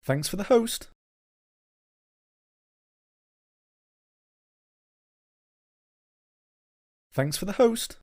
Thanks for the host. Thanks for the host.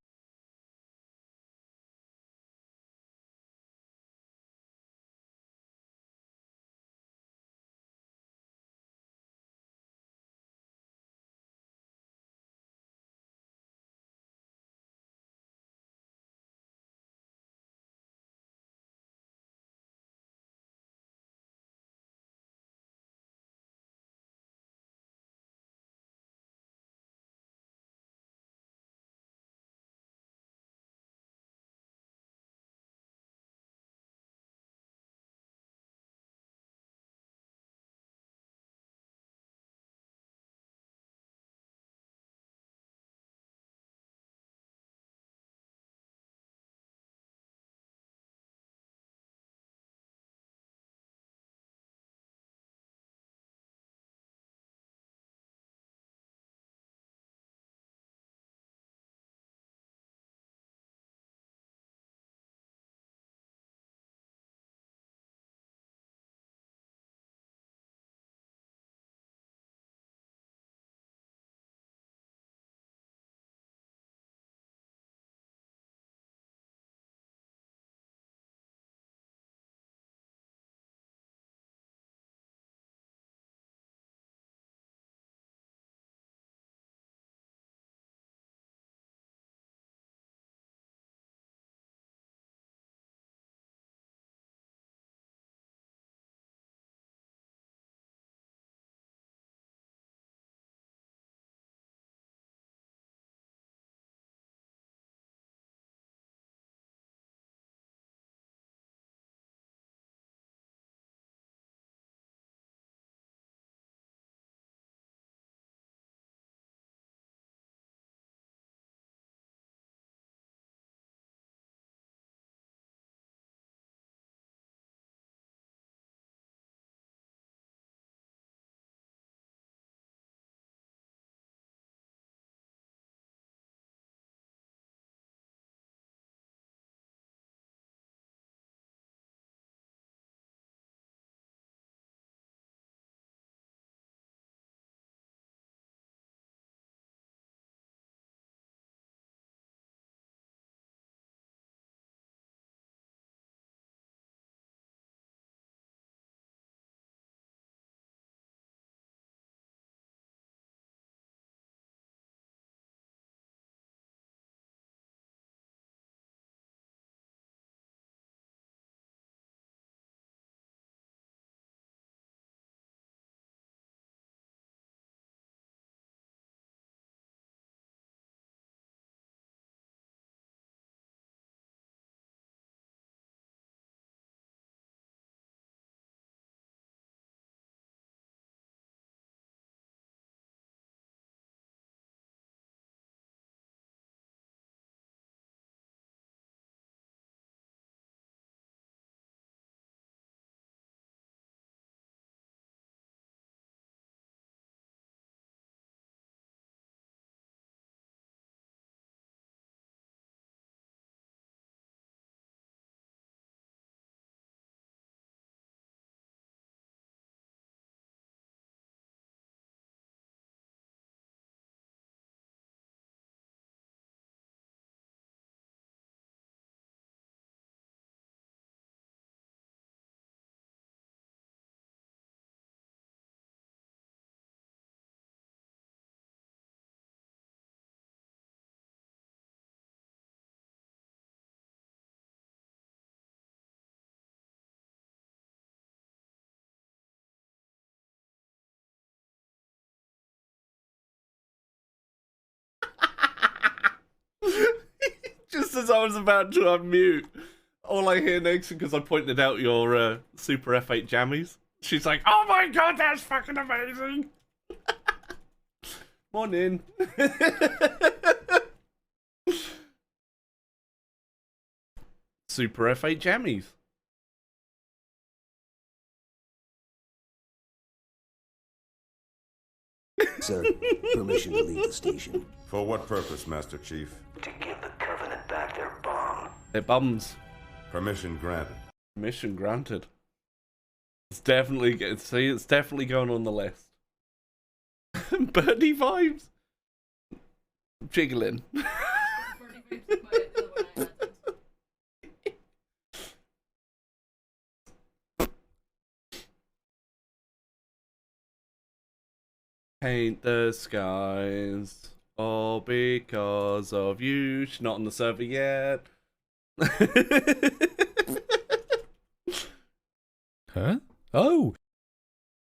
Just as I was about to unmute, all I hear next, because I pointed out your Super F8 jammies, she's like, "Oh my god, that's fucking amazing!" Morning. Super F8 jammies. Sir, permission to leave the station. For what purpose, Master Chief? To give the Covenant back their bomb. Their bums. Permission granted. Mission granted. It's definitely see. It's definitely going on the list. Birdie vibes. Jiggling. Paint the skies, all because of you. She's not on the server yet. Huh? Oh!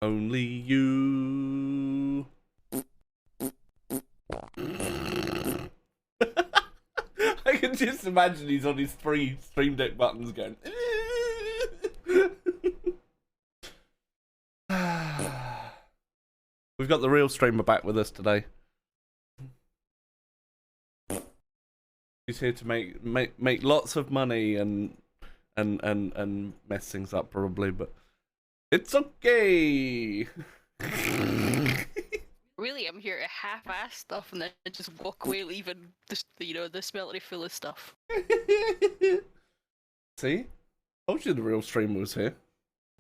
Only you. I can just imagine he's on his 3 Stream Deck buttons going. We've got the real streamer back with us today. He's here to make lots of money and mess things up probably, but it's okay. Really, I'm here to half-ass stuff and then just walk away, leaving the smeltery full of stuff. See? Told you the real streamer was here.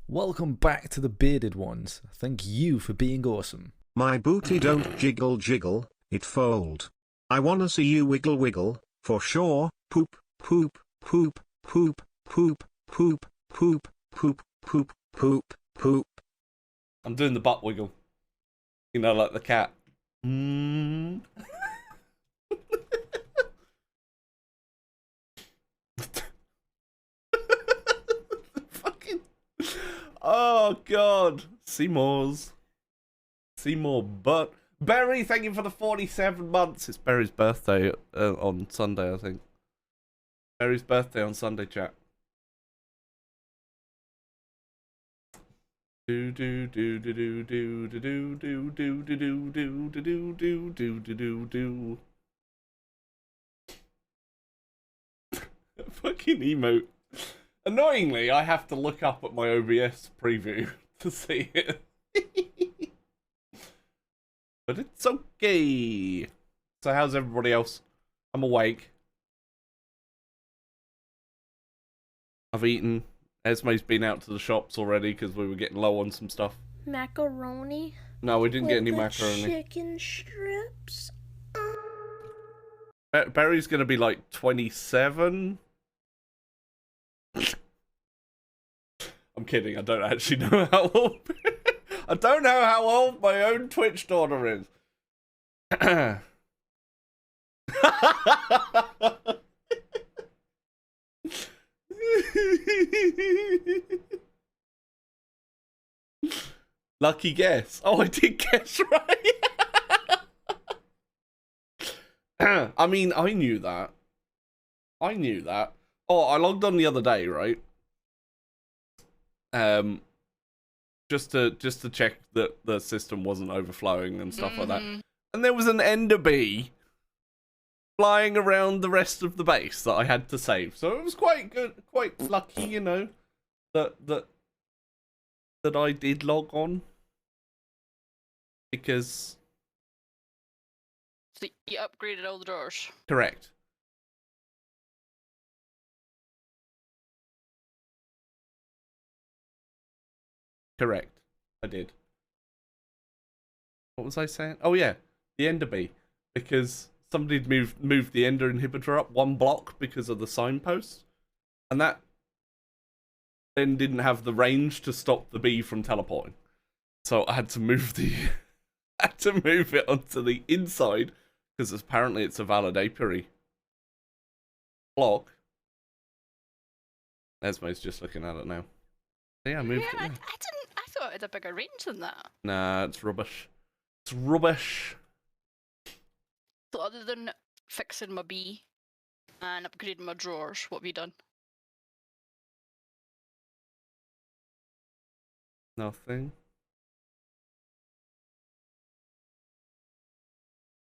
Welcome back to the bearded ones. Thank you for being awesome. My booty don't jiggle jiggle, it fold. I wanna see you wiggle wiggle, for sure. Poop, poop, poop, poop, poop, poop, poop, poop, poop, poop, poop. I'm doing the butt wiggle. You know, like the cat. Mm. Fucking. Oh, God. Seymour's. Seymour butt. Barry, thank you for the 47 months. It's Barry's birthday on Sunday, I think. Barry's birthday on Sunday, chat. Do do do do do do do do do do do do do do do do do do. Fucking emote. Annoyingly, I have to look up at my OBS preview to see it. But it's okay. So how's everybody else? I'm awake. I've eaten. Esme's been out to the shops already because we were getting low on some stuff. Macaroni. No, we didn't get any with the macaroni. Chicken strips. Barry's gonna be like 27. I'm kidding. I don't actually know how old. I don't know how old my own Twitch daughter is. Lucky guess. Oh, I did guess right. I mean, I knew that. I knew that. Oh, I logged on the other day, right? Just to check that the system wasn't overflowing and stuff like that. And there was an ender bee flying around the rest of the base that I had to save. So it was quite good, quite lucky, you know, that I did log on. Because So you upgraded all the drawers. correct. Correct. I did. What was I saying? Oh yeah, the ender bee. Because somebody had moved the ender inhibitor up 1 block because of the signpost. And that then didn't have the range to stop the bee from teleporting. So I had to move the move it onto the inside because apparently it's a valid apiary block. Esme's just looking at it now. Yeah, I moved Yeah, it. I thought it had a bigger range than that. Nah, it's rubbish. It's rubbish. So other than fixing my bee and upgrading my drawers, what have you done? Nothing.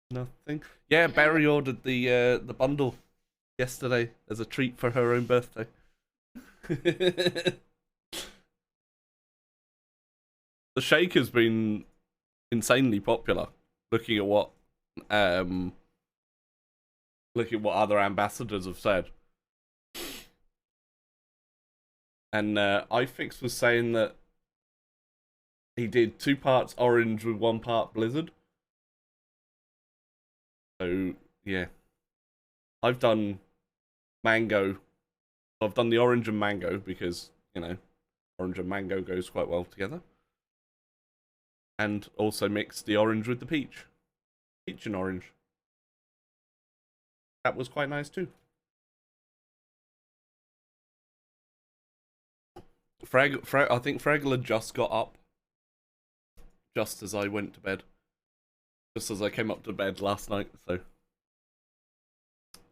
Nothing. Yeah, Barry ordered the bundle yesterday as a treat for her own birthday. The shake has been insanely popular. Looking at what other ambassadors have said. And iFix was saying that he did 2 parts orange with 1 part blizzard. So yeah, I've done mango. I've done the orange and mango because, you know, orange and mango goes quite well together. And also mixed the orange with the peach. Peach and orange. That was quite nice too. I think Fraggle had just got up. Just as I went to bed. Just as I came up to bed last night, so.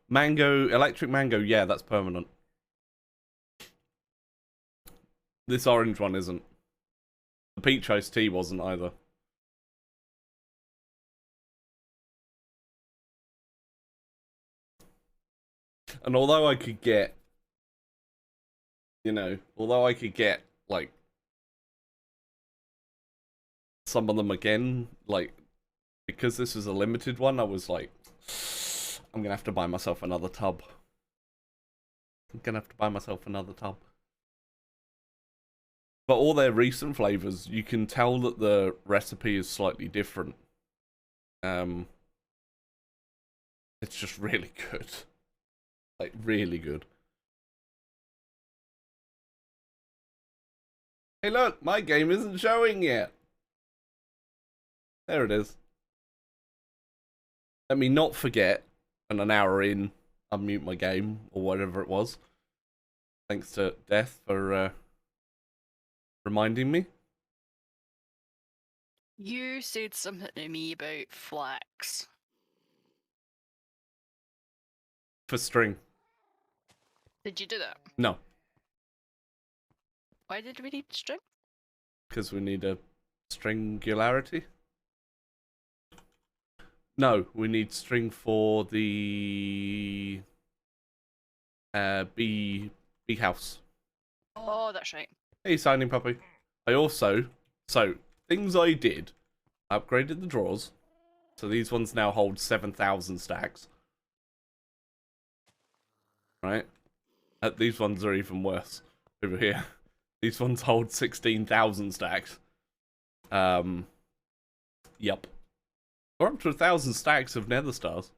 Mango, electric mango, yeah, that's permanent. This orange one isn't. The peach iced tea wasn't either. And although I could get, you know, like, some of them again, like, because this is a limited one, I was like, I'm gonna have to buy myself another tub. But all their recent flavors, you can tell that the recipe is slightly different. It's just really good. Like, really good. Hey look, my game isn't showing yet. There it is. Let me not forget, and an hour in, unmute my game, or whatever it was. Thanks to Death for reminding me. You said something to me about flax. For string. Did you do that? No, Why did we need string? because we need a stringularity. No, we need string for the bee house. Oh, that's right. Hey, signing puppy. I also, so things I did, upgraded the drawers, so these ones now hold 7,000 stacks. Right? These ones are even worse over here. These ones hold 16,000 stacks. Yep. Or up to 1,000 stacks of nether stars.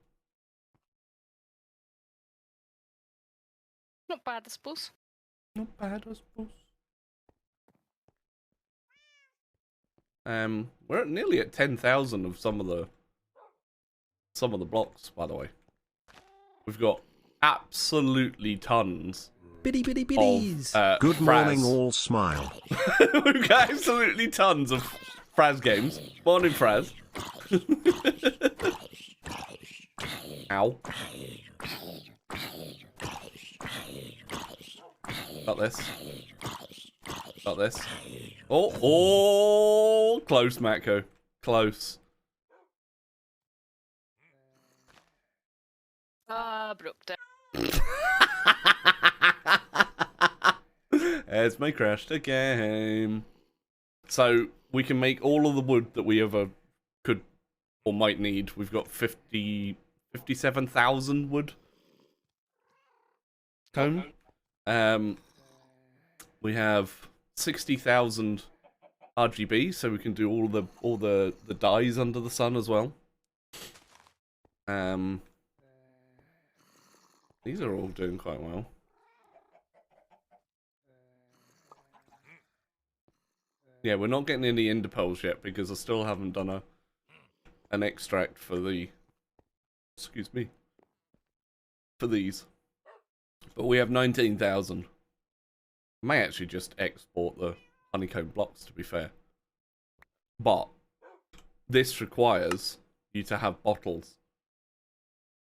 Not bad, I suppose. Not bad, I suppose. We're nearly at 10,000 of some of the blocks, by the way. We've got absolutely tons. Bitty bitty bitties. Good morning, all smile. We've got absolutely tons of Fraz games. Morning, Fraz. Ow. Got this. Got this. Oh, close, Matko. Close. Broke down. Esme crashed a game. So we can make all of the wood that we ever could or might need. We've got 57,000 wood. Cone. We have 60,000 RGB, so we can do all the dyes under the sun as well. These are all doing quite well. Yeah, we're not getting any ender pearls yet because I still haven't done an extract for the, excuse me, for these. But we have 19,000. I may actually just export the honeycomb blocks, to be fair. But this requires you to have bottles.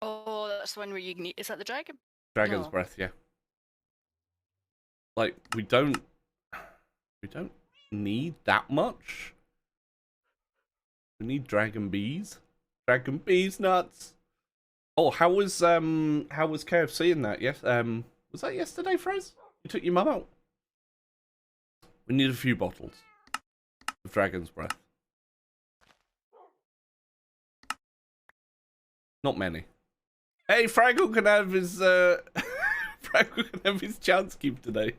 Oh, that's the one where you can eat. Is that the dragon? Dragon's No. breath, yeah. Like, we don't need that much. We need dragon bees. Dragon bees nuts. Oh, how was KFC in that? Yes, was that yesterday, Fres? You took your mum out. We need a few bottles of dragon's breath. Not many. Hey, Fraggle can have his Fraggle can have his chance cube today.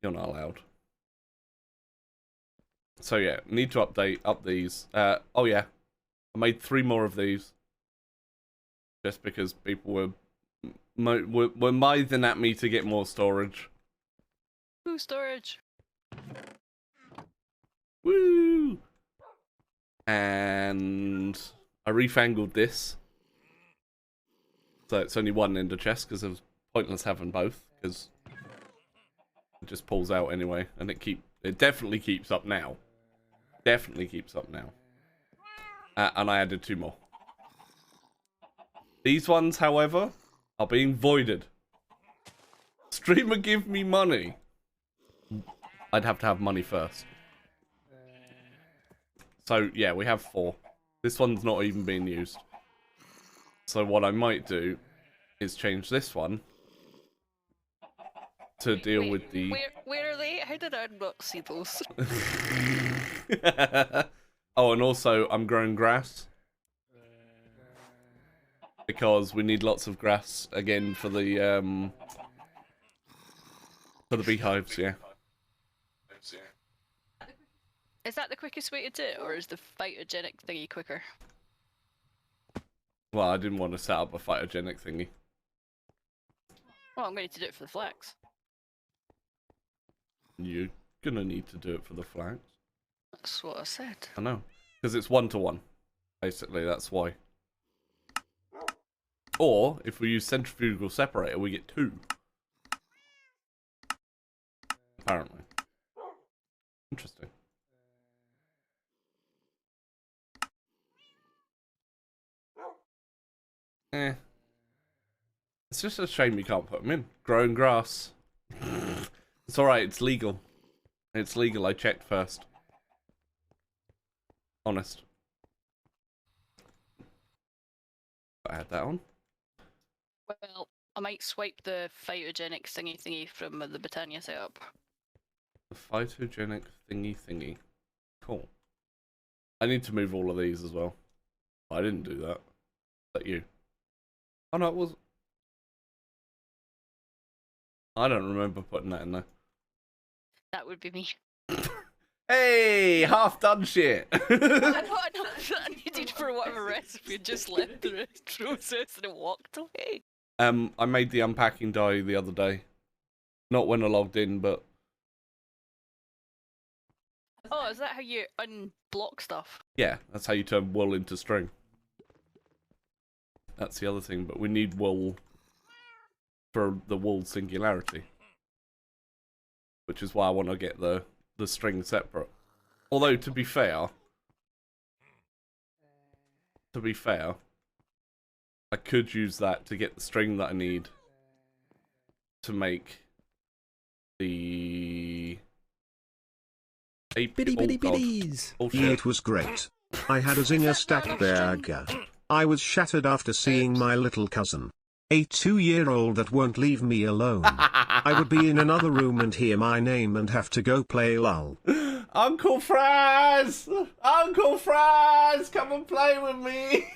You're not allowed. So yeah, need to update up these. Oh yeah, I made 3 more of these. Just because people were mithing at me to get more storage. Ooh, storage. Woo! And I refangled this. So it's only 1 ender chest because it was pointless having both because it just pulls out anyway, and it definitely keeps up now. Definitely keeps up now. And I added 2 more. These ones, however, are being voided. Streamer, give me money. I'd have to have money first. So yeah, we have 4. This one's not even being used. So what I might do is change this one to deal with the... Where are they? How did I not see those? Oh, and also I'm growing grass. Because we need lots of grass again for the beehives, yeah. Is that the quickest way to do it, or is the phytogenic thingy quicker? Well, I didn't want to set up a phytogenic thingy. Well, I'm going to do it for the flax. You're gonna need to do it for the flags. That's what I said. I know. Because it's 1-to-1. Basically, that's why. Or, if we use centrifugal separator, we get 2. Apparently. Interesting. It's just a shame you can't put them in. Growing grass. It's alright, it's legal. It's legal, I checked first. Honest. I had that on. Well, I might swipe the phytogenic thingy from the Britannia setup. The phytogenic thingy. Cool. I need to move all of these as well. I didn't do that. Is that you? Oh no, it was... I don't remember putting that in there. That would be me. Hey, half done shit. I know I needed for whatever recipe, just left the process and it walked away. I made the unpacking die the other day. Not when I logged in, but... Oh, is that how you unblock stuff? Yeah, that's how you turn wool into string. That's the other thing, but we need wool for the wool singularity. Which is why I want to get the string separate. Although, to be fair, I could use that to get the string that I need to make the... Bitty bitty bitties. Oh, Yeah, shit. it was great. I had a zinger stack burger. I was shattered after seeing my little cousin, a 2-year-old that won't leave me alone. I would be in another room and hear my name and have to go play LOL. Uncle Fraz! Uncle Fraz! Come and play with me!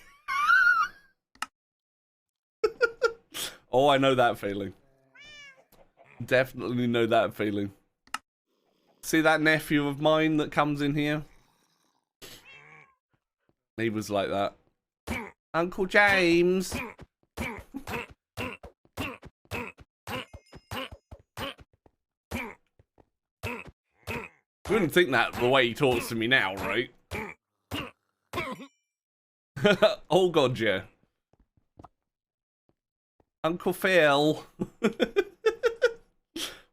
Oh, I know that feeling. Definitely know that feeling. See that nephew of mine that comes in here? He was like that. Uncle James! You wouldn't think that the way he talks to me now, right? Oh god, yeah. Uncle Phil.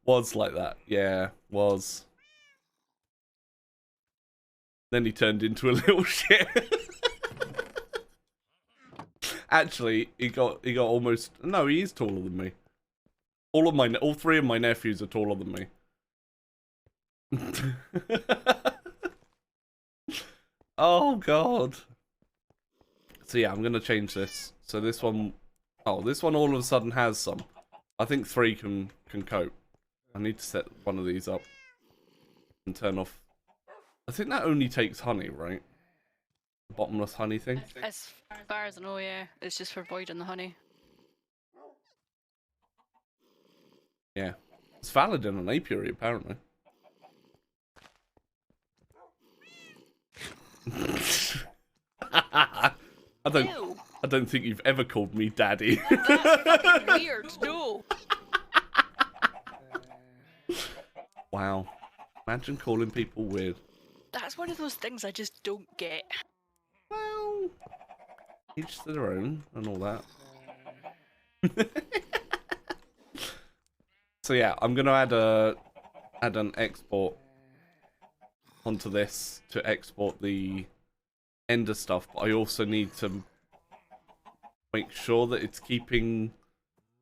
Was like that, yeah, was. Then he turned into a little shit. Actually, he got almost... No, he is taller than me. All 3 of my nephews are taller than me. Oh god. So yeah, I'm gonna change this. So this one, oh, this one all of a sudden has some. I think 3 can cope. I need to set one of these up and turn off. I think that only takes honey, right? The bottomless honey thing. As far as I know, yeah, it's just for voiding the honey. Yeah. It's valid in an apiary, apparently. I Ew. don't think you've ever called me daddy. That's fucking weird. No. Wow. Imagine calling people weird. That's one of those things I just don't get. Well, each to their own and all that. So yeah, I'm gonna add an export onto this to export the Ender stuff, but I also need to make sure that it's keeping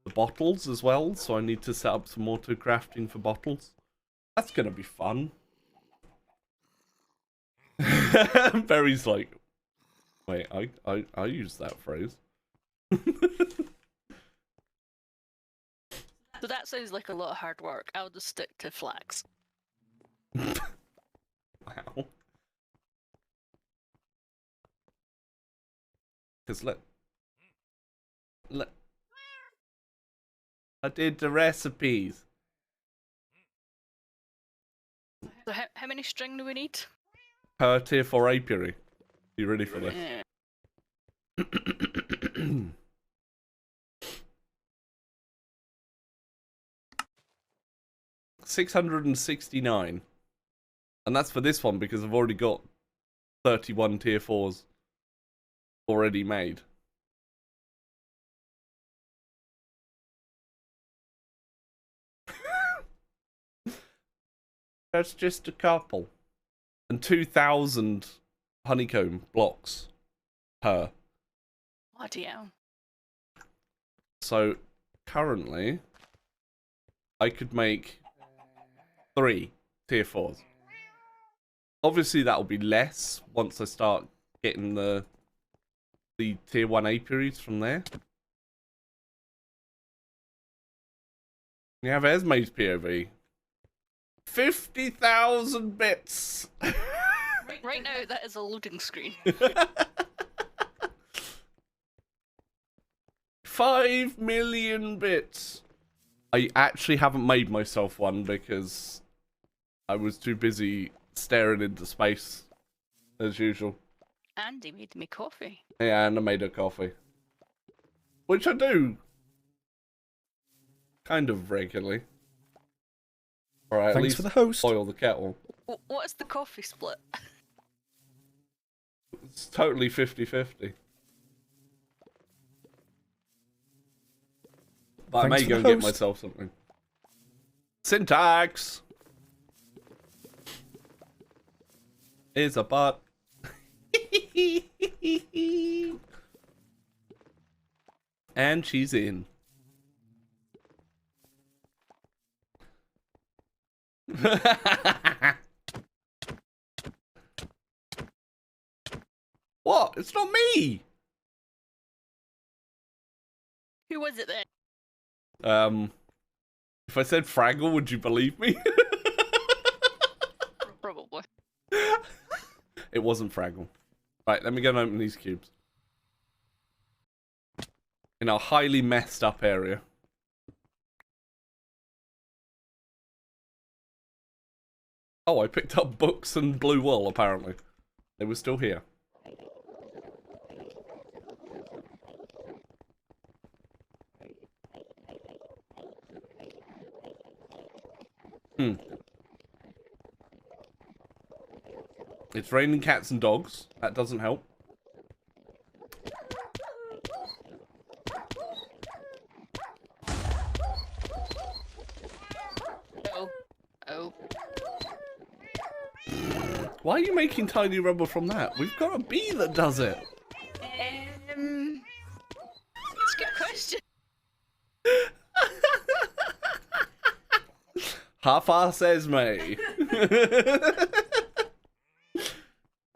the bottles as well, so I need to set up some auto crafting for bottles. That's gonna be fun. Barry's like, wait, I use that phrase. So that sounds like a lot of hard work. I'll just stick to flax. Wow. Because look, I did the recipes. So how many string do we need? Per tier 4 apiary. You ready for this? Yeah. 669. And that's for this one because I've already got 31 tier 4s already made. That's just a couple. And 2,000 honeycomb blocks per. Bloody hell. So currently, I could make 3 tier 4s. Obviously, that'll be less once I start getting the tier 1 apiaries from there. You have Esme's POV. 50,000 bits! Right now, that is a loading screen. 5 million bits! I actually haven't made myself one because I was too busy staring into space, as usual. Andy made me coffee. Yeah, and I made her coffee. Which I do. Kind of regularly. Or at Thanks least for the host. boil the kettle. What is the coffee split? It's totally 50-50. But I Thanks may for go the and get host. myself something. Syntax! Is a butt. And she's in. What? It's not me! Who was it then? If I said Fraggle, would you believe me? Probably. It wasn't Fraggle. Right, let me go and open these cubes. In a highly messed up area. Oh, I picked up books and blue wool, apparently. They were still here. It's raining cats and dogs. That doesn't help. Oh. Oh. Why are you making tiny rubber from that? We've got a bee that does it. That's a good question. Half-ass Esme.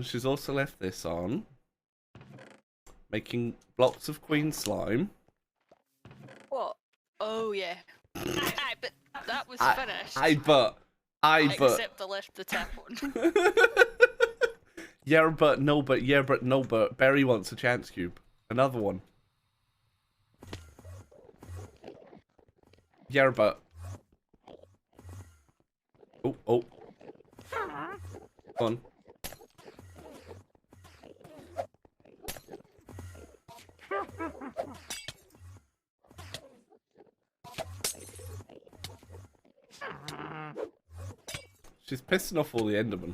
She's also left this on. Making blocks of queen slime. What? Oh, yeah. Aye, but that was finished. Except I left the tap on. Yeah, but no, but Barry wants a chance cube. Another one. Yeah, but Oh, oh. Go on. She's pissing off all the Endermen.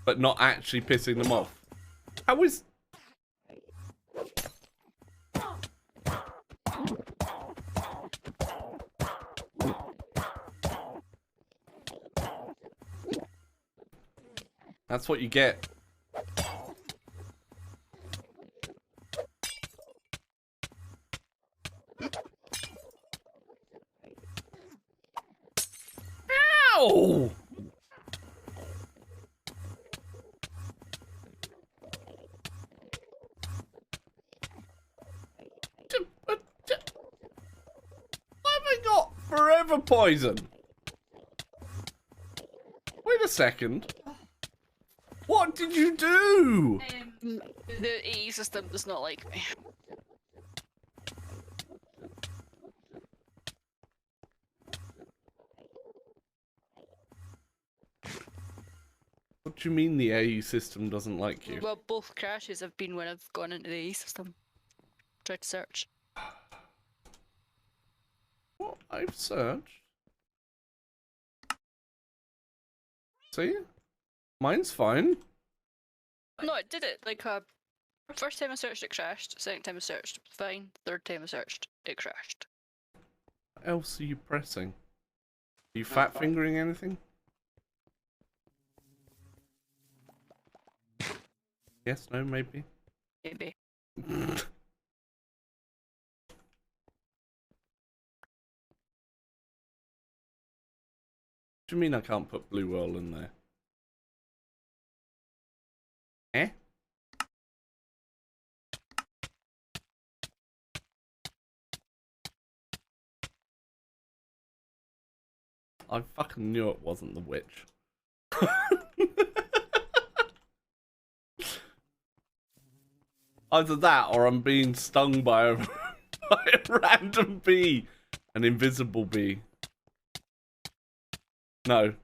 But not actually pissing them off. How is... That's what you get. Ow! Why have I got forever poison? Wait a second. What did you do? The AE system does not like me. What do you mean the AE system doesn't like you? Well, both crashes have been when I've gone into the AE system. Tried to search. What? I've searched. See? Mine's fine. No, it did it. Like, first time I searched, it crashed. Second time I searched, fine. Third time I searched, it crashed. What else are you pressing? Are you fat fingering anything? Yes, no, maybe. Maybe. What do you mean I can't put blue oil in there? Eh? I fucking knew it wasn't the witch. Either that or I'm being stung by a, by a random bee. An invisible bee. No.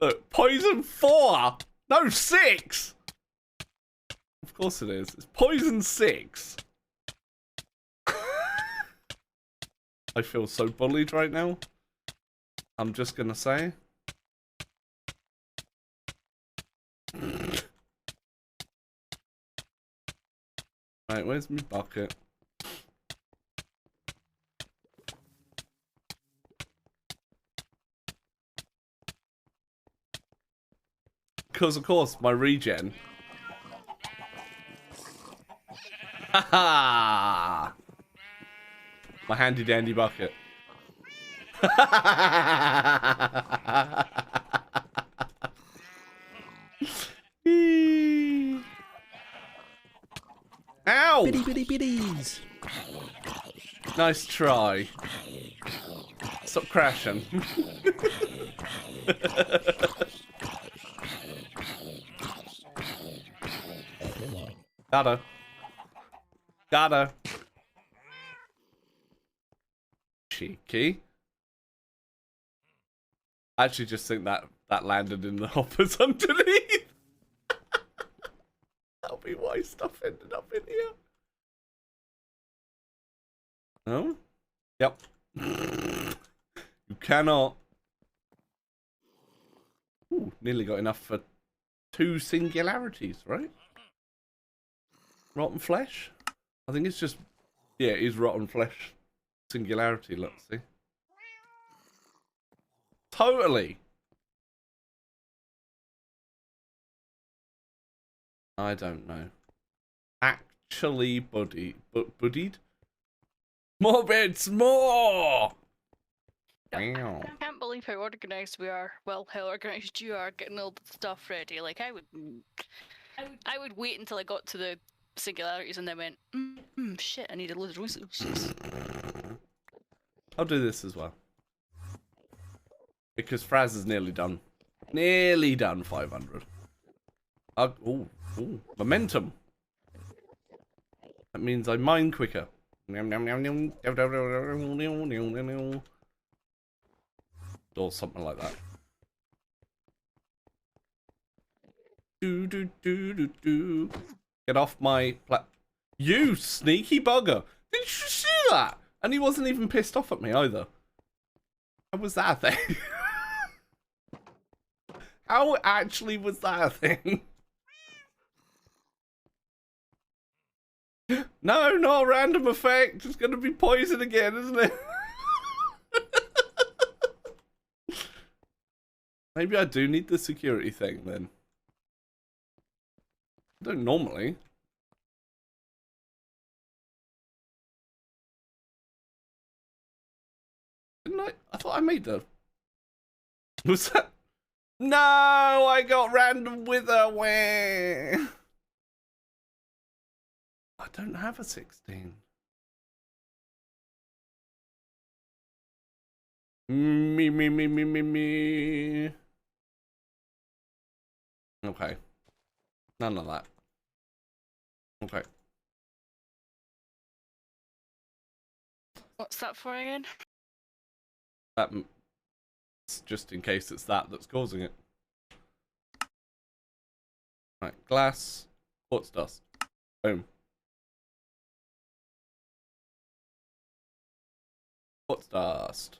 Look, poison 4! No, 6! Of course it is. It's poison 6. I feel so bullied right now. I'm just gonna say. Right, where's my bucket? Because, of course, my regen. Haha! My handy dandy bucket. Ow! Bitty bitty bitties. Nice try. Stop crashing. Gotta. Gotta. Cheeky. I actually just think that landed in the hoppers underneath. That'll be why stuff ended up in here. No? Yep. You cannot. Ooh, nearly got enough for 2 singularities, right? Rotten flesh? I think it's just... Yeah, it is rotten flesh. Singularity, let's see. Totally! I don't know. Actually buddied? More bits, more! Wow. I can't believe how organised we are. Well, how organised you are getting all the stuff ready. Like, I would wait until I got to the singularities and then went, shit, I need a load of resources. I'll do this as well. Because Fraz is nearly done. Nearly done 500. Ooh, momentum. That means I mine quicker. or something like that. Do. Get off my You sneaky bugger! Did you see that? And he wasn't even pissed off at me either. How was that a thing? How actually was that a thing? No, not a random effect. It's going to be poison again, isn't it? Maybe I do need the security thing then. I don't normally. Didn't I? I thought I made the... Was that... No, I got random wither. Where? I don't have a 16. Me. Okay. None of that. Okay. What's that for again? It's just in case it's that that's causing it. Right, glass, quartz dust. Boom. Quartz dust.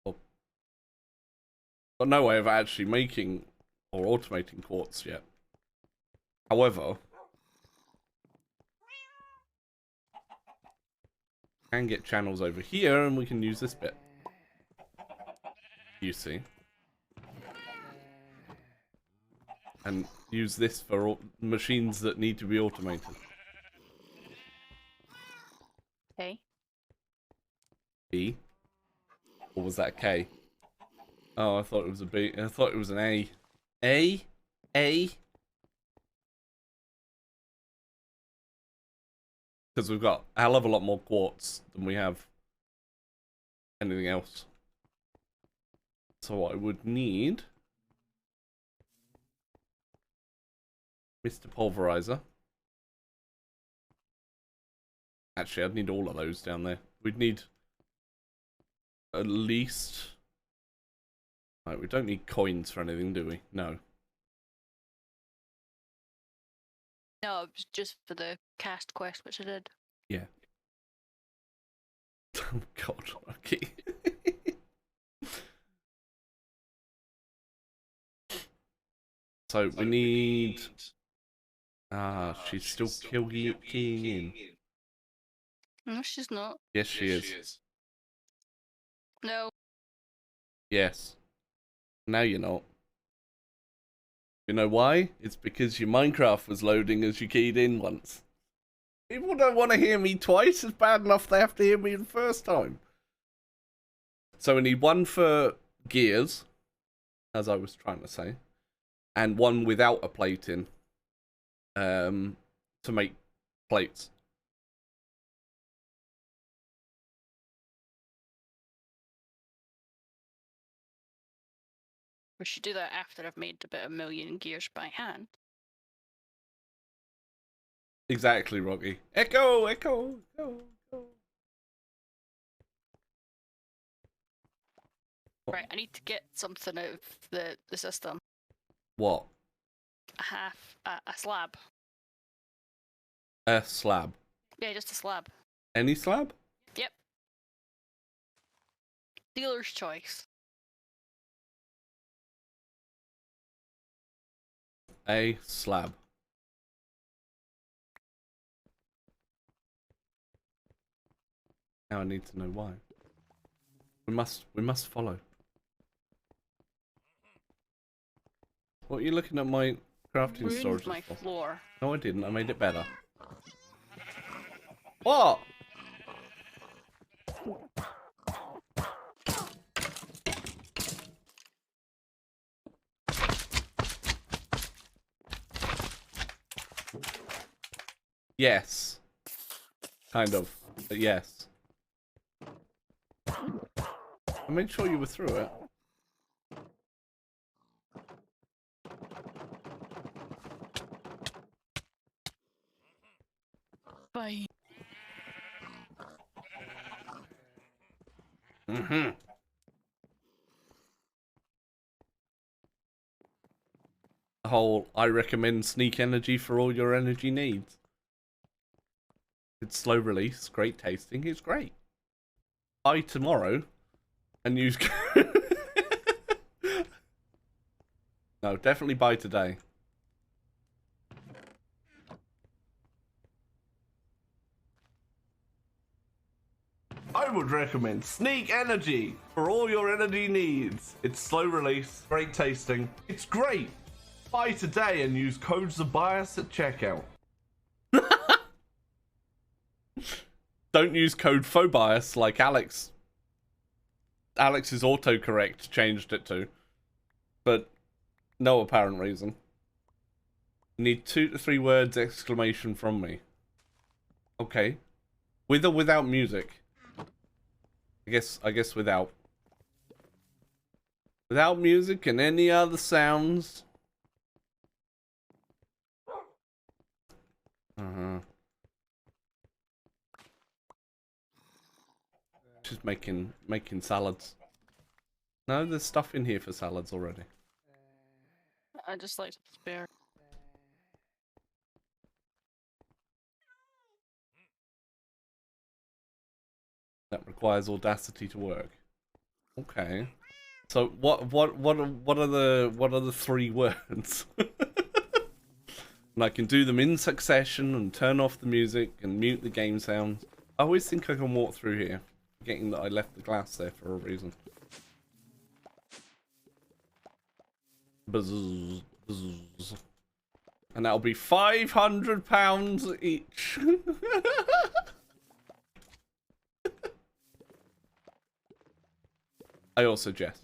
Oh. Got no way of actually making or automating quartz yet. However, can get channels over here and we can use this bit. You see. And use this for machines that need to be automated. Okay. B? Or was that a K? Oh, I thought it was a B. I thought it was an A. A? A? Because we've got a hell of a lot more quartz than we have anything else. So I would need Mr. Pulverizer. Actually, I'd need all of those down there. We'd need at least... Right, we don't need coins for anything, do we? No. No, it was just for the cast quest, which I did. Yeah. Oh God, okay. So we need... she's still keying in. No, she's not. Yes, she is. No. Yes. Now you're not. You know why? It's because your Minecraft was loading as you keyed in once. People don't want to hear me twice. It's bad enough they have to hear me the first time. So we need one for gears, as I was trying to say, and one without a plate in, to make plates. We should do that after I've made about 1,000,000 gears by hand. Exactly, Rocky. Echo. Right, I need to get something out of the system. What? A slab. A slab. Yeah, just a slab. Any slab? Yep. Dealer's choice. A slab. Now I need to know why. We must follow. What are you looking at my crafting Ruined storage my for? floor. No, I didn't. I made it better. What? Yes. Kind of. But yes. I made sure you were through it. Bye. whole I recommend Sneak Energy for all your energy needs. It's slow release, great tasting, it's great. Buy tomorrow and use No, definitely buy today. I would recommend Sneak Energy for all your energy needs. It's slow release, great tasting. It's great. Buy today and use codes of bias at checkout. Don't use code FOBIAS like Alex. Alex's autocorrect changed it to. But no apparent reason. You need 2 to 3 words exclamation from me. Okay. With or without music? I guess without. Without music and any other sounds. Just making salads. No, there's stuff in here for salads already. I just like to spare. That requires audacity to work. Okay. So what are the 3 words? And I can do them in succession and turn off the music and mute the game sounds. I always think I can walk through here, forgetting that I left the glass there for a reason. Buzz, buzz. And that'll be £500 each. I also jest.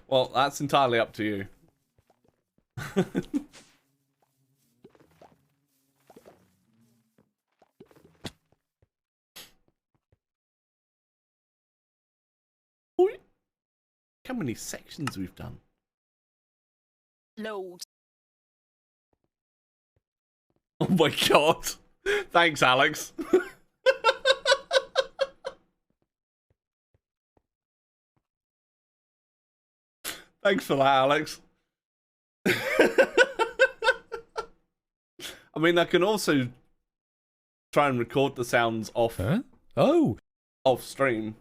Well, that's entirely up to you. Look how many sections we've done. Loads. Oh my god. Thanks, Alex. Thanks for that, Alex. I mean, I can also try and record the sounds off off stream.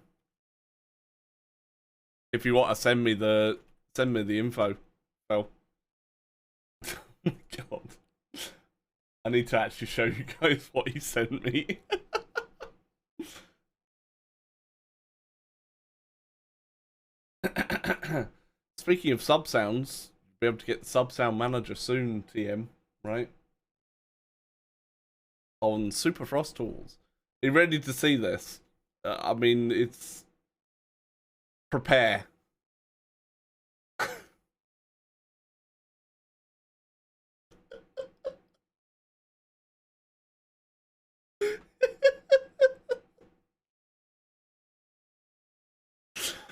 If you want to send me the info. Well. Oh my god. I need to actually show you guys what he sent me. Speaking of sub sounds, you'll be able to get the sub sound manager soon, TM, right? On Super Frost Tools. Are you ready to see this? I mean, it's... Prepare.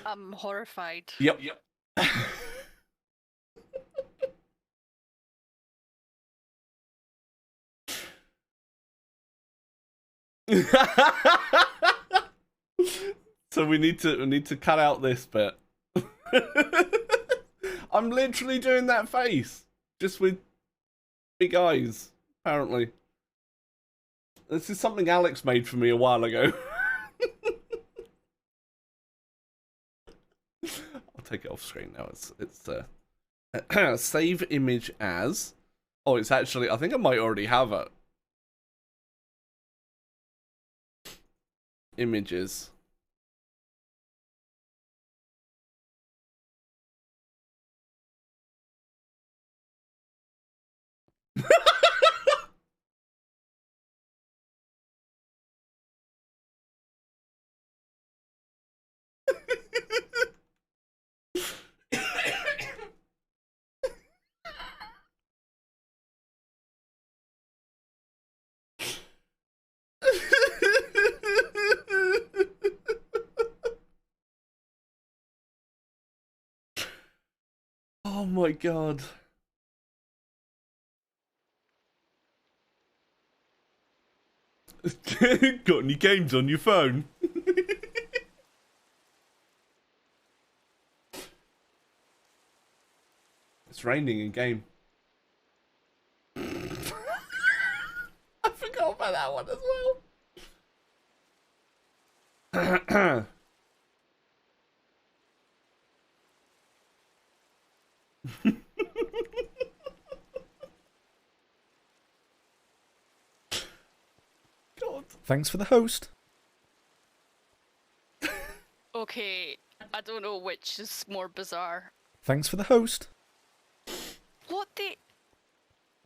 I'm horrified. Yep. So we need to cut out this bit. I'm literally doing that face, just with big eyes. Apparently, this is something Alex made for me a while ago. I'll take it off screen now. It's save image as. Oh, it's actually. I think I might already have it. Images. Oh my god. Got any games on your phone? It's raining in game. I forgot about that one as well. God. Thanks for the host. Okay, I don't know which is more bizarre. Thanks for the host. What the?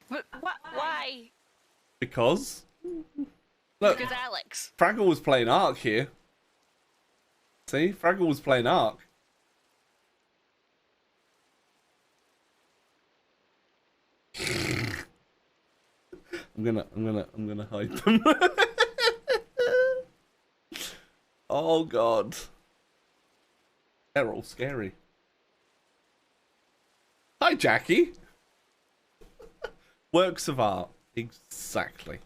What? Why? Because look, Because Alex. Fraggle was playing Ark here. See, Fraggle was playing Ark. I'm gonna hide them. Oh God, they're all scary. Hi, Jackie. Works of art, exactly.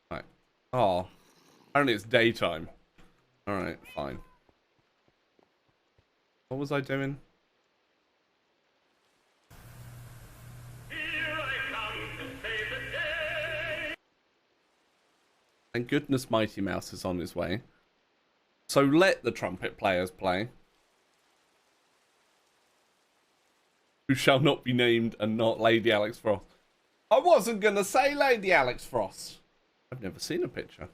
Right. Oh, apparently it's daytime. All right, fine. What was I doing? Thank goodness Mighty Mouse is on his way. So let the trumpet players play. Who shall not be named and not Lady Alex Frost. I wasn't going to say Lady Alex Frost. I've never seen a picture.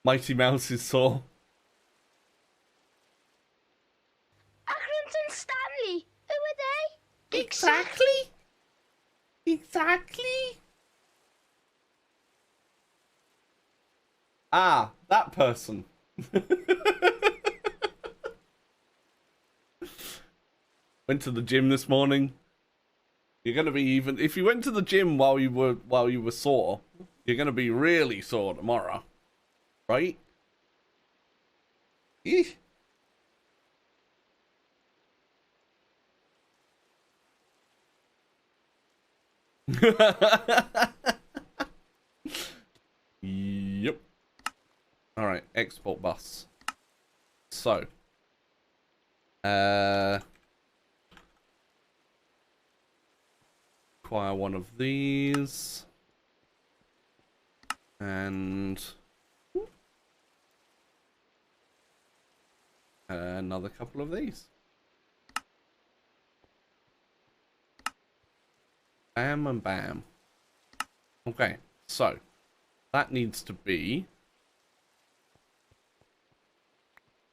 Mighty Mouse is sore. Accrington Stanley. Who are they? Exactly. Ah, that person. Went to the gym this morning. You're gonna be even if you went to the gym while you were sore, you're gonna be really sore tomorrow. Right? Eesh. Yep. Alright, export bus. So. Acquire one of these. And another couple of these. Bam and bam. Okay, so that needs to be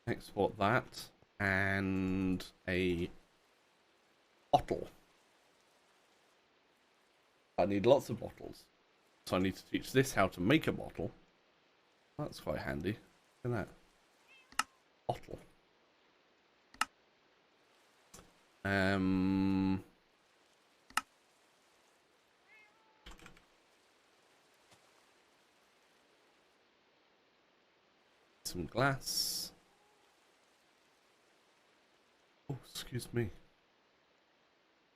export that and a bottle. I need lots of bottles. So I need to teach this how to make a bottle. That's quite handy. Look at that. Bottle. Some glass. Oh, excuse me.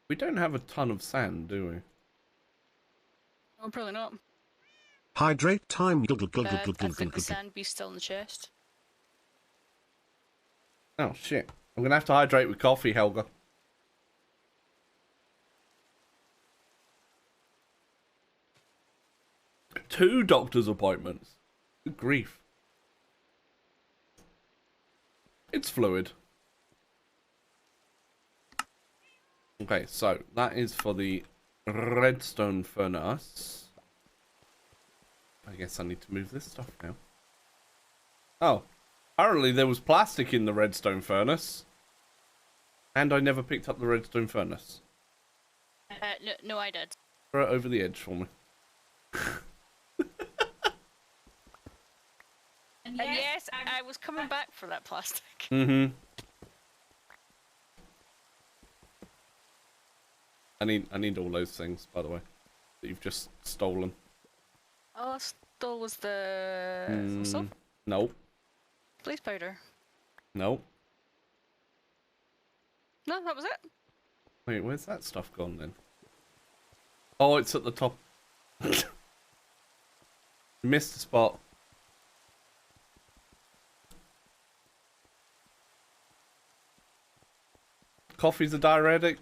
We don't have a ton of sand, do we? Oh, probably not. Hydrate time. I think the sand be still in the chest. Oh, shit. I'm going to have to hydrate with coffee, Helga. Two doctor's appointments. Good grief. It's fluid. Okay, so that is for the redstone furnace. I guess I need to move this stuff now. Oh, apparently there was plastic in the redstone furnace. And I never picked up the redstone furnace. No, I did. Throw it over the edge for me. And yes, I was coming back for that plastic. Mm-hmm. I need all those things, by the way, that you've just stolen. Oh, stole was the soap? No. Blaze powder. No. No, that was it. Wait, where's that stuff gone then? Oh, it's at the top. You missed a spot. Coffee's a diuretic.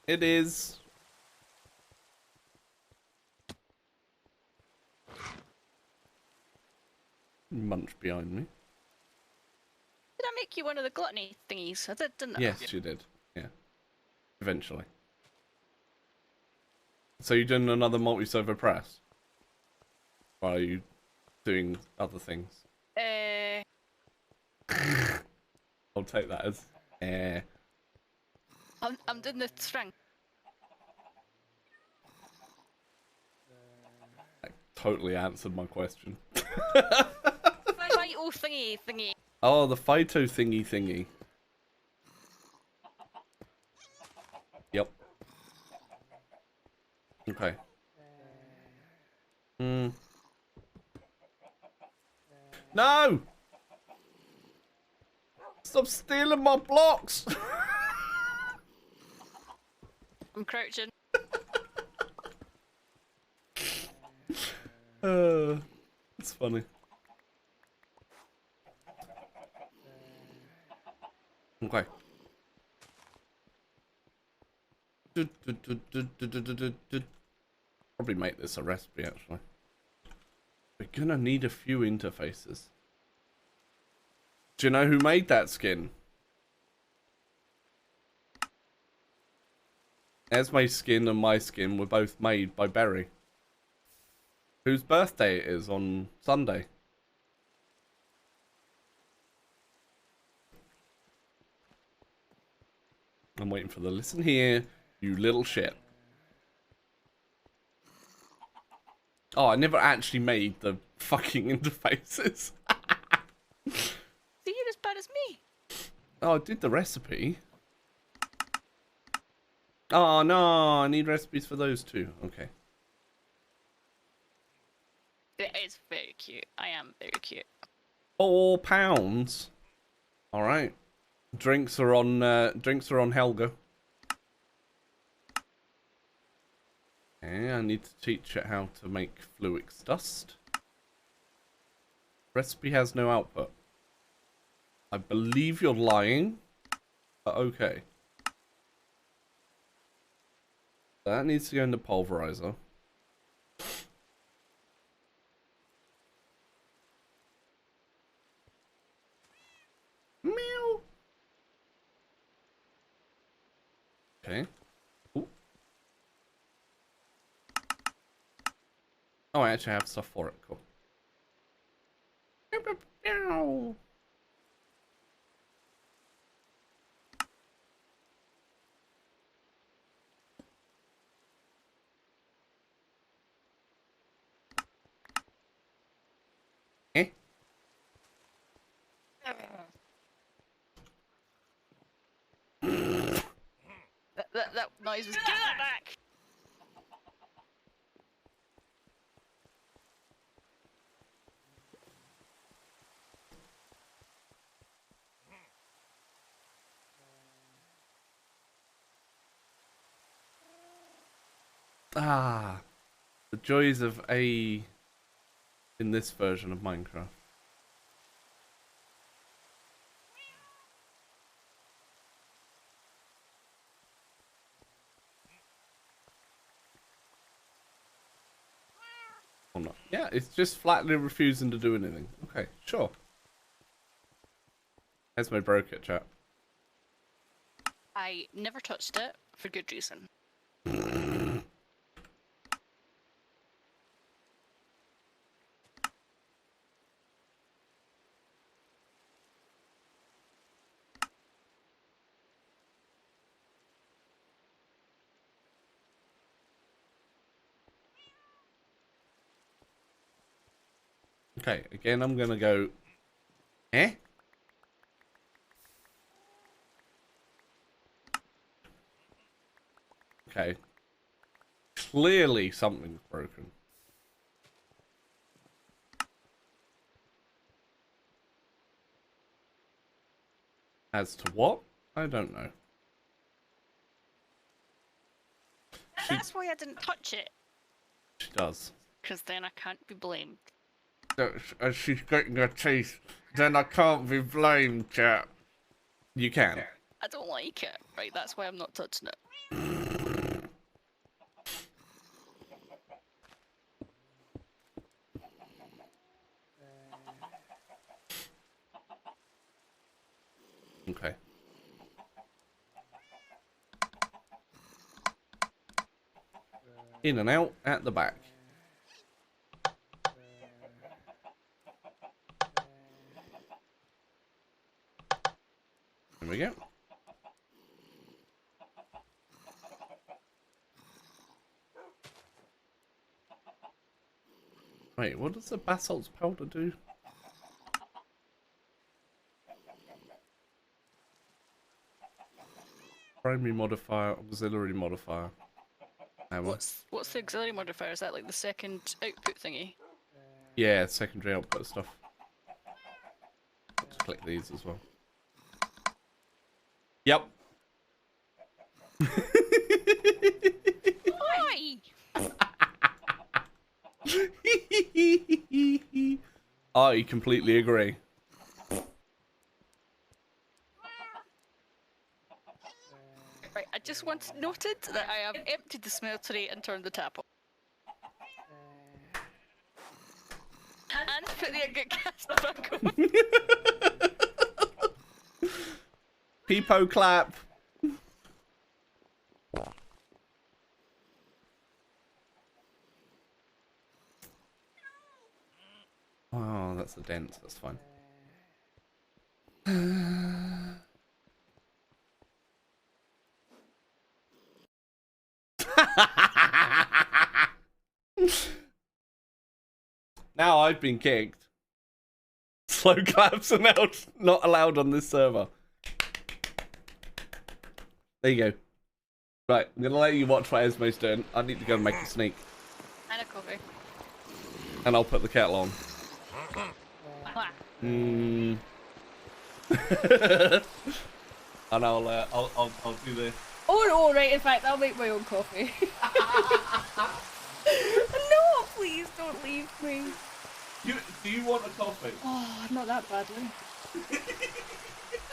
It is. Munch behind me. Did I make you one of the gluttony thingies? I did, didn't I? Yes, you did. Yeah. Eventually. So you're doing another multi-server press? Or are you doing other things? I'll take that as I'm doing the string. That totally answered my question. Vital thingy. Oh, the phyto thingy. Yep. Okay. No! Stop stealing my blocks! I'm crouching. It's funny. Okay. Probably make this a recipe, actually. We're gonna need a few interfaces. Do you know who made that skin? Esme's skin and my skin were both made by Berry, whose birthday it is on Sunday. I'm waiting for the listen here, you little shit. Oh, I never actually made the fucking interfaces. So you're as bad as me. Oh, I did the recipe. Oh no, I need recipes for those two. Okay. It is very cute. I am very cute. £4. All right. Drinks are on Helga. Okay, I need to teach it how to make Fluix dust. Recipe has no output. I believe you're lying, but okay. That needs to go in the pulverizer. Meow. Okay. Ooh. Oh, I actually have stuff for it. Cool. Eh? That noise was get that back. Ah, the joys of A in this version of Minecraft. Or not. Yeah, it's just flatly refusing to do anything. Okay, sure. Esme broke it, chat. I never touched it for good reason. Okay, again, I'm gonna go. Eh? Okay. Clearly something's broken. As to what? I don't know. That's why I didn't touch it. She does. Because then I can't be blamed. she's getting her teeth, then I can't be blamed, chap. You can. I don't like it. Right, that's why I'm not touching it. Okay. In and out at the back. There we go. Wait, what does the basalt powder do? Primary modifier, auxiliary modifier. What's the auxiliary modifier? Is that like the second output thingy? Yeah, secondary output stuff. Just click these as well. Yep. Why? I completely agree. Right, I just want noted that I have emptied the smeltery and turned the tap on. And put the ingot cast back on. Peepo clap. Oh, that's a dent. That's fine. Now I've been kicked. Slow claps are now not allowed on this server. There you go. Right, I'm gonna let you watch what Esmo's doing. I need to go and make a sneak. And a coffee. And I'll put the kettle on. Ah. And I'll do this. Oh no, right, in fact, I'll make my own coffee. No, please don't leave me. Do you want a coffee? Oh, not that badly.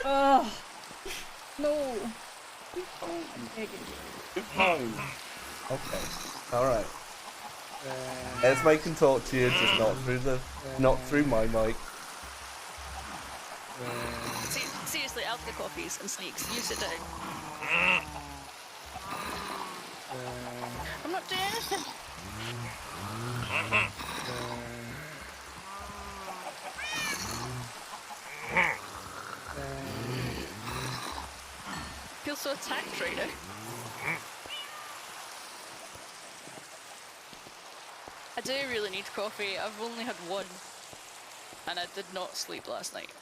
Oh, no. I'm begging you. Okay. Alright. Esme can talk to you, just not through my mic. Seriously, out the coffees and sneaks. You sit down. I'm not doing anything. Feel so attacked right now. I do really need coffee. I've only had one, and I did not sleep last night.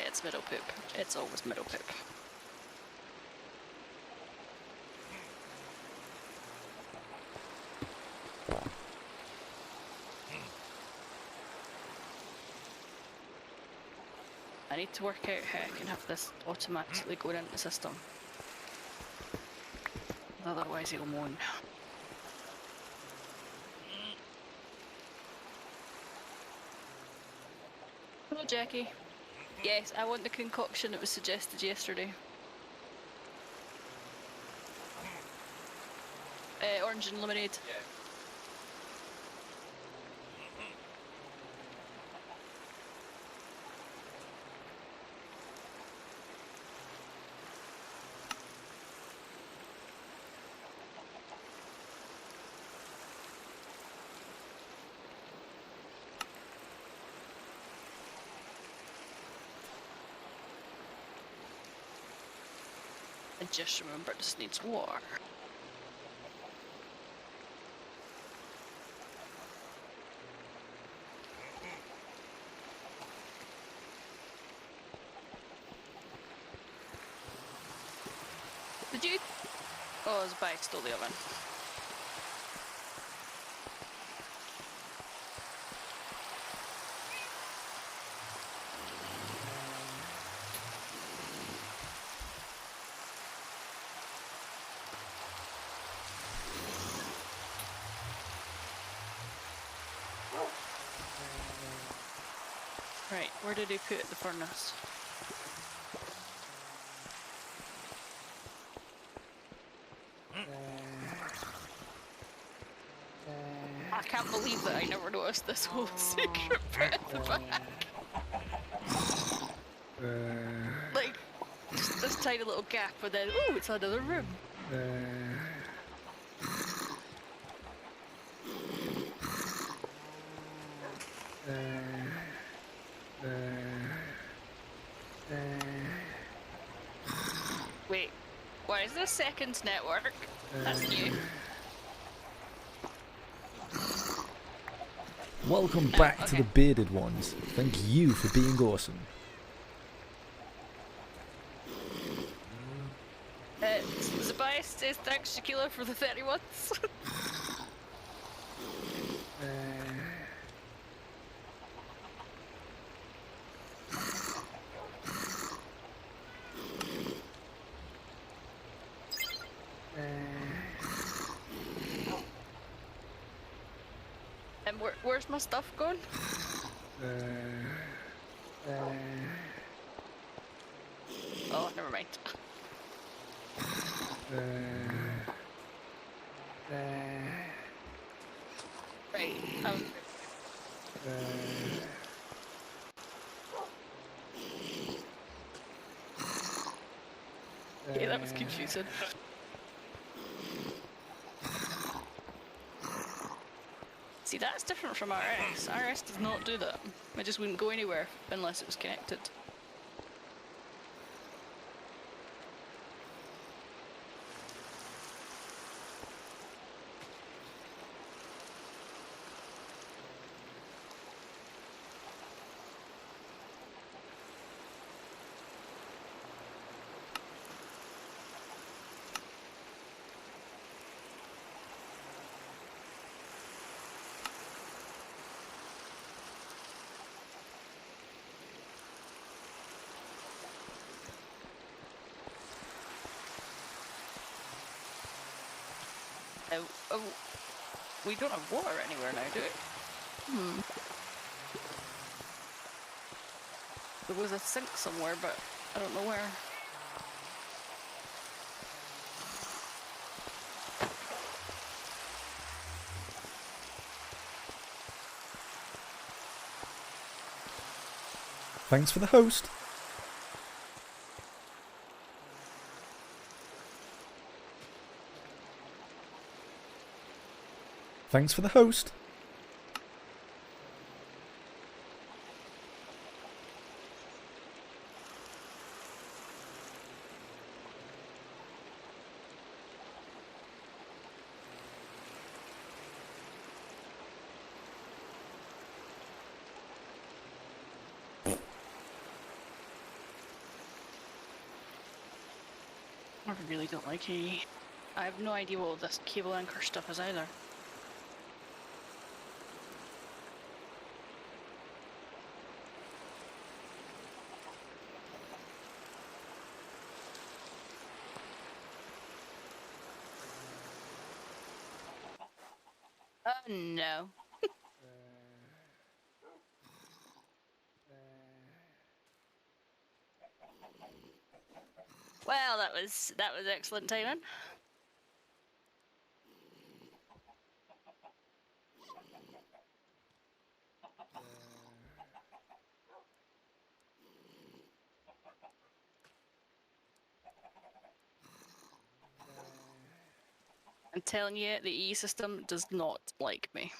It's middle poop. It's always middle poop. I need to work out how I can have this automatically going into the system. Otherwise he'll moan. Hello, Jackie. Yes, I want the concoction that was suggested yesterday. Orange and lemonade. Yeah. I just remembered this needs water. Did you? Oh, it was by stole the oven. Right, where did he put the furnace? I can't believe that I never noticed this whole secret bit at the back. Like, just this tiny little gap, and then, oh, it's another room. Wait, why is this seconds network? That's new. Welcome back to okay. the bearded ones. Thank you for being awesome. Zabias says thanks, Shaquilla, for the 30 months. And where's my stuff gone? Oh, never mind. Right, yeah, that was confusing. See, that's different from RS. RS does not do that. It just wouldn't go anywhere unless it was connected. Oh, we don't have water anywhere now, do we? There was a sink somewhere, but I don't know where. Thanks for the host. Thanks for the host. I really don't like it. I have no idea what all this cable anchor stuff is either. No. Well, that was excellent timing. I'm telling you, the E system does not like me.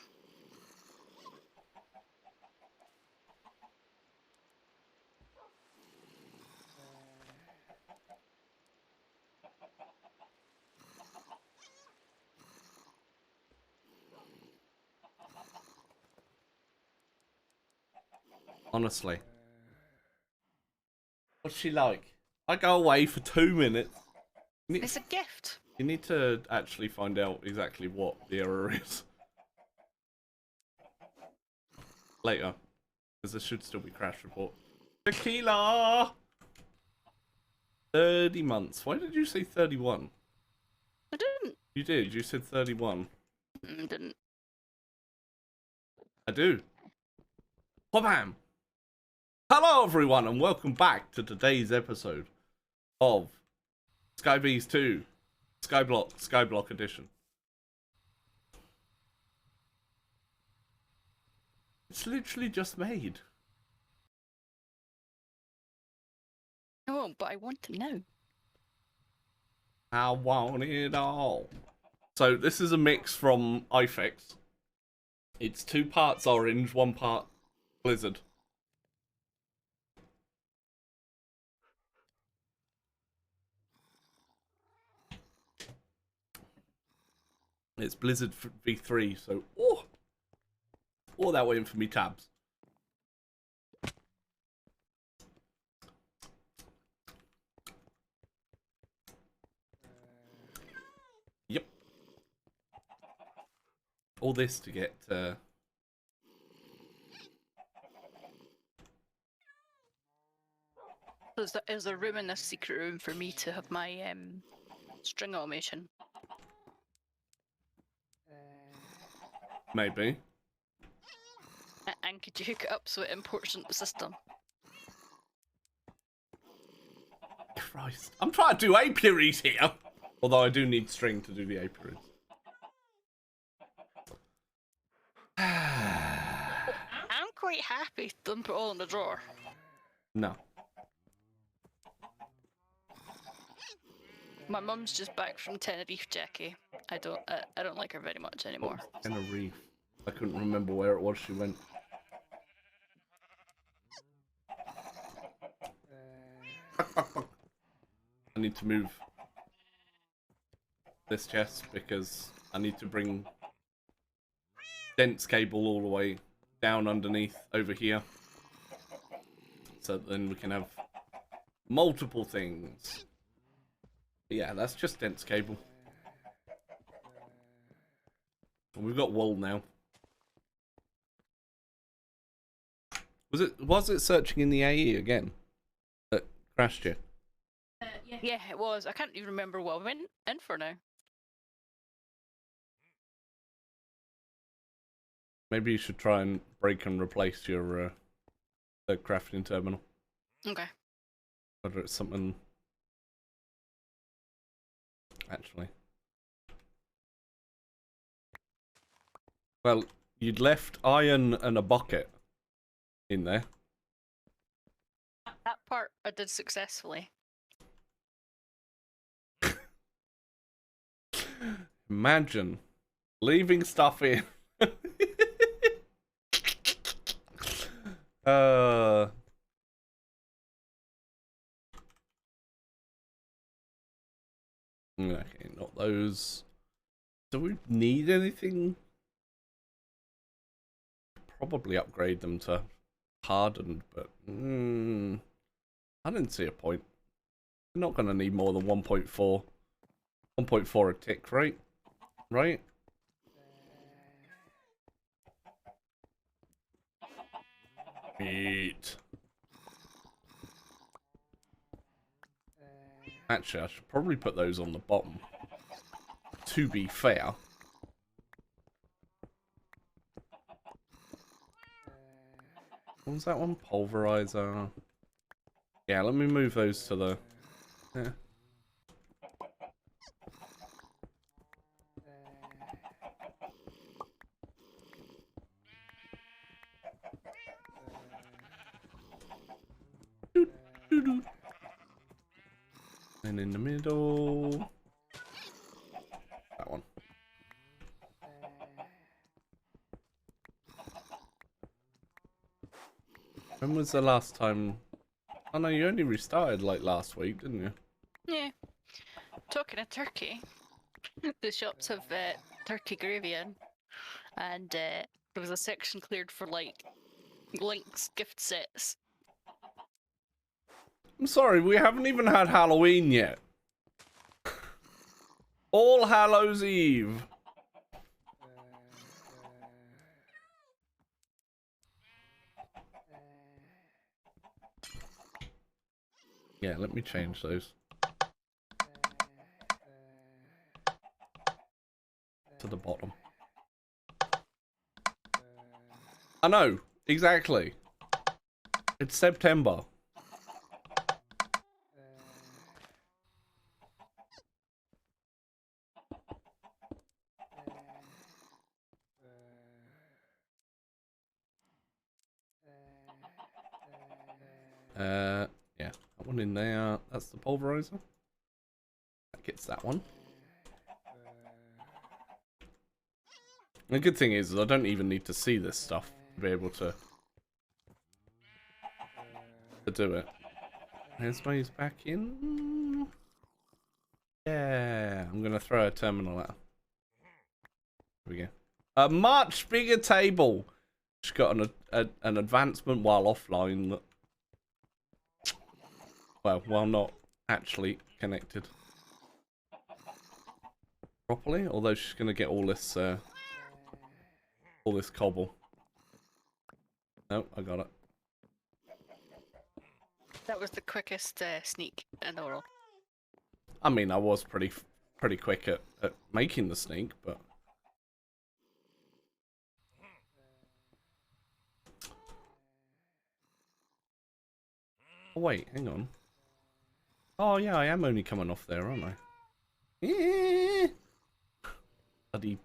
Honestly. What's she like? I go away for 2 minutes. It's a gift. You need to actually find out exactly what the error is. Later. Because there should still be crash report. Tequila! 30 months. Why did you say 31? I didn't. You did. You said 31. Didn't. I do. Whabam! Hello everyone and welcome back to today's episode of Sky Bees 2 Skyblock Edition. It's literally just made. Oh, but I want to know. I want it all. So this is a mix from iFix. It's 2 parts orange, 1 part Blizzard. It's Blizzard v3, so all that way in for me tabs. Yep. All this to get Is there room in this secret room for me to have my string automation? maybe. And could you hook it up so it imports into the system? Christ. I'm trying to do apiaries here. Although I do need string to do the apiaries. I'm quite happy to dump it all in the drawer. No. My mum's just back from Tenerife, Jackie. I don't like her very much anymore. Tenerife. I couldn't remember where it was she went. I need to move this chest because I need to bring dense cable all the way down underneath over here. So then we can have multiple things. Yeah, that's just dense cable. We've got wool now. Was it searching in the AE again? That crashed you? Yeah, it was. I can't even remember what I went in for now. Maybe you should try and break and replace your the crafting terminal. Okay. Whether it's something... Actually. Well, you'd left iron and a bucket in there. That part I did successfully. Imagine leaving stuff in. Okay, not those. Do we need anything? Probably upgrade them to hardened, but I didn't see a point. We're not going to need more than 1.4. 1.4 a tick, right? Right? Eat. Actually, I should probably put those on the bottom. To be fair. What was that one? Pulverizer. Yeah, let me move those to the... Yeah. And in the middle... That one. When was the last time... Oh no, you only restarted like last week, didn't you? Yeah. Talking of turkey, the shops have turkey gravy in, and there was a section cleared for like Link's gift sets. I'm sorry, we haven't even had Halloween yet. All Hallows Eve. Yeah, let me change those. To the bottom. I know, exactly. It's September. Yeah, that one in there. That's the pulverizer. That gets that one. The good thing is I don't even need to see this stuff to be able to do it. Here's ways back in. Yeah, I'm gonna throw a terminal at her. Here we go. A much bigger table. She's got an advancement while offline. Well, while not actually connected properly. Although she's gonna get all this cobble. No, I got it. That was the quickest sneak in the world. I mean, I was pretty quick at making the sneak, but oh, wait, hang on. Oh yeah, I am only coming off there, aren't I? Yeah. Bloody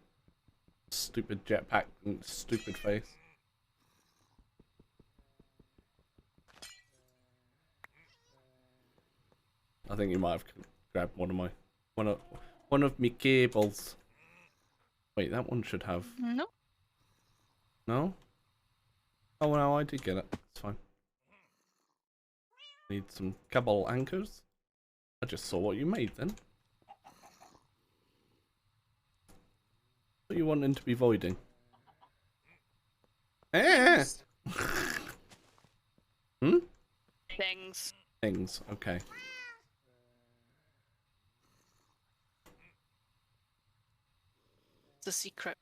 stupid jetpack and stupid face. I think you might have grabbed one of me cables. Wait, that one should have. No. No? Oh no, I did get it. It's fine. Need some cable anchors. I just saw what you made then. What you wanting to be voiding? Eh! Hmm? Things. Things, okay. It's a secret.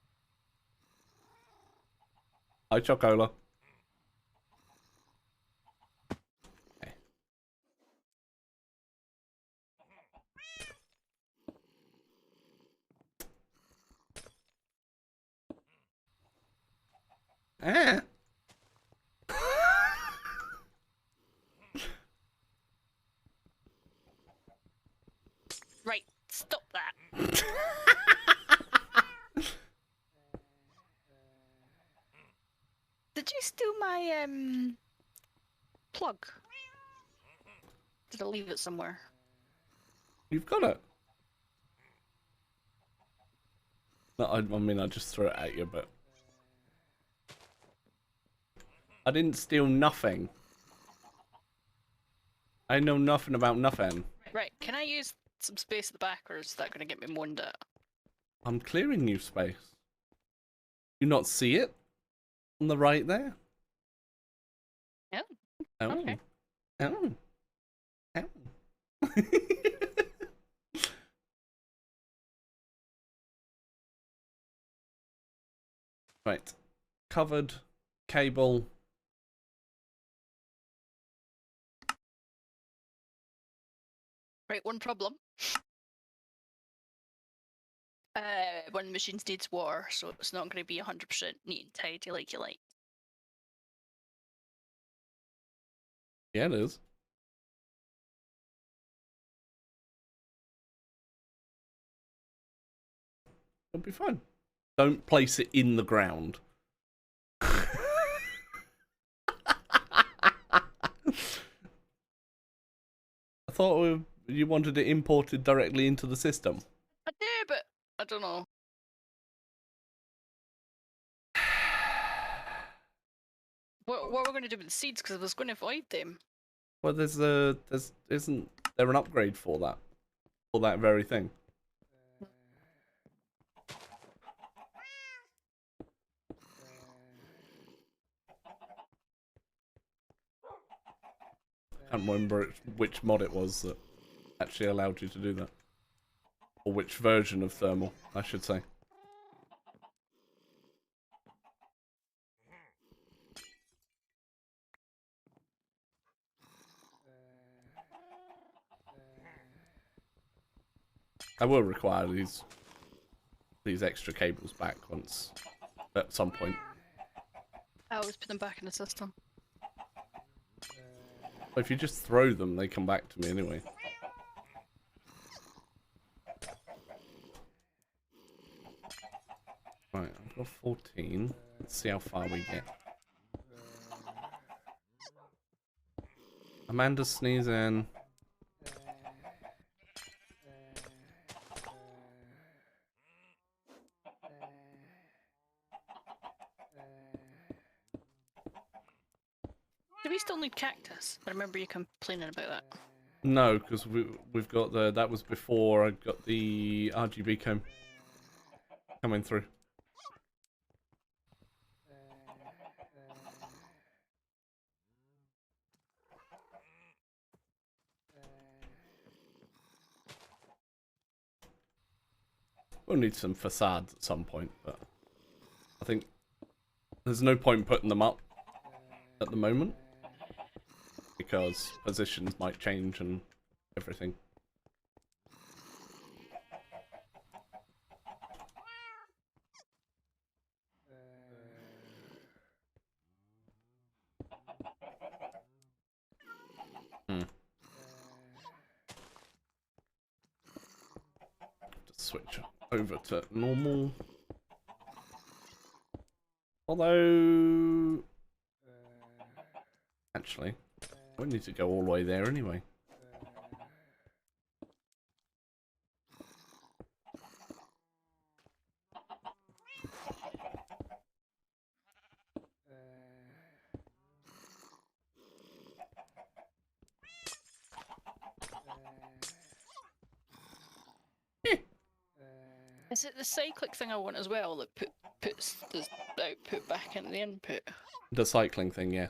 Hi, Chocola. Okay. Eh? Right, stop that. Did you steal my plug? Did I leave it somewhere? You've got it. No, I mean, I just threw it at you, but I didn't steal nothing. I know nothing about nothing. Right, can I use some space at the back, or is that going to get me moaned at? I'm clearing new space. You not see it? On the right there? Yeah. Oh. Okay. Oh. Oh. Right. Covered. Cable. Right, one problem. One of the machines needs water, so it's not going to be 100% neat and tidy like you like. Yeah, it is. It'll be fine. Don't place it in the ground. I thought you wanted it imported directly into the system. I do, but I don't know. What are we going to do with the seeds? Because I was going to avoid them. Well, isn't there an upgrade for that very thing? I can't remember which mod it was that actually allowed you to do that. Or which version of thermal, I should say. I will require these extra cables back once, at some point. I always put them back in the system. But if you just throw them, they come back to me anyway. Right, I've got 14. Let's see how far we get. Amanda's sneezing. Do we still need cactus? I remember you complaining about that. No, because we've got the... That was before I got the RGB comb coming through. We'll need some facades at some point, but I think there's no point putting them up at the moment because positions might change and everything. Just switch over to normal. Although, actually, we need to go all the way there anyway. Is it the cyclic thing I want as well that puts the output back into the input? The cycling thing, yeah.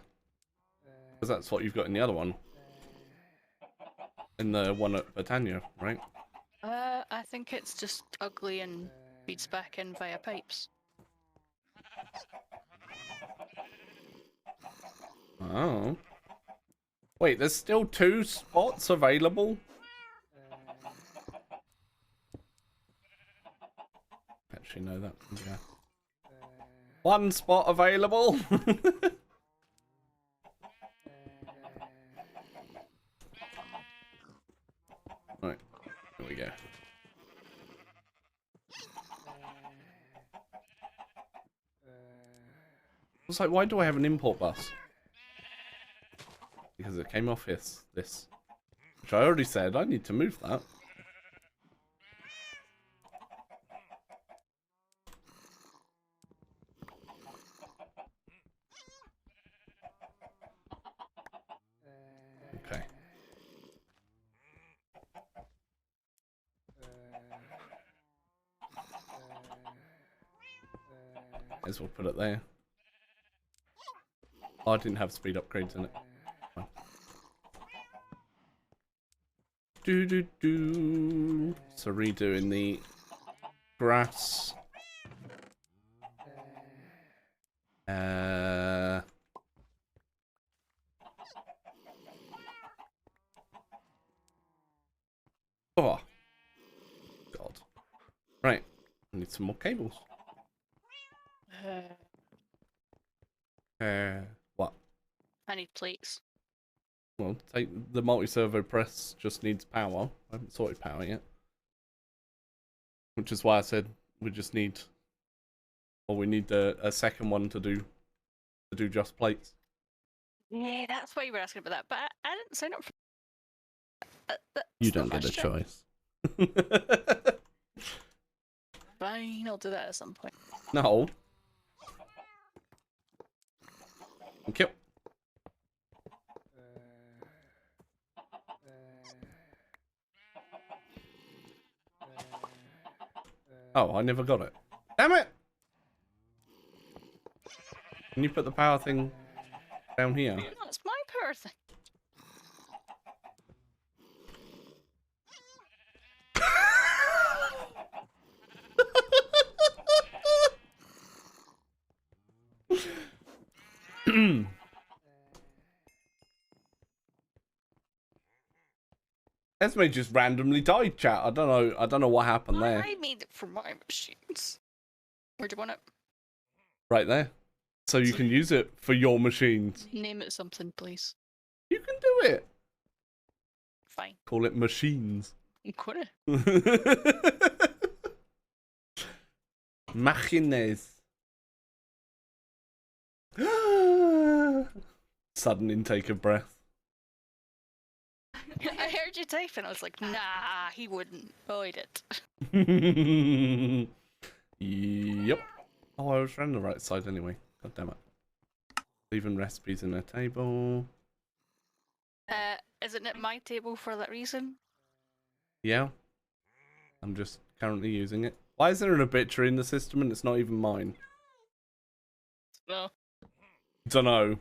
Because that's what you've got in the other one. In the one at Britannia, right? I think it's just ugly and feeds back in via pipes. Oh. Wait, there's still 2 spots available? Actually, no, that... Yeah. 1 spot available? Right, here we go. I was like, why do I have an import bus? Because it came off this. Which I already said, I need to move that. Okay. Might as well put it there. Oh, I didn't have speed upgrades in it. Fine. So redoing the grass. Oh. God. Right. I need some more cables. What? I need plates. Well, take the multi-servo press just needs power. I haven't sorted power yet. Which is why I said we just need... Or we need a second one to do just plates. Yeah, that's why you were asking about that. But I didn't sign up for that. You don't get a choice. Fine, I'll do that at some point. No. Thank you. Oh, I never got it. Damn it! Can you put the power thing down here? That's my power thing. Esme just randomly died, chat. I don't know what happened there. I made it for my machines. Where do you want it? Right there. So you can use it for your machines. Name it something, please. You can do it. Fine. Call it machines. Got it. Machines. Sudden intake of breath. I heard you typing. I was like, nah, he wouldn't. Oh, he did. Yep. Oh, I was around the right side anyway. God damn it. Leaving recipes in a table. Isn't it my table for that reason? Yeah. I'm just currently using it. Why is there an obituary in the system and it's not even mine? No. Dunno.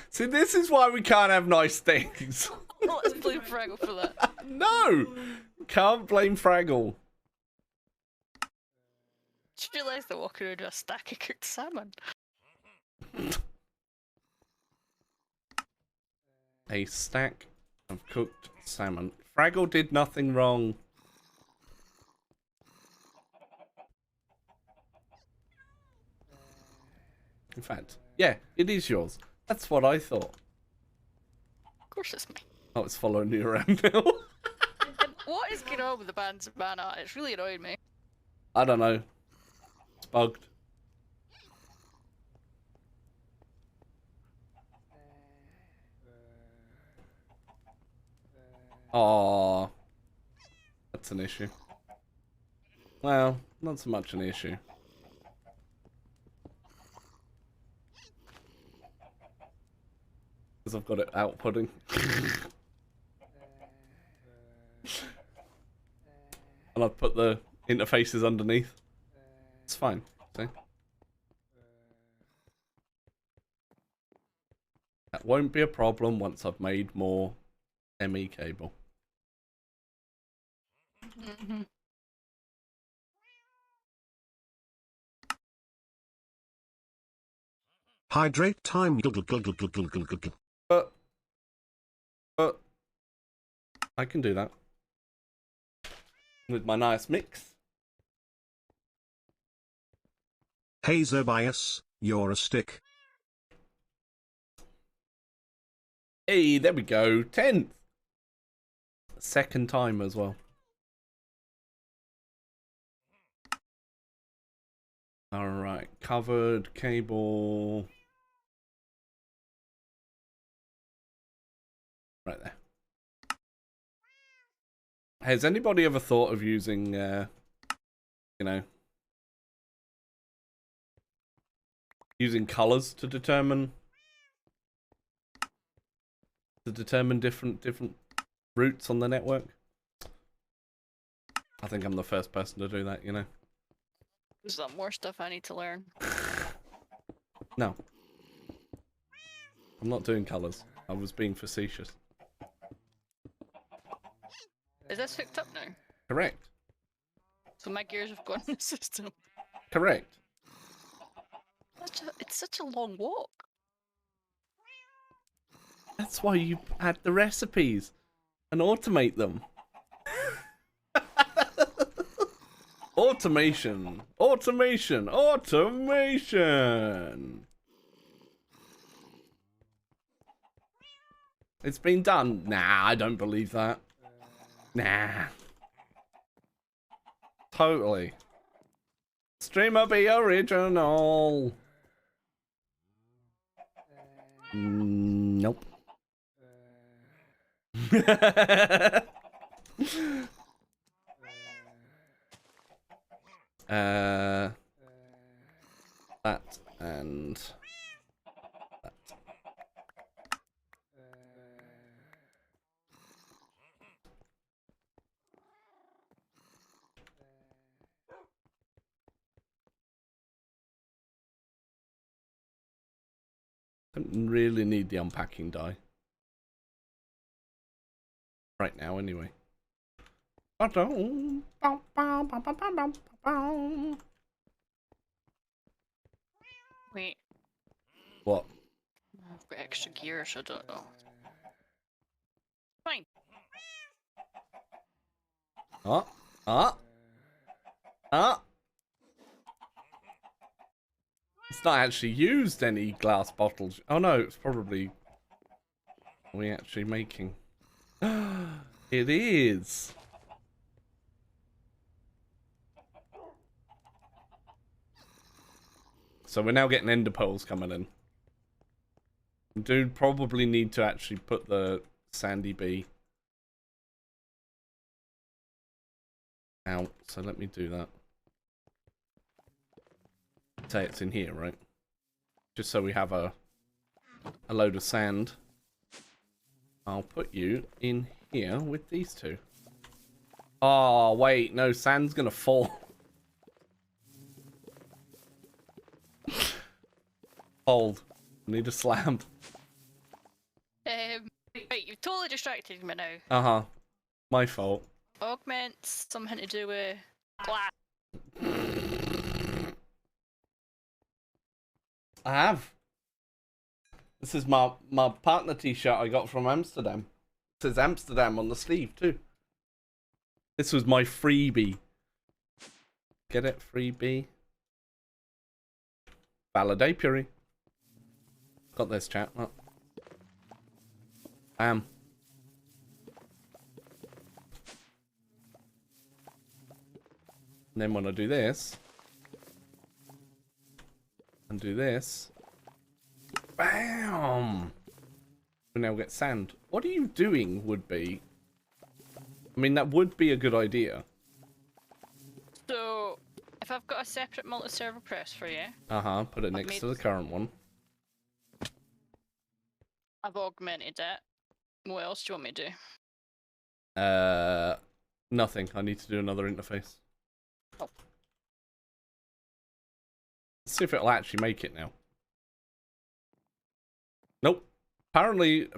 See, this is why we can't have nice things. Let's blame Fraggle for that. No! Can't blame Fraggle. Just realised they're walking around with a stack of cooked salmon. A stack of cooked salmon. Fraggle did nothing wrong. In fact, yeah, it is yours. That's what I thought. Of course it's me. Oh, it's following you around now. What is going on with the band's mana? It's really annoying me. I don't know. It's bugged. Aww. That's an issue. Well, not so much an issue. Because I've got it outputting. And I've put the interfaces underneath. It's fine. See? That won't be a problem once I've made more ME cable. Mm-hmm. Hydrate time. But I can do that. With my nice mix. Hey Zobias, you're a stick. Hey, there we go. 10th. Second time as well. Alright, covered cable. Right there. Has anybody ever thought of using, using colors to determine different routes on the network? I think I'm the first person to do that, you know. There's a lot more stuff I need to learn. No. I'm not doing colors. I was being facetious. Is this hooked up now? Correct. So my gears have gone in the system. Correct. It's such a long walk. That's why you add the recipes and automate them. Automation. Automation. Automation. It's been done. Nah, I don't believe that. Nah. Totally. Streamer be original. Nope. That and that. Don't really need the unpacking die. Right now, anyway. Wait, What? I've got extra gears, I don't know. Fine. It's not actually used any glass bottles. Oh no, it's probably... Are we actually making? It is. So we're now getting ender pearls coming in. We do probably need to actually put the sandy bee out. So let me do that. Say it's in here, right? Just so we have a load of sand. I'll put you in here with these two. Oh, wait. No, sand's gonna fall. Hold. Need a slab. Right, you've totally distracted me now. Uh-huh. My fault. Augments, something to do with glass. I have. This is my partner t-shirt I got from Amsterdam. It says Amsterdam on the sleeve too. This was my freebie. Get it? Freebie. Valid apiary. Got this, chat. Oh. Bam. And then when I do this, and do this, bam! We now get sand. What are you doing, would be? I mean, that would be a good idea. So, if I've got a separate multi-server press for you, Put it next to the current one. I've augmented it. What else do you want me to do? Nothing. I need to do another interface. Oh. Let's see if it'll actually make it now. Nope. Apparently,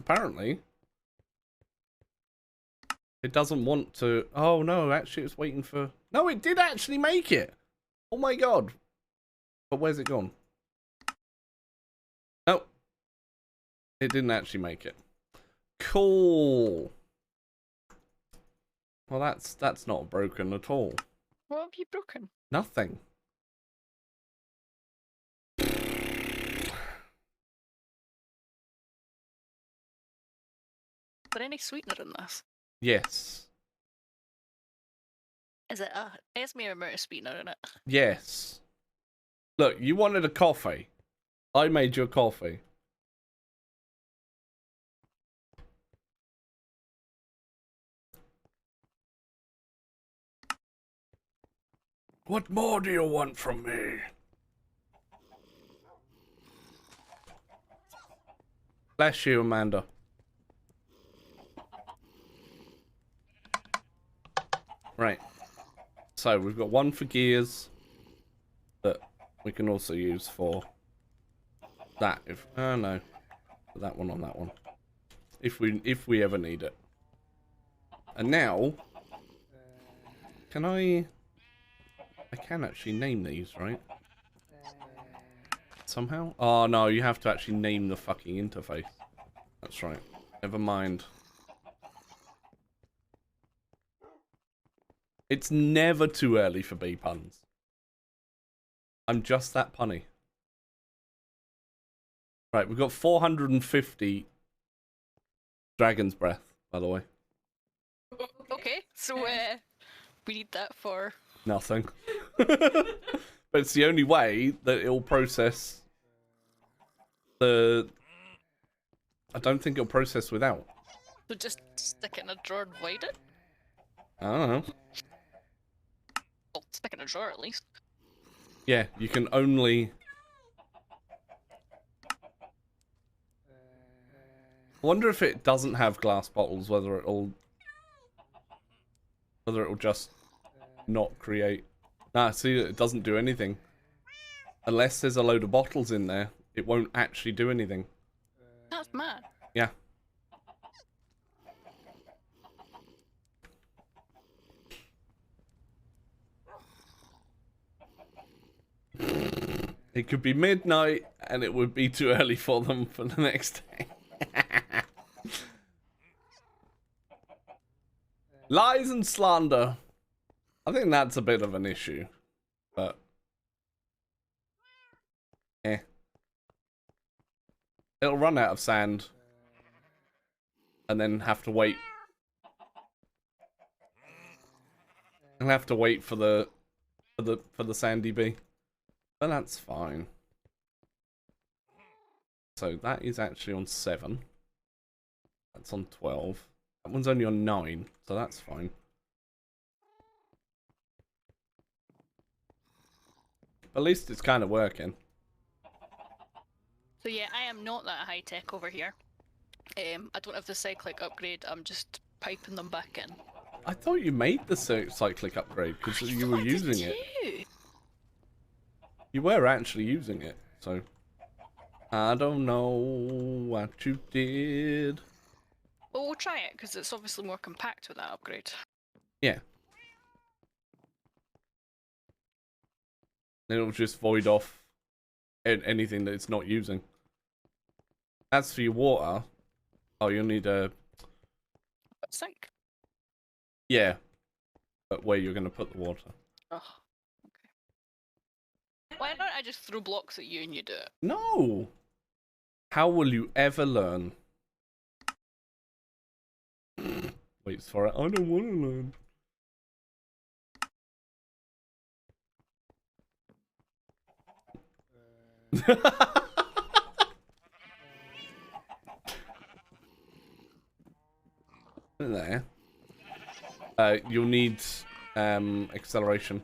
it doesn't want to... Oh, no, actually, it's waiting for... No, it did actually make it! Oh, my God. But where's it gone? Nope. It didn't actually make it. Cool. Well, that's not broken at all. What have you broken? Nothing. Is there any sweetener in this? Yes. Is it a estimate amount of sweetener in it? Yes. Look, you wanted a coffee. I made you a coffee. What more do you want from me? Bless you, Amanda. Right. So, we've got one for gears that we can also use for that. Oh no. Put that one on that one. If we ever need it. And now, can I can actually name these, right? Somehow? Oh no, you have to actually name the fucking interface. That's right. Never mind. It's never too early for bee puns. I'm just that punny. Right, we've got 450 dragon's breath, by the way. Okay, so we need that for... Nothing. But it's the only way that it'll process the... I don't think it'll process without. So just stick it in a drawer and void it? I don't know. Well, stick it in a drawer at least. Yeah, you can only... I wonder if it doesn't have glass bottles, whether it'll just not create... Nah, see, it doesn't do anything. Unless there's a load of bottles in there, it won't actually do anything. That's mad. Yeah. It could be midnight, and it would be too early for them for the next day. Lies and slander. I think that's a bit of an issue, but it'll run out of sand and then have to wait. I'll have to wait for the sandy bee, but that's fine. So that is actually on 7. That's on 12. That one's only on 9, so that's fine. At least it's kind of working. So yeah, I am not that high tech over here. I don't have the cyclic upgrade. I'm just piping them back in. I thought you made the cyclic upgrade because you were using it. You? You were actually using it, so I don't know what you did. Well, we'll try it because it's obviously more compact with that upgrade. Yeah. Then it'll just void off anything that it's not using. As for your water, oh, you'll need a Sink. yeah, but where you're gonna put the water? Oh, okay. Why don't I just throw blocks at you and you do it? No. How will you ever learn? Waits for it. I don't want to learn. There. You'll need acceleration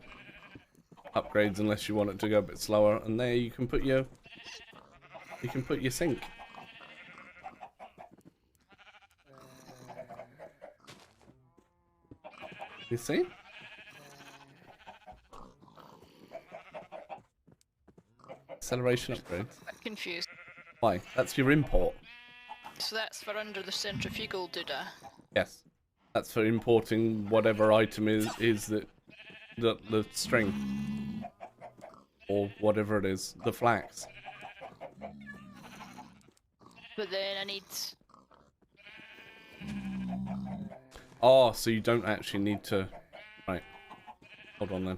upgrades unless you want it to go a bit slower. And there you can put your sink. You see? Acceleration upgrades. I'm confused. Why? That's your import. So that's for under the centrifugal doodah. Yes. That's for importing whatever item is that the string. Or whatever it is. The flax. But then I need... Oh, so you don't actually need to... Right. Hold on then.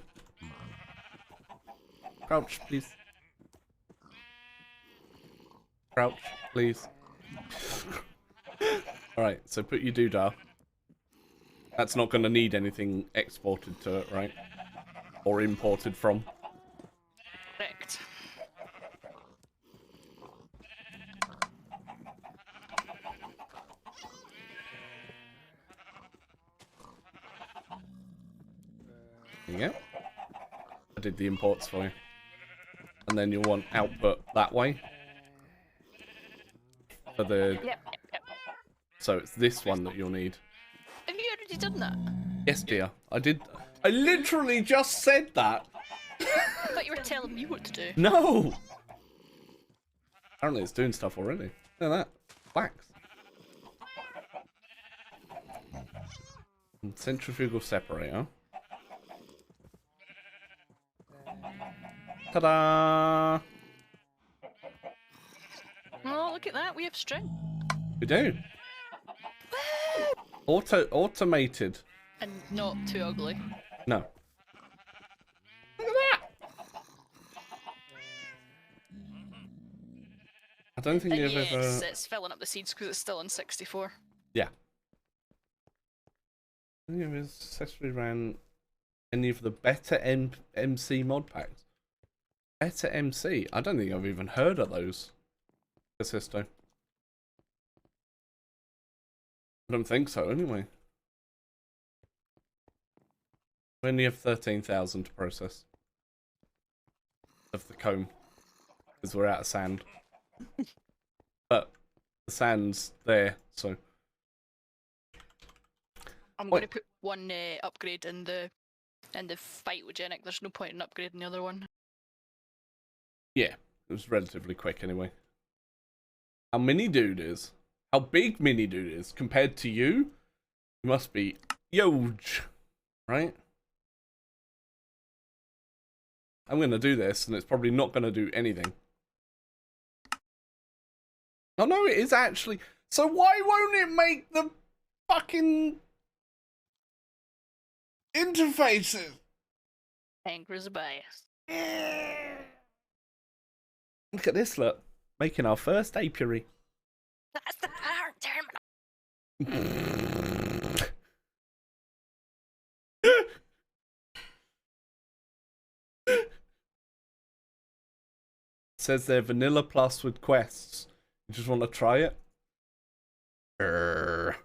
Crouch, please. Crouch, please. Alright, so put your doodah. That's not going to need anything exported to it, right? Or imported from. Correct. There you go. I did the imports for you. And then you'll want output that way. For the... Yep. So it's this one that you'll need. Have you already done that? Yes, dear. I did... I literally just said that! I thought you were telling me what to do. No! Apparently it's doing stuff already. Look at that. Wax. And centrifugal separator. Ta-da! Oh, look at that. We have string. We do. Automated. And not too ugly. No. Look at that! I don't think you've Yes, ever... it's filling up the seeds because it's still in 64. Yeah. I don't think you've successfully ran any of the better MC mod packs. Better MC? I don't think I've even heard of those. Assisto. I don't think so, anyway. We only have 13,000 to process. Of the comb. Because we're out of sand. But the sand's there, so... I'm going to put one upgrade in the fight with Genic. There's no point in upgrading the other one. Yeah, it was relatively quick anyway. How mini dude is? How big mini dude is compared to you? You must be huge, right? I'm gonna do this, and it's probably not gonna do anything. Oh no, it is actually. So why won't it make the fucking Interfaces. Angry as a bias. Look at this, look. Making our first apiary. That's the power terminal. Says they're vanilla plus with quests. You just want to try it? Grr.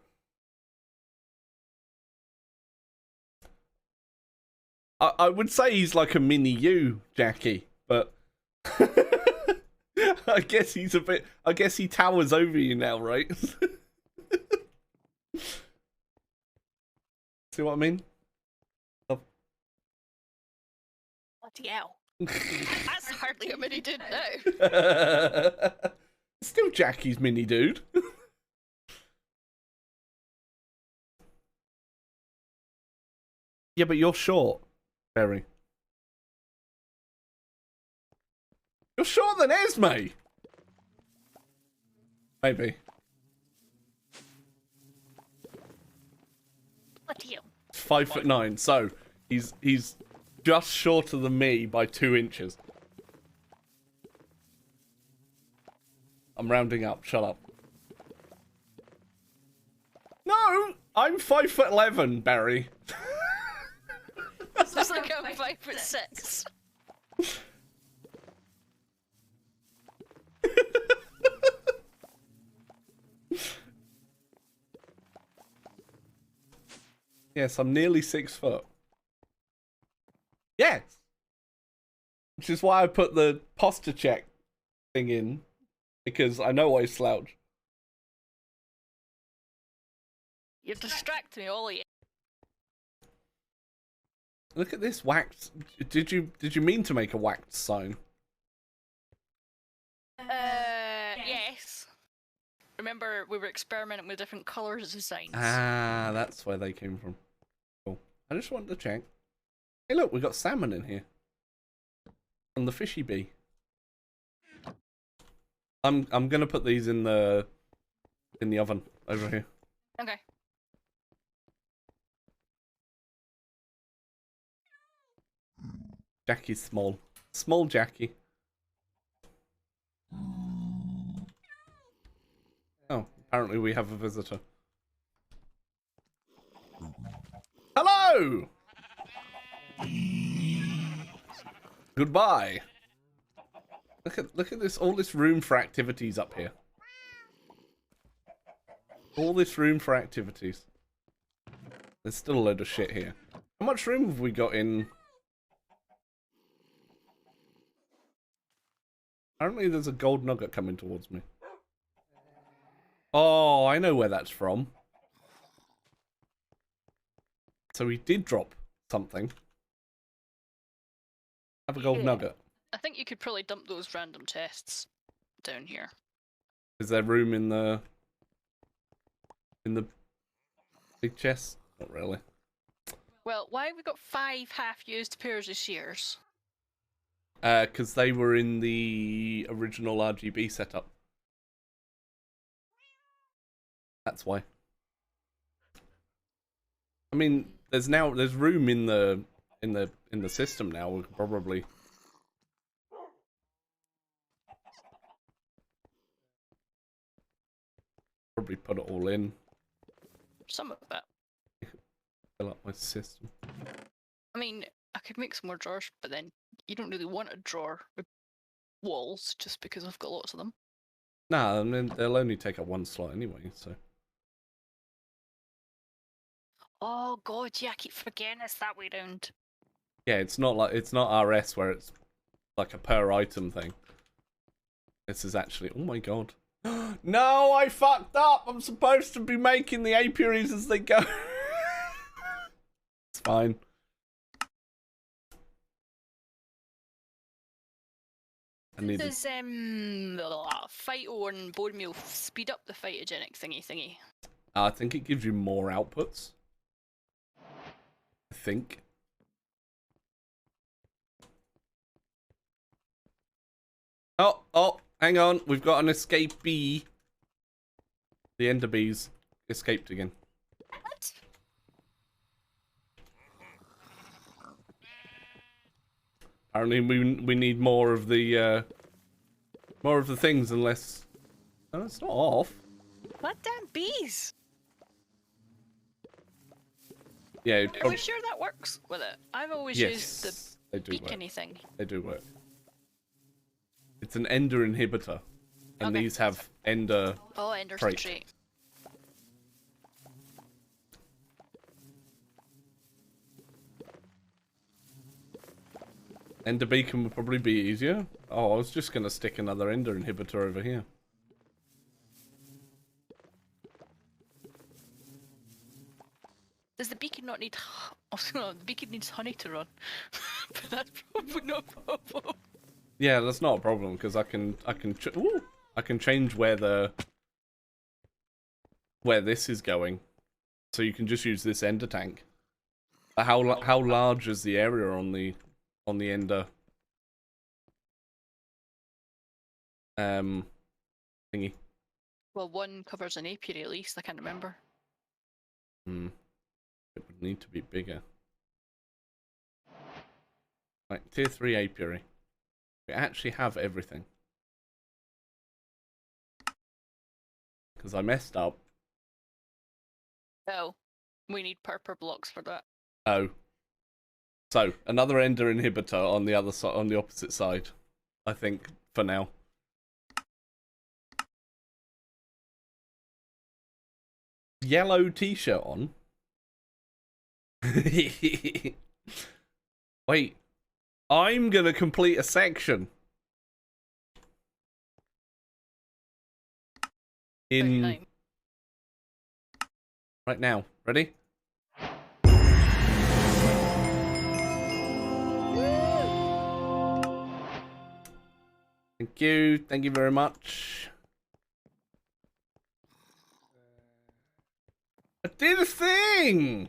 I would say he's like a mini you, Jackie, but I guess he's a bit. I guess he towers over you now, right? See what I mean? Bloody hell. That's hardly a mini dude now. Still Jackie's mini dude. Yeah, but you're short, Barry. You're shorter than Esme. Maybe. Bloody hell. 5'9", so he's just shorter than me by 2 inches. I'm rounding up. Shut up. No, I'm 5'11", Barry. It's just like I'm 5'6". Yes, I'm nearly 6 foot. Yes. Which is why I put the posture check thing in, because I know I slouch. You're distracting me, all of you. Look at this waxed. Did you mean to make a waxed sign? Yes. Remember, we were experimenting with different colours of signs. Ah, that's where they came from. Cool. I just wanted to check. Hey, look, we got salmon in here from the fishy bee. I'm gonna put these in the oven over here. Okay. Jackie's small. Small Jackie. Oh, apparently we have a visitor. Hello! Goodbye. Look at this, all this room for activities up here. All this room for activities. There's still a load of shit here. How much room have we got in? Apparently there's a gold nugget coming towards me. Oh, I know where that's from. So he did drop something. Have a gold nugget. I think you could probably dump those random chests down here. Is there room in the big chest? Not really. Well, why have we got 5 half-used pairs of shears? Because they were in the original RGB setup. That's why. I mean, there's room in the system now. We could probably put it all in. Some of that. Fill up my system. I mean, I could make some more drawers, but then you don't really want a drawer with walls just because I've got lots of them. Nah, I mean, they'll only take up 1 slot anyway, so. Oh god, yeah, I keep forgetting it's that way round. Yeah, it's not RS where it's like a per item thing. This is actually, oh my god. No, I fucked up! I'm supposed to be making the apiaries as they go. It's fine. Does phyto and bone meal speed up the phytogenic thingy? I think it gives you more outputs. I think. Oh, hang on. We've got an escapee. The ender bees escaped again. What? Apparently we need more of the things unless... No, it's not off. What damn bees? Yeah, Are we sure that works with it? I've always used the yes, they do work. beacony thing. They do work. It's an ender inhibitor. And Okay. these have ender... Oh, Ender's Trait. trait. Ender beacon would probably be easier. Oh, I was just going to stick another ender inhibitor over here. Does the beacon not need... Oh, no, the beacon needs honey to run. But that's probably no problem. Yeah, that's not a problem because I can change where this is going, so you can just use this ender tank. How large is the area on the ender thingy? Well, one covers an apiary at least, I can't remember. It would need to be bigger. Like tier 3 apiary. We actually have everything. Because I messed up. Oh, we need purple blocks for that. Oh. So, another ender inhibitor on the other side, on the opposite side. I think, for now. Yellow t-shirt on. Wait. I'm gonna complete a section. In... 39. Right now. Ready? Thank you. Thank you very much. I did a thing!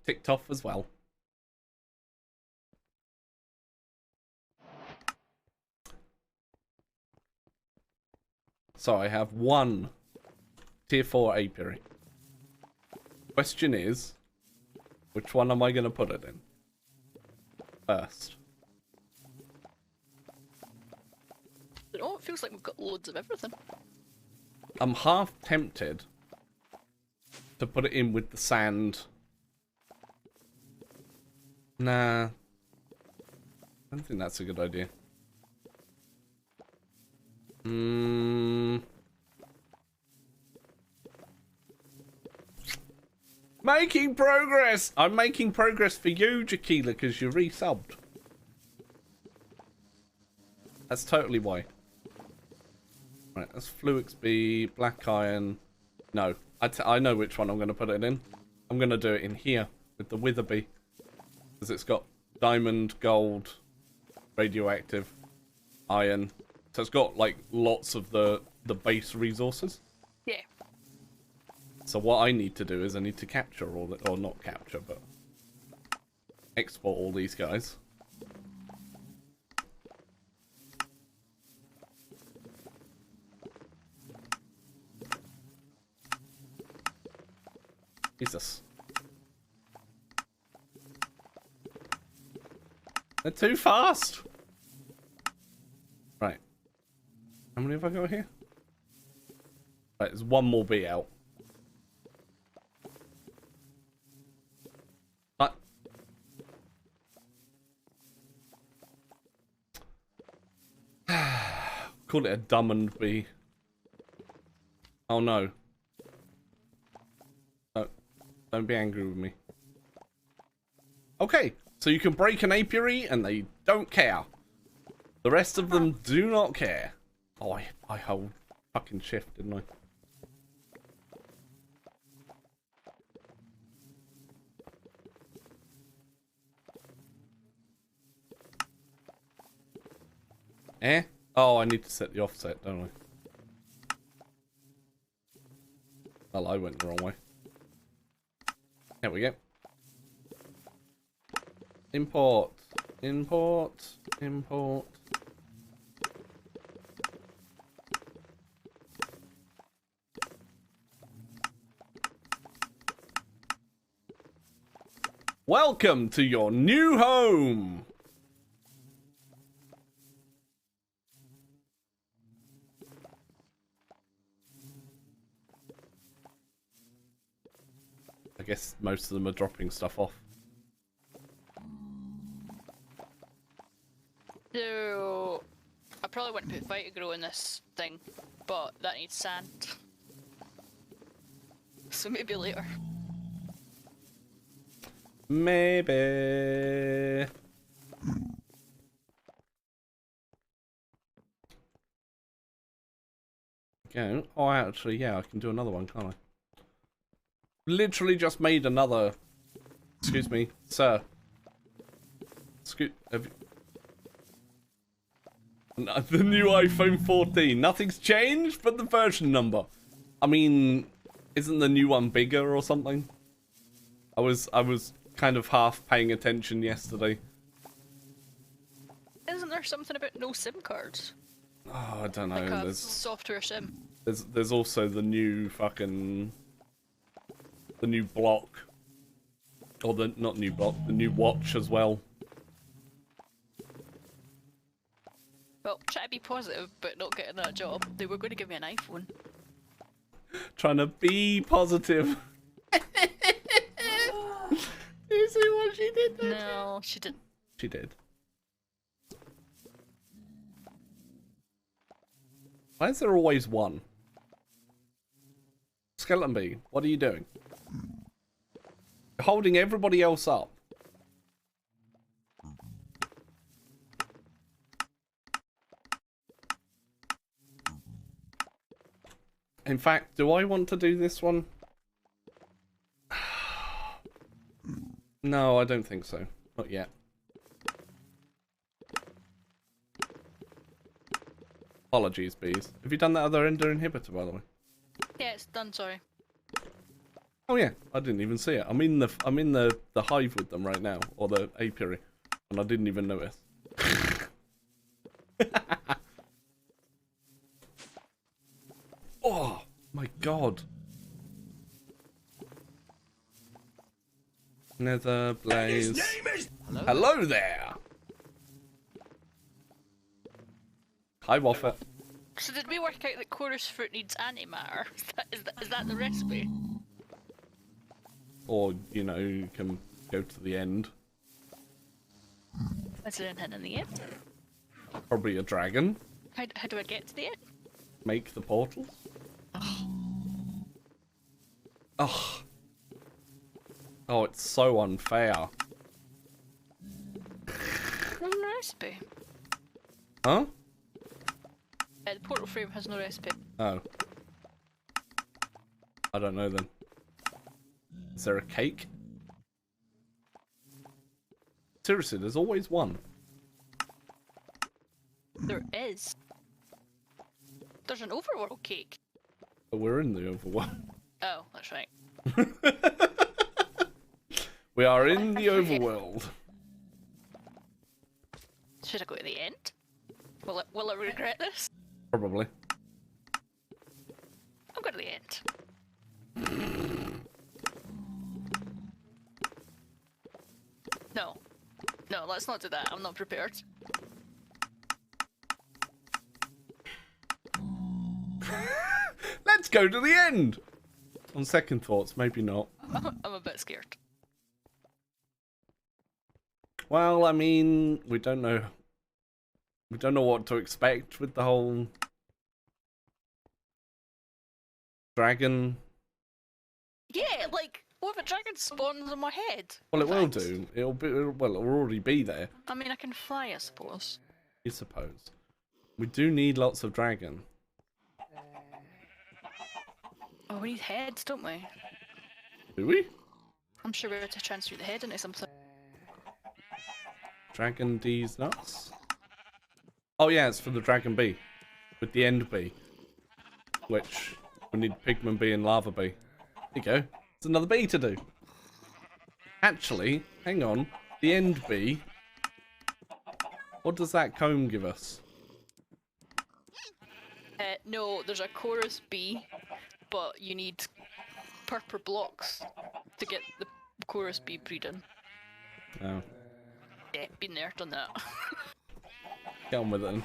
Ticked off as well. So I have one tier 4 apiary. Question is, which one am I going to put it in first? Oh, it feels like we've got loads of everything. I'm half tempted to put it in with the sand. Nah. I don't think that's a good idea. Making progress! I'm making progress for you, Jaquila, because you resubbed. That's totally why. Right, that's Fluix B, Black Iron. No, I know which one I'm going to put it in. I'm going to do it in here with the Witherby. Because it's got diamond, gold, radioactive, iron. So it's got like lots of the base resources. Yeah. So what I need to do is I need to capture all the, or not capture, but export all these guys. Jesus. They're too fast. Right. How many have I got here? Right, there's one more bee out. Call it a diamond bee. Oh no. Don't be angry with me. Okay, so you can break an apiary and they don't care. The rest of them do not care. Oh, I hold fucking shift, didn't I? Eh? Oh, I need to set the offset, don't I? Well, I went the wrong way. There we go. Import. Import. Import. Welcome to your new home. I guess most of them are dropping stuff off. So, I probably wouldn't put Vitagrow in this thing, but that needs sand. So maybe later. Maybe. Go. Oh, actually, yeah, I can do another one, can't I? Literally just made another. Excuse me, sir. Have you... No, the new iPhone 14. Nothing's changed but the version number. I mean, isn't the new one bigger or something? I was kind of half paying attention yesterday. Isn't there something about no SIM cards? Oh, I don't know. Like a There's software SIM. there's also the new fucking the new block, or the not new block, the new watch as well. Well, try to be positive, but not getting that job. They were going to give me an iPhone. Trying to be positive. You see what she did there? No, she didn't. She did. Why is there always one? Skeleton Bee, what are you doing? You're holding everybody else up. In fact, do I want to do this one? No, I don't think so. Not yet. Apologies, bees. Have you done that other ender inhibitor, by the way? Yeah, it's done, sorry. Oh yeah, I didn't even see it. I'm in the hive with them right now, or the apiary, and I didn't even notice. Oh my god. Nether blaze. Hello there. Hi Waffet. So did we work out that chorus fruit needs antimatter? Is that the recipe? Or, you know, you can go to the end. Is there anything in the end? Probably a dragon. How do I get to the end? Make the portals. Oh. Oh, it's so unfair. There's no recipe. Huh? The portal frame has no recipe. Oh. I don't know then. Is there a cake? Seriously, there's always one. There is. There's an overworld cake. But we're in the overworld. Oh, that's right. We are in the overworld. Should I go to the end? Will I regret this? Probably. I'll go to the end. No. No, let's not do that. I'm not prepared. Let's go to the end! On second thoughts, maybe not. I'm a bit scared. Well, I mean, we don't know. We don't know what to expect with the whole dragon. Yeah, like, what if a dragon spawns on my head? Well, it will Thanks. do. Well, it'll already be there, I mean, I can fly, I suppose. I suppose. We do need lots of dragon. Oh, we need heads, don't we? Do we? I'm sure we have to transfer the head into something. Dragon D's nuts? Oh yeah, it's for the dragon bee. With the end bee. Which, we need pigment bee and lava bee. There you go. It's another bee to do. Actually, hang on. The end bee. What does that comb give us? No, there's a chorus bee, but you need purple blocks to get the chorus bee breeding. No. Yeah, been there, done that. Get on with it then.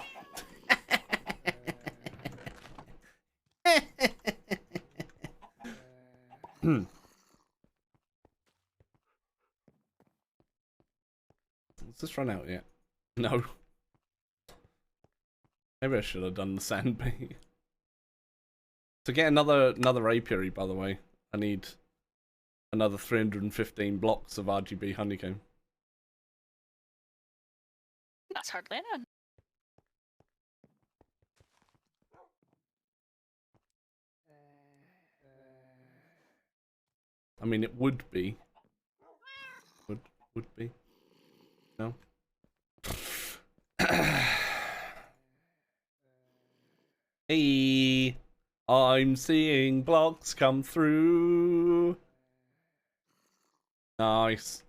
Has this run out yet? No. Maybe I should have done the sand bait. To get another apiary, by the way, I need another 315 blocks of RGB honeycomb. That's hardly none. I mean, it would be. Would be. No. Hey, I'm seeing blocks come through. Nice.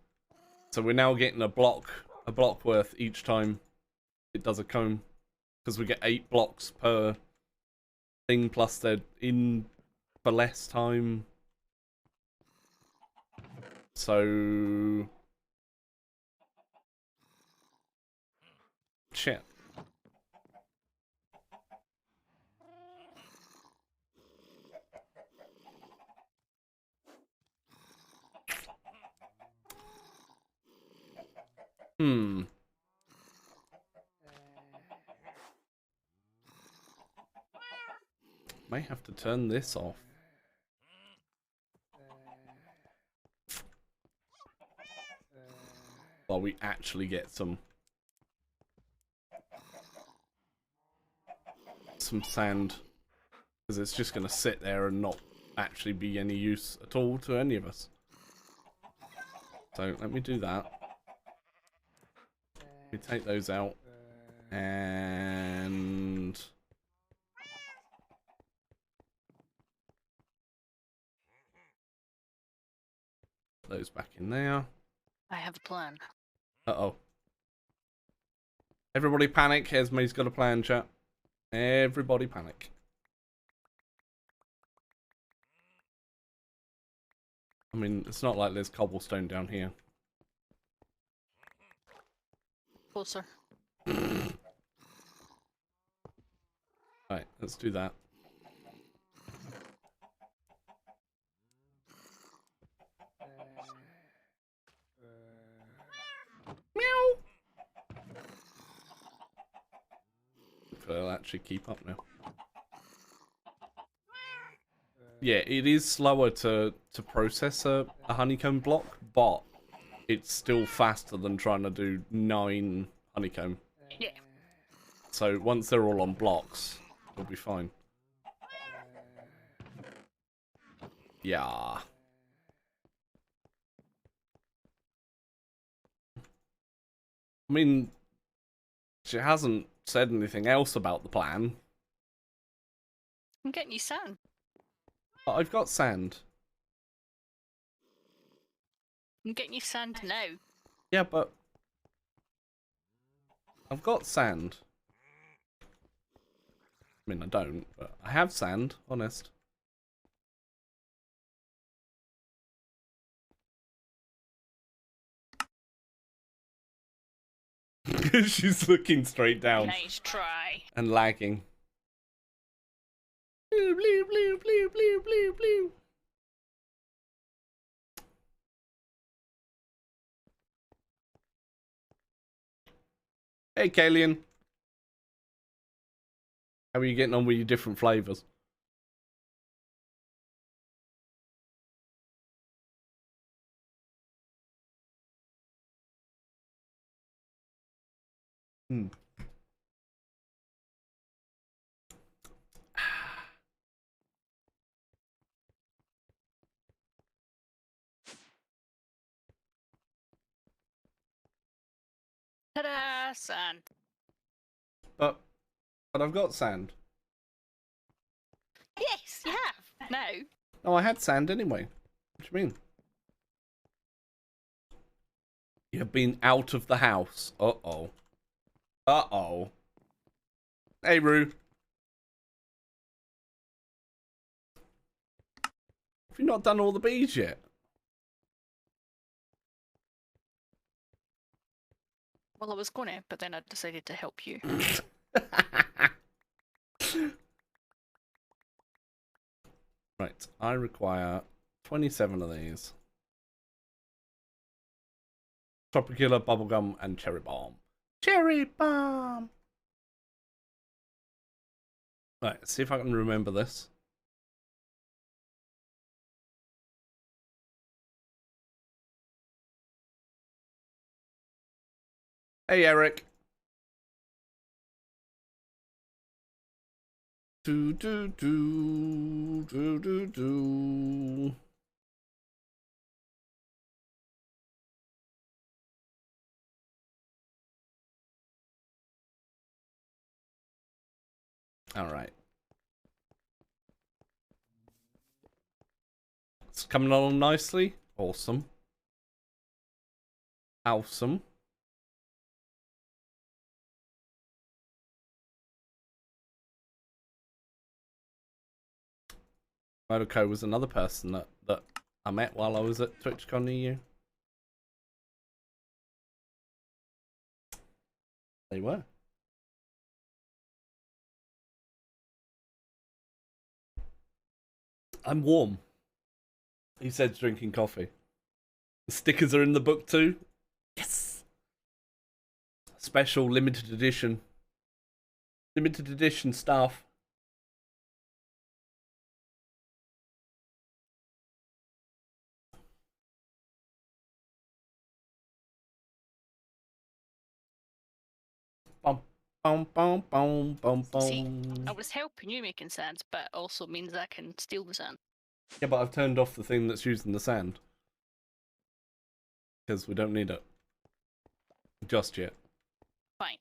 So we're now getting a block worth each time it does a comb, because we get 8 blocks per thing, plus they're in for less time. So shit. May have to turn this off. While we actually get some sand, because it's just going to sit there and not actually be any use at all to any of us. So let me do that. Let me take those out and those back in there. I have a plan. Uh-oh. Everybody panic. Esme's got a plan, chat. Everybody panic. I mean, it's not like there's cobblestone down here. Closer. Right, let's do that. Meow. Hopefully I'll actually keep up now. Yeah, it is slower to process a honeycomb block, but it's still faster than trying to do 9 honeycomb. Yeah. So once they're all on blocks, it'll be fine. Yeah. I mean, she hasn't said anything else about the plan. I'm getting you sand. But I've got sand. I'm getting you sand now. Yeah, but I've got sand. I mean, I don't, but I have sand, honest. She's looking straight down Nice try. and lagging. Blue, blue, blue, blue, blue, blue, blue. Hey, Kalian. How are you getting on with your different flavors? Hmm. Ta-da! Sand. But I've got sand. Yes, you have. Now. No, I had sand anyway. What do you mean? You've been out of the house. Uh-oh. Uh-oh. Hey, Roo. Have you not done all the bees yet? Well, I was gonna, but then I decided to help you. Right, I require 27 of these. Tropicula, bubblegum, and cherry bomb. Cherry bomb! Right, let's see if I can remember this. Hey, Eric. Do do do do do do. All right. It's coming along nicely. Awesome. Awesome. Modoko was another person that I met while I was at TwitchCon EU. They were. I'm warm. He said drinking coffee. The stickers are in the book too. Yes. Special limited edition. Limited edition stuff. Bum, bum, bum, bum, bum, See, bum. I was helping you making sand, but also means I can steal the sand. Yeah, but I've turned off the thing that's using the sand. Because we don't need it. Just yet. Fine.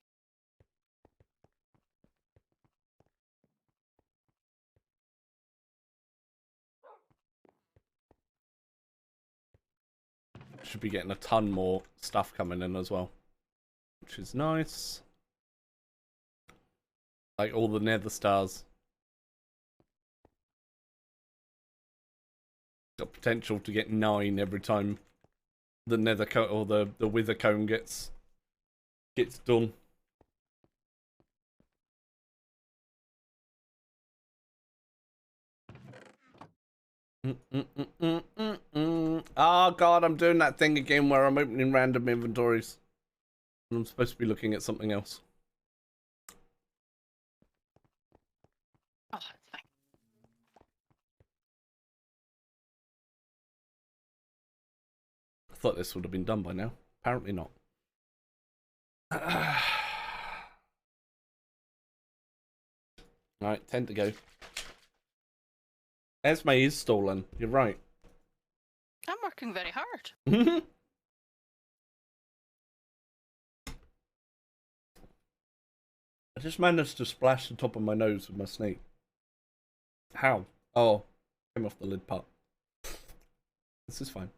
Should be getting a ton more stuff coming in as well. Which is nice. Like all the nether stars. Got potential to get 9 every time the nether cone or the wither cone gets done. Oh god, I'm doing that thing again where I'm opening random inventories. And I'm supposed to be looking at something else. Oh, it's fine. I thought this would have been done by now. Apparently not. Alright, 10 to go. Esme is stolen. You're right. I'm working very hard. I just managed to splash the top of my nose with my snake. How? Oh, came off the lid part. This is fine.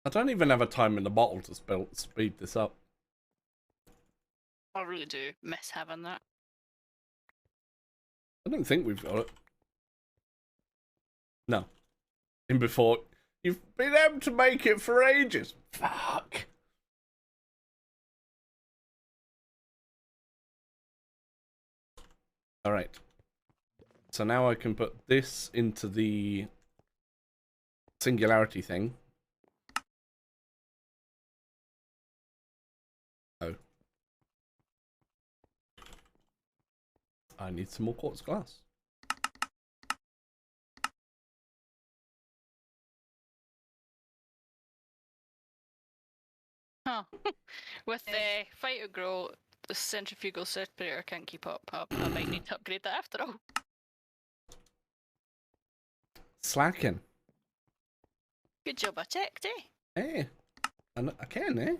I don't even have a time in the bottle to speed this up. I really do miss having that. I don't think we've got it. No. In before. You've been able to make it for ages. Fuck. Alright. So now I can put this into the singularity thing. Oh. I need some more quartz glass. Huh. With the fighter grow, the centrifugal separator can't keep up. I might need to upgrade that after all. Slacking. Good job, I checked, eh? Hey. I can, eh?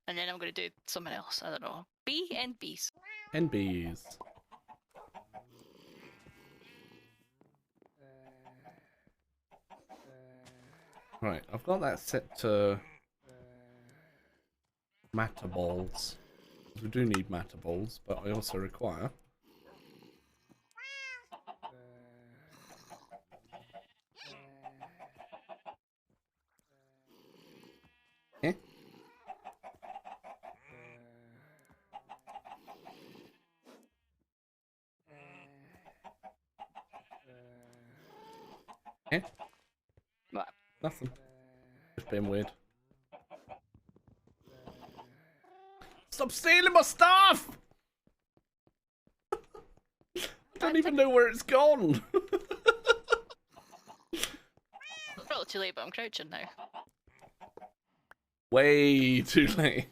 And then I'm going to do something else. I don't know. B and B's. And bees. Right, I've got that set to matter balls. We do need matter balls, but I also require eh? Eh? What? Nothing. Just being weird. Stop stealing my stuff! I don't even know where it's gone. Probably too late, but I'm crouching now. Way too late.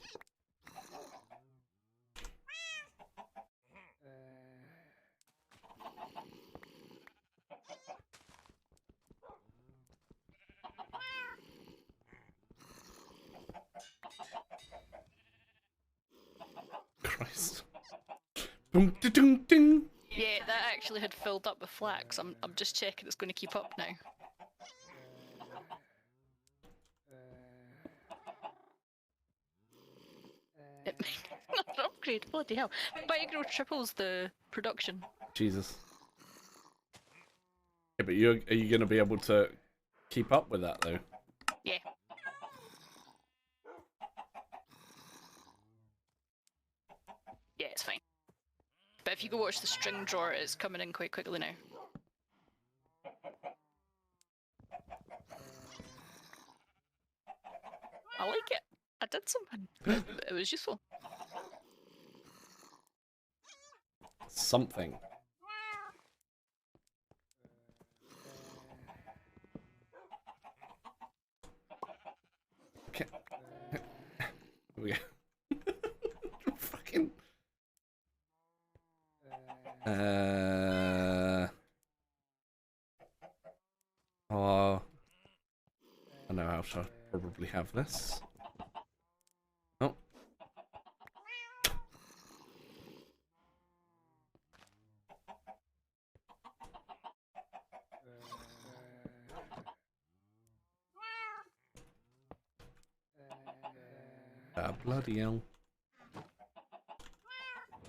Christ. Boom, ding, ding. Yeah, that actually had filled up with flax. I'm just checking it's going to keep up now. It may not upgrade, bloody hell. Biogrow triples the production. Jesus. Yeah, but are you going to be able to keep up with that, though? Yeah. Yeah, it's fine. But if you go watch the string drawer, it's coming in quite quickly now. I like it. I did something. It was useful. Something. Okay. Here we go. Fucking. Oh. I know how to probably have this. Oh. Bloody hell.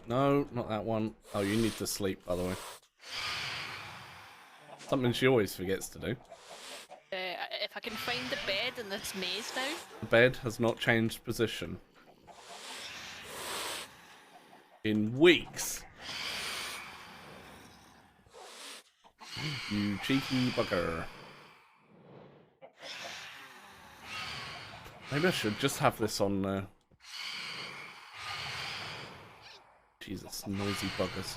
No, not that one. Oh, you need to sleep, by the way. Something she always forgets to do. If I can find the bed in this maze now. The bed has not changed position in weeks. You cheeky bugger. Maybe I should just have this on. Jesus, noisy buggers.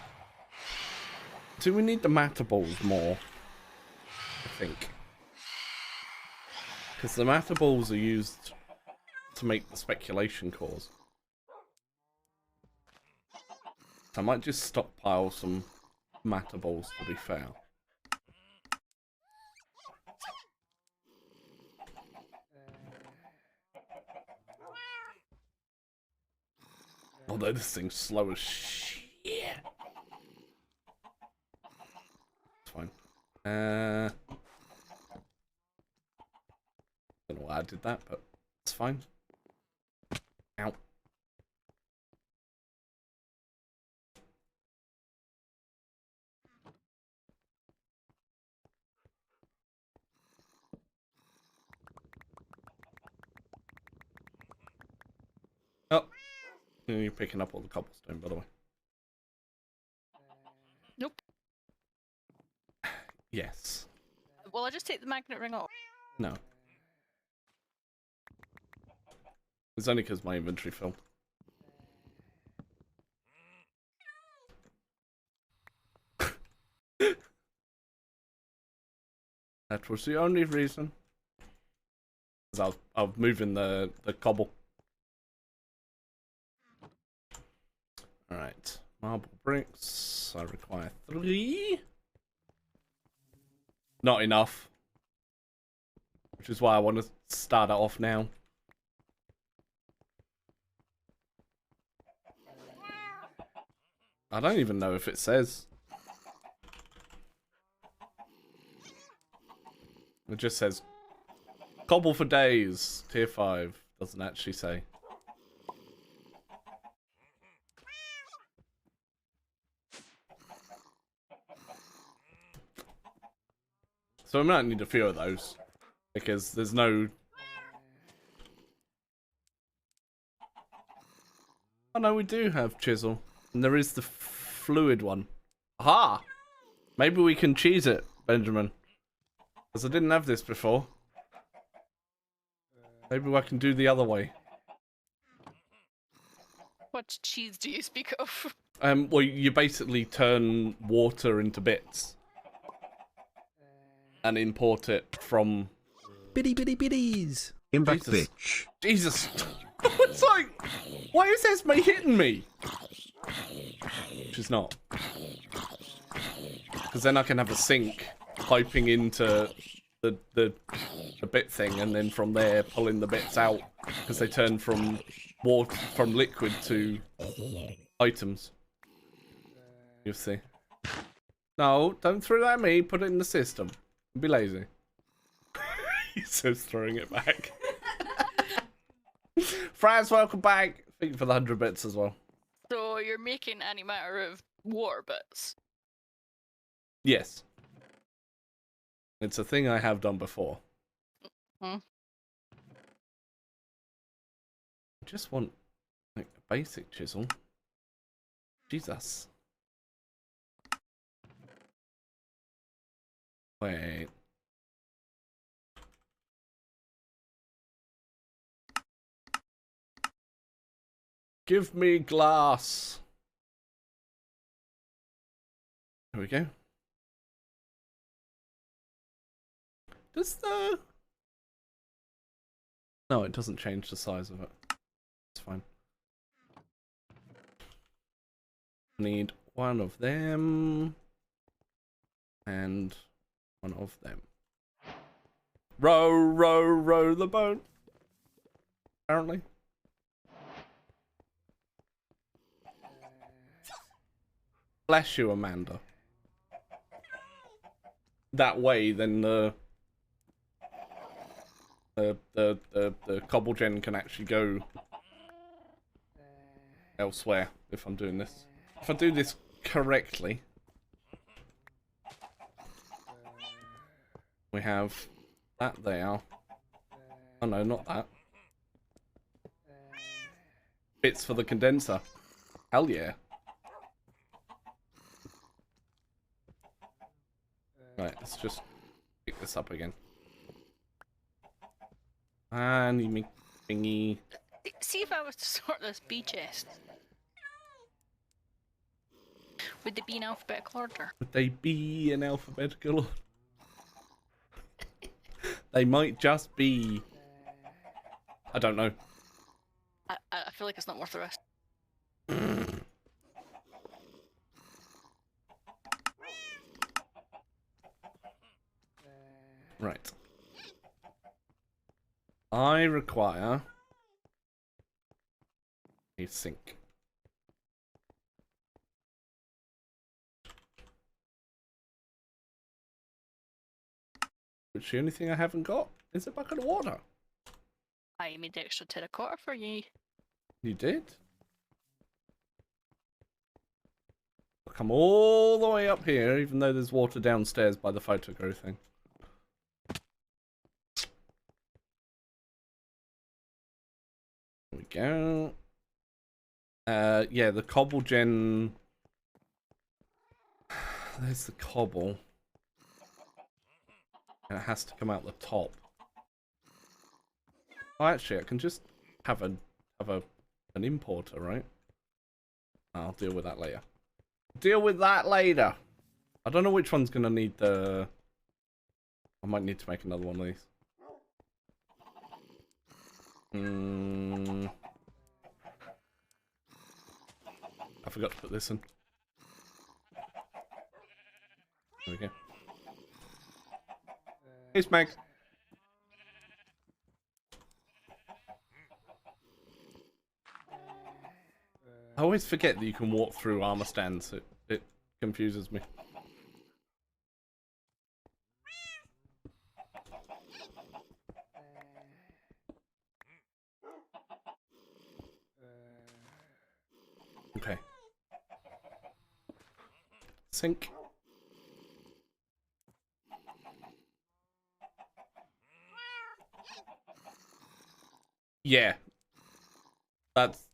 Do we need the matter balls more? I think. Because the matter balls are used to make the speculation cores. So I might just stockpile some matter balls, to be fair. Although this thing's slow as shit. It's fine. Don't know why I did that, but it's fine. Ow. Oh. You're picking up all the cobblestone, by the way. Nope. Yes. Well, I just take the magnet ring off. No. It's only because my inventory filled. That was the only reason. Because I was moving the cobble. Alright. Marble bricks. I require 3. Not enough. Which is why I want to start it off now. I don't even know if it says. It just says cobble for days, tier 5. Doesn't actually say. So I might need a few of those. Because there's no... Oh no, we do have chisel. And there is the fluid one. Aha! Maybe we can cheese it, Benjamin. Because I didn't have this before. Maybe I can do the other way. What cheese do you speak of? Well, you basically turn water into bits. And import it from... Bitty bitty bitties. Impact Jesus. bitch. Jesus. It's like... Why is Esme hitting me? She's not. Because then I can have a sink piping into the bit thing, and then from there pulling the bits out because they turn from water, from liquid to items. You see. No, don't throw that at me. Put it in the system. Be lazy. He says throwing it back. Franz, welcome back. Thank you for the 100 bits as well. So you're making any matter of water bits? Yes. It's a thing I have done before. Hmm. I just want like a basic chisel. Jesus. Wait. Give me glass. There we go. Does the... No, it doesn't change the size of it. It's fine. Need one of them. And one of them. Row, row, row the boat. Apparently. Bless you, Amanda. That way, then the cobble gen can actually go elsewhere if I'm doing this. If I do this correctly, we have that there. Oh no, not that. Bits for the condenser. Hell yeah. Right, let's just pick this up again. And you make thingy. See if I was to sort this bee chest. Would they be in alphabetical order? Would they be in alphabetical order? They might just be. I don't know. I feel like it's not worth the risk. Right. I require a sink. Which the only thing I haven't got is a bucket of water. I made the extra terracotta for you. You did? I'll come all the way up here, even though there's water downstairs by the photo grow thing. There we go. Yeah, the cobble gen. There's the cobble. And it has to come out the top. Oh, actually, I can just have an importer, right? I'll deal with that later. Deal with that later. I don't know which one's gonna need the. I might need to make another one of these. I forgot to put this in. There we go. Hey, Smeg. I always forget that you can walk through armor stands. It confuses me. Okay. Sink. Yeah.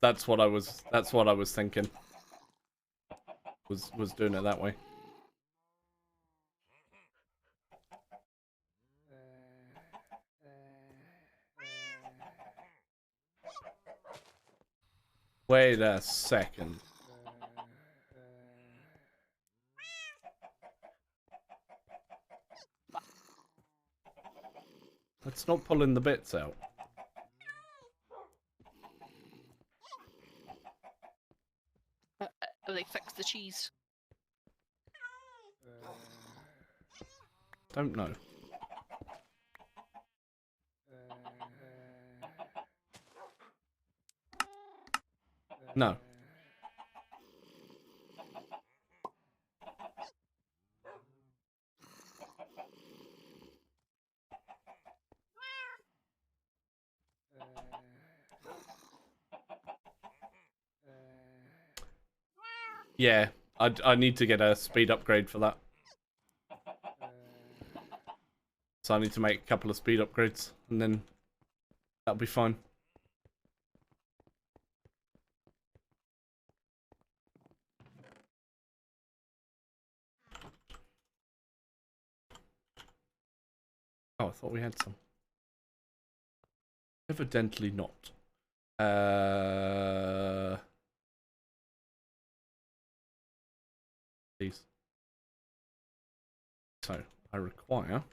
That's what I was thinking. Was doing it that way. Wait a second. It's not pulling the bits out. They fixed the cheese. Don't know. No. Yeah, I need to get a speed upgrade for that. So I need to make a couple of speed upgrades, and then that'll be fine. Oh, I thought we had some. Evidently not. Please. So, I require...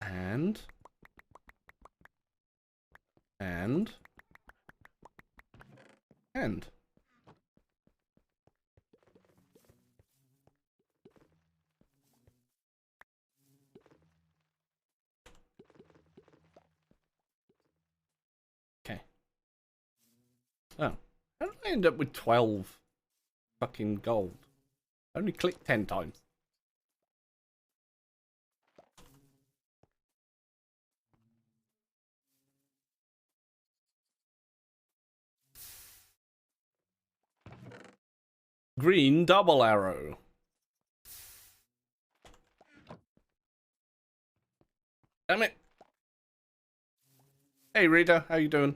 And... Okay. Oh. How did I end up with 12 fucking gold? I only clicked 10 times. Green double arrow. Damn it. Hey Rita, how you doing?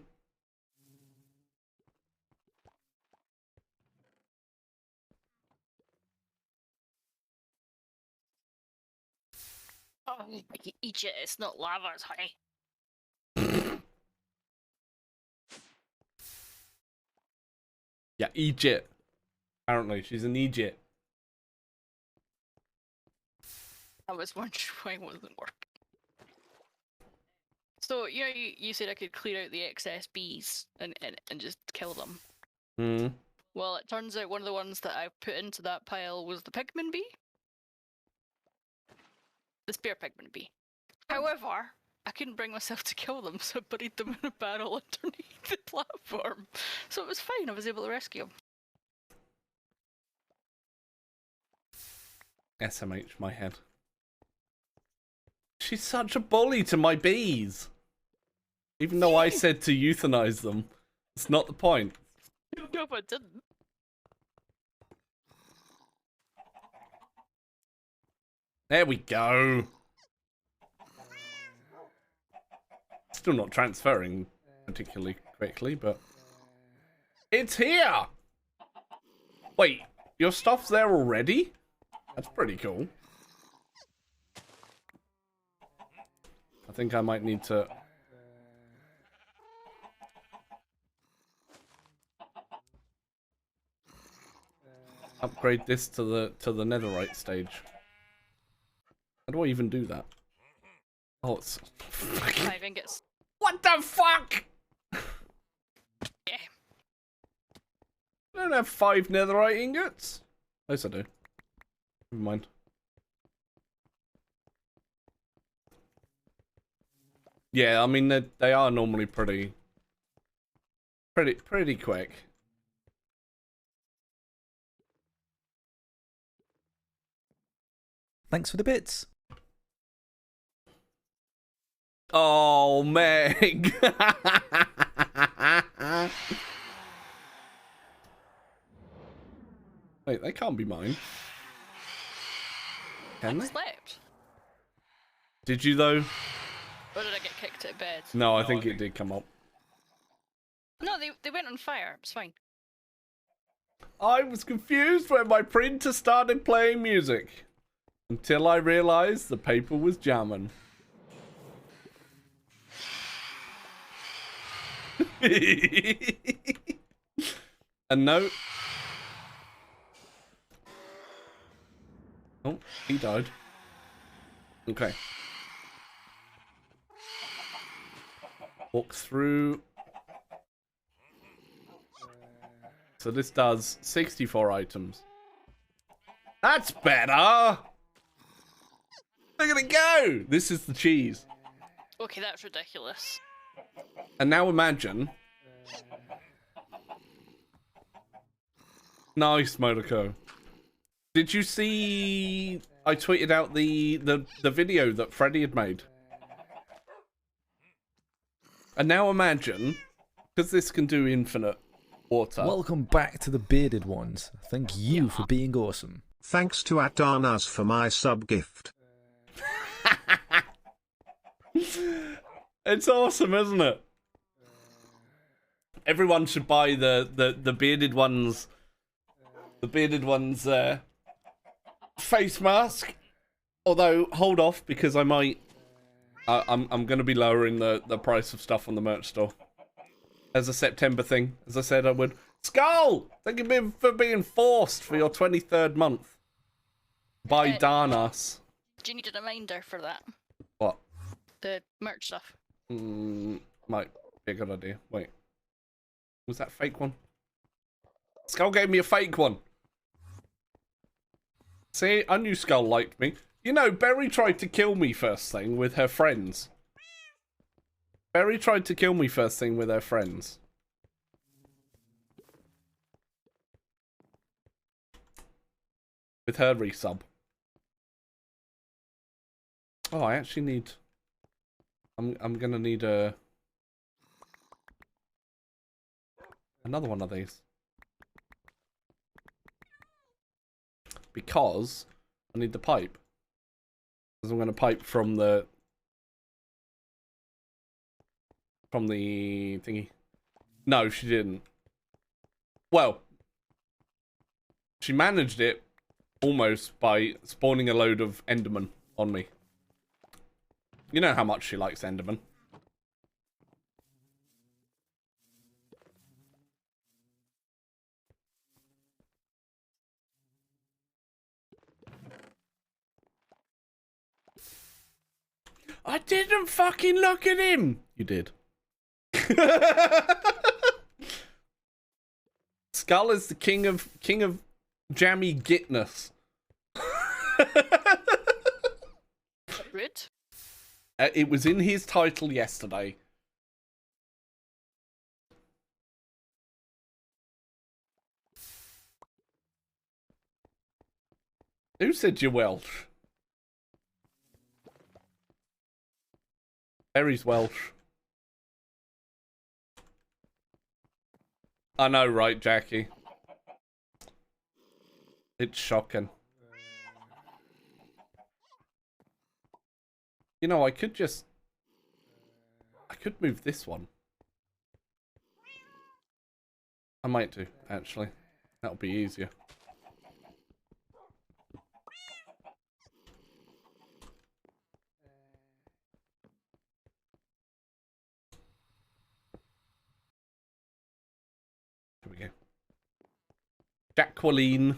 Oh, eat it. It's not lava, it's honey. Yeah, Egypt. Apparently, she's in Egypt. I was wondering why it wasn't working. So, you know, you said I could clear out the excess bees and just kill them. Hmm. Well, it turns out one of the ones that I put into that pile was the pigman bee. The spear pigman bee. However, I couldn't bring myself to kill them, so I buried them in a barrel underneath the platform. So it was fine, I was able to rescue them. SMH my head. She's such a bully to my bees. Even though I said to euthanize them. It's not the point. No, I didn't. There we go. Still not transferring particularly quickly, but... It's here! Wait, your stuff's there already? That's pretty cool. I think I might need to... upgrade this to the netherite stage. How do I even do that? Oh, it's... 5 ingots. What the fuck? Yeah. I don't have 5 netherite ingots. Yes, I do. Never mind. Yeah, I mean they are normally pretty quick. Thanks for the bits. Oh, Meg. Wait, they can't be mine. Can I they? slept. Did you though? Or did I get kicked out of bed? No, I think it did come up. No, they went on fire. It's fine. I was confused when my printer started playing music. Until I realised the paper was jamming. A note. Oh, he died. Okay. Walk through. So this does 64 items. That's better! Look at it go! This is the cheese. Okay, that's ridiculous. And now imagine. Nice, Modoko. Did you see? I tweeted out the video that Freddy had made. And now imagine, because this can do infinite water. Welcome back to the bearded ones. Thank you for being awesome. Thanks to Atanas for my sub gift. It's awesome, isn't it? Everyone should buy the bearded ones. The bearded ones face mask. Although hold off because I might. I'm going to be lowering the price of stuff on the merch store as a September thing, as I said I would. Skull, thank you for being forced for your 23rd month by Darnas. Do you need a reminder for that? What? The merch stuff. Might be a good idea. Wait, was that a fake one? Skull gave me a fake one. See, I knew Skull liked me. You know, Berry tried to kill me first thing with her friends. Berry tried to kill me first thing with her friends. With her resub. Oh, I actually need... I'm gonna need another one of these. Because I need the pipe. Because I'm gonna pipe from the thingy. No, she didn't. Well, she managed it almost by spawning a load of Enderman on me. You know how much she likes Enderman. I didn't fucking look at him. You did. Skull is the king of jammy gitness. Rude. It was in his title yesterday. Who said you're Welsh? Berry's Welsh. I know, right, Jackie? It's shocking. You know, I could move this one. I might do, actually. That'll be easier. Here we go. Jacqueline.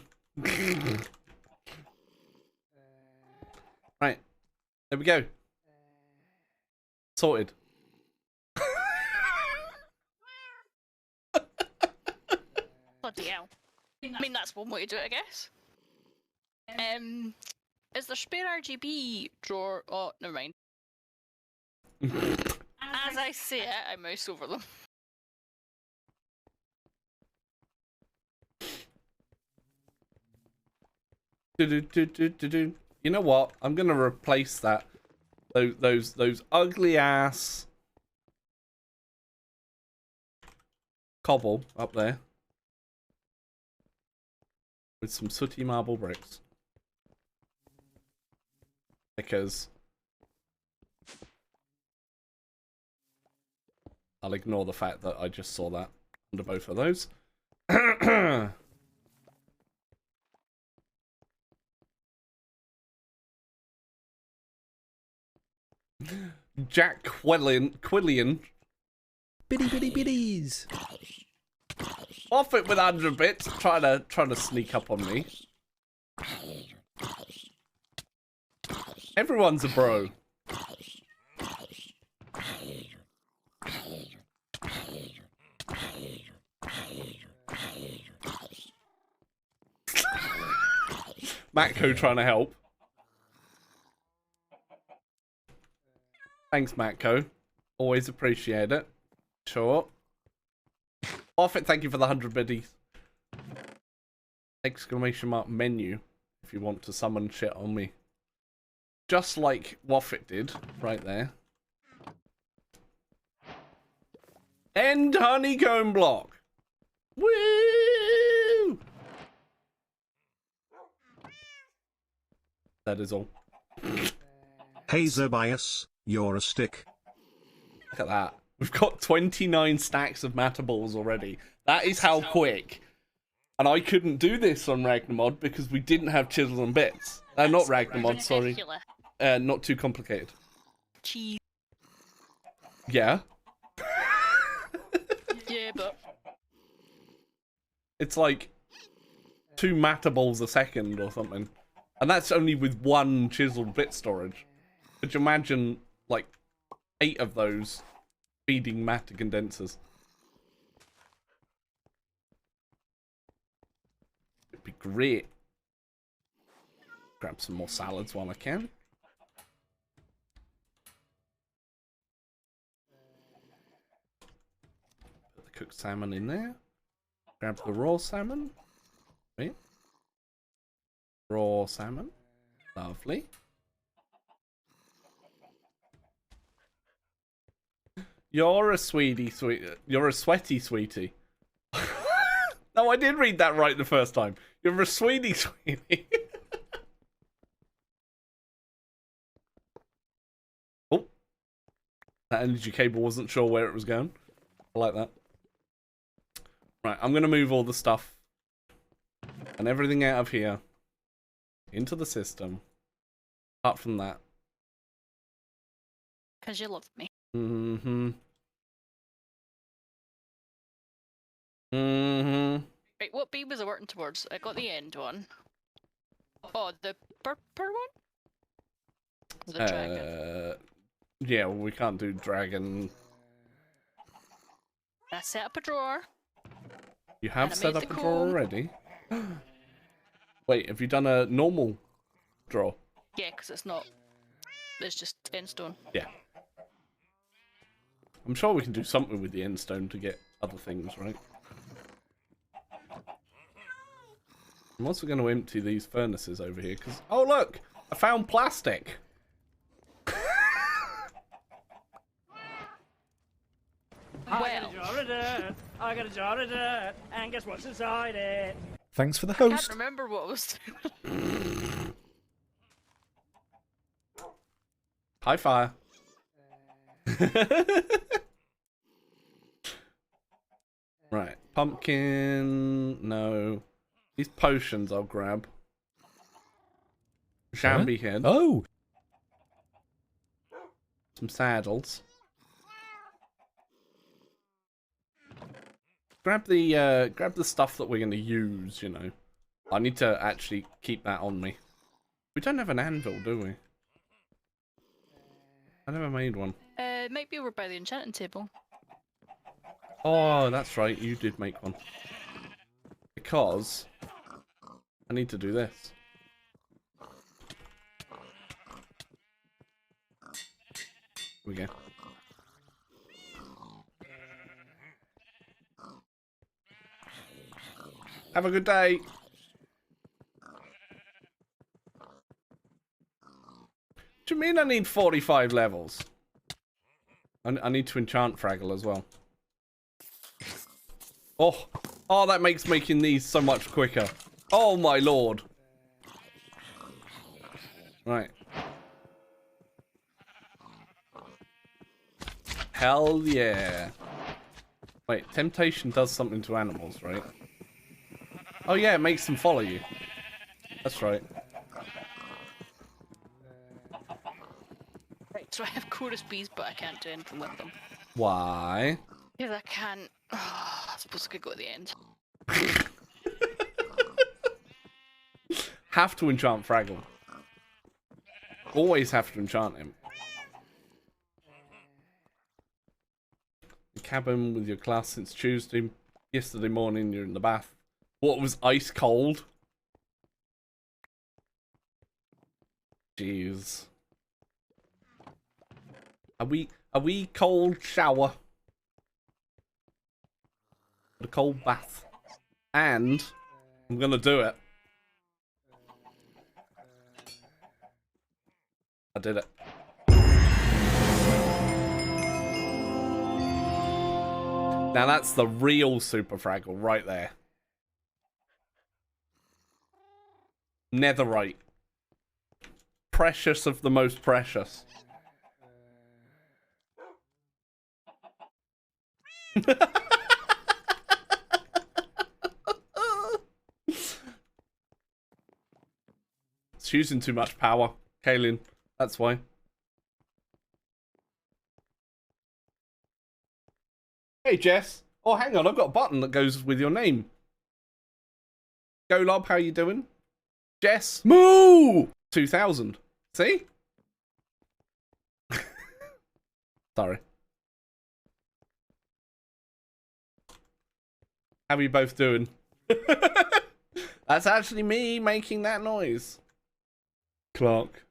Right. There we go. Sorted. Bloody hell. I mean, that's one way to do it, I guess. Is there spare RGB drawer? Oh, never mind. As I say it, I mouse over them. Do-do-do-do-do-do. You know what? I'm gonna replace that. Those ugly ass cobble up there with some sooty marble bricks. Because I'll ignore the fact that I just saw that under both of those. Jack Quillian. Bitty bitty bitties. Off it with 100 bits, trying to sneak up on me. Everyone's a bro. Matko trying to help. Thanks, Matko. Always appreciate it. Sure. Off it, thank you for the 100 biddies. Exclamation mark menu if you want to summon shit on me. Just like Waffit did, right there. End honeycomb block. Woo! That is all. Hey Zobias, you're a stick. Look at that. We've got 29 stacks of matter balls already. That is how quick. And I couldn't do this on Ragnamod because we didn't have chisel and bits. Not Ragnamod, sorry. Ridiculous. Not too complicated. Cheese. Yeah. Yeah, but It's like 2 matter balls a second or something. And that's only with 1 chiseled bit storage. Could you imagine, like, 8 of those feeding matter condensers? It'd be great. Grab some more salads while I can. Put the cooked salmon in there. Grab the raw salmon. Wait. Raw salmon. Lovely. You're a sweetie. You're a sweaty sweetie. No, I did read that right the first time. You're a sweetie. Oh. That energy cable wasn't sure where it was going. I like that. Right, I'm going to move all the stuff and everything out of here into the system. Apart from that. because you love me. Mm-hmm. Mm-hmm. Right, what bee was I working towards? I got the end one. Oh, the purple one? The dragon. Yeah, well, we can't do dragon. I set up a drawer. You have And I set made up the a drawer comb. already? Wait, have you done a normal drawer? Yeah, because it's not. It's just end stone. Yeah. I'm sure we can do something with the end stone to get other things, right? I'm also going to empty these furnaces over here, because... Oh, look! I found plastic! Well, I got a jar of dirt, and guess what's inside it? Thanks for the I can't host. remember what was. High fire. Right. Pumpkin... No. These potions I'll grab. Shambi head. Oh, Some saddles. Grab the stuff that we're gonna use, you know. I need to actually keep that on me. We don't have an anvil, do we? I never made one. It might be over by the enchanting table. Oh, that's right, you did make one. Because I need to do this. Here we go. Have a good day. Do you mean I need 45 levels? I need to enchant Fraggle as well. Oh, that makes making these so much quicker. Oh my lord. Right. Hell yeah. Wait, temptation does something to animals, right? Oh yeah, it makes them follow you. That's right. Right, so I have chorus bees, but I can't do anything with them. Why? Because I can't... I suppose I could go at the end. Have to enchant Fraggle. Always have to enchant him. The cabin with your class since Tuesday. Yesterday morning you're in the bath. What was ice cold? Jeez. A wee cold shower. A cold bath. And I'm gonna do it. I did it. Now that's the real Super Fraggle right there. Netherite. Precious of the most precious. It's using too much power, Kaylin. That's why. Hey, Jess. Oh, hang on. I've got a button that goes with your name. Golob, how you doing? Jess. Moo! 2000. See? Sorry. How are you both doing? That's actually me making that noise. Clark.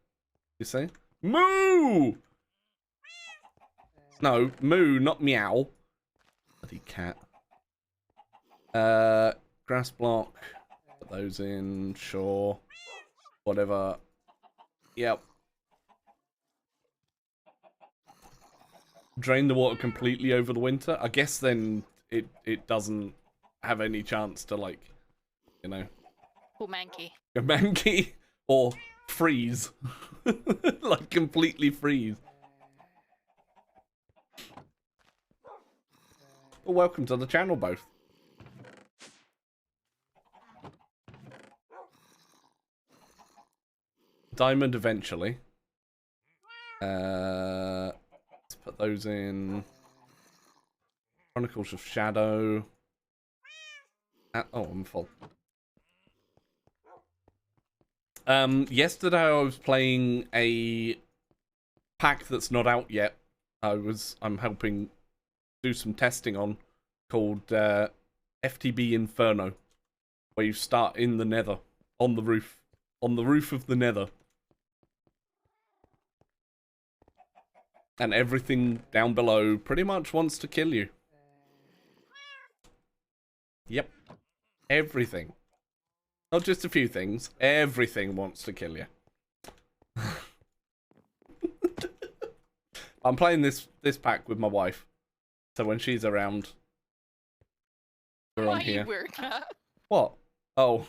You see? Moo! No, moo, not meow. Bloody cat. Grass block. Put those in, sure. Whatever. Yep. Drain the water completely over the winter. I guess then it doesn't have any chance to, like, you know. Go manky. Go manky or freeze. Like completely freeze. Well, welcome to the channel, both. Diamond eventually. Let's put those in. Chronicles of Shadow. Oh, I'm full. Yesterday I was playing a pack that's not out yet. I'm helping do some testing on, called FTB Inferno, where you start in the Nether, on the roof of the Nether, and everything down below pretty much wants to kill you. Yep, everything. Not just a few things. Everything wants to kill you. I'm playing this pack with my wife, so when she's around, we're on here. Why are you wearing that? What? Oh.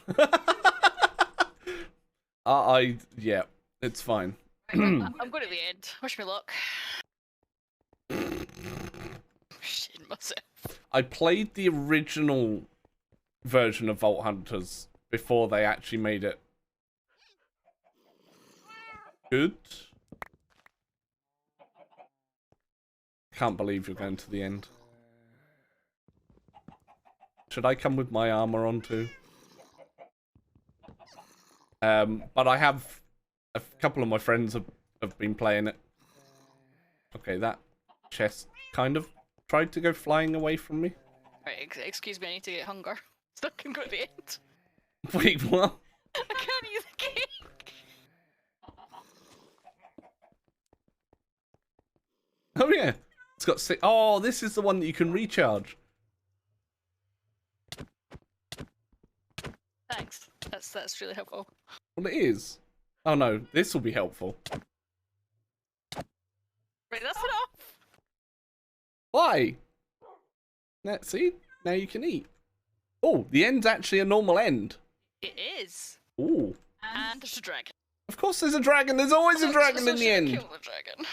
Yeah, it's fine. I'm good at the end. Wish me luck. Shit myself. I played the original version of Vault Hunters before they actually made it good. Can't believe you're going to the end. Should I come with my armor on too? But I have a couple of my friends have been playing it. Okay, that chest kind of tried to go flying away from me. Right, excuse me, I need to get hunger. So I can go to the end. Wait, what? I can't eat the cake. Oh yeah, it's got six. Oh, this is the one that you can recharge. Thanks. That's really helpful. Well, it is. Oh no, this will be helpful. Right, that's enough. Why? See? Now you can eat. Oh, the end's actually a normal end. It is. Ooh. And there's a dragon. Of course there's a dragon. There's always a dragon in the end. Kill the dragon.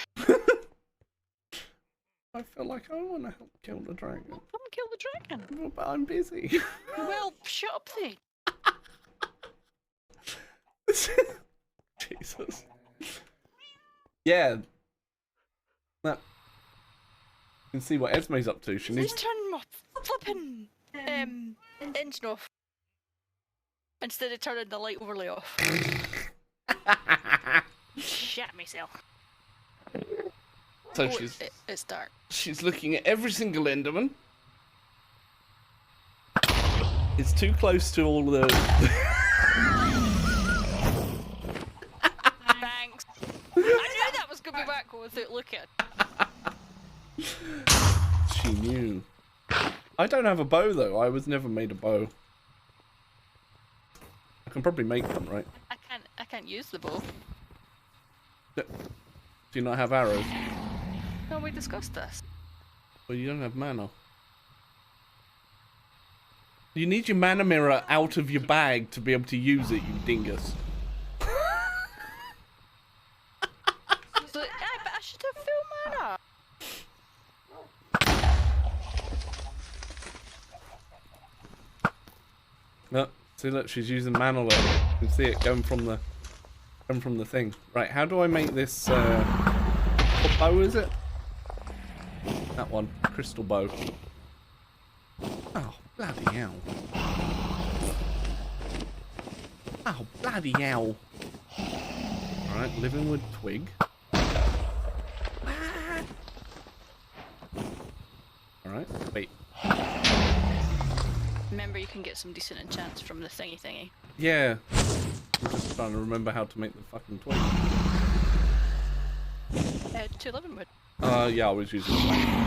I feel like I want to help kill the dragon. Come kill the dragon. But I'm busy. Well, shut up then. Jesus. Yeah. That. You can see what Esme's up to. She Please needs. turn my flipping engine off. Instead of turning the light overlay off. Shat myself. So Oh, she's it's dark. she's looking at every single Enderman. It's too close to all the. Thanks. I knew that was gonna be back without looking. She knew. I don't have a bow though. I was never made a bow. I can probably make one, right? I can't use the bow. Do you not have arrows? No, we discussed this. Well, you don't have mana. You need your mana mirror out of your bag to be able to use it, you dingus. So, yeah, but I should have full mana. No, see, look, she's using mana alert. You can see it going from the thing. Right, how do I make this? What bow is it? That one, crystal bow. Oh, bloody hell! Oh, bloody hell! All right, living wood twig. All right, wait. Remember, you can get some decent enchants from the thingy. Yeah. I'm just trying to remember how to make the fucking twig. 211 wood. Yeah, I was using that.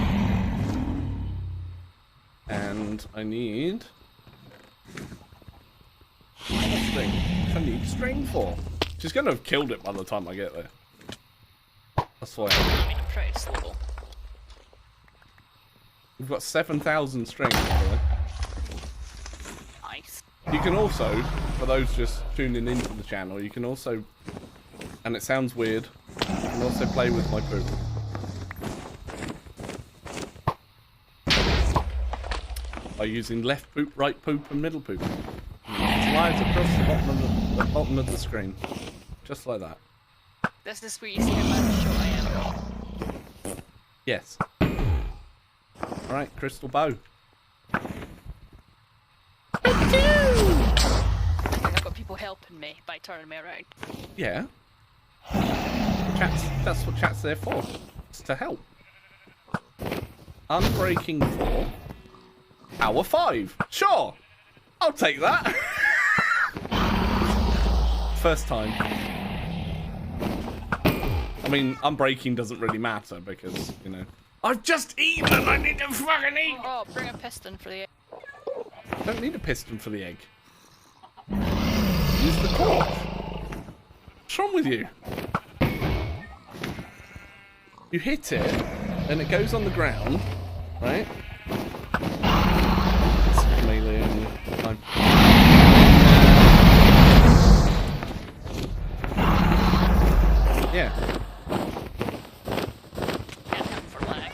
And I need... string. I need string for. She's gonna have killed it by the time I get there. That's why. I mean, I'm pretty slow. We've got 7,000 string, by the way. Nice. You can also, for those just tuning into the channel, you can also, and it sounds weird, you can also play with my poop. By using left poop, right poop, and middle poop. It slides across the bottom of the screen. Just like that. This is where you see how much short I am. Yes. Alright, crystal bow. I think I've got people helping me by turning me around. Yeah. That's what chat's there for. It's to help. Unbreaking 4. Power 5. Sure. I'll take that. First time. I mean, unbreaking doesn't really matter because, you know. I've just eaten and I need to fucking eat. Oh, bring a piston for the egg. Don't need a piston for the egg. Use the cork. What's wrong with you? You hit it, and it goes on the ground, right? It's melee only. Fine. Yeah. Can't help for lag.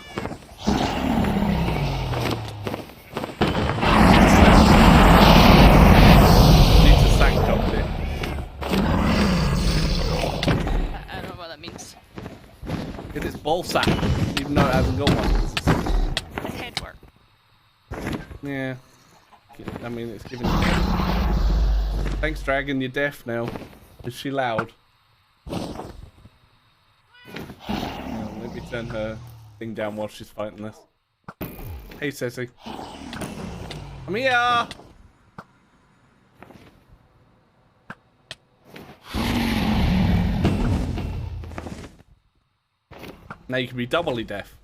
Need to sack jump it. I don't know what that means. It is ball sack, even though it hasn't got one. It's head work. Yeah. I mean, it's giving you... Thanks, Dragon, you're deaf now. Is she loud? Let me turn her thing down while she's fighting this. Hey, Sissy. I'm here! Now you can be doubly deaf.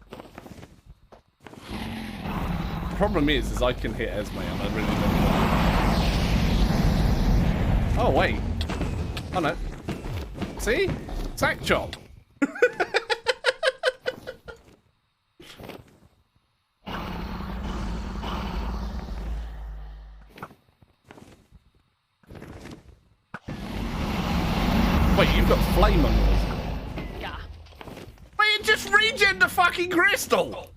The problem is I can hit Esme and I really don't Oh, wait. Oh, no. See? Sack chop. Wait, you've got flame on yours. Yeah. Wait, just regen the fucking crystal!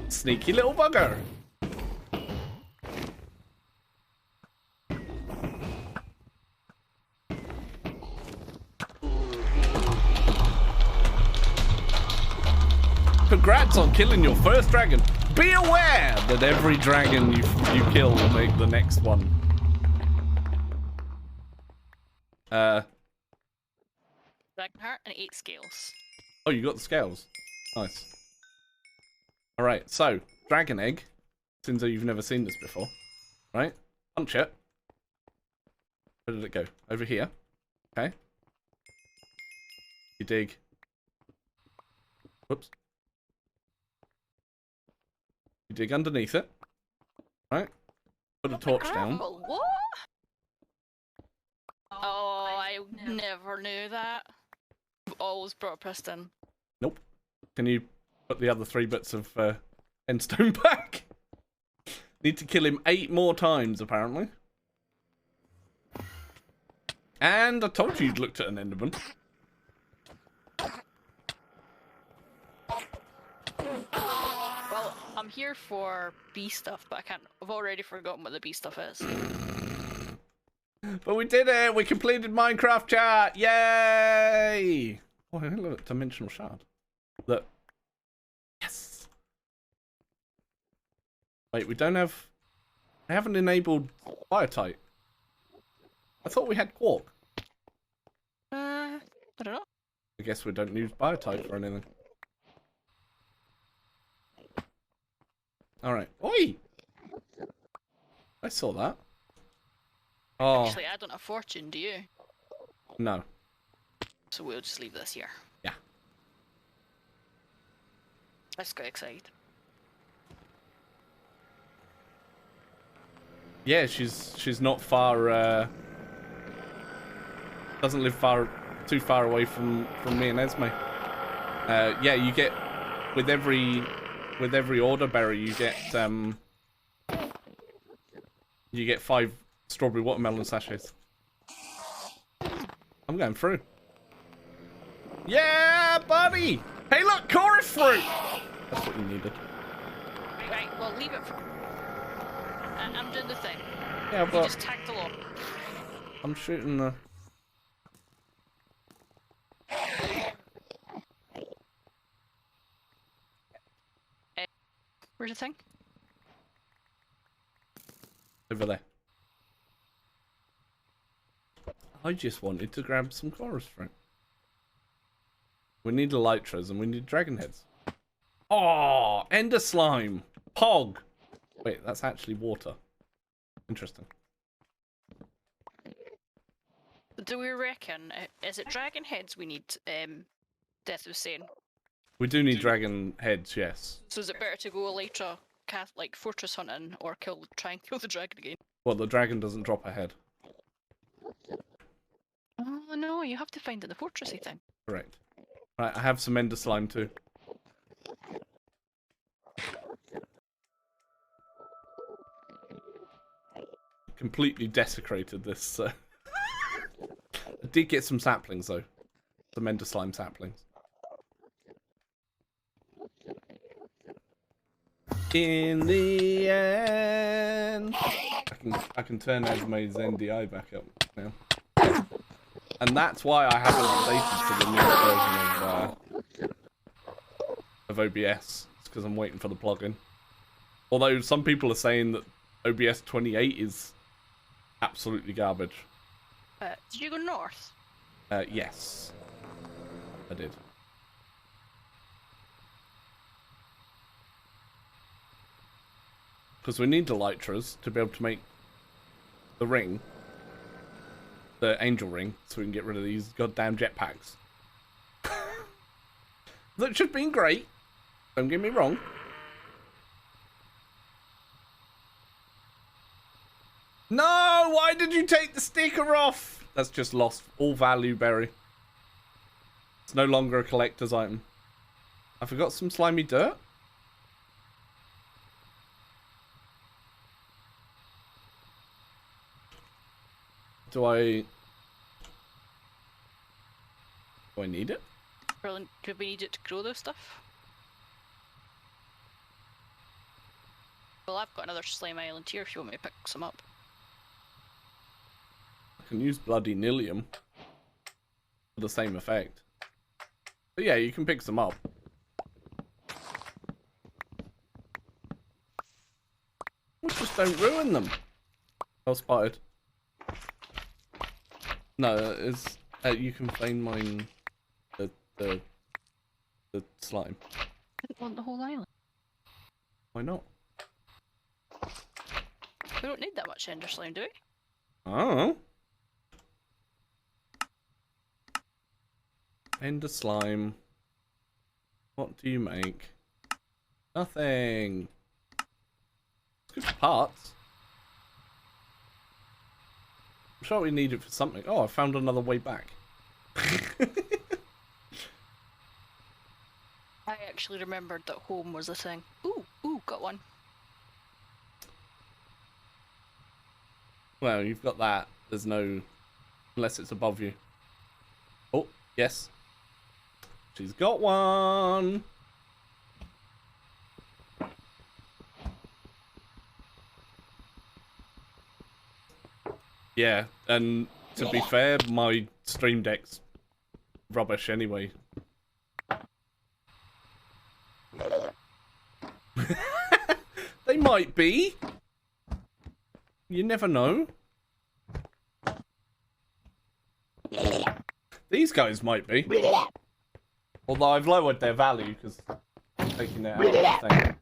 Sneaky little bugger. Congrats on killing your first dragon. Be aware that every dragon you kill will make the next one. Dragon heart and 8 scales. Oh, you got the scales. Nice. Alright, so, dragon egg. Since you've never seen this before. Right? Punch it. Where did it go? Over here. Okay. You dig. Whoops. You dig underneath it. Right? Put a torch down. Oh, what? Oh, I never knew that. I've always brought Preston. Nope. Can you put the other 3 bits of endstone back? Need to kill him 8 more times, apparently. And I told you you'd looked at an Enderman. Well, I'm here for bee stuff, but I've already forgotten what the bee stuff is. But we did it! We completed Minecraft chat! Yay! Oh, look, dimensional shard. Look. Yes! Wait, we don't have... I haven't enabled biotite. I thought we had quark. I don't know. I guess we don't use biotite for anything. Alright. Oi! I saw that. Oh, Actually, I don't have fortune, do you? no. So we'll just leave this here. Yeah. I just got excited. Yeah, she's not far, doesn't live too far away from me and Esme. Yeah, you get, with every order berry, you get 5 strawberry watermelon sachets. I'm going through. Yeah, buddy! Hey, look, chorus fruit! That's what you needed. Right, well, leave it for... I'm doing the thing. Yeah, You but just tagged along. I'm shooting the... Where's the thing? over there. I just wanted to grab some chorus fruit. We need elytras and we need dragon heads. Oh, ender slime. Pog. Wait, that's actually water. Interesting. Do we reckon, is it dragon heads we need, Death was saying? We do need dragon heads, yes. So is it better to go later, like fortress hunting, or try and kill the dragon again? Well, the dragon doesn't drop a head. Oh no, you have to find it in the fortressy thing. Correct. Right, I have some ender slime too. Completely desecrated this. I did get some saplings though. Some ender slime saplings. In the end, I can turn Esme's NDI back up now, and that's why I haven't updated to the new version of OBS. It's because I'm waiting for the plugin. Although some people are saying that OBS 28 is absolutely garbage. Did you go north? Yes, I did. Because we need the elytras to be able to make the ring, the angel ring, so we can get rid of these goddamn jetpacks. That should have been great. Don't get me wrong. No! Why did you take the sticker off? That's just lost all value, Berry. It's no longer a collector's item. I forgot some slimy dirt. Do I need it? Brilliant. Do we need it to grow those stuff? Well, I've got another slime island here if you want me to pick some up. I can use bloody Nilium for the same effect. But yeah, you can pick some up. We just don't ruin them. I was spotted. No, it's you can flame mine the slime. I didn't want the whole island. Why not? We don't need that much ender slime, do we? Oh. Ender slime. What do you make? Nothing. It's good for parts. I'm sure we need it for something. Oh, I found another way back. I actually remembered that home was a thing. Ooh, got one. Well, you've got that. There's no... Unless it's above you. Oh, yes. She's got one. Yeah, and to be fair, my stream deck's rubbish anyway. They might be. You never know. These guys might be. Although I've lowered their value because I'm taking it out of the thing.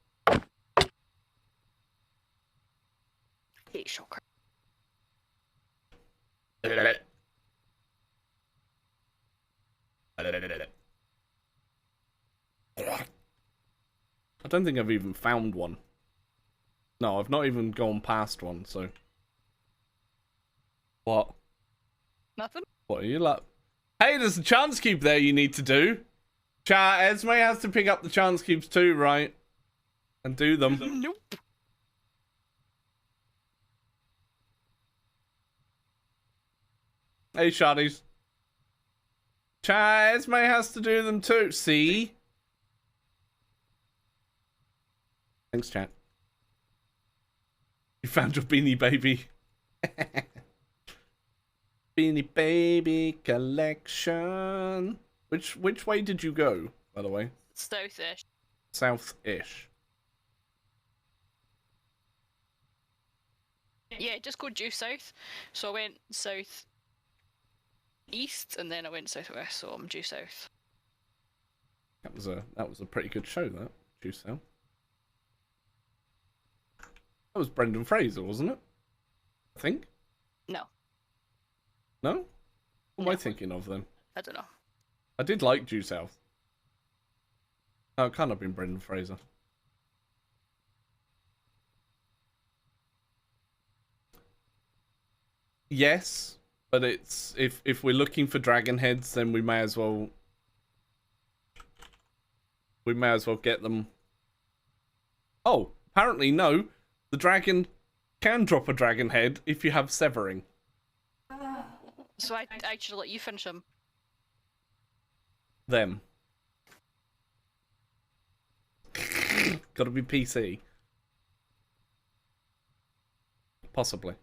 Hey, shocker. I don't think I've even found one. No, I've not even gone past one, so... What? Nothing? What are you like? Hey, there's a chance cube there you need to do. Esme has to pick up the chance cubes too, right? And do them. Nope. Hey, shotties. Esme has to do them too. See? Thanks, chat. You found your beanie baby. Beanie baby collection. Which way did you go, by the way? Southish. South-ish. Yeah, just go due south. So I went south east and then I went southwest, so I'm due south. That was a pretty good show, that. Due south. That was Brendan Fraser, wasn't it? I think. No, No? What am I No. thinking of then? I don't know. I did like Due South. Oh, it can't have been Brendan Fraser. Yes, but it's if we're looking for dragon heads, then we may as well get them. Oh, apparently no. The dragon can drop a dragon head if you have severing. So I should let you finish them. Them. Gotta be PC. Possibly.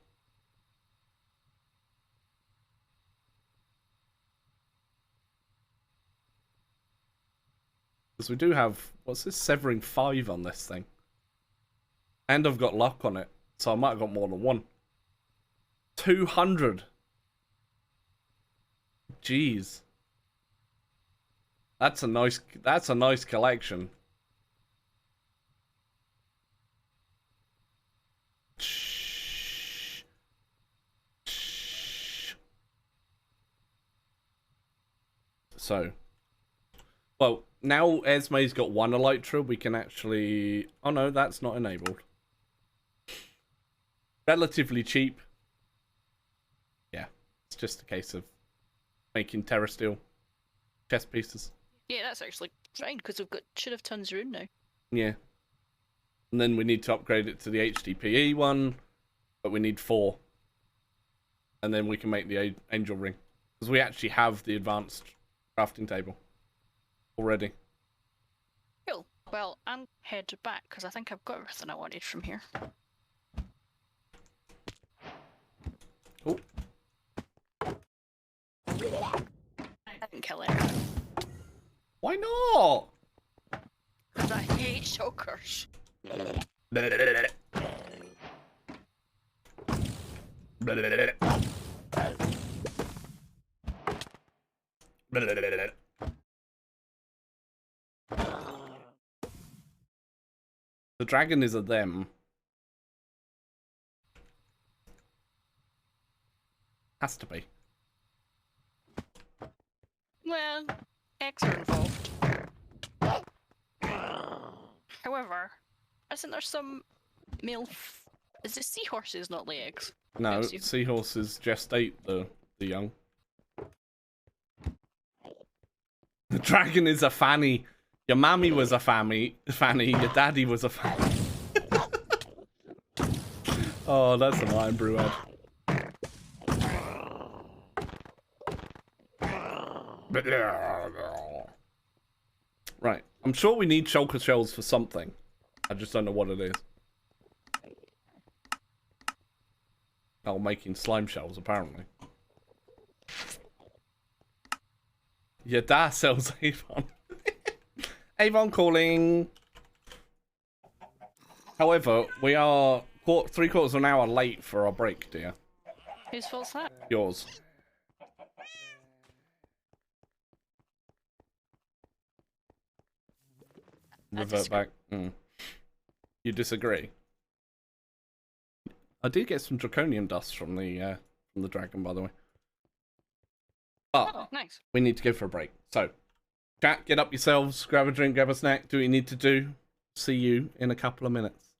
Because we do have, what's this, severing 5 on this thing. And I've got luck on it, so I might have got more than one. 200. Jeez. That's a nice collection. Shh. Shh. So, well, now Esme's got one elytra, we can actually... Oh no, that's not enabled. Relatively cheap It's just a case of making terra steel chest pieces. Yeah, that's actually fine because we've got should have tons around now. Yeah. And then we need to upgrade it to the HDPE one, but we need 4. And then we can make the angel ring. Because we actually have the advanced crafting table already. Cool. Well, I'm headed back because I think I've got everything I wanted from here. Oh. I didn't kill anyone. Why not? Because I hate shulkers. The dragon is a them. Has to be. Well, eggs are involved. However, isn't there some male? Is it seahorses, not lay eggs? No, Yes, you- seahorses gestate the young. The dragon is a fanny. Your mammy was a fanny. Your daddy was a fanny. Oh, that's an iron brew ad. Right, I'm sure we need shulker shells for something. I just don't know what it is. Oh, making slime shells, apparently. Your dad sells Avon. Avon calling. However, we are 3/4 of an hour late for our break, dear. Whose fault's that? Yours. I Revert disagree. back. You disagree? I did get some draconium dust from the dragon, by the way. But Oh, nice. we need to go for a break. So, chat, get up yourselves, grab a drink, grab a snack, do what you need to do. See you in a couple of minutes.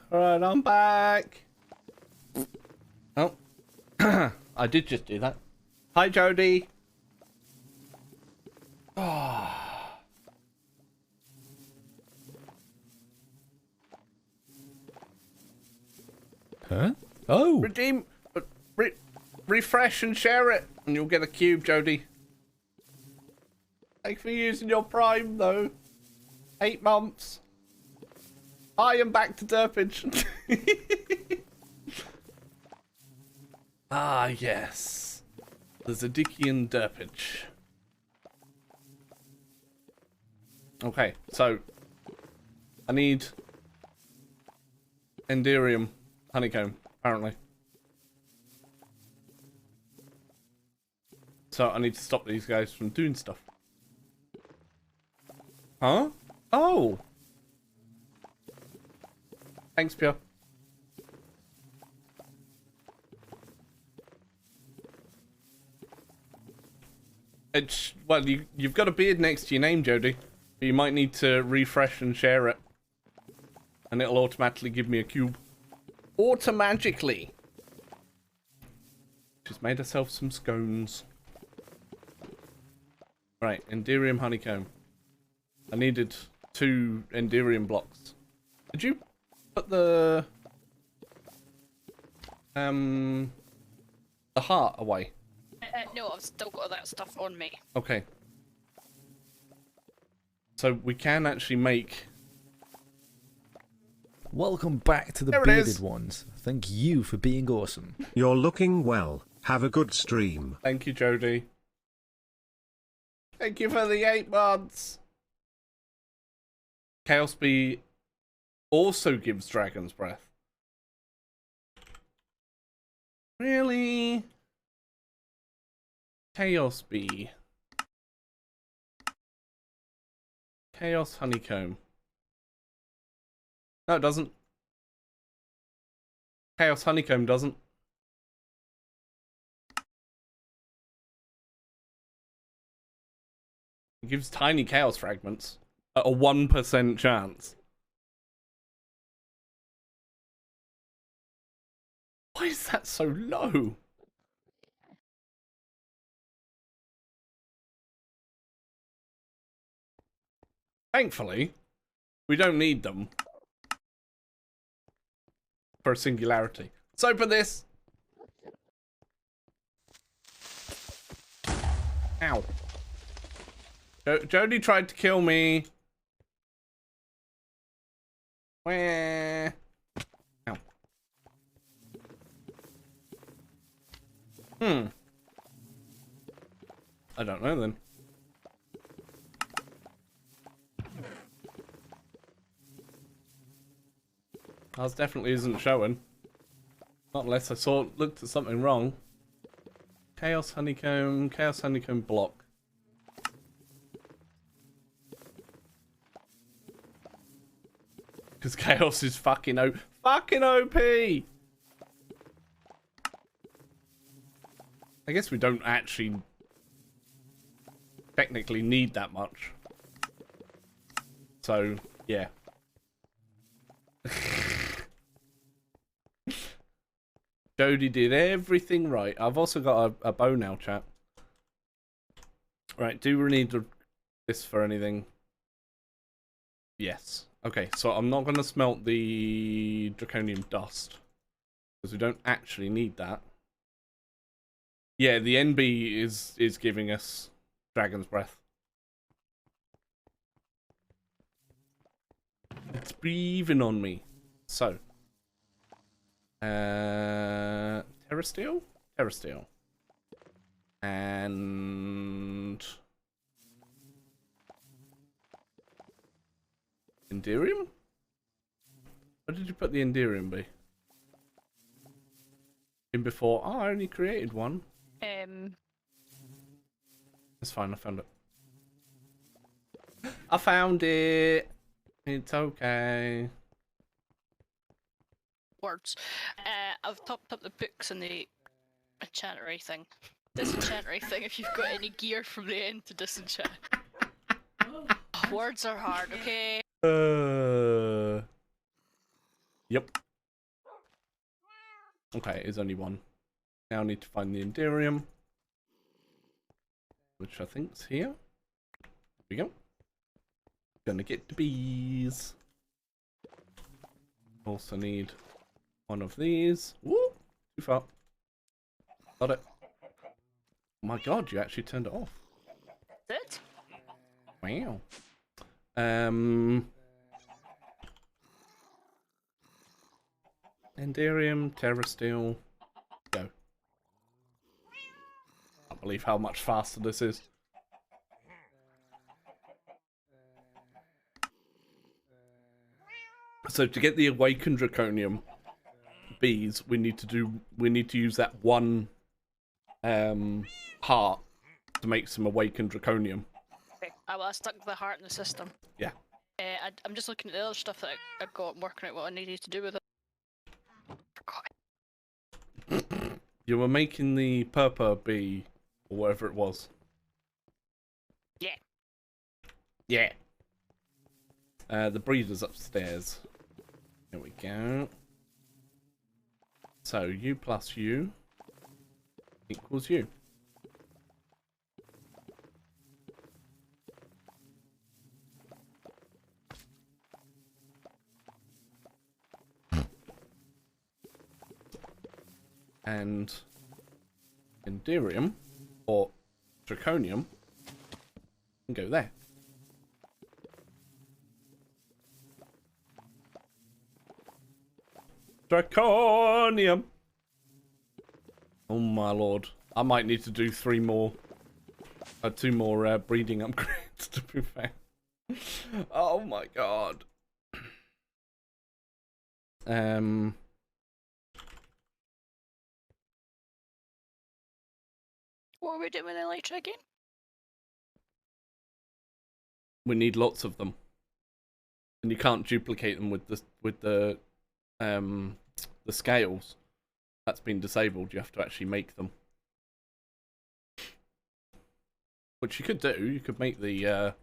Alright, I'm back. Oh. I did just do that. Hi, Jody. Oh. Huh? Oh! Redeem... refresh and share it, and you'll get a cube, Jody. Thanks for using your Prime, though. 8 months. I am back to Derpage. Ah, yes. The Zadikian Derpage. Okay, so I need Enderium honeycomb, apparently. So I need to stop these guys from doing stuff. Huh? Oh! Thanks, Pierre. It's, well, you've got a beard next to your name, Jody. But you might need to refresh and share it. And it'll automatically give me a cube. Automagically. She's made herself some scones. Right, Enderium honeycomb. I needed 2 Enderium blocks. Did you put the heart away? No, I've still got that stuff on me. Okay. So we can actually make... Welcome back to the There it bearded is. ones. Thank you for being awesome. You're looking well. Have a good stream. Thank you, Jody. Thank you for the 8 months. Chaos Bee also gives Dragon's Breath. Really? Chaos Bee. Chaos Honeycomb. No, it doesn't. Chaos Honeycomb doesn't. It gives tiny chaos fragments at a 1% chance. Why is that so low? Thankfully, we don't need them for a singularity. Let's open this. Ow. Jody tried to kill me. Where? Ow. I don't know then. Ours definitely isn't showing. Not unless I looked at something wrong. Chaos Honeycomb block. Because Chaos is fucking OP. I guess we don't actually technically need that much. So, yeah. Jody did everything right. I've also got a bow now, chat. Right, do we need this for anything? Yes. Okay, so I'm not going to smelt the draconium dust. Because we don't actually need that. Yeah, the NB is giving us Dragon's Breath. It's breathing on me. So. Terrasteel? Terrasteel. And... Enderium? Where did you put the Enderium be? In before? Oh, I only created one. It's fine, I found it. I found it! It's okay. Words. I've topped up the books and the enchantery thing. Disenchantery thing if you've got any gear from the end to disenchant. Words are hard, okay? Yep. Okay, it is only one. Now I need to find the Enderium, which I think's here. There we go. Gonna get the bees. Also need one of these. Woo! Too far. Got it. Oh my god, you actually turned it off. It? Wow. Enderium, Terrasteel, go. Can't believe how much faster this is. So to get the awakened draconium bees, we need to use that one heart to make some awakened draconium. Okay. I stuck the heart in the system. Yeah. I'm just looking at the other stuff that I've got and working out what I needed to do with it. Forgot. You were making the purple bee, or whatever it was. Yeah. Yeah. The breeder's upstairs. There we go. So, you plus you equals you. And Enderium, or Draconium, can go there. Draconium! Oh my lord. I might need to do 2 more breeding upgrades, to be fair. Oh my god. What are we doing with Elytra again? We need lots of them. And you can't duplicate them with the scales. That's been disabled. You have to actually make them. Which you could do. You could make the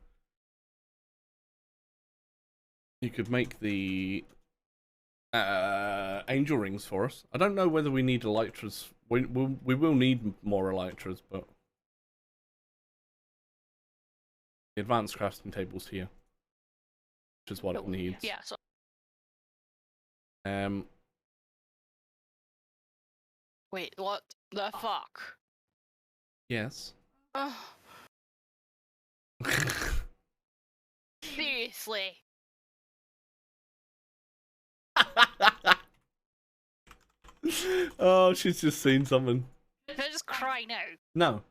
angel rings for us. I don't know whether we need elytras. We will need more elytras, but the advanced crafting table's here, which is what it needs. Yeah. So. Wait, what the fuck? Yes. Oh. Seriously. Oh, she's just seen something. Can I just cry now? No.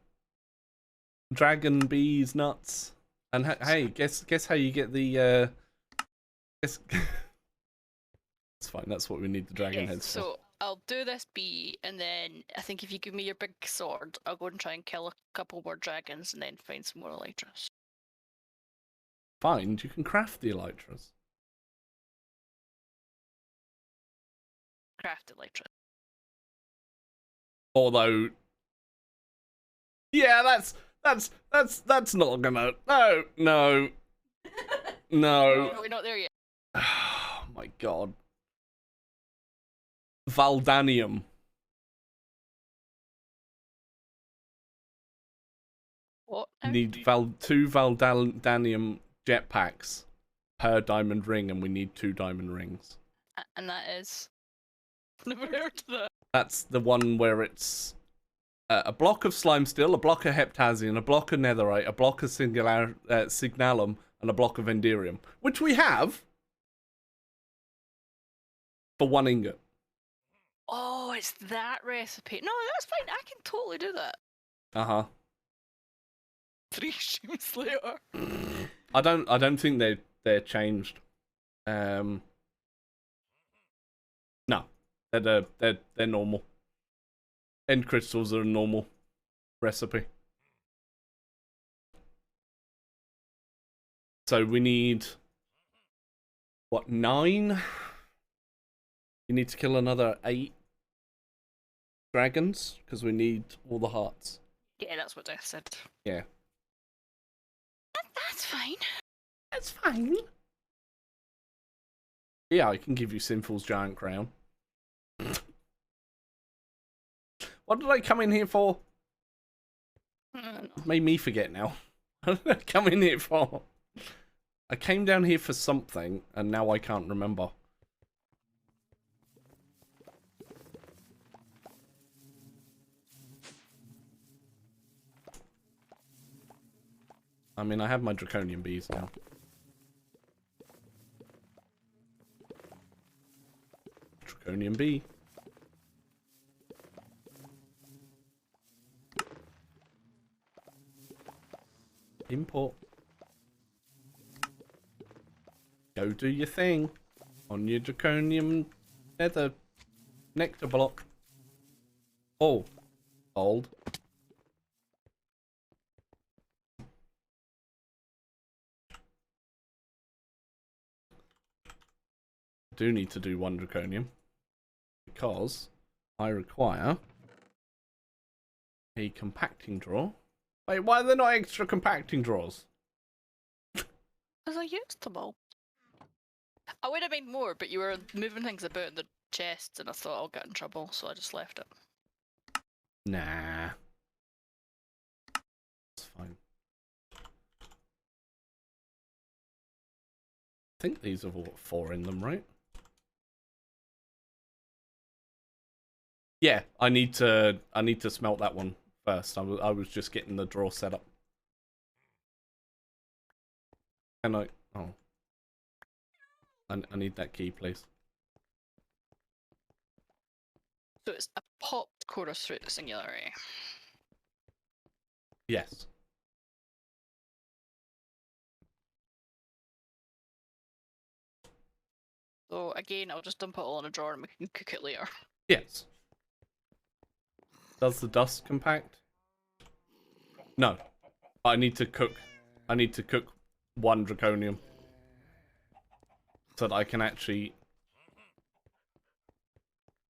Dragon bees nuts. And hey, guess how you get the guess. It's fine. That's what we need the dragon heads for. So I'll do this bee, and then I think if you give me your big sword, I'll go and try and kill a couple more dragons, and then find some more elytras. Find? You can craft the elytras. Craft elytra. Although, yeah, that's not gonna. No. No, we're not there yet. Oh my god. Valdanium. What? Need 2 Valdanium jetpacks per diamond ring, and we need 2 diamond rings. And that is. Never heard of that. That's the one where it's a block of slime steel, a block of heptazian, a block of netherite, a block of signalum, and a block of enderium, which we have for 1 ingot. Oh, it's that recipe. No, that's fine. I can totally do that. 3 streams later. I don't think they're changed. No, they're normal. End crystals are a normal recipe. So we need what, 9? You need to kill another 8 dragons because we need all the hearts. Yeah, that's what I said. Yeah. That's fine. That's fine. Yeah, I can give you Sinful's giant crown. What did I come in here for? It made me forget now. What did I come in here for? I came down here for something, and now I can't remember. I mean, I have my draconian bees now. Draconian bee. Import. Go do your thing on your draconian nether nectar block. Oh, old. I do need to do one draconium because I require a compacting drawer. Wait, why are there not extra compacting drawers? Because I used them all. I would have made more, but you were moving things about in the chests, and I thought I'll get in trouble, so I just left it. Nah. It's fine. I think these have all got 4 in them, right? Yeah, I need to smelt that one first. I was just getting the drawer set up. Can I? Oh. I need that key, please. So it's a popped chorus through the singularity. Yes. So again, I'll just dump it all in a drawer and we can cook it later. Yes. Does the dust compact? No. I need to cook. I need to cook 1 draconium so that I can actually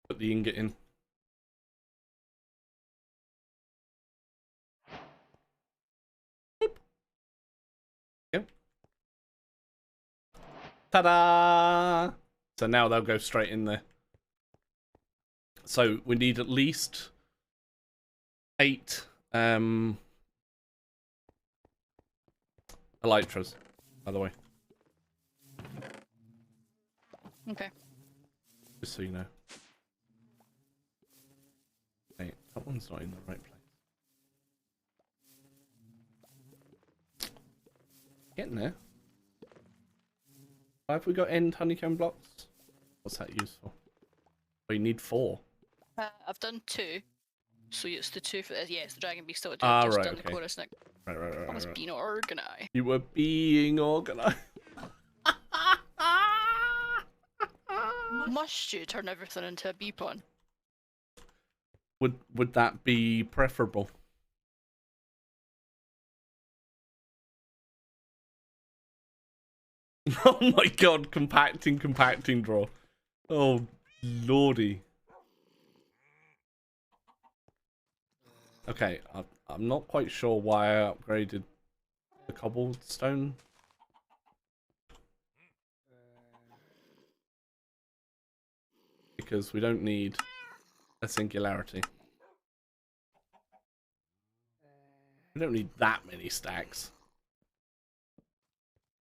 put the ingot in. Boop. Yep. Ta-da! So now they'll go straight in there. So we need at least 8 elytras, by the way. Okay. Just so you know. Hey, that one's not in the right place. Getting there. Have we got end honeycomb blocks? What's that used for? Oh, you need 4. I've done 2. So it's the 2 for yeah, it's the dragon beast still. Ah, just right, done okay. the chorus neck. Right. I was being organised. You were being organized. Must you turn everything into a bee pun? Would that be preferable? Oh my god, compacting draw. Oh lordy. Okay, I'm not quite sure why I upgraded the cobblestone. Because we don't need a singularity. We don't need that many stacks.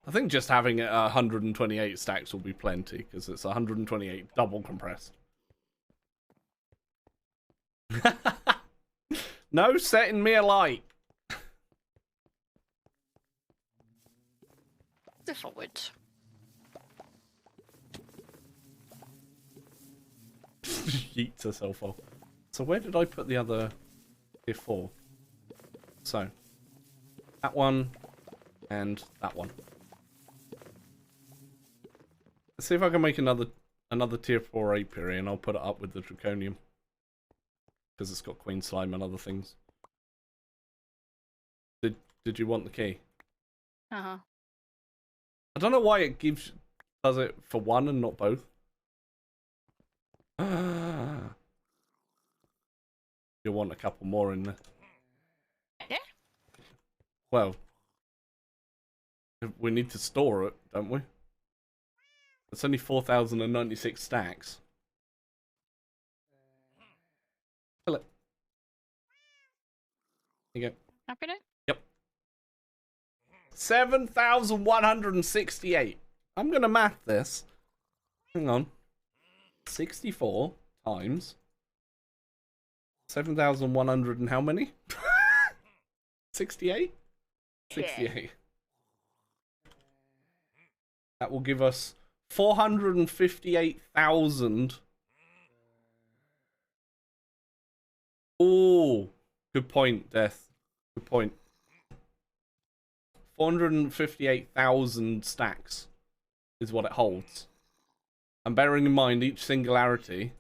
I think just having 128 stacks will be plenty, because it's 128 double compressed. No setting me alight. If I would. Yeets herself off. So where did I put the other before? So that one and that one. Let's see if I can make another tier 4 apiary, and I'll put it up with the draconium because it's got queen slime and other things. Did you want the key? Uh-huh. I don't know why it does it for one and not both. You'll want a couple more in there. Yeah? Well, we need to store it, don't we? It's only 4,096 stacks. Kill it. There you go. Happy now? Yep. 7,168. I'm going to math this. Hang on. 64 times 7,100 and how many? 68? 68. That will give us 458,000. Oh, good point, Death. Good point. 458,000 stacks is what it holds. And bearing in mind each singularity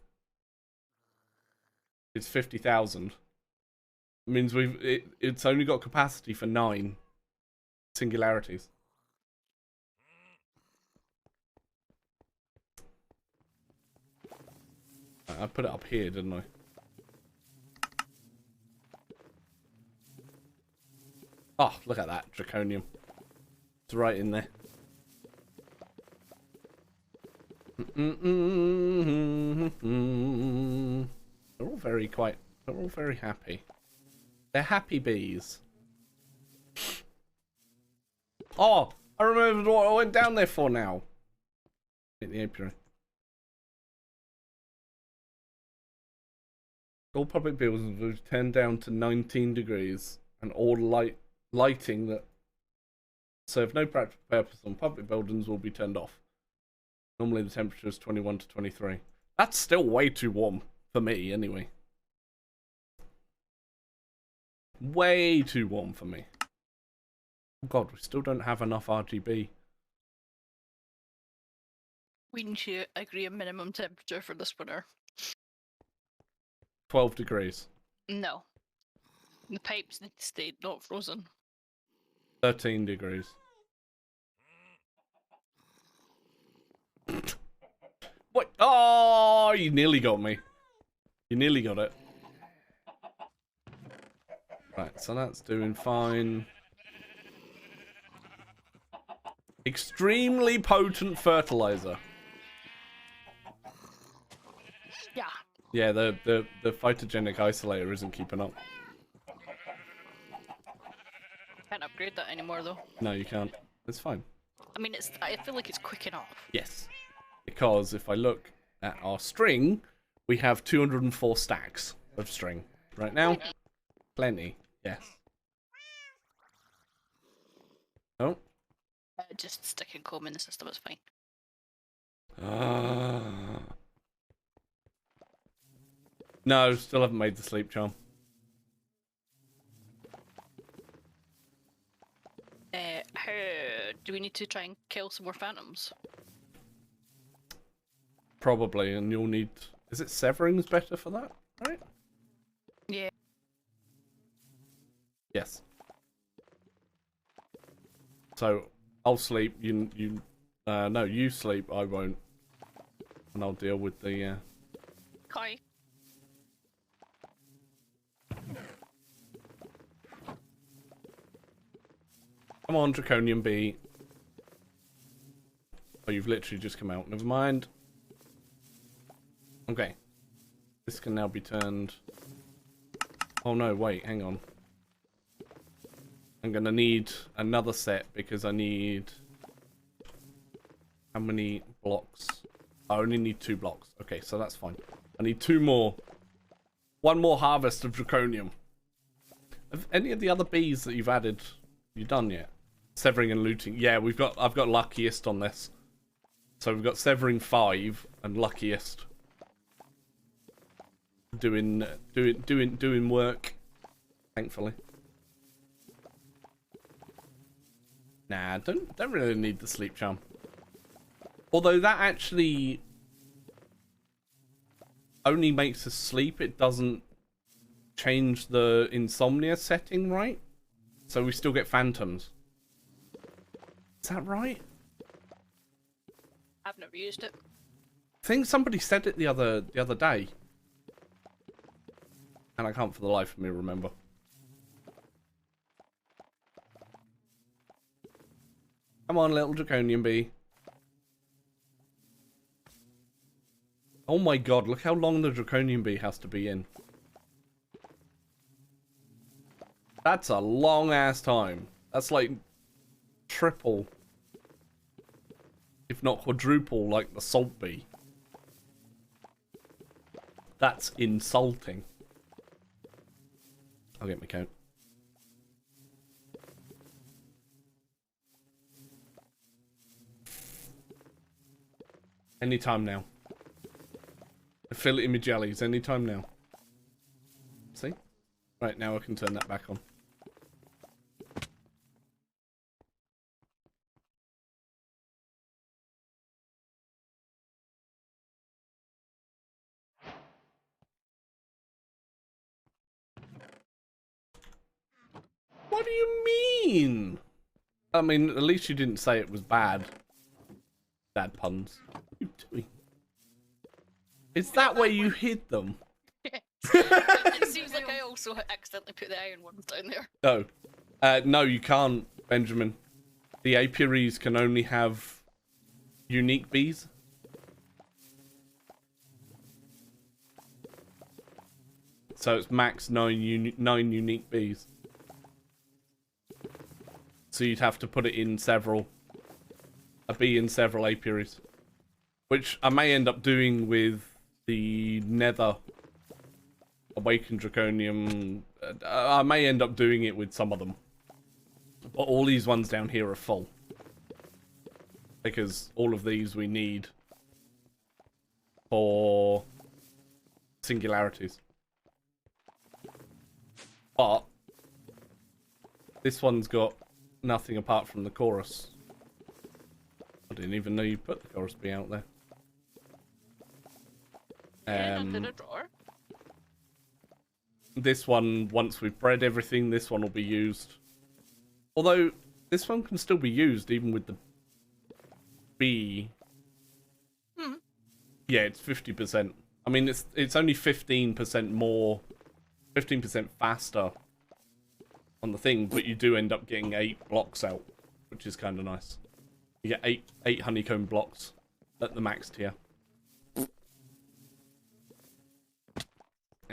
is 50,000. It means it's only got capacity for 9 singularities. I put it up here, didn't I? Oh, look at that, draconium. It's right in there. They're all they're all very happy. They're happy bees. Oh, I remembered what I went down there for now. Hit the apiary. All public buildings will be turned down to 19 degrees, and all lighting that serve no practical purpose on public buildings will be turned off. Normally the temperature is 21 to 23. That's still way too warm for me, anyway. Way too warm for me. Oh God, we still don't have enough RGB. We need to agree a minimum temperature for this winter. 12 degrees. No. The pipes need to stay not frozen. 13 degrees. What? Oh, you nearly got me. You nearly got it. Right, so that's doing fine. Extremely potent fertilizer. Yeah. Yeah, the phytogenic isolator isn't keeping up. Can't upgrade that anymore though. No, you can't. It's fine. I mean, I feel like it's quick enough. Yes. Because if I look at our string, we have 204 stacks of string right now. Plenty. Yes. Oh. Just sticking comb in the system is fine. No, still haven't made the sleep charm. Do we need to try and kill some more phantoms? Probably, and you'll need... Is it severing's better for that, right? Yeah. Yes. So, I'll sleep, no, you sleep, I won't. And I'll deal with the, Kai. Come on, Draconian Bee. Oh, you've literally just come out. Never mind. Okay. This can now be turned... Oh no, wait, hang on. I'm gonna need another set because I need... How many blocks? I only need 2 blocks. Okay, so that's fine. I need 2 more. 1 more harvest of Draconium. Have any of the other bees that you've added, you done yet? Severing and looting. Yeah, I've got luckiest on this. So we've got severing 5 and luckiest. Doing work. Thankfully. Nah, don't really need the sleep charm. Although that actually only makes us sleep, it doesn't change the insomnia setting, right? So we still get phantoms. Is that right? I've never used it. I think somebody said it the other day. And I can't for the life of me remember. Come on, little Draconian Bee. Oh my god, look how long the draconian bee has to be in. That's a long ass time. That's like triple, if not quadruple, like the salt bee. That's insulting. I'll get my count. Anytime now. Fill it in with jellies anytime now. See? Right, now I can turn that back on. What do you mean? I mean, at least you didn't say it was bad. Bad puns. What are you doing? Is that where you hid them? It seems like I also accidentally put the iron ones down there. No. No, you can't, Benjamin. The apiaries can only have unique bees. So it's max 9 unique bees. So you'd have to put it in a bee in several apiaries. Which I may end up doing with the Nether Awakened Draconium. I may end up doing it with some of them. But all these ones down here are full. Because all of these we need for singularities. But this one's got nothing apart from the chorus. I didn't even know you put the chorus bee out there. Yeah, in a drawer. This one, once we've bred everything, this one will be used. Although, this one can still be used even with the bee. Hmm. Yeah, it's 50%. I mean, it's only 15% more, 15% faster on the thing, but you do end up getting 8 blocks out, which is kind of nice. You get 8 honeycomb blocks at the max tier.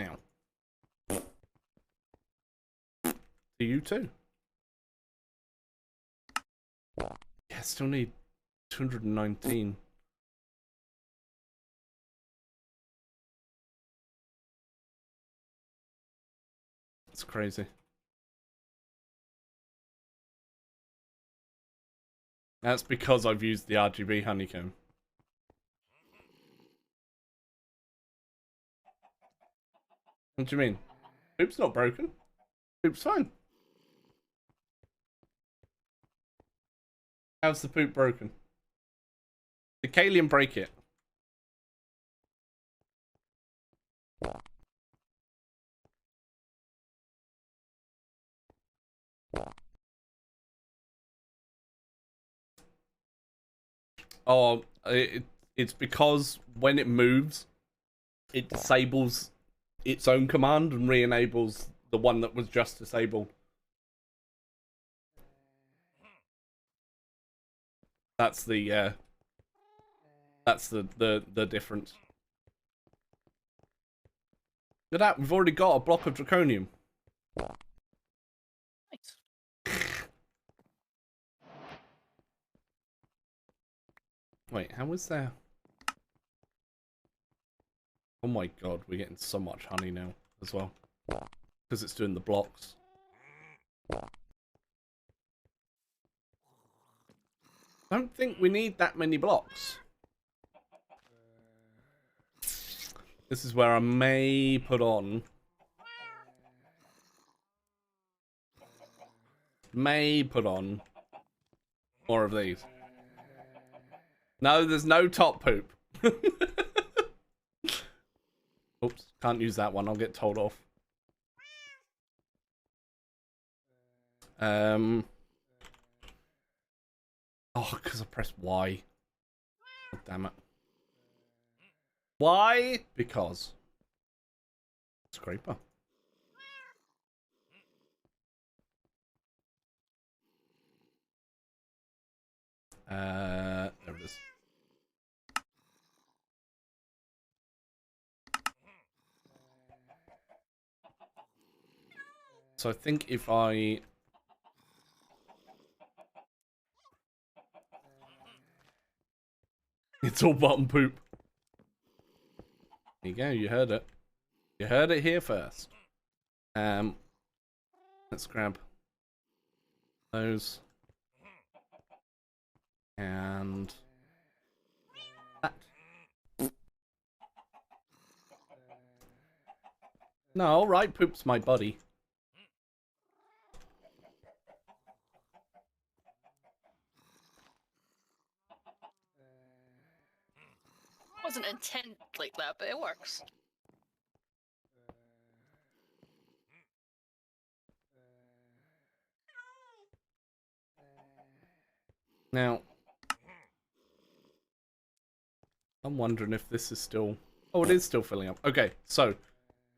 Ow. To you too. Yeah, still need 219. That's crazy. That's because I've used the RGB honeycomb. What do you mean? Poop's not broken. Poop's fine. How's the poop broken? Did Kalian break it? Oh, it's because when it moves, it disables its own command and re-enables the one that was just disabled. That's the difference. Look at that, we've already got a block of draconium. Nice. Wait, how was there? Oh my god, we're getting so much honey now as well. Because it's doing the blocks. I don't think we need that many blocks. This is where I may put on... more of these. No, there's no top poop. Oops, can't use that one. I'll get told off. Oh, because I pressed Y. God damn it. Why? Because. Scraper. There it is. So I think if I... It's all bottom poop. There you go, you heard it. You heard it here first. Let's grab those. And that. No, alright, poop's my buddy. Wasn't intent like that, but it works. Now, I'm wondering if this is still... Oh, it is still filling up. Okay, so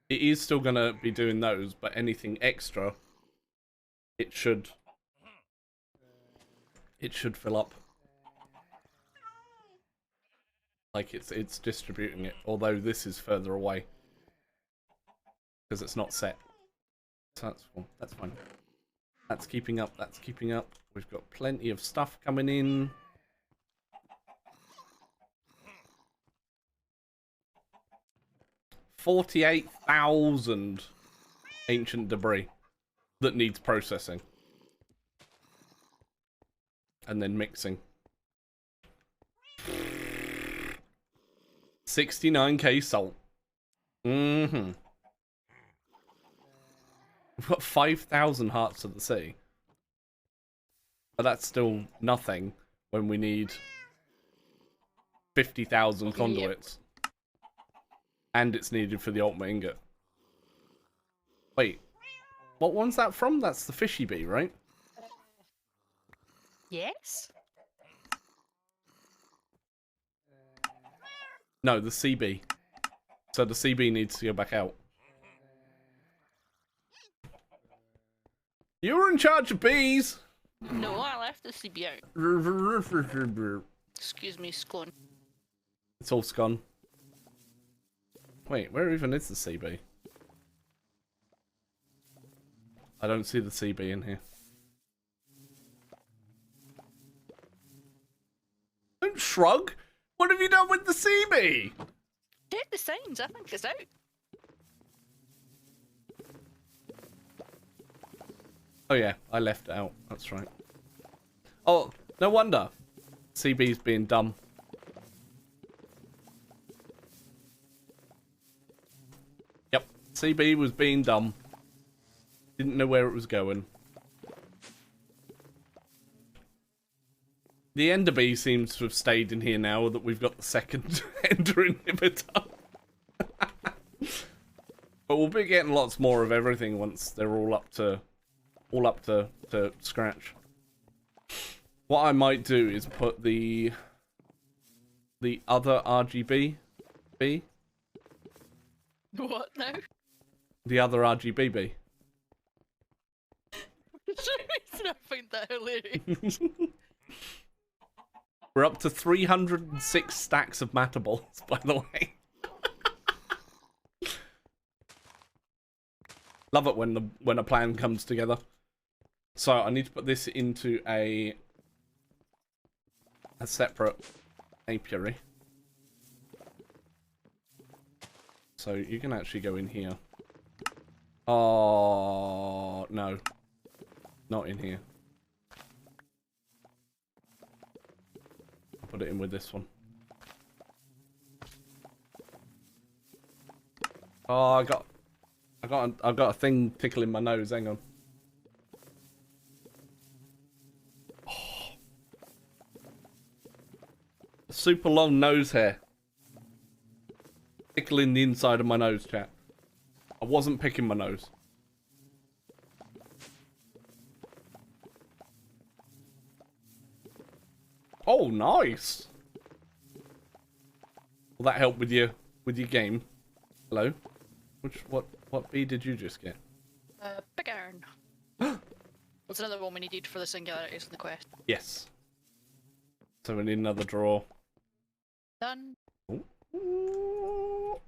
it is still going to be doing those, but anything extra, it should fill up. Like it's distributing it, although this is further away because it's not set. So that's fine. That's keeping up. That's keeping up. We've got plenty of stuff coming in. $48,000 ancient debris that needs processing and then mixing. 69k salt. We've got 5,000 hearts of the sea. But that's still nothing when we need 50,000 conduits. Yep. And it's needed for the ultimate ingot. Wait. What one's that from? That's the fishy bee, right? Yes? No, the CB. So the CB needs to go back out. You were in charge of bees! No, I left the CB out. Excuse me, scone. It's all scone. Wait, where even is the CB? I don't see the CB in here. Don't shrug! What have you done with the CB? Check the signs, I think it's out. Oh yeah, I left it out. That's right. Oh, no wonder. CB's being dumb. Yep, CB was being dumb. Didn't know where it was going. The Ender Bee seems to have stayed in here now that we've got the second Ender inhibitor. But we'll be getting lots more of everything once they're all up to scratch. What I might do is put the other RGB bee. What now? The other RGB bee. I find that hilarious. We're up to 306 stacks of matter balls, by the way. Love it when a plan comes together. So I need to put this into a separate apiary. So you can actually go in here. Oh no, not in here. Put it in with this one. Oh, I've got a thing tickling my nose. Hang on. Oh. Super long nose hair. Tickling the inside of my nose, chat. I wasn't picking my nose. Oh, nice. Will that help with your game? Hello? What bee did you just get? Big iron. What's another one we needed for the singularities in the quest? Yes. So we need another draw. Done.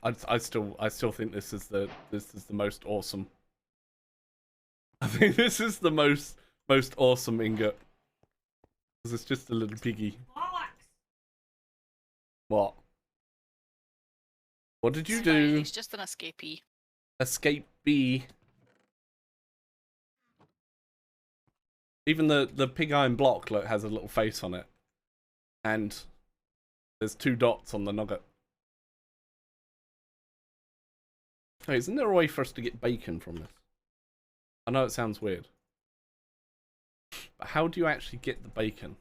I still think this is the most awesome I think this is the most awesome ingot. Because it's just a little piggy. What? What did you It's fine, do? he's just an escapee. Escape B. Even the pig iron block look has a little face on it. And there's 2 dots on the nugget. Hey, isn't there a way for us to get bacon from this? I know it sounds weird. But how do you actually get the bacon?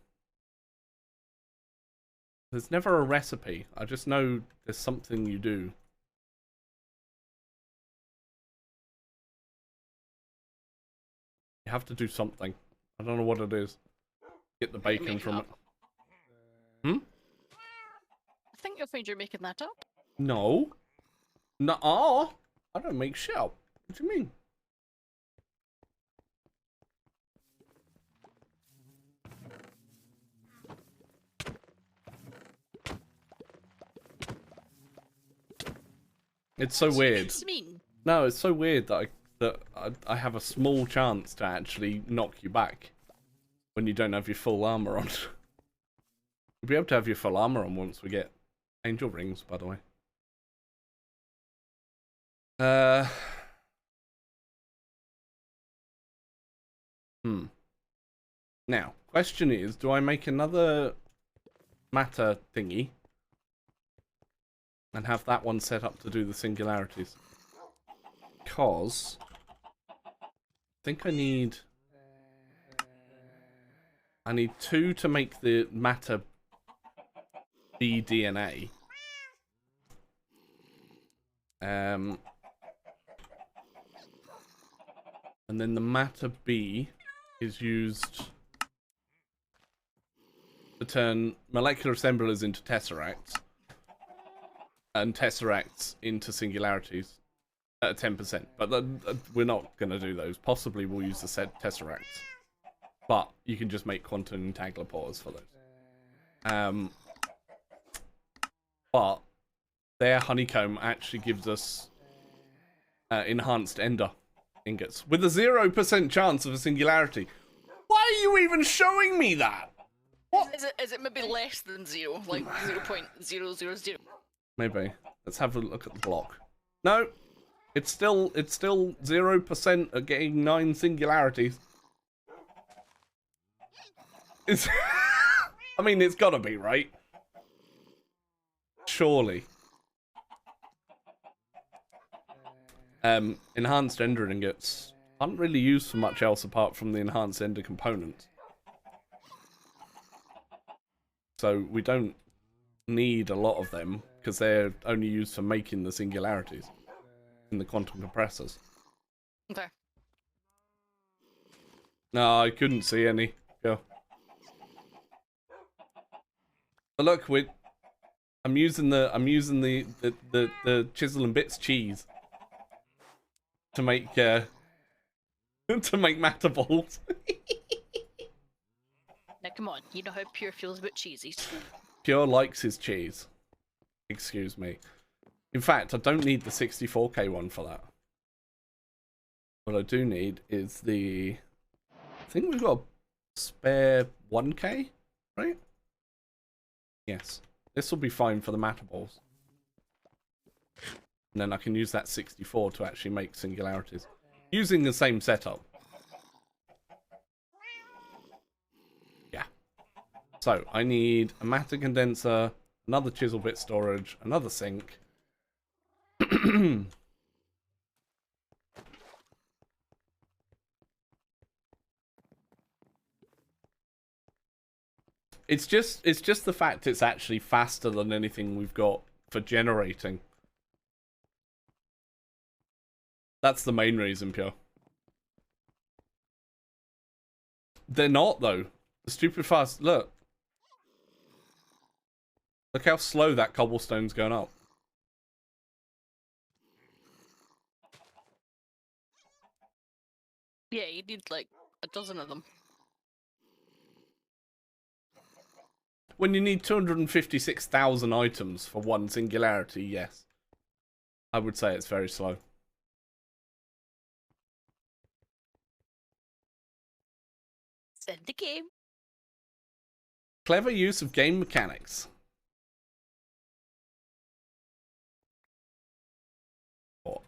There's never a recipe. I just know there's something you do. You have to do something. I don't know what it is. Get the bacon from it. Hmm? I think you'll find you're making that up. No. Nuh-uh. I don't make shit up. What do you mean? It's so weird. It's mean. No, it's so weird that I have a small chance to actually knock you back when you don't have your full armor on. You'll be able to have your full armor on once we get angel rings, by the way. Now, question is, do I make another matter thingy and have that one set up to do the singularities? Because I think I need 2 to make the matter B DNA. And then the matter B is used to turn molecular assemblers into tesseracts and tesseracts into singularities at 10%. But we're not going to do those. Possibly we'll use the said tesseracts. But you can just make quantum entanglepores for those. But their honeycomb actually gives us enhanced ender ingots with a 0% chance of a singularity. Why are you even showing me that? What? Is it maybe less than 0? Like 0.000? Maybe. Let's have a look at the block. No, it's still 0% at getting 9 singularities. It's I mean, it's gotta be, right? Surely. Enhanced ender ingots aren't really used for much else apart from the enhanced ender component. So we don't need a lot of them because they're only used for making the singularities in the quantum compressors. Okay. No, I couldn't see any. Go. But look, I'm using the chisel and bits cheese to make to make matter balls. Now come on, you know how Pure feels about cheesies. Pure likes his cheese. Excuse me. In fact, I don't need the 64k one for that. What I do need is the... I think we've got a spare 1k, right? Yes. This will be fine for the matter balls. And then I can use that 64 to actually make singularities. Using the same setup. Yeah. So, I need a matter condenser, another chisel bit storage, another sink. It's just the fact it's actually faster than anything we've got for generating. That's the main reason, Pure. They're not, though. The stupid fast. Look. Look how slow that cobblestone's going up. Yeah, you need like a dozen of them. When you need 256,000 items for one singularity, yes. I would say it's very slow. It's in the game. Clever use of game mechanics. What?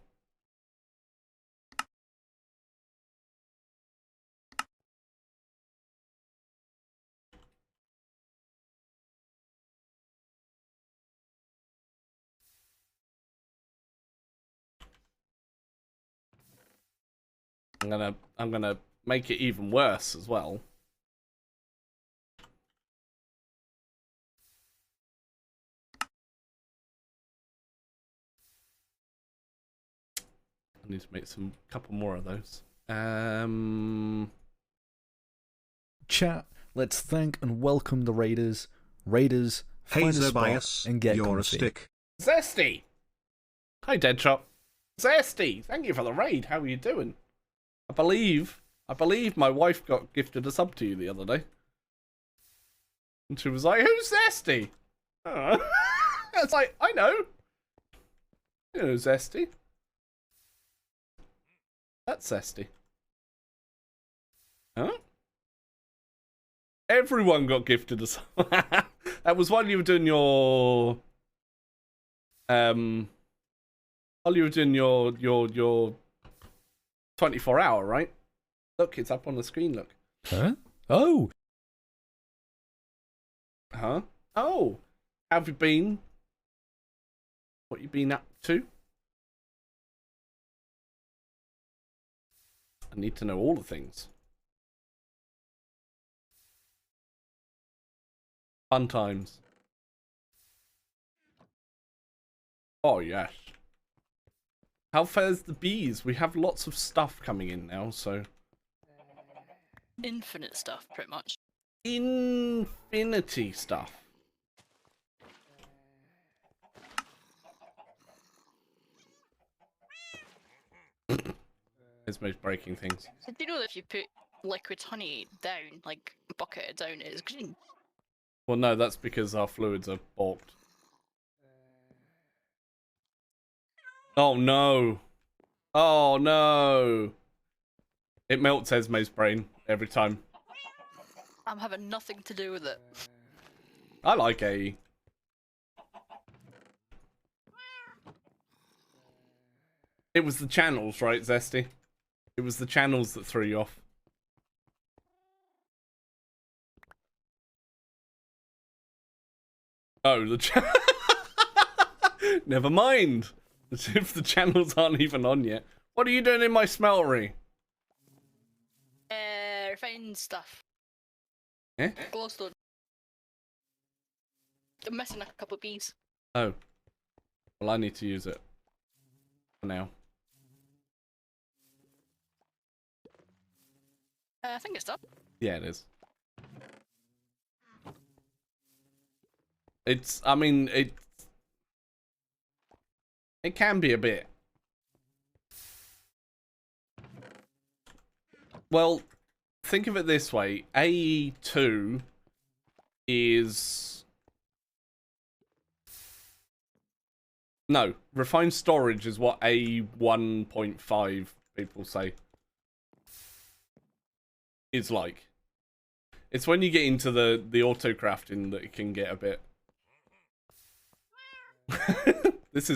I'm gonna make it even worse as well. I need to make some couple more of those. Chat, let's thank and welcome the raiders. Raiders, find a Hazer spot bias, and get you're a comfy. stick. Zesty! Hi, Deadshot. Zesty! Thank you for the raid. How are you doing? I believe my wife got gifted a sub to you the other day. And she was like, who's Zesty? It's like, I know. You know Zesty. That's Zesty. Huh? Everyone got gifted a sub. That was while you were doing your... while you were doing your 24-hour, right? Look, it's up on the screen, look. Huh? Oh! Huh? Oh! How have you been? What you been up to? I need to know all the things. Fun times. Oh, yes. How fares the bees? We have lots of stuff coming in now, so... Infinite stuff, pretty much. Infinity stuff. Ismo's breaking things. Did you know that if you put liquid honey down, like a bucket it down, it is green? Well, no, that's because our fluids are balked. Oh, no. Oh, no. It melts Esme's brain every time. I'm having nothing to do with it. I like AE. It was the channels, right, Zesty? It was the channels that threw you off. Oh, never mind. As if the channels aren't even on yet. What are you doing in my smeltery? Refined stuff. Eh? Glowstone. I'm missing a couple of bees. Oh. Well, I need to use it. For now. I think it's done. Yeah, it is. It's, I mean, it can be a bit. Well, think of it this way. AE2 is... No, refined storage is what AE1.5 people say. Is like. It's when you get into the auto-crafting that it can get a bit... This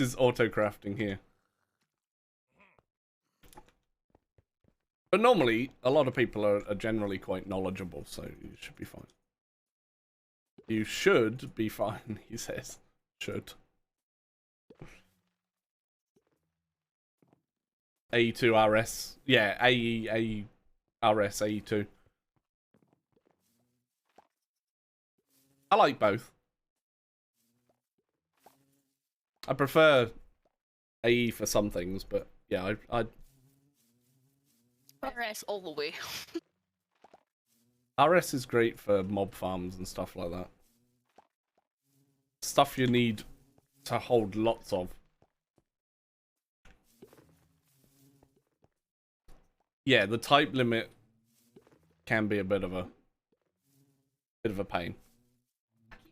is auto-crafting here. But normally, a lot of people are generally quite knowledgeable, so you should be fine. You should be fine, he says. Should. AE2 RS. Yeah, AE RS AE2. I like both. I prefer AE for some things, but yeah, I RS all the way. RS is great for mob farms and stuff like that. Stuff you need to hold lots of. Yeah, the type limit can be a bit of a pain.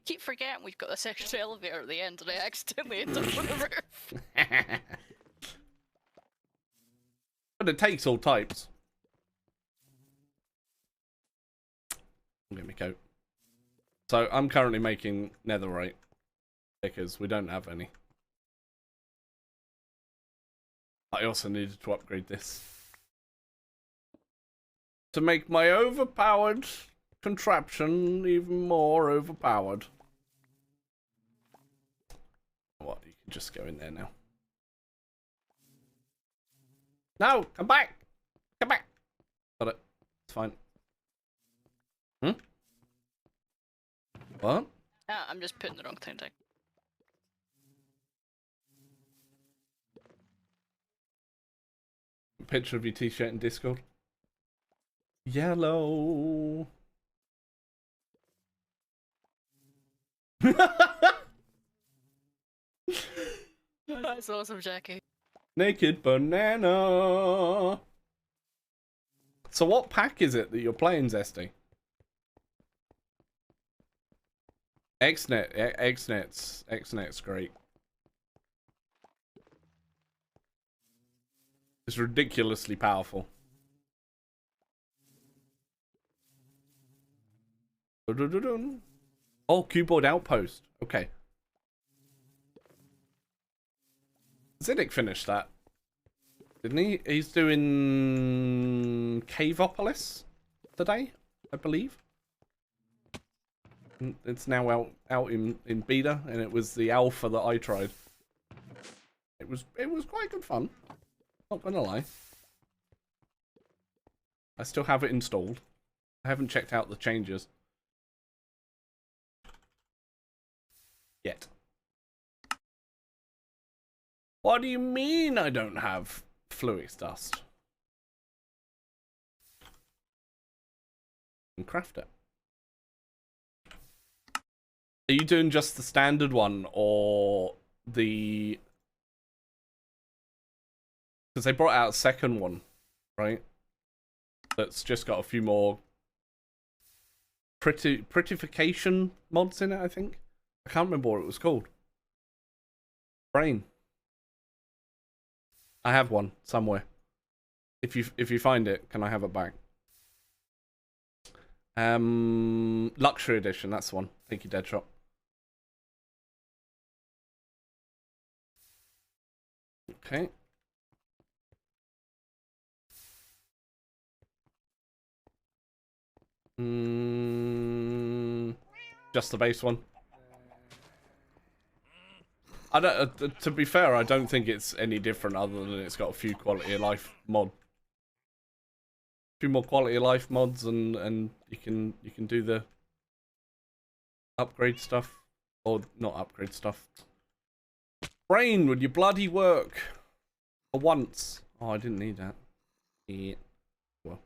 Keep forgetting we've got this extra elevator at the end and I accidentally end up on the roof. But it takes all types. Get me coat. So I'm currently making netherite because we don't have any. I also needed to upgrade this to make my overpowered contraption even more overpowered. What? You can just go in there now. No, come back! Come back! Got it. It's fine. Hmm? What? Ah, I'm just putting the wrong thing down. Picture of your t-shirt in Discord. Yellow. That's awesome, Jackie. Naked banana. So what pack is it that you're playing, Zesty? Xnet's great. It's ridiculously powerful. Oh, keyboard outpost. Okay. Ziddick finished that. Didn't he? He's doing Caveopolis today, I believe. It's now out in beta, and it was the alpha that I tried. It was quite good fun. Not gonna lie. I still have it installed. I haven't checked out the changes yet. What do you mean I don't have Fluix dust? And craft it. Are you doing just the standard one or the... Because they brought out a second one, right? That's just got a few more prettification mods in it, I think. I can't remember what it was called. Brain. I have one somewhere. If you find it, can I have it back? Luxury edition, that's the one. Thank you, Deadshot. Okay. Just the base one. I don't. To be fair, I don't think it's any different other than it's got a few quality of life a few more quality of life mods, and you can do the upgrade stuff, or not upgrade stuff. Brain, would you bloody work for once? Oh, I didn't need that. Yeah. Well.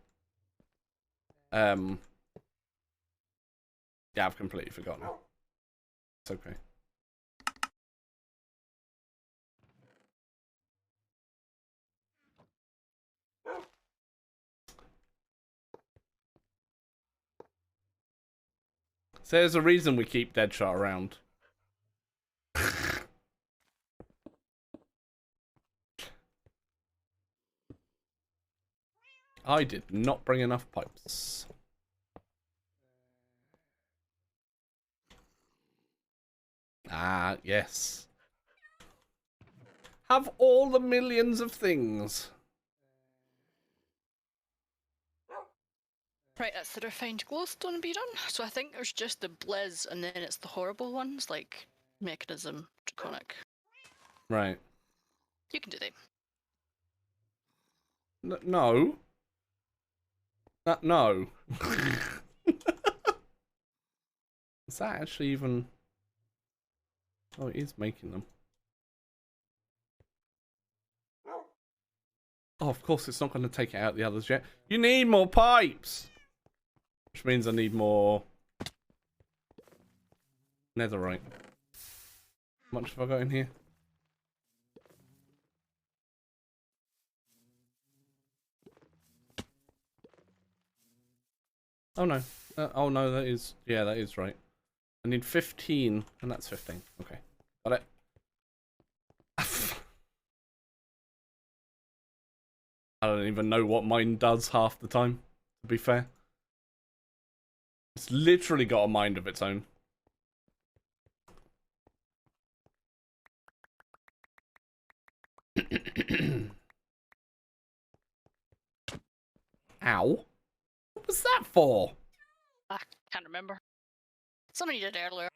Yeah, I've completely forgotten. It's okay. So there's a reason we keep Deadshot around. I did not bring enough pipes. Ah, yes. Have all the millions of things. Right, that's the refined glowstone be done. So I think there's just the blizz, and then it's the horrible ones like mechanism, draconic. Right. You can do them. No. No. Is that actually even... Oh, it is making them. Oh, of course it's not going to take it out the others yet. You need more pipes! Which means I need more... netherite. How much have I got in here? Oh no. Oh no, that is... Yeah, that is right. I need 15, and that's 15. Okay. Got it. I don't even know what mine does half the time, to be fair. It's literally got a mind of its own. Ow. What was that for? I can't remember. Somebody did earlier.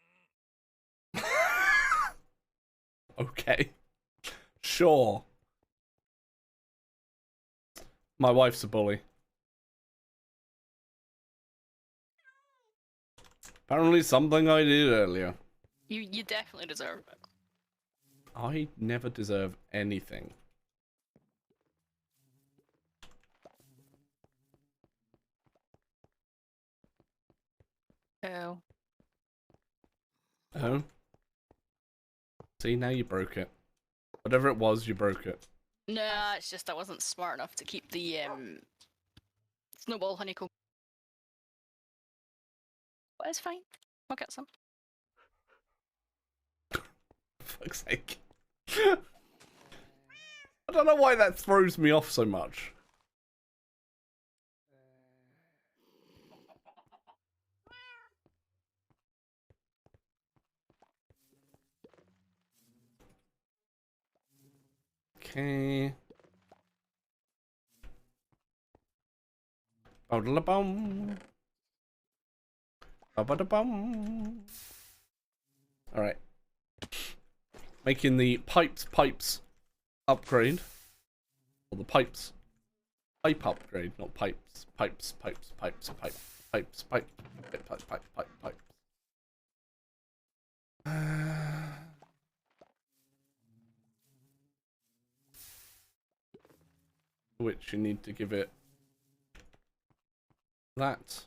Okay. Sure. My wife's a bully. Apparently something I did earlier. You definitely deserve it. I never deserve anything. Oh. Oh? See, now you broke it. Whatever it was, you broke it. Nah, it's just I wasn't smart enough to keep the snowball honeycomb. But it's fine. I'll get some. Fuck's sake. I don't know why that throws me off so much. Okay. Ba-da-da-bum. Ba-ba-da-bum. Alright. Making the pipes upgrade. Or the pipe upgrade, not pipes. Pipes. Which you need to give it that.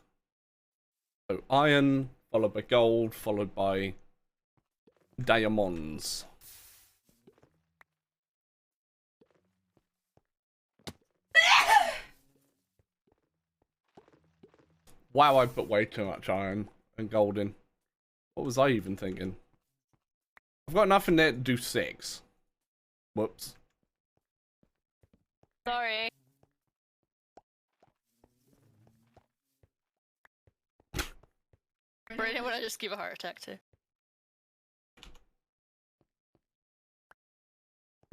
So iron, followed by gold, followed by diamonds. Wow, I put way too much iron and gold in. What was I even thinking? I've got enough in there to do 6. Whoops. Sorry. For anyone I just gave a heart attack to.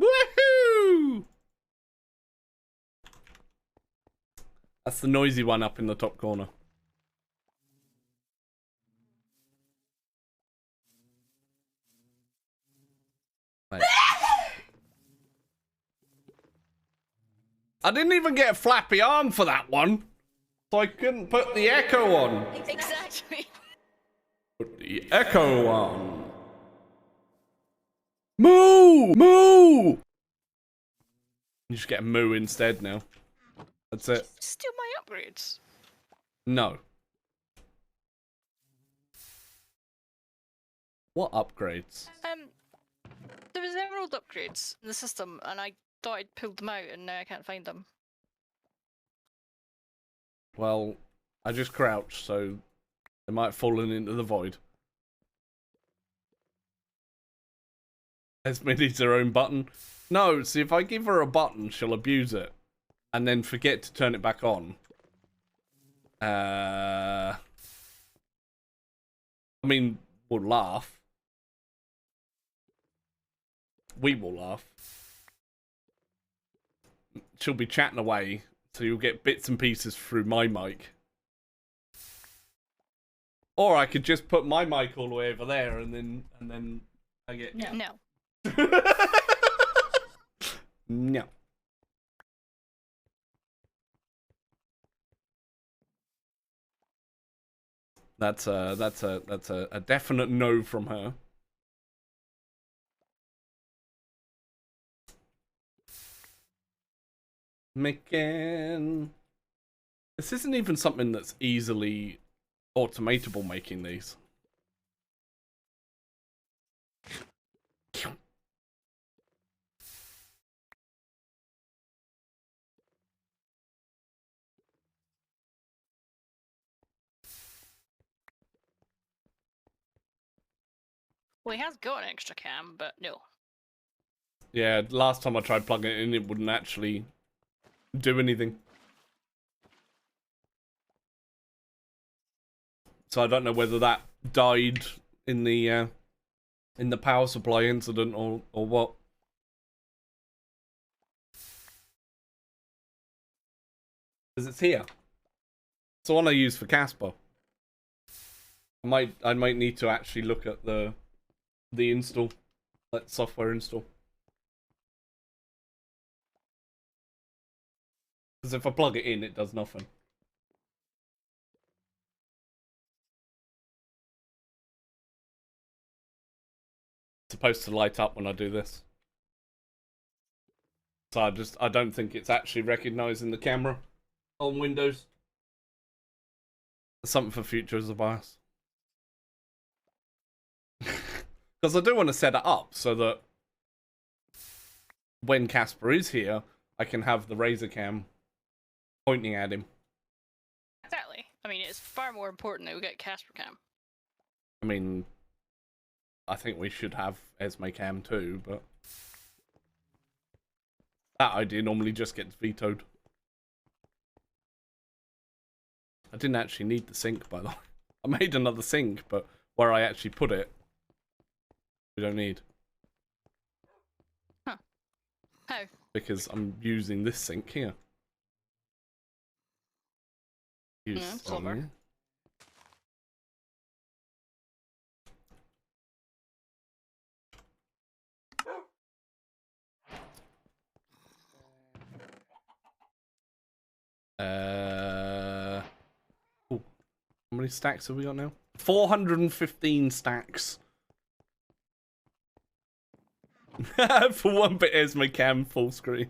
Woohoo! That's the noisy one up in the top corner. Right. I didn't even get a flappy arm for that one, so I couldn't put the echo on. Exactly. Put the echo on. Moo! Moo! You just get a moo instead now. That's it. Steal my upgrades. No. What upgrades? There was emerald upgrades in the system, and I thought I'd pulled them out, and now I can't find them. Well, I just crouched, so they might have fallen into the void. Esme needs her own button. No, see, if I give her a button, she'll abuse it. And then forget to turn it back on. I mean, we'll laugh. We will laugh. She'll be chatting away, so you'll get bits and pieces through my mic. Or I could just put my mic all the way over there, and then I get No. no. That's a definite no from her. Making this isn't even something that's easily automatable, making these. Well, he has got an extra cam, but no. Yeah, last time I tried plugging it in, it wouldn't actually do anything. So I don't know whether that died in the power supply incident or what. Because it's here. It's the one I use for Casper. I might need to actually look at the install, like software install. Because if I plug it in, it does nothing. It's supposed to light up when I do this. So I don't think it's actually recognizing the camera on Windows. Something for future as a BIOS. Because I do want to set it up so that when Casper is here, I can have the Razer cam pointing at him. Exactly. I mean, it's far more important that we get Casper Cam. I mean, I think we should have Esme cam too, but that idea normally just gets vetoed. I didn't actually need the sink, by the way. I made another sink, but where I actually put it, we don't need. Huh. How? Because I'm using this sink here. Use clever. here. Ooh. How many stacks have we got now? 415 stacks. For one bit, here's my cam full screen.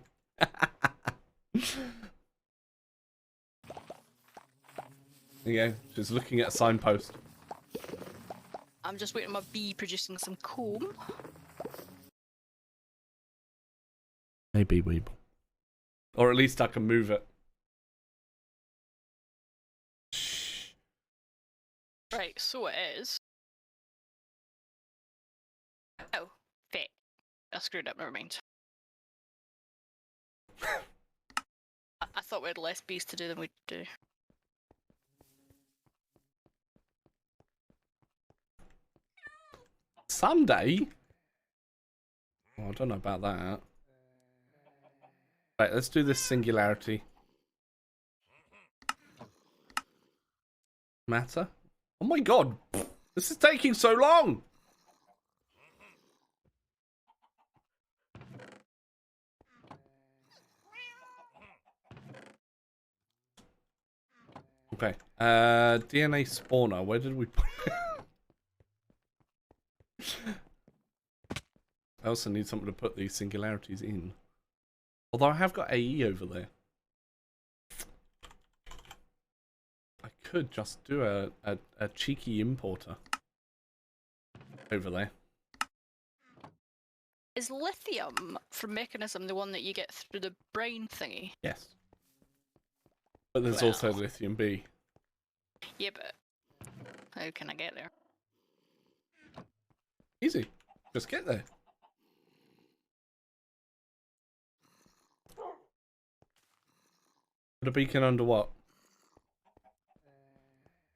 There you go, just looking at a signpost. I'm just waiting on my bee producing some comb. Maybe Weeble. Or at least I can move it. Shh. Right, so it is. Oh, fit. I screwed up, never mind. I thought we had less bees to do than we do. Someday? Oh, I don't know about that. Right, let's do this singularity. Matter? Oh my god! This is taking so long! Okay. DNA spawner. Where did we put it? I also need something to put these singularities in. Although I have got AE over there. I could just do a cheeky importer over there. Is lithium from Mechanism the one that you get through the brain thingy? Yes. But there's Well. also lithium B. Yeah, but how can I get there? Easy. Just get there. Put a beacon under what?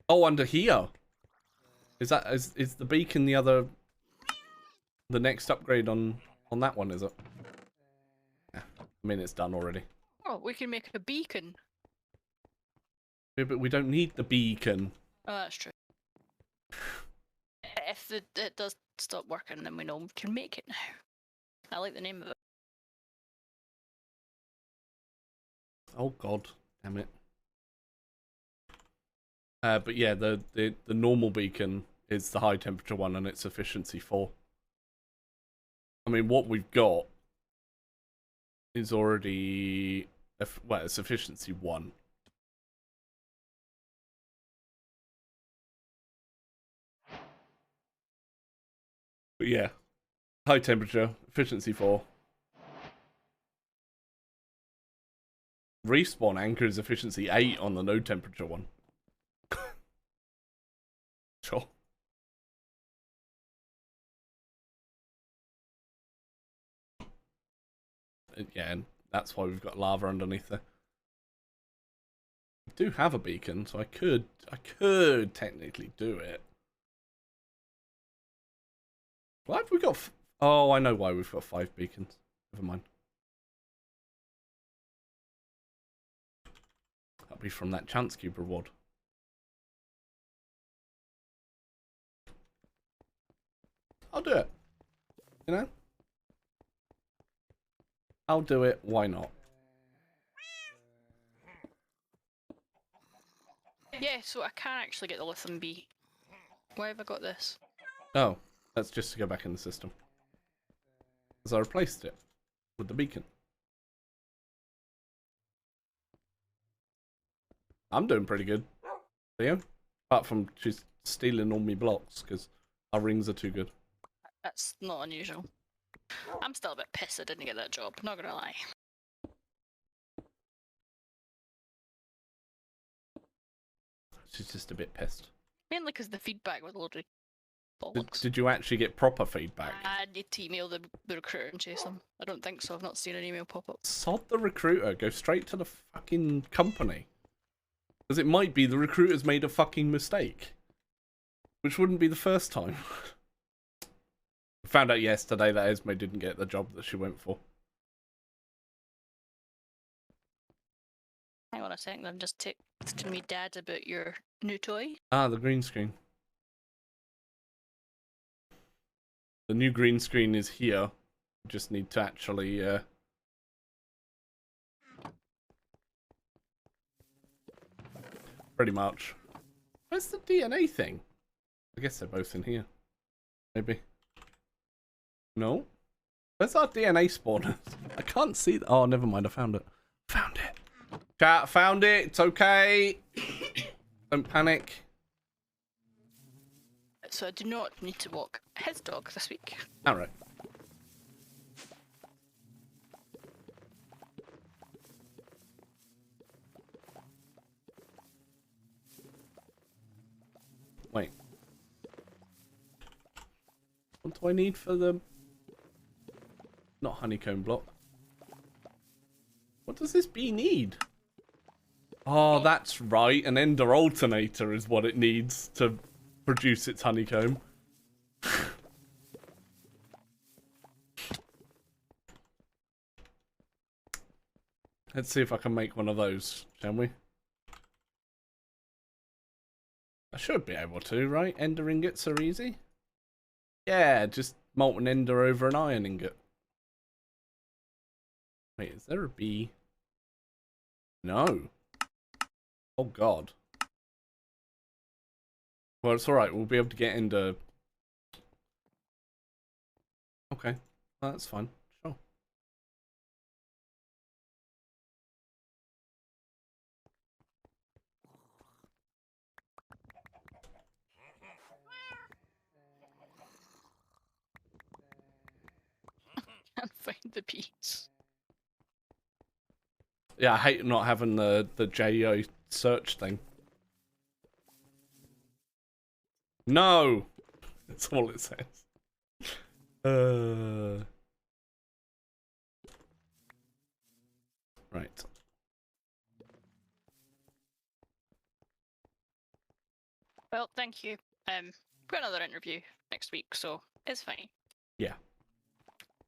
Oh, under here. Is the beacon the next upgrade on that one, is it? Yeah. I mean, it's done already. Oh, we can make a beacon. Yeah, but we don't need the beacon. Oh, that's true. If it does stop working, then we know we can make it now. I like the name of it. Oh god, damn it. But yeah, the normal beacon is the high temperature one, and it's efficiency 4. I mean, what we've got is already it's efficiency 1. But yeah, high temperature, efficiency 4. Respawn anchor is efficiency 8 on the no temperature one. Sure. Yeah, and that's why we've got lava underneath there. do have a beacon, so I could technically do it. Why have we got... Oh, I know why we've got 5 beacons. Never mind. That'll be from that chance cube reward. I'll do it. You know? I'll do it. Why not? Yeah, so I can actually get the lithium bee. Why have I got this? Oh, that's just to go back in the system. Because I replaced it with the beacon. I'm doing pretty good, Leo. Apart from she's stealing all me blocks because our rings are too good. That's not unusual. I'm still a bit pissed I didn't get that job, not gonna lie. She's just a bit pissed. Mainly because the feedback was a load of Did, bollocks. did you actually get proper feedback? I need to email the recruiter and chase them. I don't think so. I've not seen an email pop up. Sod the recruiter. Go straight to the fucking company. Because it might be the recruiter's made a fucking mistake. Which wouldn't be the first time. I found out yesterday that Esme didn't get the job that she went for. Hang on a second, I'm just texting me dad about your new toy. Ah, the green screen. The new green screen is here. Just need to actually pretty much. Where's the DNA thing? I guess they're both in here. Maybe. No? Where's our DNA spawners? I can't see. Oh, never mind. I found it. Found it. Chat, found it. It's okay. Don't panic. So I do not need to walk his dog this week. Alright. Wait. What do I need for the... Not honeycomb block. What does this bee need? Oh, that's right. An ender alternator is what it needs to produce its honeycomb. Let's see if I can make one of those, shall we? I should be able to, right? Ender ingots are easy. Yeah, just molten ender over an iron ingot. Wait, is there a bee? No. Oh god. Well, it's alright, we'll be able to get into... Okay, that's fine, sure. Can't find the bees. Yeah, I hate not having the JO search thing. No! That's all it says. Right. Well, thank you. Got another interview next week, so it's fine. Yeah.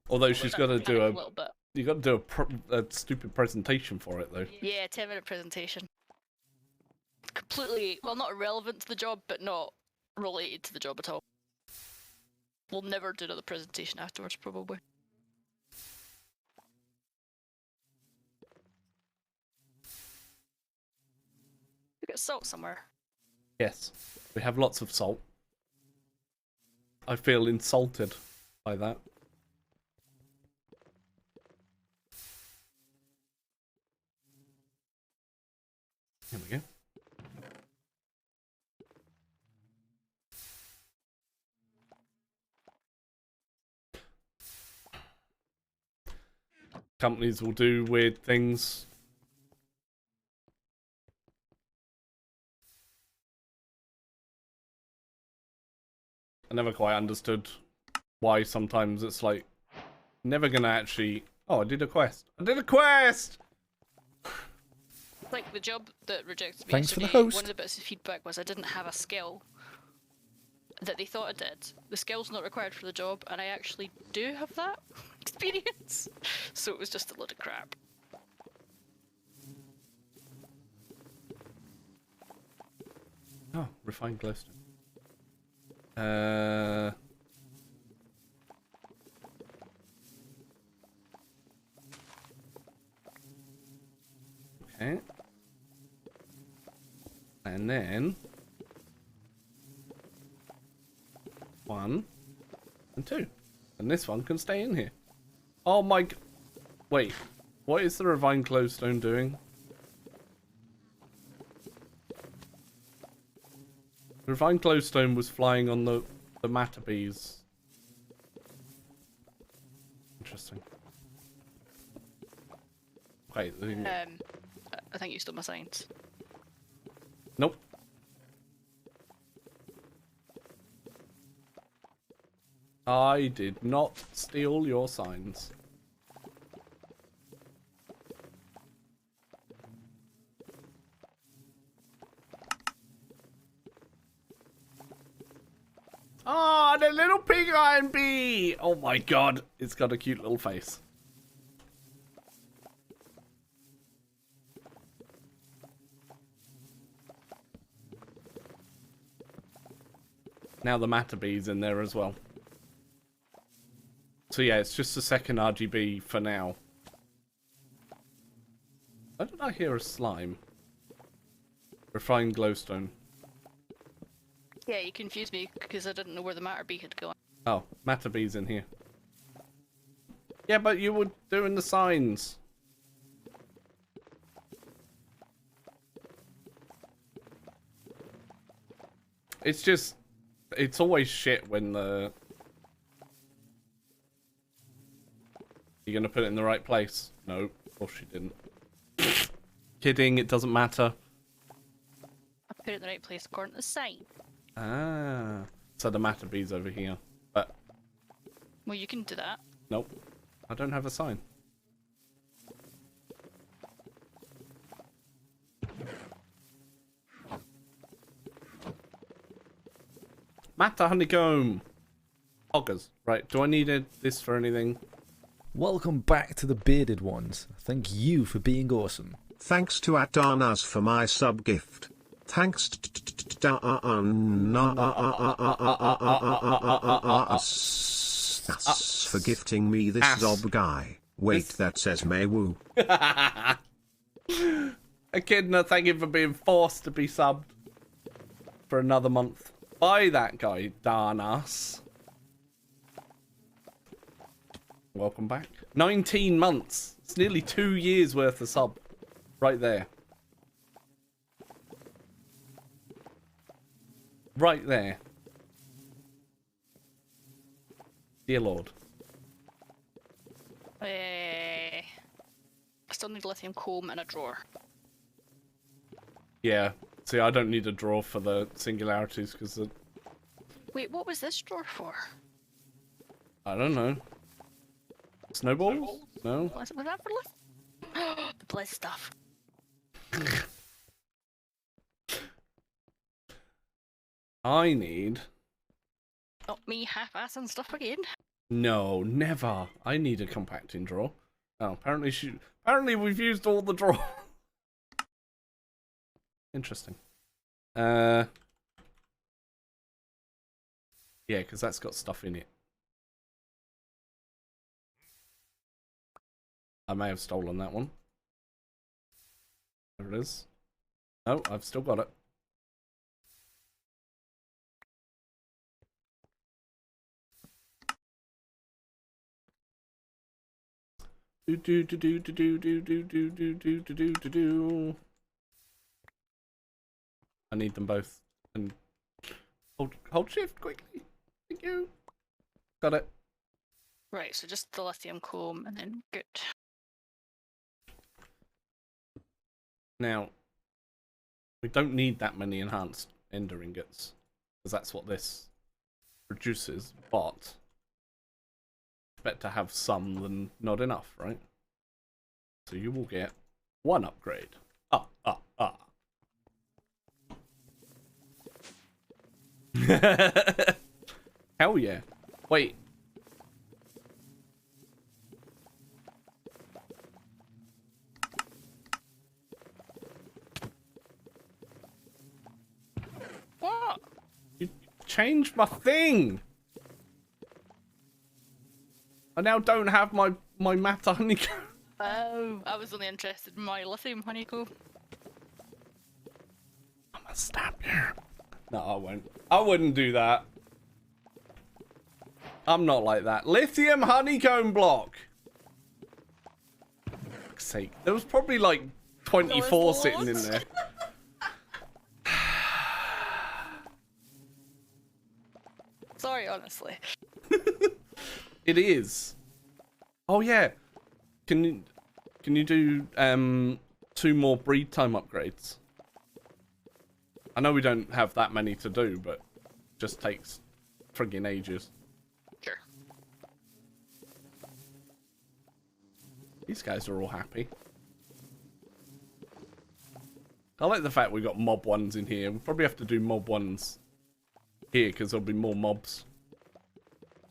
Although she's got to do a a... little bit. You got to do a stupid presentation for it, though. Yeah, 10-minute presentation. Completely, well, not irrelevant to the job, but not related to the job at all. We'll never do another presentation afterwards, probably. We got salt somewhere. Yes. We have lots of salt. I feel insulted by that. Here we go. Companies will do weird things. I never quite understood why sometimes it's like never gonna actually... Oh, I did a quest. I did a quest! Like the job that rejected me Thanks for the yesterday, host. one of the bits of feedback was I didn't have a skill that they thought I did. The skill's not required for the job, and I actually do have that experience. So it was just a load of crap. Oh, refined glowstone. Okay. And then 1 and 2. And this one can stay in here. Oh my wait. What is the refined glowstone doing? The refined glowstone was flying on the matter bees. Interesting. Okay. I think you stole my signs. Nope. I did not steal your signs. Oh, the little pig iron bee! Oh my god, it's got a cute little face. Now the matter bee's in there as well. So yeah, it's just a second RGB for now. Why did I hear a slime? Refined glowstone. Yeah, you confused me because I didn't know where the matter bee had gone. Oh, matter bee's in here. Yeah, but you were doing the signs. It's just, it's always shit when the... You're gonna put it in the right place. No, of course you didn't. Kidding, it doesn't matter. I put it in the right place according to the sign. Ah, so the matter bee's over here. But, Well, you can do that. nope, I don't have a sign. Matter honeycomb! Hoggers. Right, do I need this for anything? Welcome back to the bearded ones. Thank you for being awesome. Thanks to Adanas for my sub gift. Thanks for gifting me this zob guy. Wait, that says Maywu. Echidna, thank you for being forced to be subbed for another month by that guy, Darnas. Welcome back. 19 months. It's nearly 2 years worth of sub. Right there. Right there. Dear Lord. I still need lithium comb and a drawer. Yeah. See, I don't need a drawer for the singularities because Wait, what was this drawer for? I don't know. Snowballs? No? Was that for lithium? The bliss stuff. I need... Not me half-assing stuff again. No, never. I need a compacting drawer. Oh, apparently we've used all the drawer. Interesting. Yeah, because that's got stuff in it. I may have stolen that one. There it is. No, I've still got it. Do do do do do do do do do do do do do. I need them both. And hold shift quickly. Thank you. Got it. Right, so just the lithium comb and then good. Now, we don't need that many enhanced ender ingots, because that's what this produces, but it's better to have some than not enough, right? So you will get one upgrade. Hell yeah. Wait. What? You changed my thing. I now don't have my matter honeycomb. Oh, I was only interested in my lithium honeycomb. I'm gonna stab you. No, I won't. I wouldn't do that. I'm not like that. Lithium honeycomb block. For fuck's sake. There was probably like 24 sitting in there. Sorry, honestly. It is. Oh yeah. Can you do 2 more breed time upgrades? I know we don't have that many to do, but it just takes friggin' ages. Sure. These guys are all happy. I like the fact we got mob 1s in here. We'll probably have to do mob 1s here because there'll be more mobs.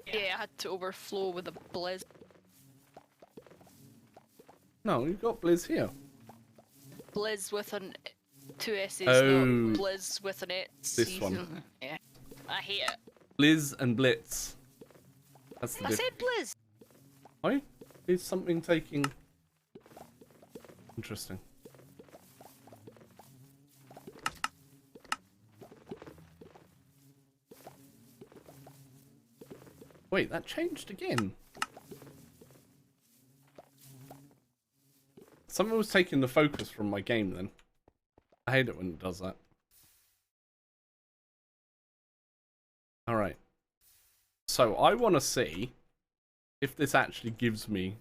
Yeah, I had to overflow with a blizz. No, you've got Blizz here. Blizz with an 2 S's, Oh. not Blizz with an S. This one. Yeah. I hate it. Blizz and Blitz. That's the I difference. said Blizz! Why is something taking... Interesting. Wait, that changed again. Something was taking the focus from my game then. I hate it when it does that. Alright. So I want to see if this actually gives me...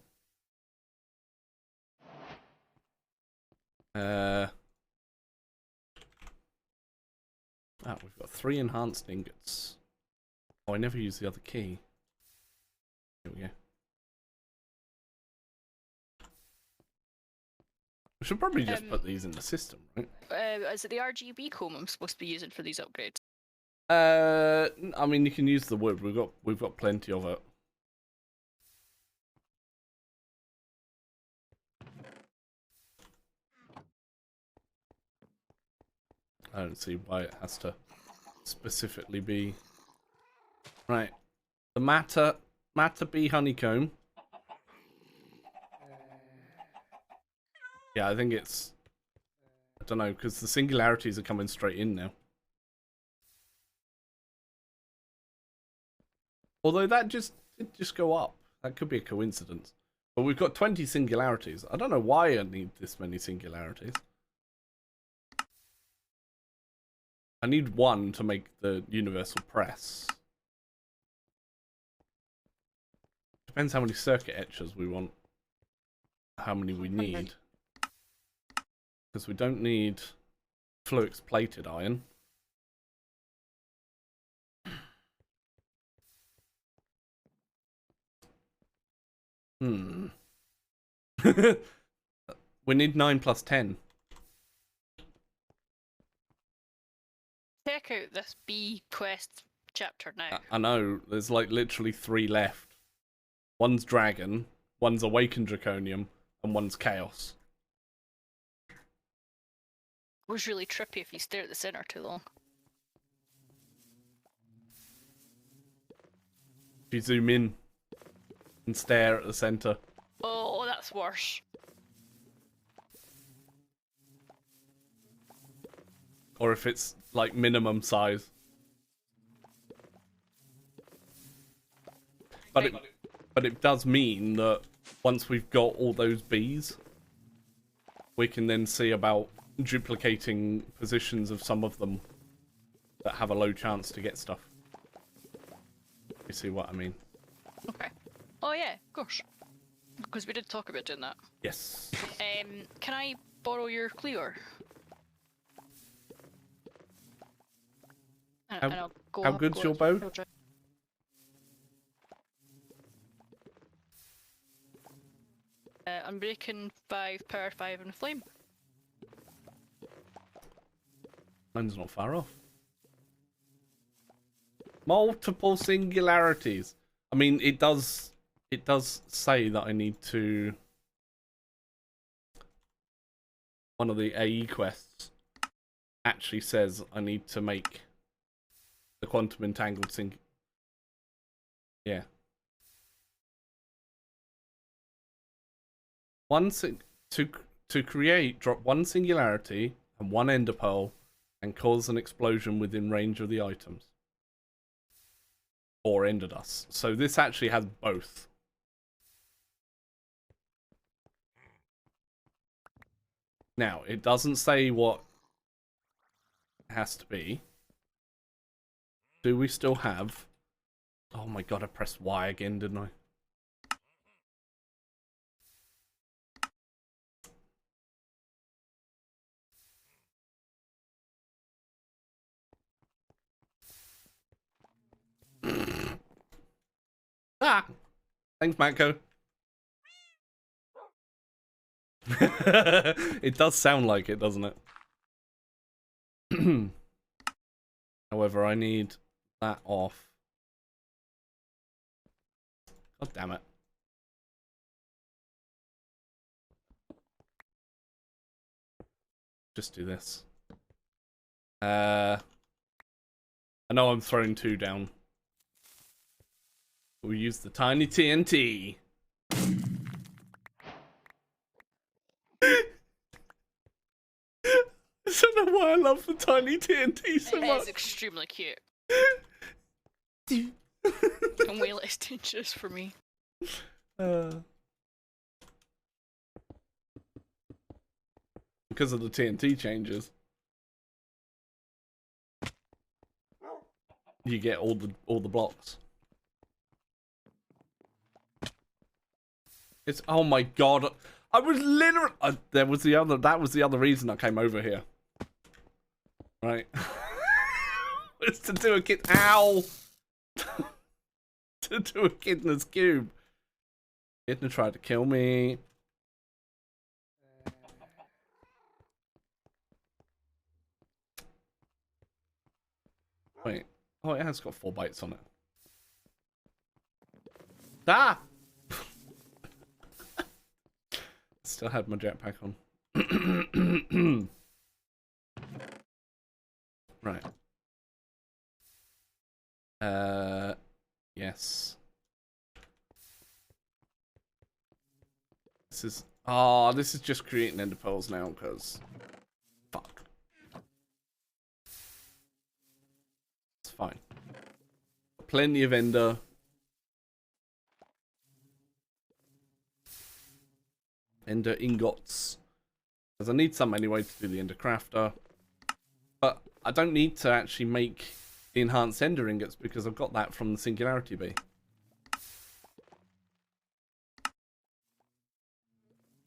we've got 3 enhanced ingots. Oh, I never use the other key. Here we go. We should probably just put these in the system, right? Is it the RGB comb I'm supposed to be using for these upgrades? I mean, you can use the wood. We've got plenty of it. I don't see why it has to specifically be right. The matter bee honeycomb. Yeah, I think it's. I don't know because the singularities are coming straight in now. Although that did just go up. That could be a coincidence. But we've got 20 singularities. I don't know why I need this many singularities. I need 1 to make the universal press. Depends how many circuit etchers we want. How many we need. Because we don't need flux plated iron. We need 9 plus 10. Check out this bee quest chapter now. I know, there's like literally 3 left. One's dragon, one's awakened draconium, and one's chaos. It was really trippy if you stare at the center too long. If you zoom in and stare at the center. Oh, that's worse. Or if it's like minimum size. But it does mean that once we've got all those bees, we can then see about duplicating positions of some of them that have a low chance to get stuff. You see what I mean? Okay. Oh yeah, of course. Because we did talk about doing that. Yes. Can I borrow your Clear? And I'll go how up, good's go your up, bow? go drive. Unbreaking 5, power 5, and flame. Mine's not far off. Multiple singularities. I mean, it does say that I need to... One of the AE quests actually says I need to make the quantum entangled Yeah. To create, drop one singularity and one ender pearl and cause an explosion within range of the items. Or ender dust. So this actually has both. Now, it doesn't say what it has to be. Do we still have... Oh my god, I pressed Y again, didn't I? Ah! Thanks, Matko. It does sound like it, doesn't it? However, I need that off. God damn it. Just do this. I know I'm throwing 2 down. We'll use the tiny TNT. I don't know why I love the tiny TNT so It much. is extremely cute. And way less dangerous for me. Because of the TNT changes, you get all the blocks. It's oh my god! I was literally that was the other reason I came over here. Right? It's to do a kid. Ow! To do a Kidna's cube. Kidna tried to kill me. Wait. Oh, it has got 4 bites on it. Ah! Still had my jetpack on. Right. Yes. This is just creating ender pearls now, because fuck. It's fine. Plenty of ender. Ender ingots. Because I need some anyway to do the ender crafter. But I don't need to actually make the enhanced ender ingots because I've got that from the singularity bee.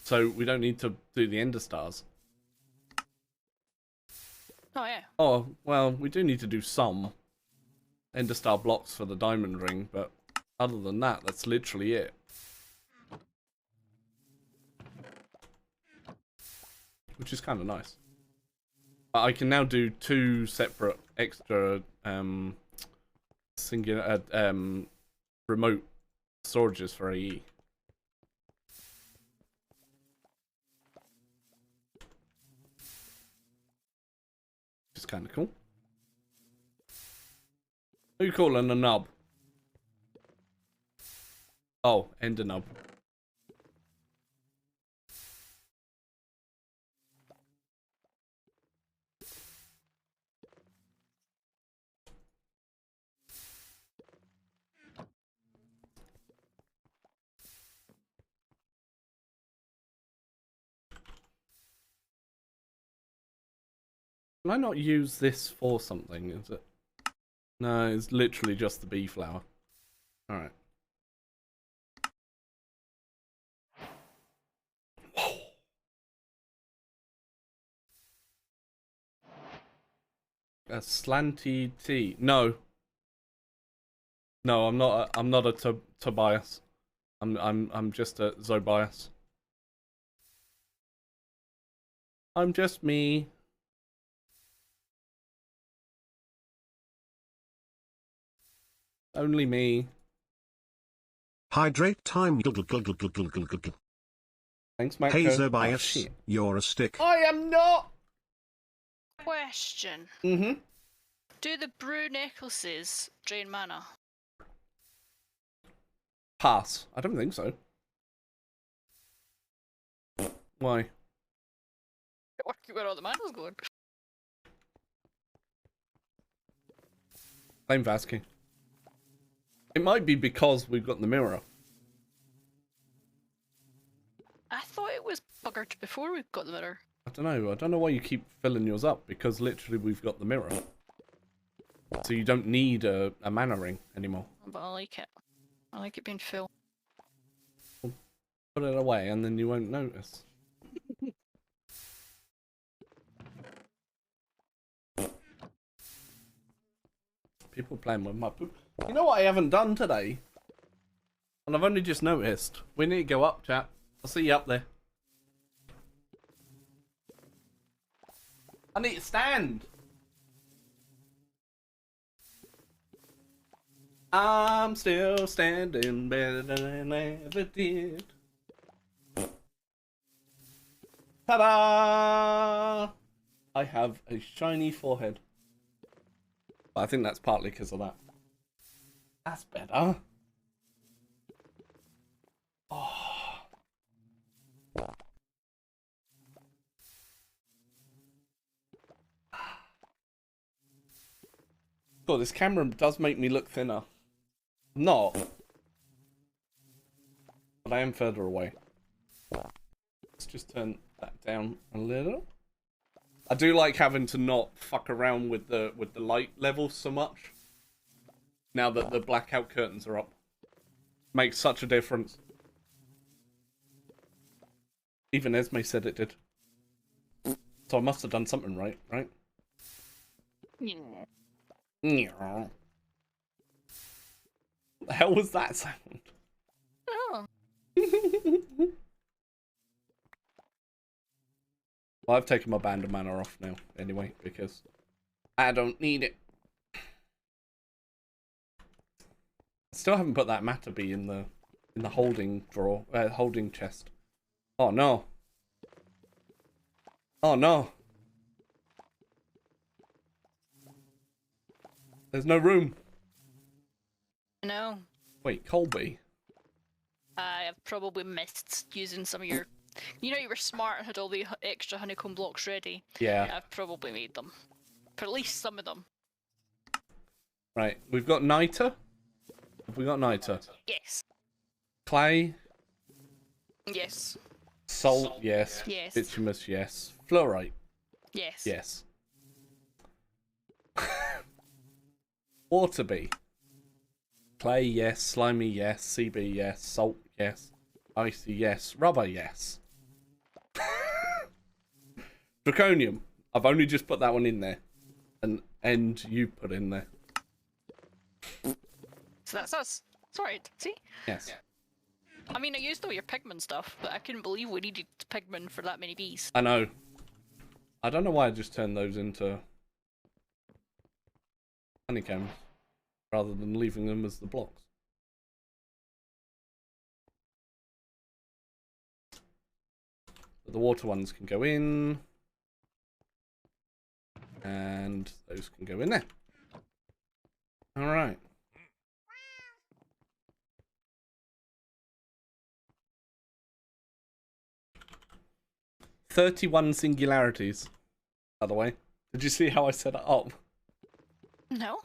So we don't need to do the ender stars. Oh yeah. Oh, well, we do need to do some ender star blocks for the diamond ring, but other than that, that's literally it. Which is kind of nice. But I can now do 2 separate extra singular remote storages for AE. Which is kind of cool. Who you calling a nub? Oh, ender nub. Can I not use this for something, is it? No, it's literally just the bee flower. Alright. A slanty T. No. No, I'm not a Tobias. I'm just a Zobias. I'm just me. Only me. Hydrate time. Thanks, Mike. Hey Oh, Zobias, shit. you're a stick. I am not. Question. Mm-hmm. Do the brew necklaces drain mana? Pass. I don't think so. Why? Where all the mana's going? Blame Vasky. It might be because we've got the mirror. I thought it was buggered before we got the mirror. I don't know. I don't know why you keep filling yours up, because literally we've got the mirror. So you don't need a mana ring anymore. But I like it. I like it being full. Put it away and then you won't notice. People playing with my poop. You know what I haven't done today? And I've only just noticed. We need to go up, chat. I'll see you up there. I need to stand. I'm still standing better than I ever did. Ta-da! I have a shiny forehead. But I think that's partly because of that. That's better. Oh. God, this camera does make me look thinner. Not. But I am further away. Let's just turn that down a little. I do like having to not fuck around with the light levels so much. Now that the blackout curtains are up. Makes such a difference. Even Esme said it did. So I must have done something right, right? Yeah. Yeah. What the hell was that sound? Oh. Well, I've taken my band of mana off now, anyway, because I don't need it. Still haven't put that matter bee in the holding drawer, holding chest. Oh no! Oh no! There's no room. No. Wait, Colby. I have probably missed using some of your... You know you were smart and had all the extra honeycomb blocks ready. Yeah. I've probably made them. For at least some of them. Right, we've got niter. Have we got niter? Yes. Clay. Yes. Salt, yes. Yes. Bituminous, yes. Fluorite, Yes. yes. Water bee. Clay, yes. Slimy, yes. CB, yes. Salt, yes. Icy, yes. Rubber, yes. Draconium. I've only just put that one in there. And you put in there. So that's us. Sorry. See? Yes. I mean, I used all your pigment stuff, but I couldn't believe we needed pigment for that many bees. I know. I don't know why I just turned those into honeycombs rather than leaving them as the blocks. But the water ones can go in. And those can go in there. Alright. "31 singularities," by the way. Did you see how I set it up? No?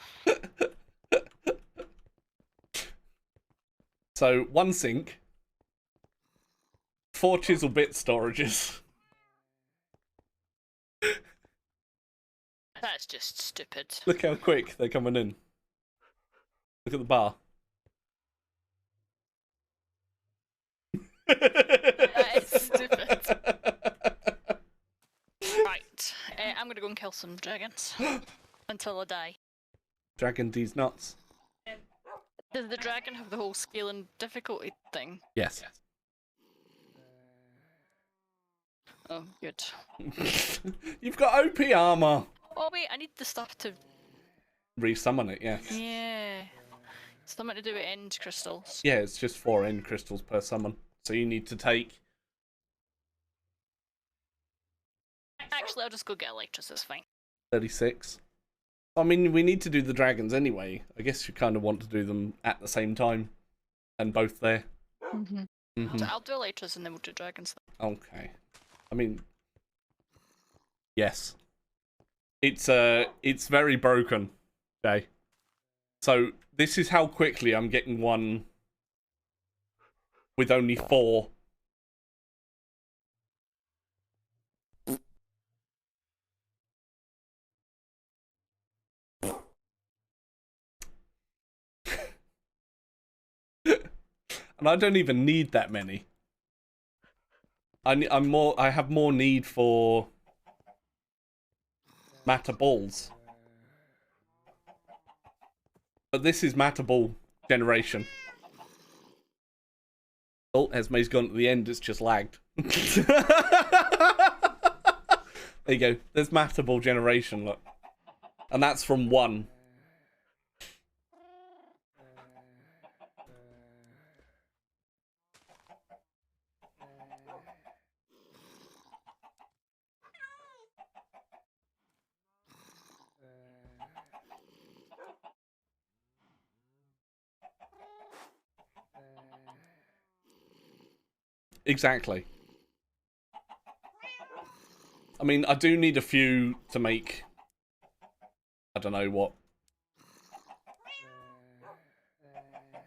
So, 1 sink, 4 chisel bit storages. That's just stupid. Look how quick they're coming in. Look at the bar. That is stupid. Right. I'm gonna go and kill some dragons. Until I die. Dragon D's nuts. Does the dragon have the whole skill and difficulty thing? Yes. Oh, good. You've got OP armor. Oh wait, I need the stuff to... Resummon it, yes. Yeah. Something to do with end crystals. Yeah, it's just 4 end crystals per summon. So you need to take... Actually, I'll just go get Electros, it's fine. 36. I mean, we need to do the dragons anyway. I guess you kind of want to do them at the same time. And both there. So I'll do Electros and then we'll do dragons. Okay. I mean... Yes. It's very broken. Okay. So, this is how quickly I'm getting one with only 4. And I don't even need that many. I have more need for matter balls. But this is matter ball generation. Oh, Esme's gone to the end, it's just lagged. There you go. There's matter ball generation, look. And that's from 1. Exactly. I mean, I do need a few to make... I don't know what.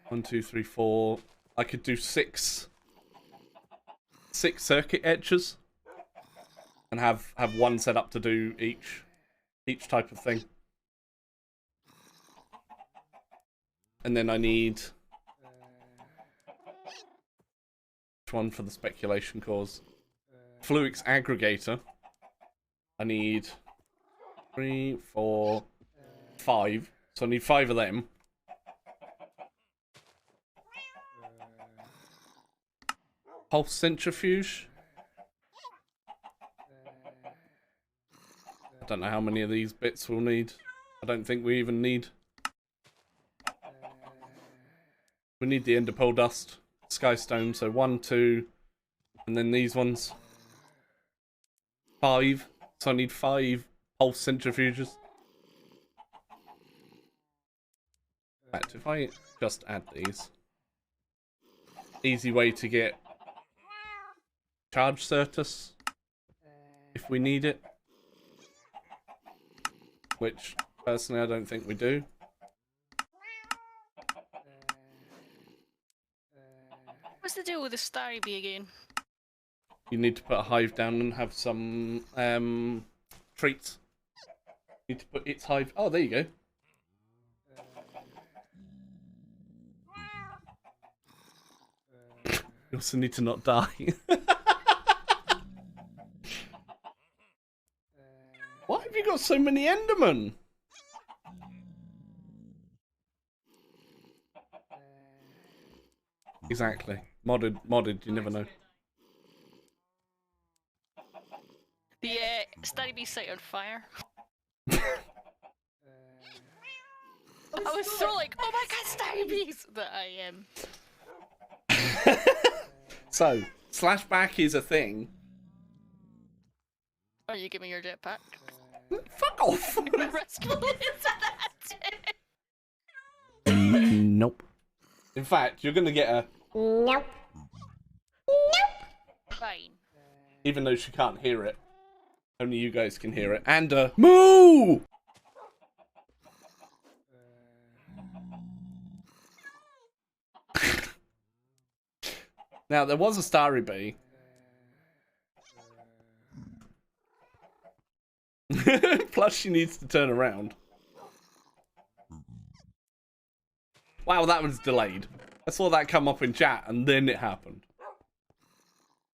1, 2, 3, 4. I could do 6 circuit etchers. And have one set up to do each type of thing. And then I need... one for the speculation cause. Fluix aggregator. I need 3, 4, 5. So I need 5 of them. Pulse centrifuge. I don't know how many of these bits we'll need. I don't think we even need. We need the enderpearl dust. Skystone, so 1, 2, and then these ones. 5. So I need 5 pulse centrifuges. In fact, if I just add these. Easy way to get charge Certus. If we need it. Which, personally, I don't think we do. What's the deal with the Starry Bee again? You need to put a hive down and have some treats. You need to put its hive... Oh, there you go. You also need to not die. Why have you got so many Endermen? Exactly. Modded, you never know. The Starry Bee set on fire. I was so like, oh my god, Starry Bees! That I am. So, slashback is a thing. Oh, you give me your jetpack. Fuck off! Rescue Nope. In fact, you're gonna get a... Nope. Fine. Even though she can't hear it. Only you guys can hear it. And a... Moo! Now, there was a Starry Bee. Plus, she needs to turn around. Wow, that was delayed. I saw that come up in chat, and then it happened.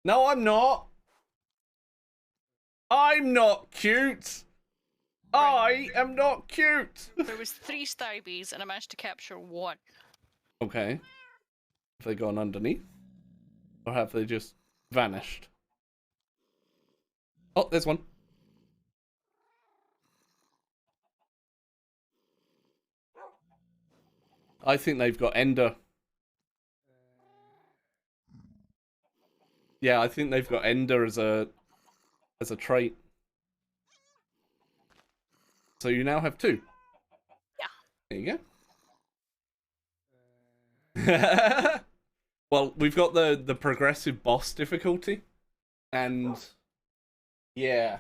No, I'm not. I'm not cute. I am not cute. There was 3 Starry Bees, and I managed to capture 1. Okay. Have they gone underneath? Or have they just vanished? Oh, there's one. I think they've got Ender. Yeah, I think they've got Ender as a trait. So you now have 2. Yeah. There you go. Well, we've got the progressive boss difficulty, and yeah.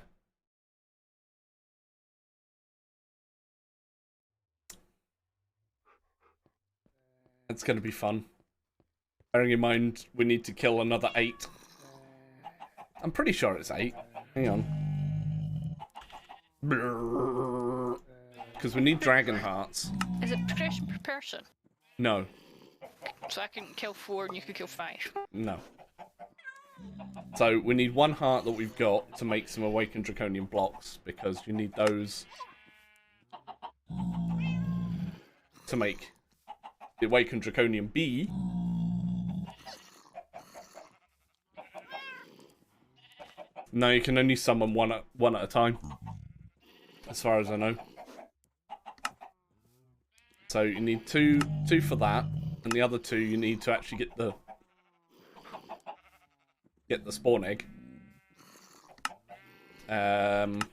It's going to be fun. Bearing in mind, we need to kill another 8. I'm pretty sure it's 8. Hang on. Because we need dragon hearts. Is it progression per person? No. So I can kill 4 and you could kill 5. No. So we need 1 heart that we've got to make some awakened draconian blocks, because you need those to make the awakened draconian bee. No, you can only summon one at a time, as far as I know. So you need two for that, and the other 2 you need to actually get the spawn egg. And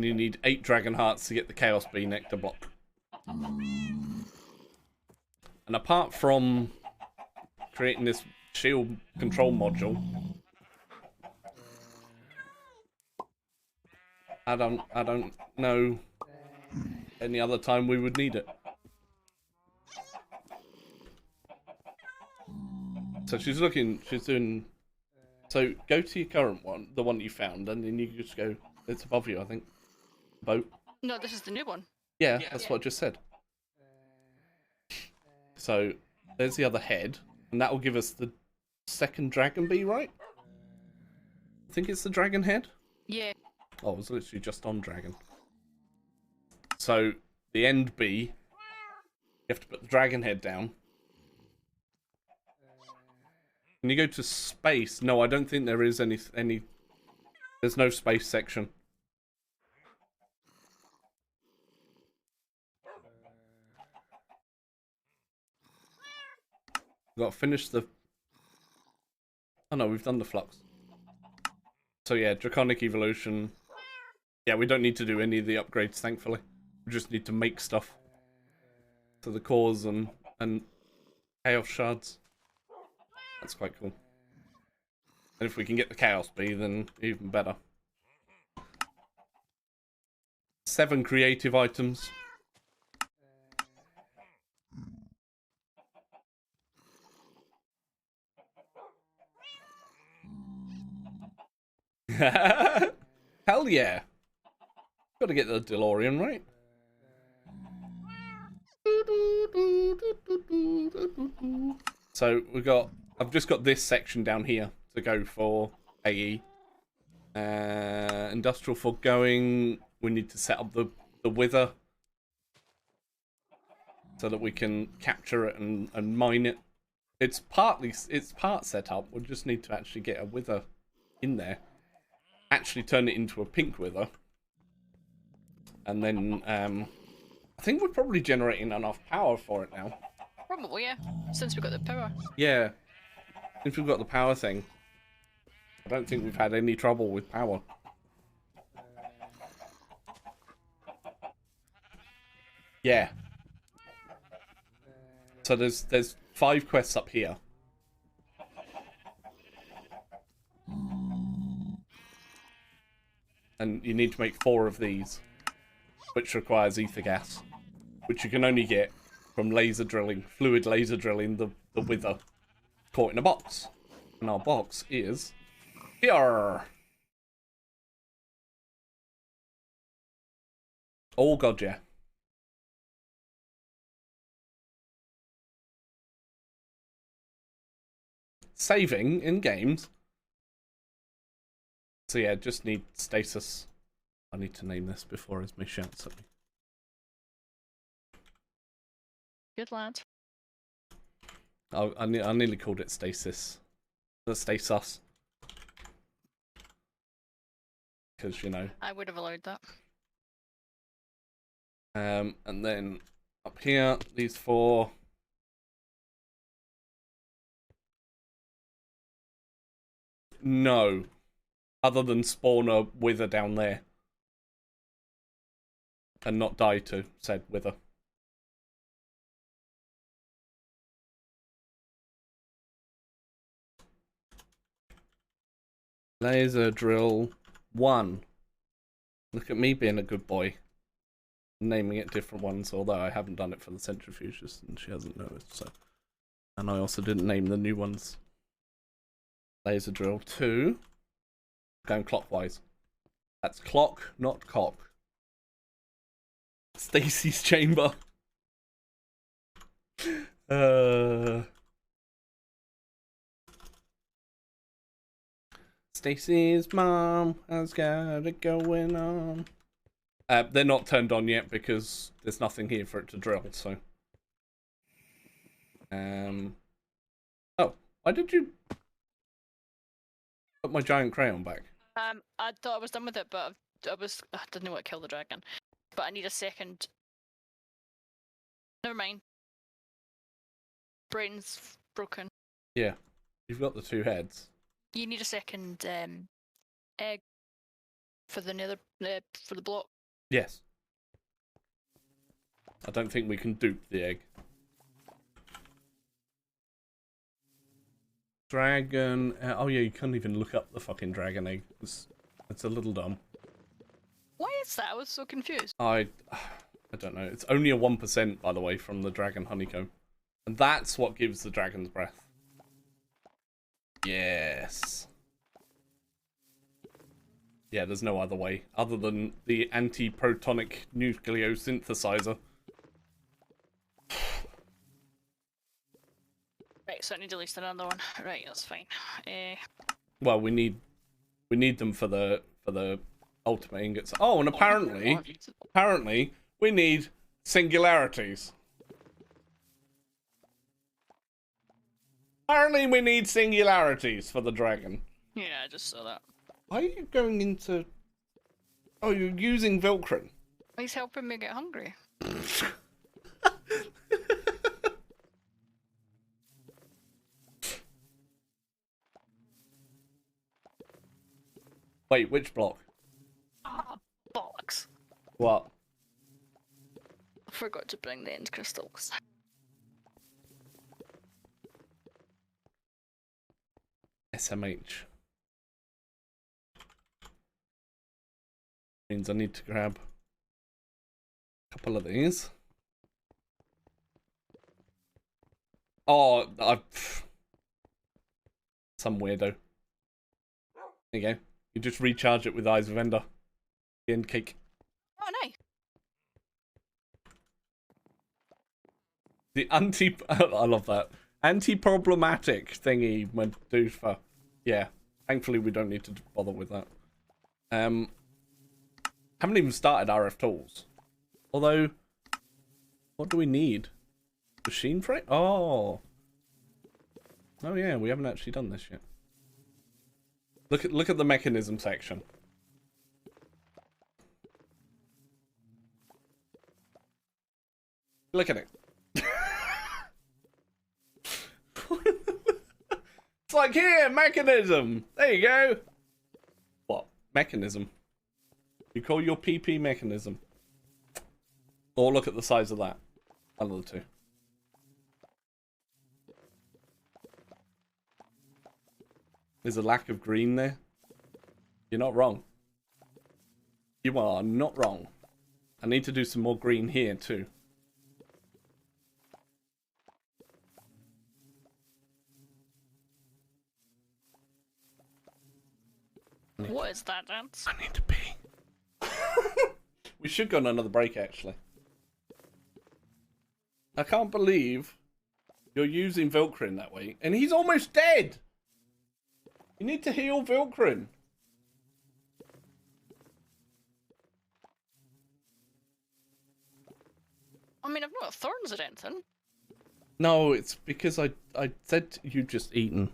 you need 8 dragon hearts to get the chaos bee nectar block. And apart from creating this shield control module, I don't know any other time we would need it. So she's doing. So go to your current one, the one you found, and then you just go. It's above you, I think. Boat. No, this is the new one. Yeah, that's what I just said. So there's the other head, and that will give us the second dragon bee, right? I think it's the dragon head. Yeah. Oh, it was literally just on dragon. So the end bee, you have to put the dragon head down. Can you go to space? No, I don't think there is any. There's no space section. We've got to finish the. Oh no, we've done the flux. So yeah, draconic evolution. Yeah, we don't need to do any of the upgrades, thankfully. We just need to make stuff. So the cores and chaos shards. That's quite cool. And if we can get the chaos bee, then even better. 7 creative items. Hell yeah. Got to get the DeLorean, right? So I've just got this section down here to go for AE. Industrial fog going. We need to set up the wither so that we can capture it and mine it. It's part set up. We just need to actually get a wither in there. Actually turn it into a pink wither. And then I think we're probably generating enough power for it now. Probably, yeah. Since we got the power. Yeah. Since we've got the power thing. I don't think we've had any trouble with power. Yeah. So there's 5 quests up here. And you need to make 4 of these, which requires ether gas, which you can only get from laser drilling, fluid laser drilling the wither caught in a box. And our box is here. Oh god, yeah. Saving in games. So yeah, just need stasis. I need to name this before Esme shouts at me. Good lad. I nearly called it stasis. The stasis. Because, you know. I would have allowed that. And then up here, these 4. No. Other than spawn a wither down there. And not die to said wither. Laser drill 1. Look at me being a good boy. Naming it different ones, although I haven't done it for the centrifuges and she hasn't noticed, so. And I also didn't name the new ones. Laser drill 2. Going clockwise. That's clock, not cock. Stacy's chamber. Stacy's mom has got it going on. They're not turned on yet because there's nothing here for it to drill, so. Oh, why did you put my giant crayon back? I thought I was done with it, but I didn't know what to kill the dragon. But I need a second. Never mind. Brain's broken. Yeah, you've got the 2 heads. You need a second egg for the nether for the block. Yes. I don't think we can dupe the egg. Dragon. Oh yeah, you can't even look up the fucking dragon egg. It's a little dumb. Why is that? I was so confused. I don't know. It's only a 1%, by the way, from the dragon honeycomb, and that's what gives the dragon's breath. Yes. Yeah, there's no other way other than the anti-protonic nucleosynthesizer. Right, so I need at least another one. Right, that's fine. Well, we need them for the ultimate ingots. Oh, and apparently we need singularities. Apparently we need singularities for the dragon. Yeah, I just saw that. Why are you going into... Oh, you're using Vilcrin. He's helping me get hungry. Wait, which block? Ah, bollocks. What? I forgot to bring the end crystals. SMH. Means I need to grab a couple of these. Oh, some weirdo. There you go. You just recharge it with Eyes of Ender. The end cake. Oh, nice. The I love that. Anti-problematic thingy went do for. Yeah. Thankfully we don't need to bother with that. Haven't even started RF tools. Although, what do we need? Machine frame? Oh. Oh yeah, we haven't actually done this yet. Look at the mechanism section. Look at it. It's like, here, mechanism. There you go. What? Mechanism? You call your PP mechanism. Or look at the size of that. One of the two. There's a lack of green there. You're not wrong. You are not wrong. I need to do some more green here too. What is that dance? I need to pee. We should go on another break, actually. I can't believe you're using Vilcrin that way. And he's almost dead! You need to heal Vilcrin. I mean, I've not got thorns or anything. No, it's because I said you just eaten.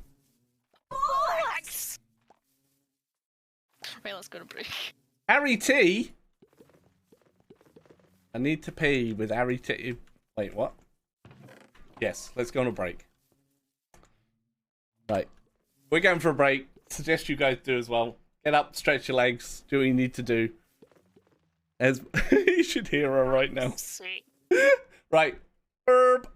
Bollocks! Right, let's go to break. Harry T! I need to pee with Harry T. Wait, what? Yes, let's go on a break. Right. We're going for a break. Suggest you guys do as well. Get up, stretch your legs, do what you need to do. As you should hear her right now. Sweet. Right. Herb.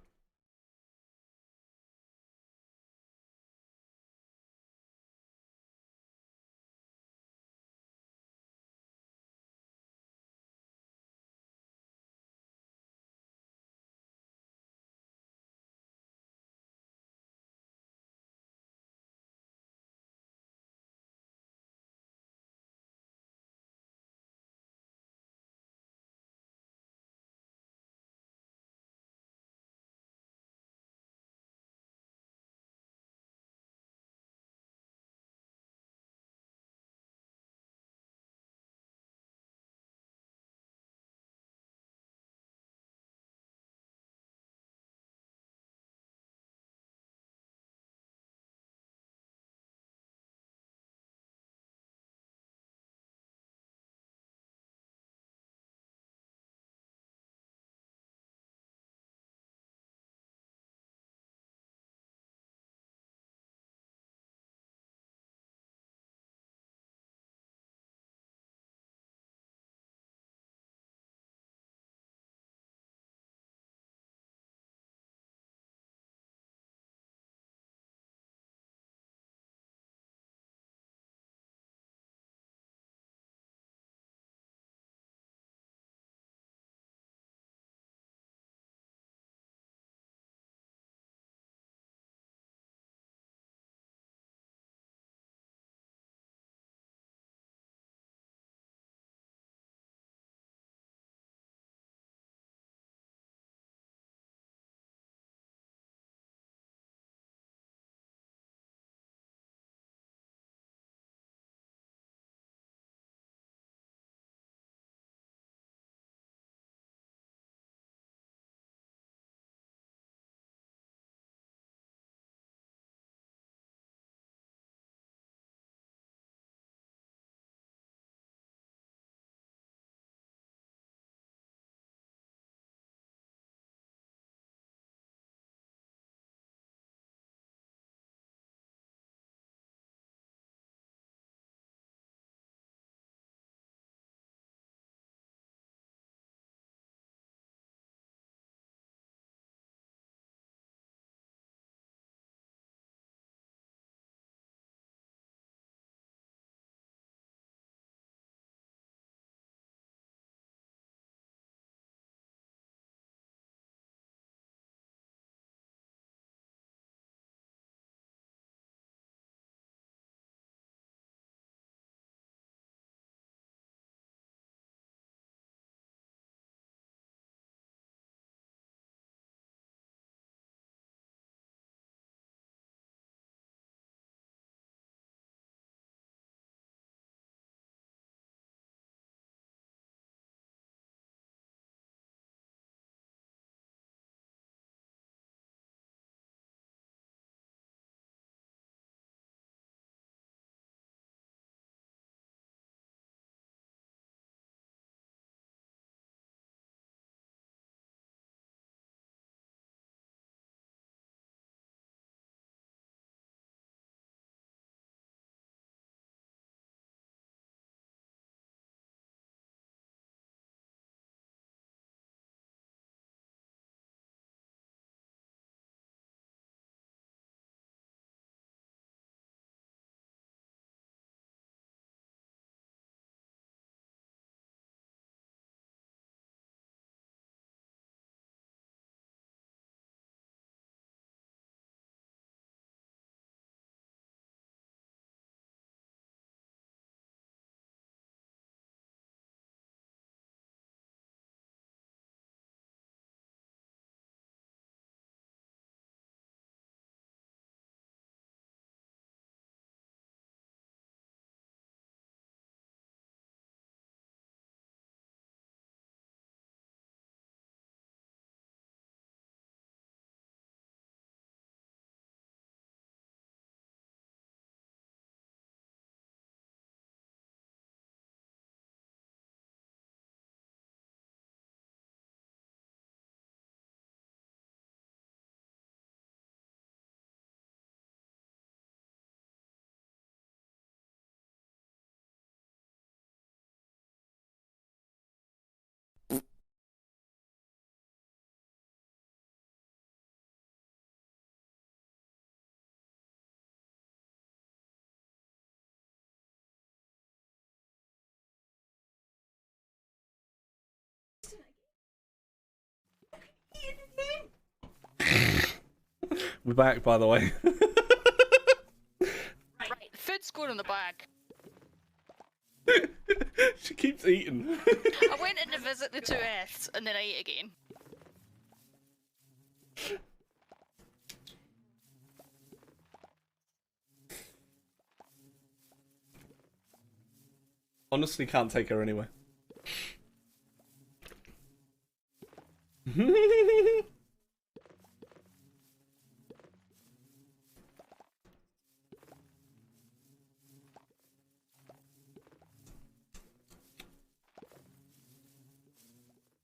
We're back, by the way. Right, the food's going in the bag. She keeps eating. I went in to visit the two Earths, and then I ate again. Honestly, can't take her anywhere.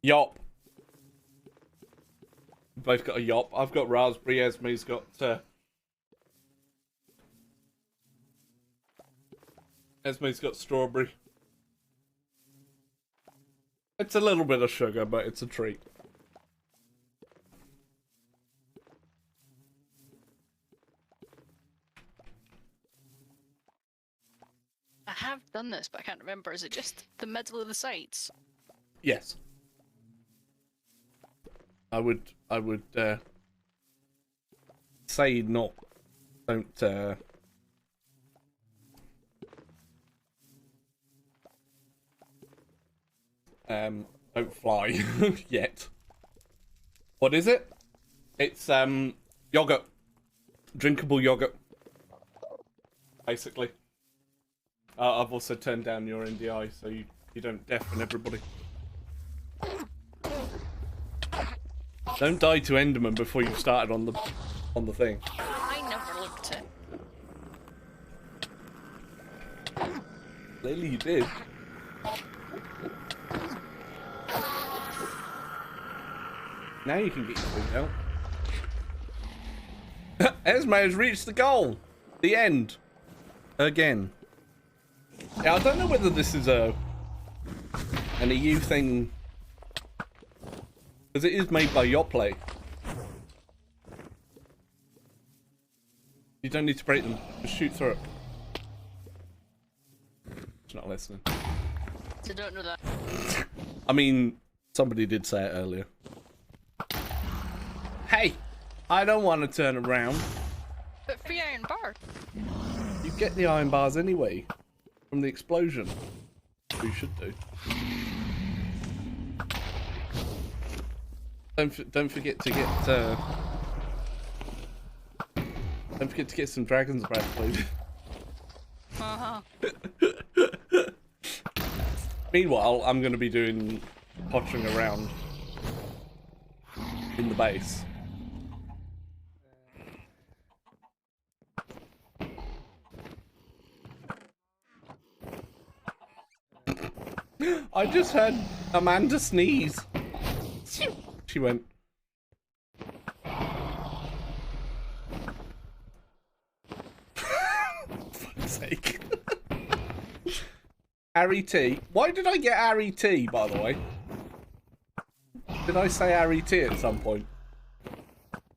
Yop. Both got a yop. I've got raspberry. Esme's got Esme's got strawberry. It's a little bit of sugar, but it's a treat. I have done this, but I can't remember. Is it just the middle of the sides? Yes. I would say not. Don't fly yet. What is it? It's yogurt. Drinkable yogurt. Basically. I've also turned down your NDI so you don't deafen everybody. Don't die to Enderman before you've started on the thing. I never looked it. Clearly you did. Now you can get your food out. Esme has reached the goal. The end. Again. Yeah, I don't know whether this is an EU thing. Because it is made by Yoplait. You don't need to break them. Just shoot through it. It's not listening. I don't know that. I mean, somebody did say it earlier. Hey! I don't want to turn around. But free iron bar. You get the iron bars anyway. From the explosion. You should do. Don't forget to get don't forget to get some dragon's breath, please. Uh-huh. Meanwhile, I'm going to be doing pottering around in the base. I just heard Amanda sneeze. She went. Fuck's sake. Harry T. Why did I get Harry T, by the way? Did I say Harry T at some point?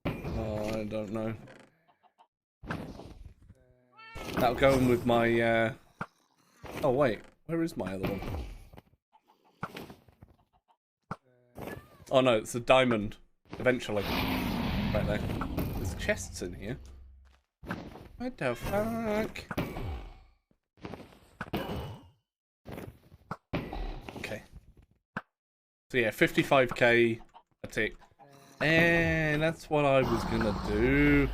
Oh, I don't know. That'll go in with my, Oh, wait. Where is my other one? Oh, no, it's a diamond. Eventually. Right there. There's chests in here. What the fuck? Okay. So yeah, 55k a tick. And that's what I was gonna do.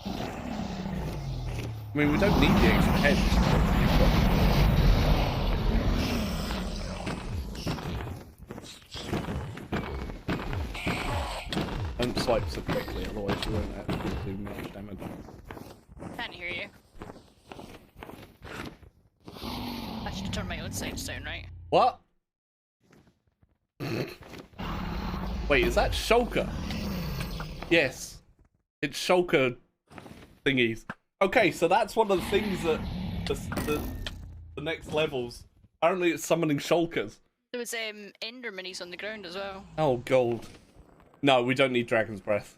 I mean, we don't need the extra heads. Don't swipe so quickly, otherwise you won't actually do much damage. Can't hear you. I should turn my own sides down, right? What? Wait, is that shulker? Yes. It's shulker thingies. Okay, so that's one of the things that the next levels. Apparently it's summoning shulkers. There was ender minis on the ground as well. Oh, gold. No, we don't need Dragon's Breath.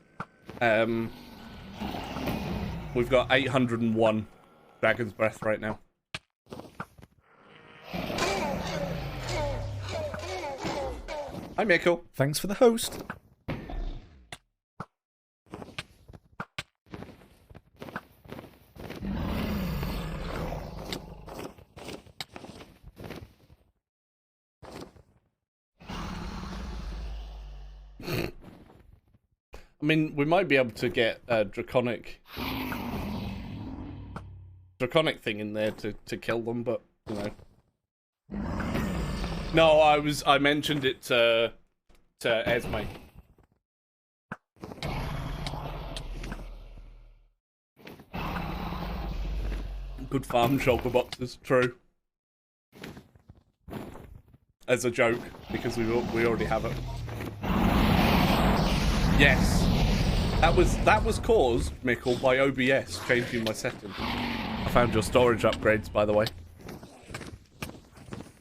We've got 801 Dragon's Breath right now. Hi, Mikko. Thanks for the host. I mean, we might be able to get a draconic thing in there to kill them, but you know. No, I mentioned it to Esme. Good farm shulker boxes, true. As a joke, because we already have it. Yes, that was caused, Mickle, by OBS changing my settings. I found your storage upgrades, by the way.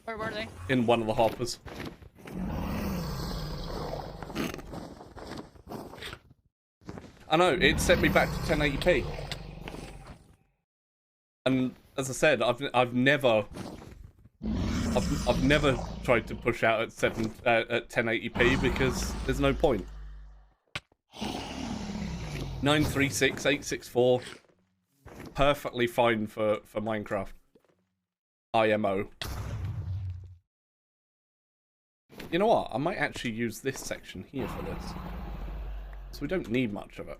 Where were they? In one of the hoppers. I know, it set me back to 1080p. And as I said, I've never tried to push out at 1080p because there's no point. 936, 864, perfectly fine for Minecraft. IMO. You know what? I might actually use this section here for this. So we don't need much of it.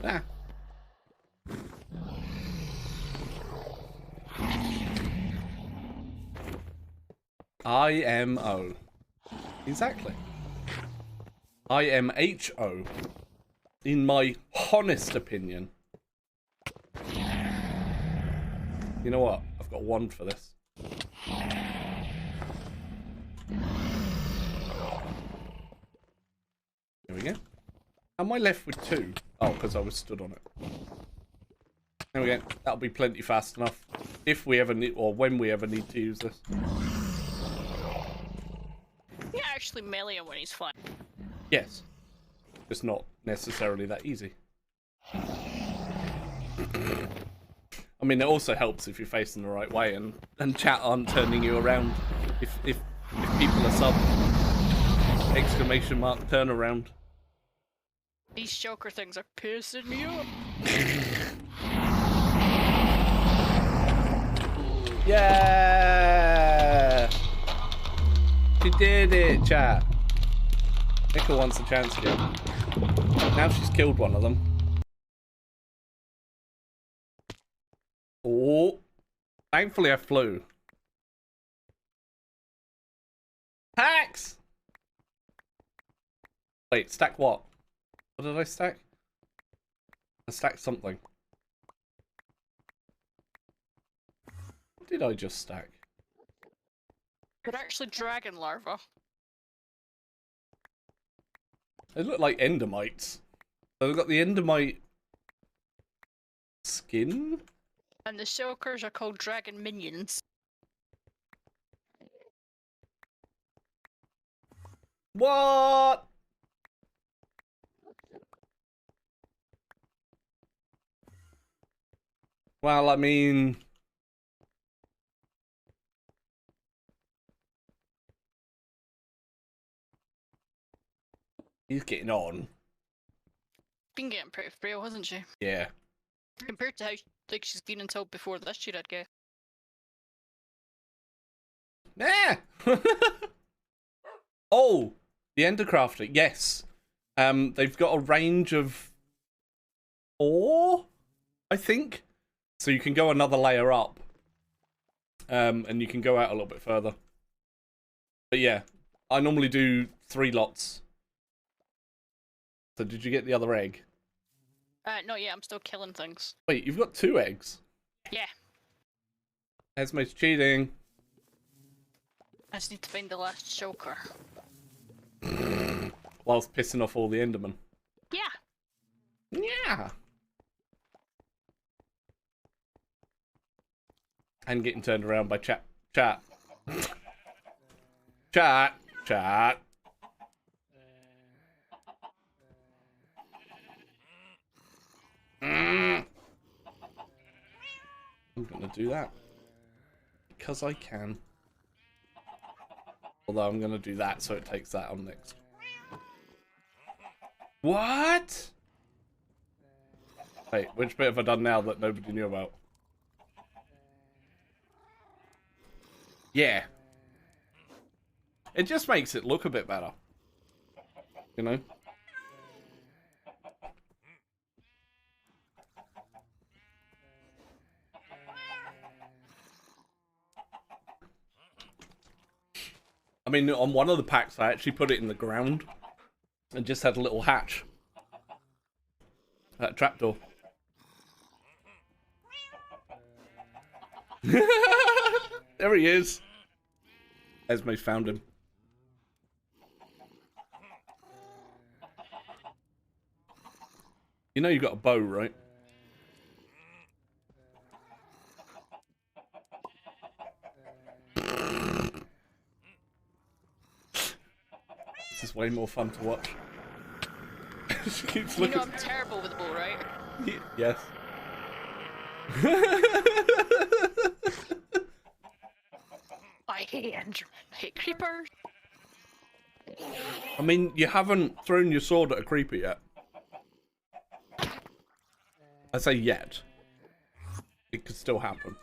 Ah. IMO. Exactly. IMHO. In my honest opinion. You know what? I've got one for this. There we go. Am I left with two? Oh, because I was stood on it. There we go. That'll be plenty fast enough. If we ever need, or when we ever need to use this. Yeah, actually melee him when he's fine. Yes. It's not necessarily that easy. I mean, it also helps if you're facing the right way and chat aren't turning you around. If people are sub exclamation mark turn around. These choker things are pissing me up. Yeah! She did it, chat. Nickel wants a chance again. Now she's killed one of them. Oh. Thankfully I flew. Hacks! Wait, stack what? What did I stack? I stacked something. What did I just stack? They're actually dragon larvae. They look like endermites. So we've got the endermite skin? And the shulkers are called dragon minions. What? Well, I mean... He's getting on. Been getting pretty frail, hasn't she? Yeah. Compared to how like she's been until before this year, I'd guess. Nah! Oh! The Endercrafter, yes. They've got a range of 4, I think. So you can go another layer up. And you can go out a little bit further. But yeah, I normally do 3 lots. So did you get the other egg? No, yeah, I'm still killing things. Wait, you've got 2 eggs? Yeah. Esme's cheating. I just need to find the last choker. Whilst pissing off all the Endermen. Yeah. Yeah. And getting turned around by chat. Chat. Chat. Chat. I'm gonna do that. Because I can. Although I'm gonna do that so it takes that on next. What? Wait, which bit have I done now that nobody knew about? It just makes it look a bit better. You know? I mean, on one of the packs, I actually put it in the ground and just had a little hatch. That trapdoor. There he is. Esme found him. You know you got a bow, right? This is way more fun to watch. She keeps You looking. know I'm terrible with the bow, right? Yes. I hate Enderman. I hate creepers. I mean, you haven't thrown your sword at a creeper yet. I say yet. It could still happen.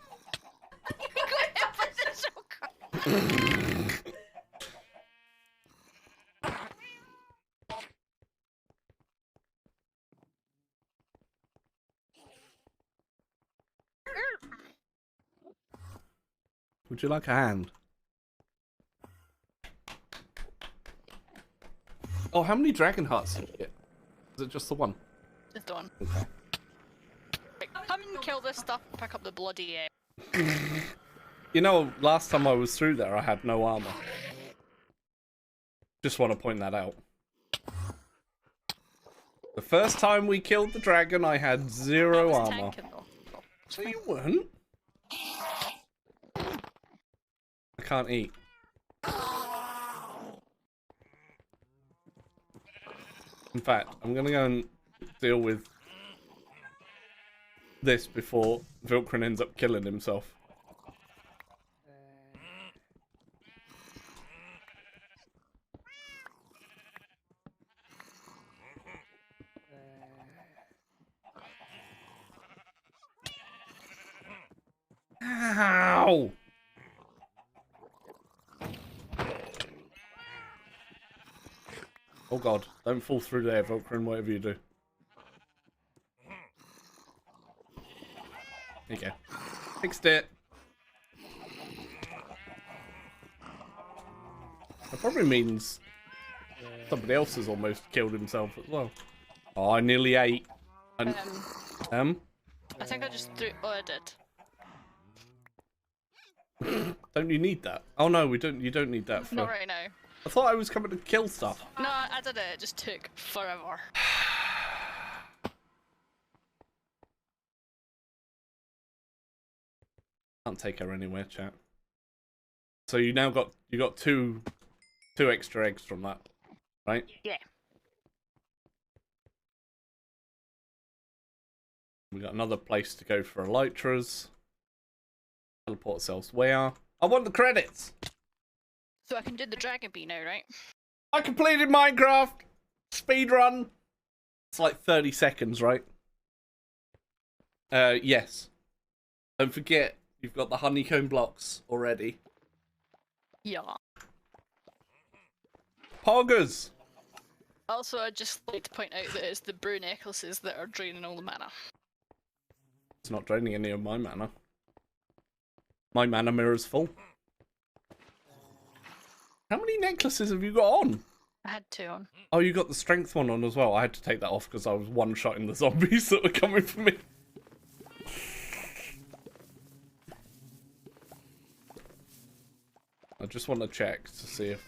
Would you like a hand? Oh, how many dragon hearts did you get? Is it just the one? Just the one. Okay. Right, come and kill this stuff and pick up the bloody You know, last time I was through there, I had no armor. Just want to point that out. The first time we killed the dragon, I had zero armor. tanking, though. So you weren't? I can't eat. In fact, I'm gonna go and deal with this before Vilkrin ends up killing himself. Ow! Oh god, don't fall through there, Vilkrin, whatever you do. There you go. Fixed it. That probably means somebody else has almost killed himself as well. Oh, I nearly ate. And, I think I just threw. Oh, I did. don't you need that? Oh no, we don't. You don't need that for. Not right now. I thought I was coming to kill stuff. No, I did it. It just took forever. Can't take her anywhere, chat. So you now got two extra eggs from that, right? Yeah. We got another place to go for elytras. Teleport ourselves where? I want the credits! So I can do the dragon bee now, right? I completed Minecraft! Speedrun! It's like 30 seconds, right? Yes. Don't forget, you've got the honeycomb blocks already. Yeah. Poggers! Also, I'd just like to point out that it's the brew necklaces that are draining all the mana. It's not draining any of my mana. My mana mirror's full. How many necklaces have you got on? I had two on. Oh, you got the strength one on as well. I had to take that off because I was one-shotting the zombies that were coming for me. I just want to check to see if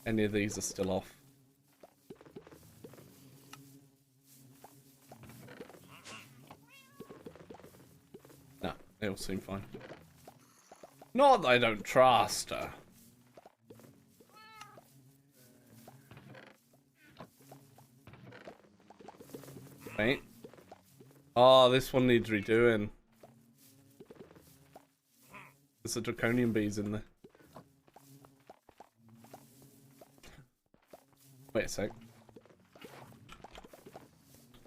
any of these are still off. No, they all seem fine. Not that I don't trust her. Right. Oh, this one needs redoing. There's a draconian bees in there. Wait a sec.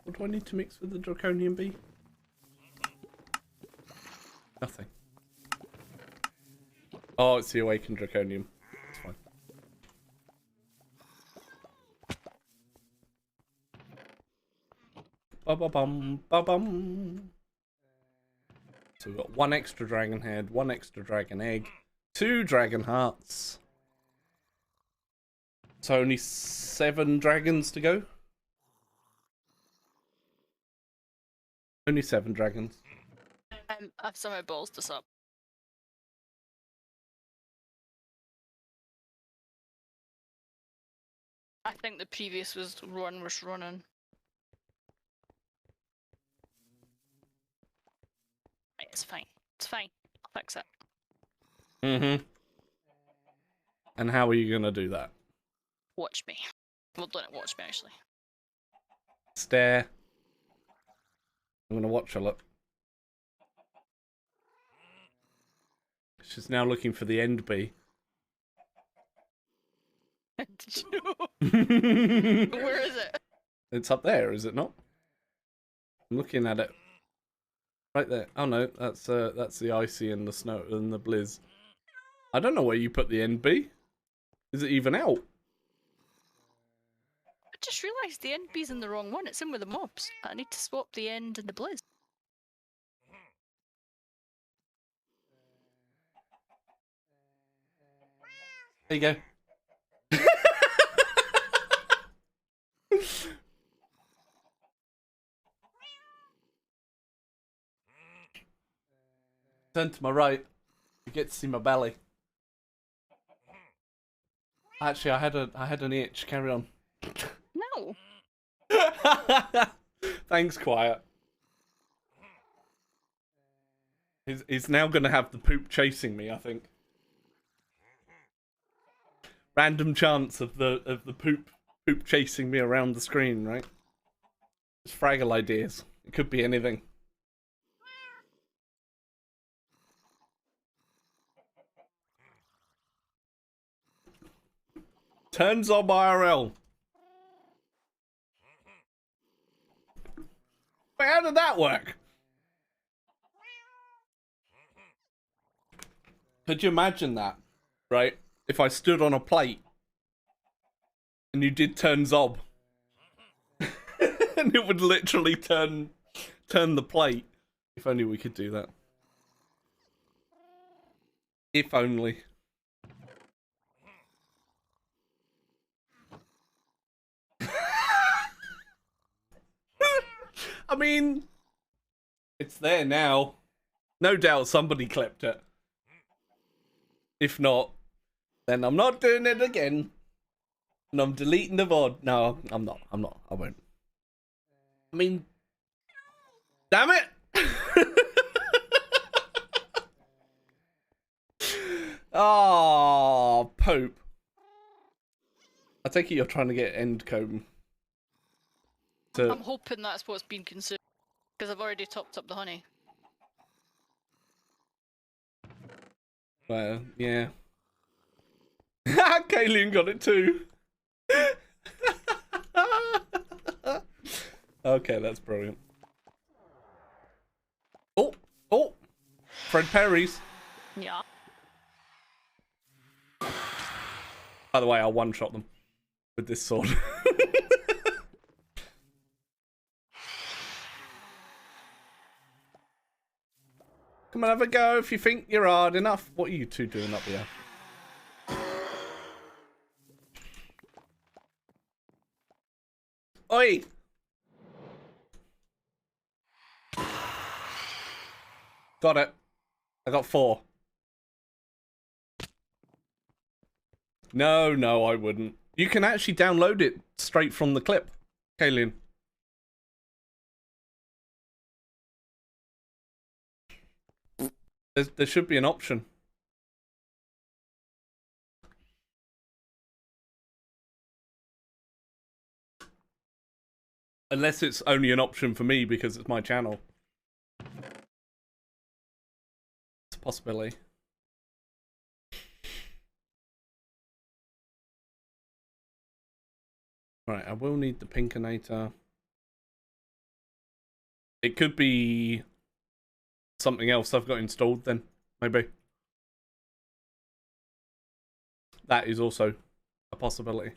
What do I need to mix with the draconian bee? Nothing. Oh, it's the awakened draconium. It's fine. Ba-ba-bum, ba-bum. So we've got 1 extra dragon head, 1 extra dragon egg, 2 dragon hearts. So only 7 dragons to go. Only 7 dragons. I've somehow balls this up. I think the previous one was running. Right, it's fine. It's fine. I'll fix it. Mm-hmm. And how are you gonna do that? Watch me. Well, don't watch me, actually. Stare. I'm gonna watch her look. She's now looking for the end bee. Did you know? Where is it? It's up there, is it not? I'm looking at it. Right there. Oh no, that's the icy and the snow and the blizz. I don't know where you put the end bee. Is it even out? I just realised the end bee's in the wrong one. It's in with the mobs. I need to swap the end and the blizz. There you go. Turn to my right. You get to see my belly. Actually, I had an itch. Carry on. No. Thanks, Quiet. He's now gonna have the poop chasing me, I think. Random chance of the poop chasing me around the screen, right? Just Fraggle ideas. It could be anything. Turns on IRL. Wait, how did that work? Could you imagine that, right? If I stood on a plate and you did turn Zob, and it would literally turn the plate. If only we could do that. If only. I mean, it's there now. No doubt somebody clipped it. If not, then I'm not doing it again. And I'm deleting the VOD. No, I'm not. I won't. I mean, damn it! Oh, Pope. I take it you're trying to get end comb. I'm hoping that's what's been consumed. Because I've already topped up the honey. Well, yeah. Kayleen got it too. Okay, that's brilliant. Oh, Fred Perry's. Yeah. By the way, I'll one-shot them with this sword. Come on, have a go if you think you're hard enough. What are you two doing up here? Oi! Got it. I got 4. No, I wouldn't. You can actually download it straight from the clip, Kayleen. There should be an option. Unless it's only an option for me because it's my channel. It's a possibility. Right, I will need the Pinkinator. It could be something else I've got installed then, maybe. That is also a possibility.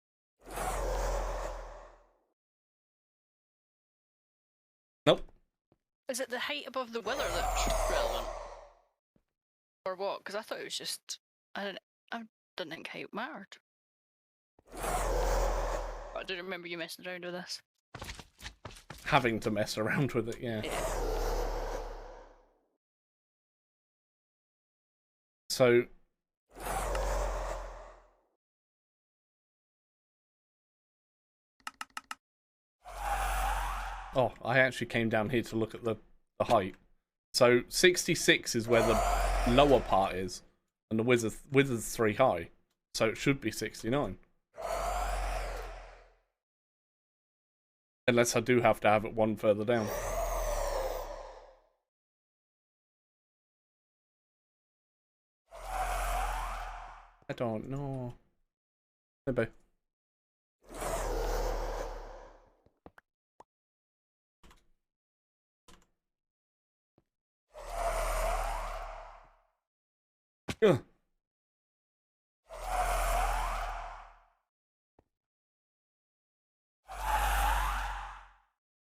Is it the height above the wither that's relevant? Or what? Because I thought it was just... I didn't think height mattered. I do remember you messing around with this. Having to mess around with it, yeah. So... Oh, I actually came down here to look at the height. So 66 is where the lower part is, and the wizard's 3 high. So it should be 69. Unless I do have to have it 1 further down. I don't know. Maybe. Ugh.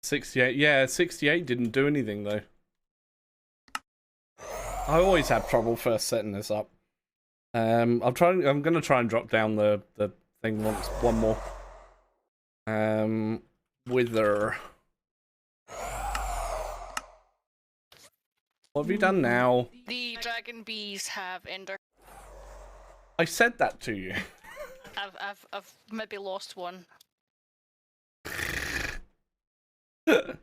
68. Yeah, 68 didn't do anything though. I always have trouble first setting this up. I'm gonna try and drop down the thing one more. Wither. What have you done now? The dragon bees have ender. I said that to you. I've maybe lost one. I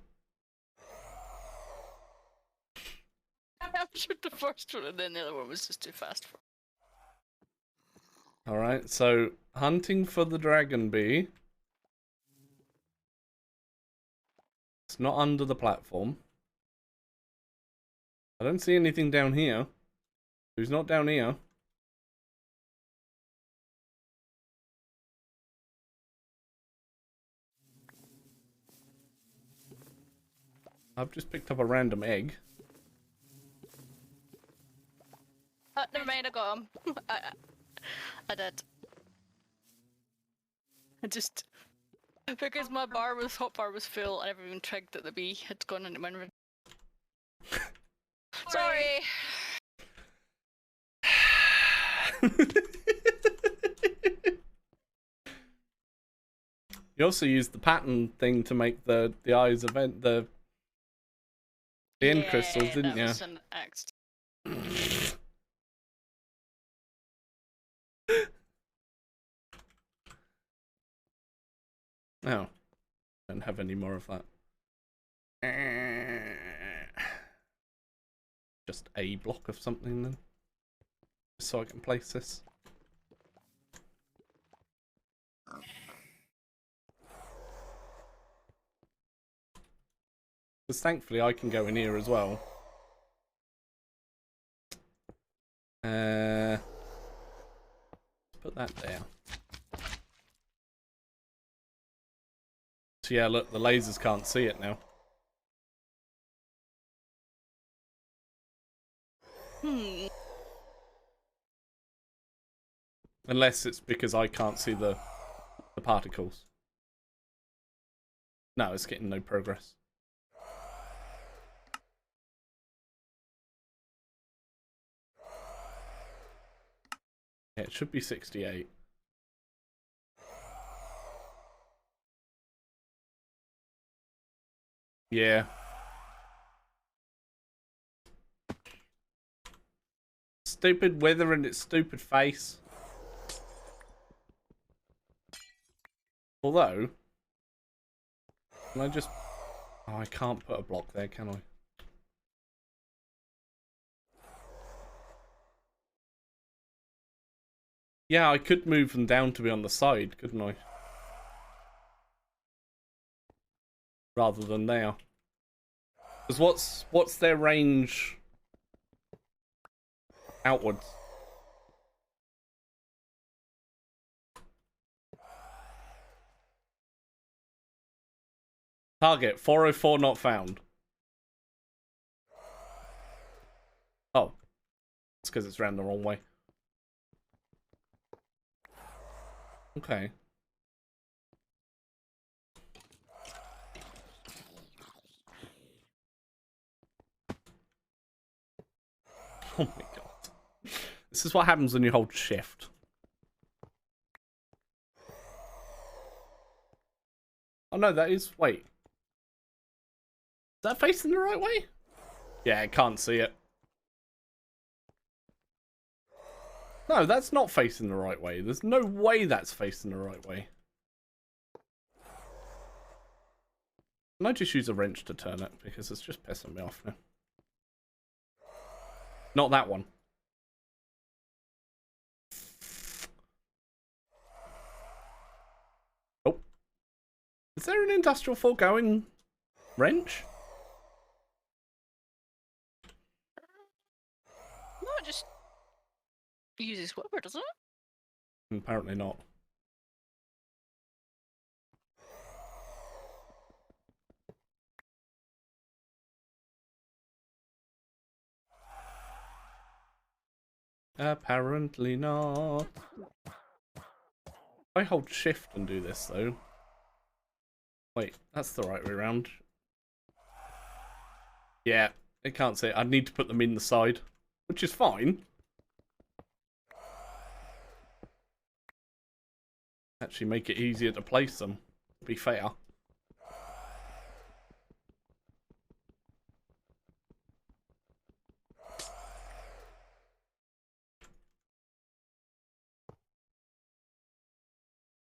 captured the first one and then the other one was just too fast for me. Alright, so hunting for the dragon bee. It's not under the platform. I don't see anything down here. Who's not down here? I've just picked up a random egg. Never mind, I got him. I did. I just... Because my hotbar was full, I never even trigged that the bee had gone into my inventory. Sorry! You also used the pattern thing to make the eyes event the end crystals, didn't you? Was an accident. No. Don't have any more of that. Just a block of something then. So I can place this. Because thankfully I can go in here as well. Let's put that there. So yeah, look, the lasers can't see it now. Unless it's because I can't see the particles. No, it's getting no progress. Yeah, it should be 68. Yeah. Stupid weather and its stupid face. Although, can I just... Oh, I can't put a block there, can I? Yeah, I could move them down to be on the side, couldn't I? Rather than there. Because what's their range outwards? Target 404 not found. Oh. It's because it's ran the wrong way. Okay. Oh my god. This is what happens when you hold shift. Oh no, that is... Wait. Is that facing the right way? Yeah, I can't see it. No, that's not facing the right way. There's no way that's facing the right way. Can I just use a wrench to turn it? Because it's just pissing me off now. Not that one. Oh. Is there an industrial foregoing wrench? No, it just uses whatever, doesn't it? Apparently not. Apparently not. I hold shift and do this though. Wait, that's the right way around. Yeah, it can't say it. I'd need to put them in the side, which is fine. Actually make it easier to place them, to be fair.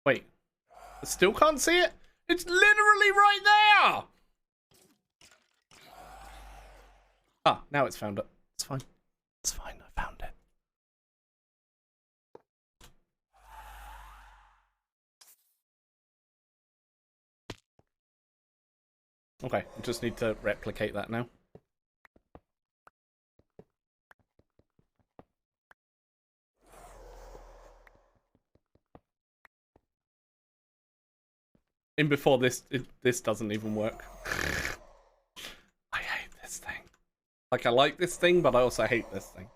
Wait, I still can't see it? It's literally right there! Ah, now it's found it. It's fine. It's fine, I found it. Okay, I just need to replicate that now. In before this, this doesn't even work. I hate this thing. Like, I like this thing, but I also hate this thing.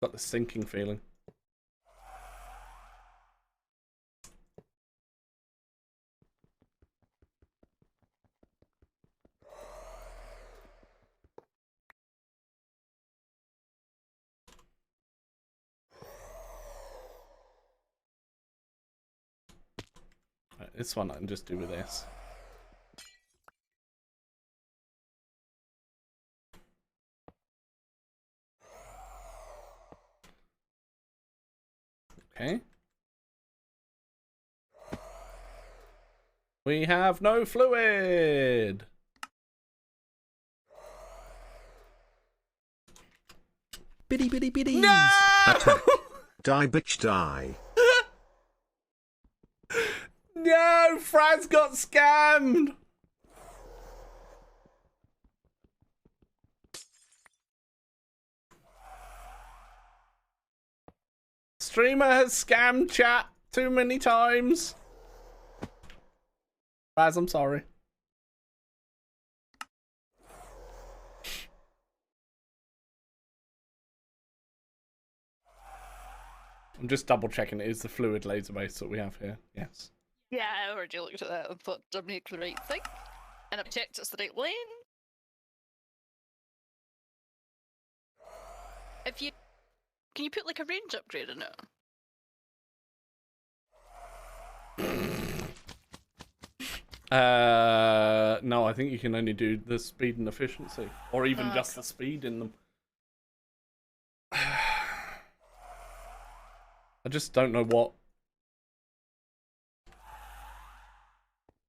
Got the sinking feeling. Right, this one I can just do with this. Okay. We have no fluid. Biddy biddy biddy. No! Attack. Die bitch die. No, Fraz got scammed. Streamer has scammed chat too many times. Fraz, I'm sorry. I'm just double checking it is the fluid laser base that we have here. Yes. Yeah, I already looked at that and thought I'm doing the right thing. And I've checked it's the right lane. If you... Can you put like a range upgrade in it? No, I think you can only do the speed and efficiency. Or even just the speed in them. I just don't know what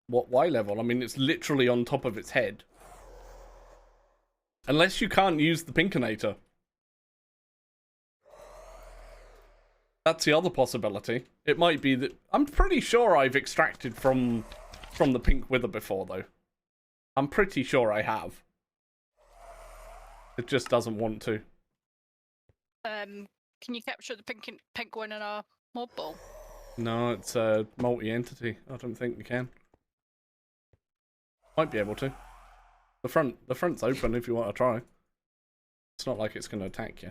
Y level. I mean, it's literally on top of its head. Unless you can't use the Pinkinator. That's the other possibility. It might be that... I'm pretty sure I've extracted from the Pink Wither before, though. I'm pretty sure I have. It just doesn't want to. Can you capture the pink one in a mob ball? No, it's a multi-entity. I don't think you can. Might be able to. The front's open if you want to try. It's not like it's going to attack you.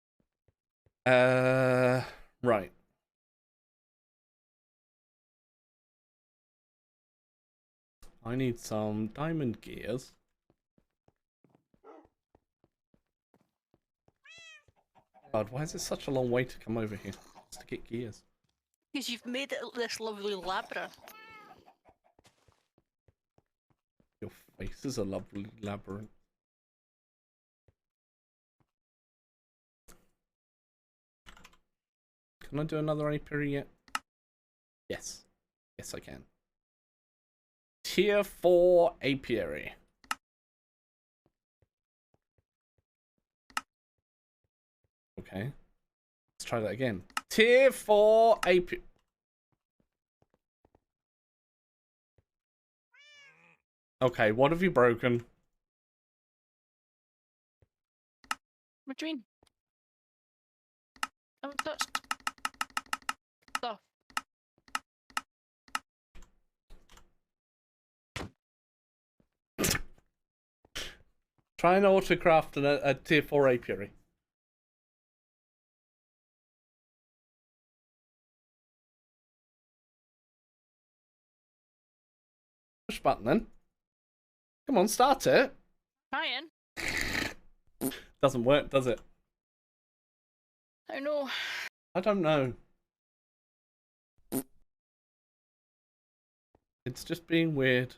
Right. I need some diamond gears. God, why is it such a long way to come over here? Just to get gears. Because you've made it this lovely labyrinth. Your face is a lovely labyrinth. Can I do another apiary yet? Yes. Yes, I can. Tier 4 apiary. Okay. Let's try that again. Tier 4 apiary. Okay, what have you broken? What do you mean? I haven't touched stuff. Try and autocraft a tier 4 apiary. Push button then. Come on, start it. Trying. Doesn't work, does it? I know. I don't know. It's just being weird.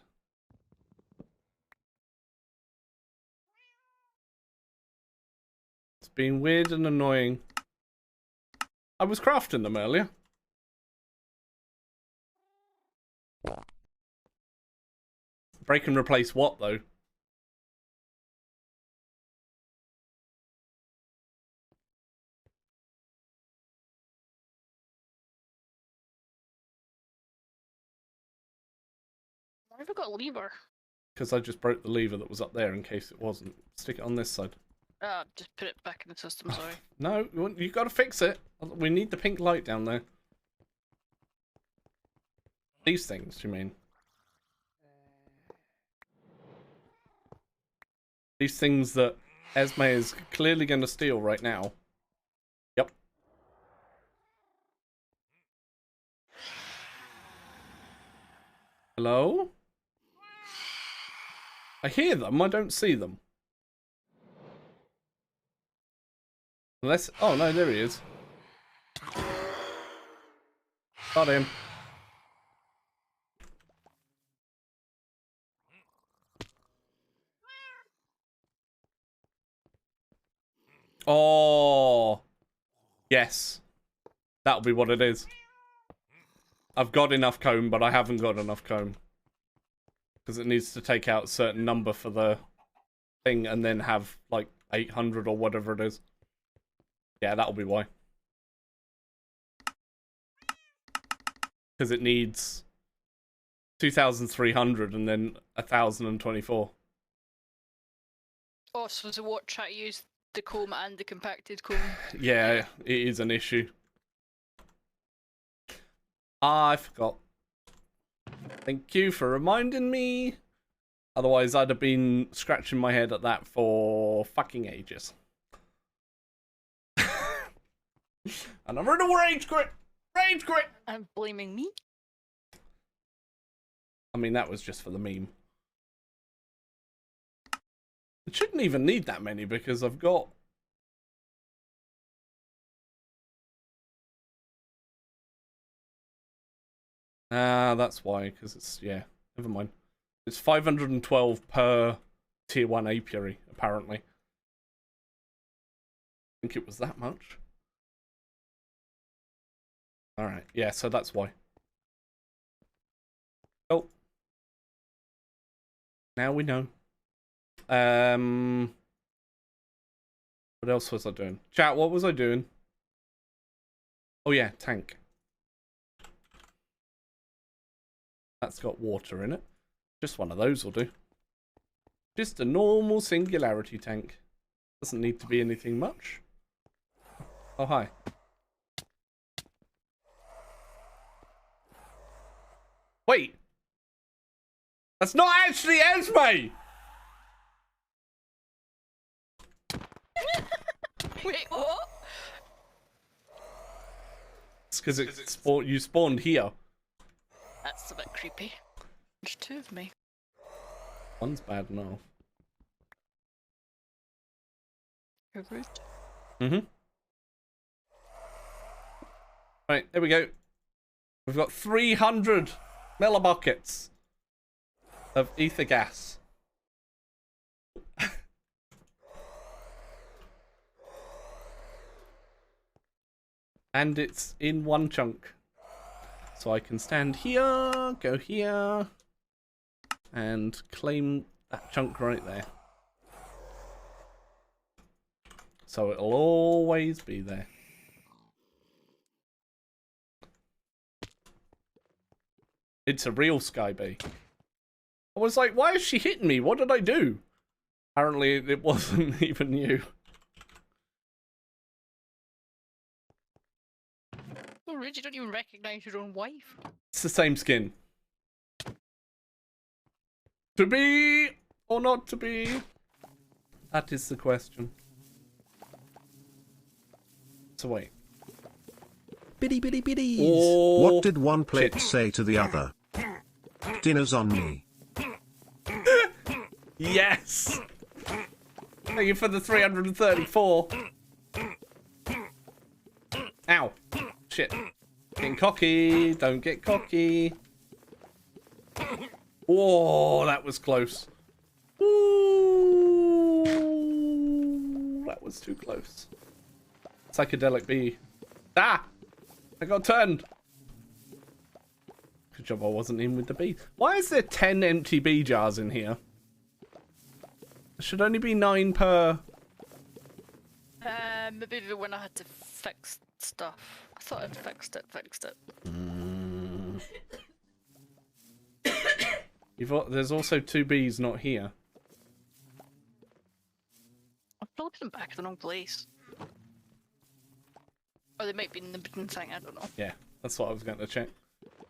It's being weird and annoying. I was crafting them earlier. Break and replace what, though? Why have I got a lever? Because I just broke the lever that was up there in case it wasn't. Stick it on this side. Just put it back in the system, sorry. No, you got to fix it. We need the pink light down there. These things, you mean? These things that Esme is clearly going to steal right now. Yep. Hello? I hear them, I don't see them. Unless... Oh, no, there he is. Got him. Oh. Yes. That'll be what it is. I've got enough comb, but I haven't got enough comb. Because it needs to take out a certain number for the thing and then have, like, 800 or whatever it is. Yeah, that'll be why. Because it needs 2,300 and then 1,024. Oh, so to what? Try to use the comb and the compacted comb? Yeah, it is an issue. I forgot. Thank you for reminding me. Otherwise, I'd have been scratching my head at that for fucking ages. And I'm running rage quit! Rage quit! I'm blaming me? I mean, that was just for the meme. It shouldn't even need that many because I've got... Ah, that's why, because it's... Yeah, never mind. It's 512 per tier 1 apiary, apparently. I think it was that much. Alright, yeah, so that's why. Oh. Now we know. What else was I doing? Chat, what was I doing? Oh yeah, tank. That's got water in it. Just one of those will do. Just a normal singularity tank. Doesn't need to be anything much. Oh, hi. Wait! That's not actually Esme! Wait, what? It's because you spawned here. That's a bit creepy. There's two of me. One's bad enough. You're rude. Mm-hmm. Right, there we go. We've got 300 millibuckets of ether gas. And it's in one chunk. So I can stand here, go here, and claim that chunk right there. So it'll always be there. It's a real Sky Bee. I was like, why is she hitting me? What did I do? Apparently it wasn't even you. Oh, rude, you don't even recognise your own wife. It's the same skin. To be or not to be? That is the question. So wait. Biddy biddy biddies. Oh, What did one plate shit. say to the other? Dinner's on me. Yes! Thank you for the 334. Ow. Shit. Getting cocky. Don't get cocky. Whoa, that was close. Ooh, that was too close. Psychedelic bee. Ah! I got turned. Good job I wasn't in with the bee. Why is there 10 empty bee jars in here? There should only be 9 per... Maybe when I had to fix stuff. I thought I'd fixed it. There's also 2 bees not here. I've probably put them back in the wrong place. Or they might be in the bidden thing, I don't know. Yeah, that's what I was going to check.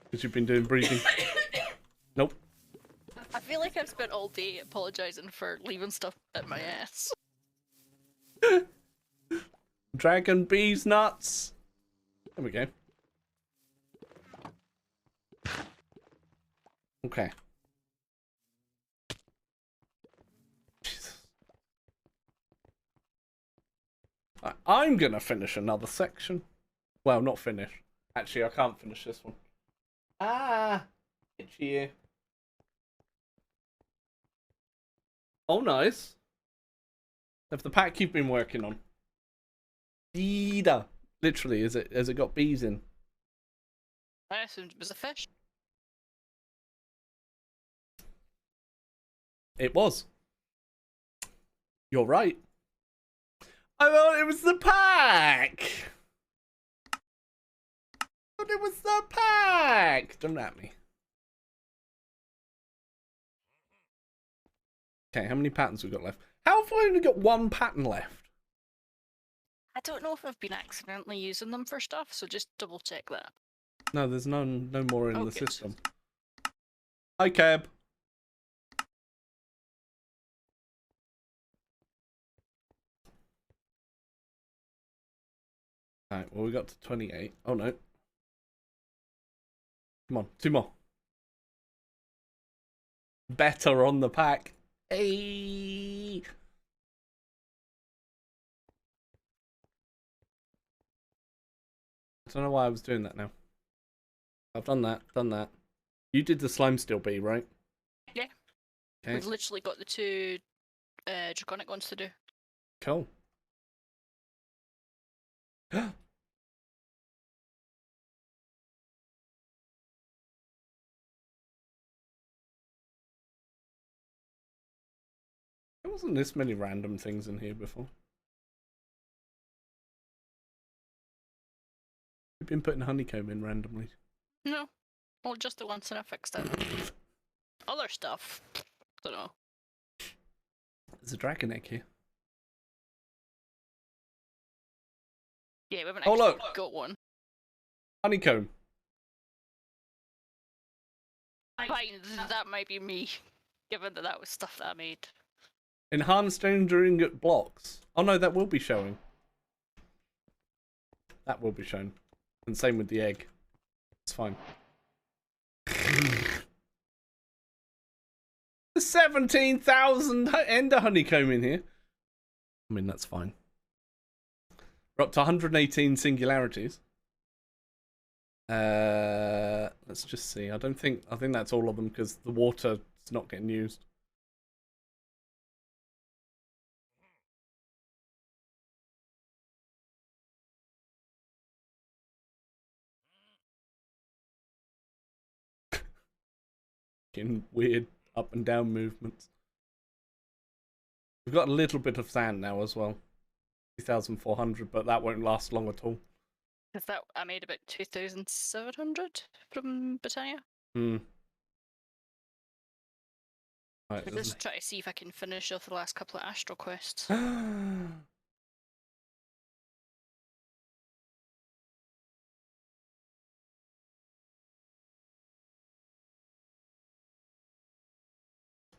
Because you've been doing breathing. Nope. I feel like I've spent all day apologising for leaving stuff at my ass. Dragon bees nuts. There we go. Okay. Jesus. I'm gonna finish another section. Well, not finish. Actually, I can't finish this one. Ah, itchy ear. Oh, nice. Of the pack you've been working on. Ida. Literally, has it got bees in? I assumed it was a fish. It was. You're right. I thought it was the pack. I thought it was the pack. Don't at me. Okay, how many patterns we got left? How have we only got 1 pattern left? I don't know if I've been accidentally using them for stuff, so just double check that. No, there's no more in Oh, the good. system. Hi, Cab. Alright, well, we got to 28. Oh, no. Come on, 2 more. Better on the pack. Hey! I don't know why I was doing that now. I've done that. You did the slime steel bee, right? Yeah. Okay, We've literally got the 2 draconic ones to do. cool. There wasn't this many random things in here before. We've been putting honeycomb in randomly. No. Well, just the once and I fixed it. Other stuff. Don't know. There's a dragon egg here. Yeah, we haven't Oh, actually look. got one. Honeycomb. Fine, that might be me. Given that was stuff that I made. Enhanced enduring blocks. Oh no, that will be showing. That will be shown. And same with the egg. It's fine. There's 17,000 ender honeycomb in here. I mean, that's fine. We're up to 118 singularities. Let's just see. I think that's all of them because the water's not getting used. In weird up and down movements. We've got a little bit of sand now as well. 2,400, but that won't last long at all. Because that I made about 2,700 from Britannia. Hmm. Right, We're just trying to see if I can finish off the last couple of Astral quests.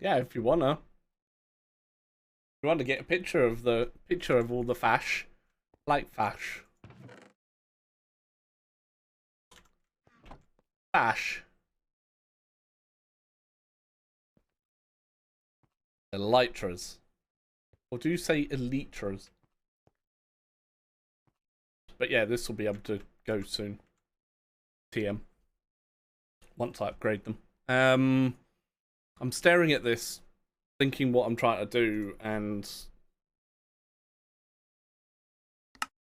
Yeah, if you wanna. If you want to get a picture of all the fash. Like fash. Fash. Elytras. Or do you say elytras? But yeah, this will be able to go soon. TM. Once I upgrade them. I'm staring at this, thinking what I'm trying to do, and...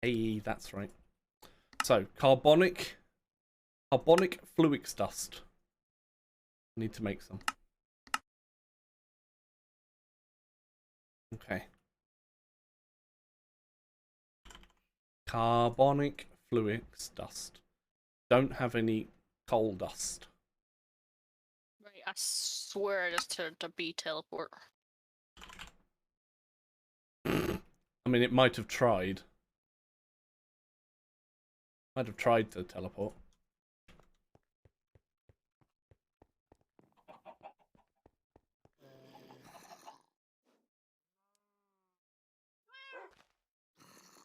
Hey, that's right. So, carbonic fluix dust. Need to make some. Okay. Carbonic fluix dust. Don't have any coal dust. Right, I swear I just turned a bee teleport. I mean, it might have tried. Might have tried to teleport.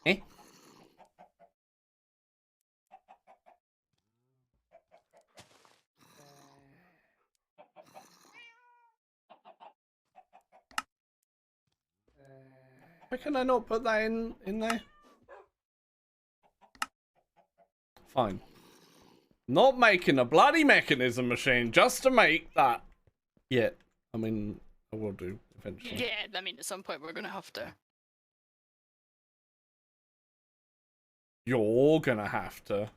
Eh? Why can I not put that in there? Fine. Not making a bloody mechanism machine just to make that. Yet. I mean, I will do eventually. Yeah, I mean, at some point we're gonna have to. You're gonna have to.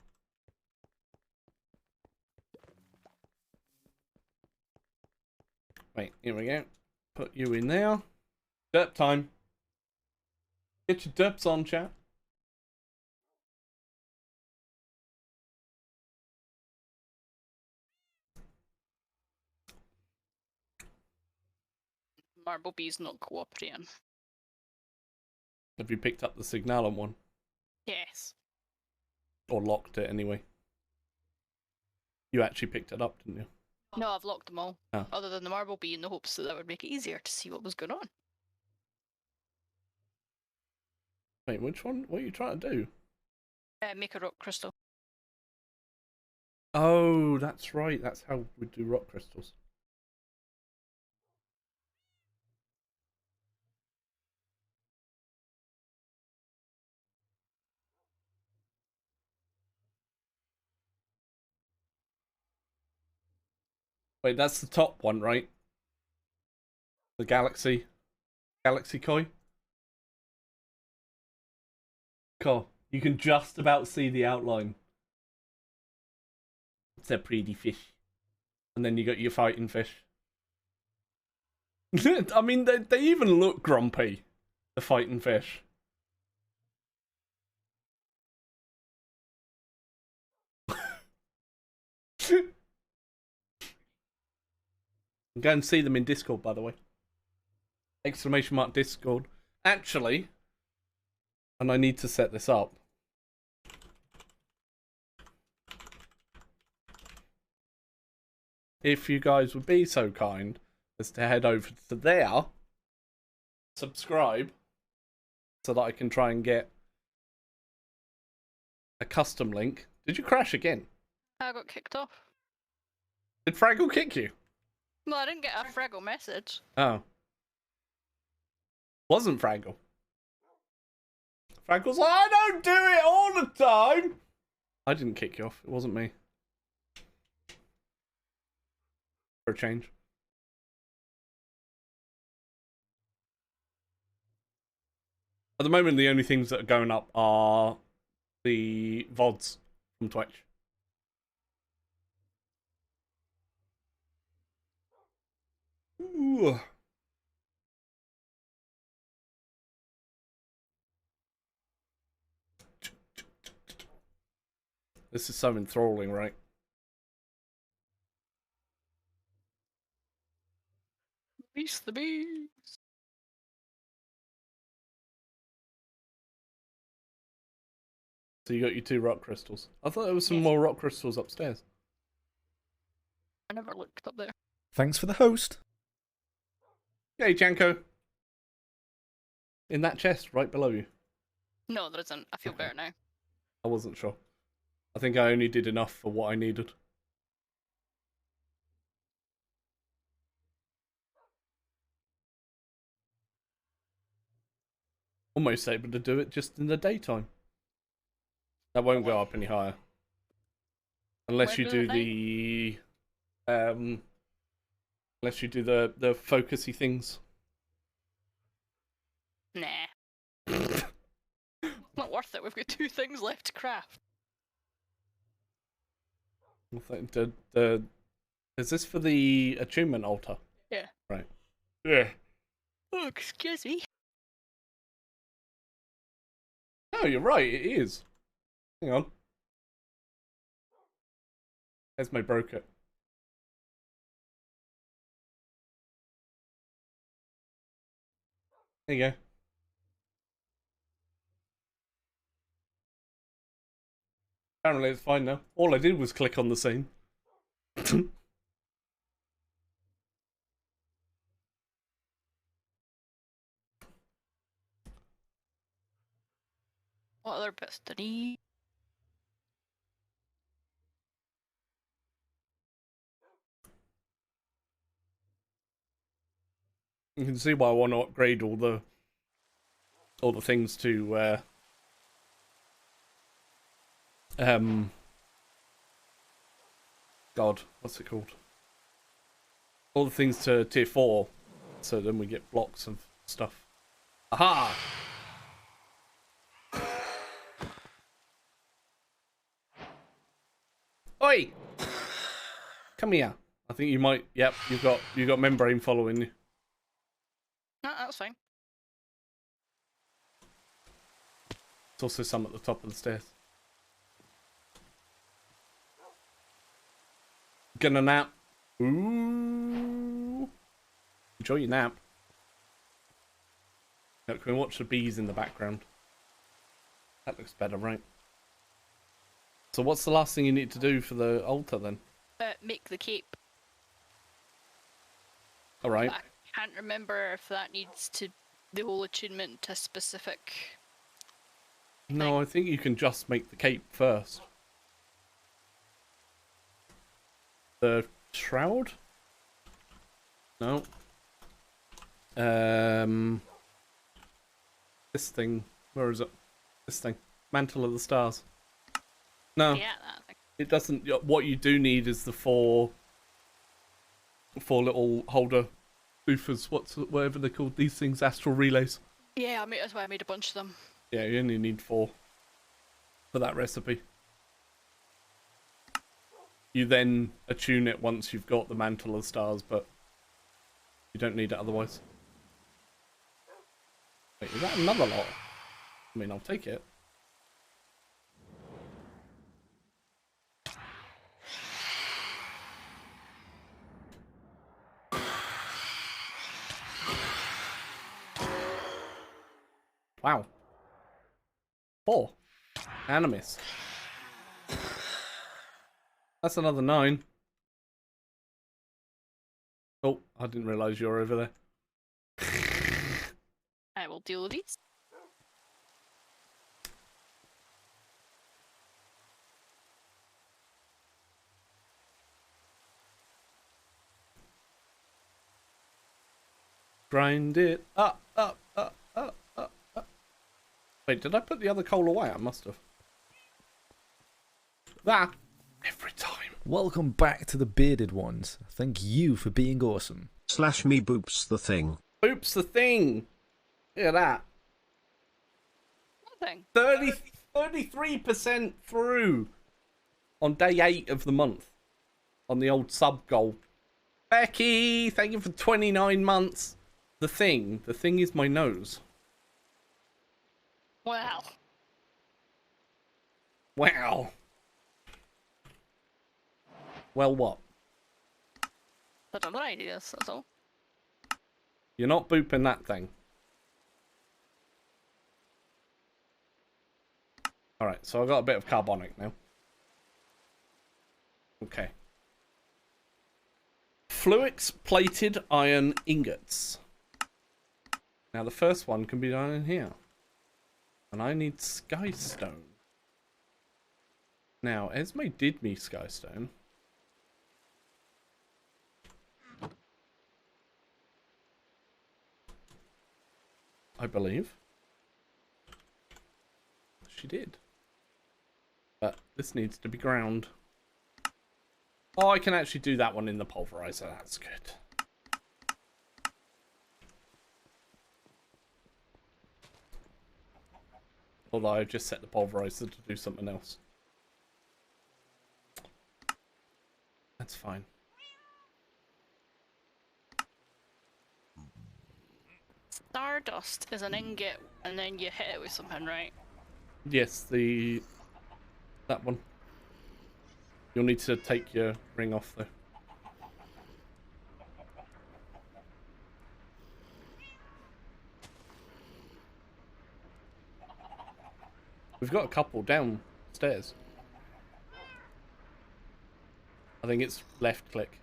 Wait, here we go. Put you in there. Derp time. Get your derps on, chat. Marble Bee's not cooperating. Have you picked up the Signalum one? Yes. Or locked it anyway? You actually picked it up, didn't you? No, I've locked them all. Oh. Other than the Marble Bee in the hopes that that would make it easier to see what was going on. Wait, which one? What are you trying to do? Make a rock crystal. Oh, that's right. That's how we do rock crystals. Wait, that's the top one, right? The Galaxy Koi? Cool. You can just about see the outline. It's a pretty fish. And then you got your fighting fish. I mean, they even look grumpy. The fighting fish. Go and see them in Discord, by the way. Exclamation mark Discord. Actually, and I need to set this up. If you guys would be so kind as to head over to there, subscribe, so that I can try and get a custom link Did you crash again? I got kicked off. Did Fraggle kick you? Well, I didn't get a Fraggle message. Oh. Wasn't Fraggle. Fraggle's like, I don't do it all the time. I didn't kick you off. It wasn't me. For a change. At the moment, the only things that are going up are the VODs from Twitch. Ooh. This is so enthralling, right? Release the bees. So you got your 2 rock crystals. I thought there was some Yes. more rock crystals upstairs. I never looked up there. Thanks for the host. Hey, Janko. In that chest right below you. No, there isn't. I feel better now. I wasn't sure. I think I only did enough for what I needed. Almost able to do it just in the daytime. That won't go up any higher. Unless you do the unless you do the focusy things. Nah. Not worth it. We've got 2 things left to craft. I think is this for the attunement altar? Yeah. Right. Yeah. Oh, excuse me. Oh, you're right, it is. Hang on. Esme broke it. There you go. Apparently it's fine now. All I did was click on the scene. What other bits did he? You can see why I want to upgrade all the things to God, what's it called? All the things to tier 4, so then we get blocks of stuff. Aha! Oi! Come here. I think you might. Yep, you've got membrane following you. No, that's fine. There's also some at the top of the stairs. Gonna nap. Ooh. Enjoy your nap. Now, can we watch the bees in the background? That looks better, right? So what's the last thing you need to do for the altar then? Make the cape. Alright. I can't remember if that needs to the whole attunement to specific. No, I think you can just make the cape first. The shroud? No. This thing. Where is it? This thing. Mantle of the Stars. No. Yeah, that thing. It doesn't. What you do need is the four little holder boofers. Whatever they're called. These things, astral relays. Yeah, that's why I made a bunch of them. Yeah, you only need 4 for that recipe. You then attune it once you've got the mantle of stars, but you don't need it otherwise. Wait, is that another lot? I mean, I'll take it. Wow. 4. Animus. That's another 9. Oh, I didn't realise you were over there. I will deal with these. Grind it up, up, up, up, up, up. Wait, did I put the other coal away? I must have. That every time. Welcome back to the bearded ones. Thank you for being awesome. / me boops the thing. Oops, the thing. Look at that. Nothing. 33% through on day 8 of the month on the old sub goal. Becky, thank you for 29 months. The thing is my nose. Wow. Wow. Well, what? That's another idea, that's all. You're not booping that thing. Alright, so I've got a bit of carbonic now. Okay. Fluix plated iron ingots. Now the first one can be done in here. And I need skystone. Now, Esme did me skystone. I believe. She did. But this needs to be ground. Oh, I can actually do that one in the pulverizer. That's good. Although I just set the pulverizer to do something else. That's fine. Stardust is an ingot, and then you hit it with something, right? Yes, that one. You'll need to take your ring off though. We've got a couple downstairs. I think it's left click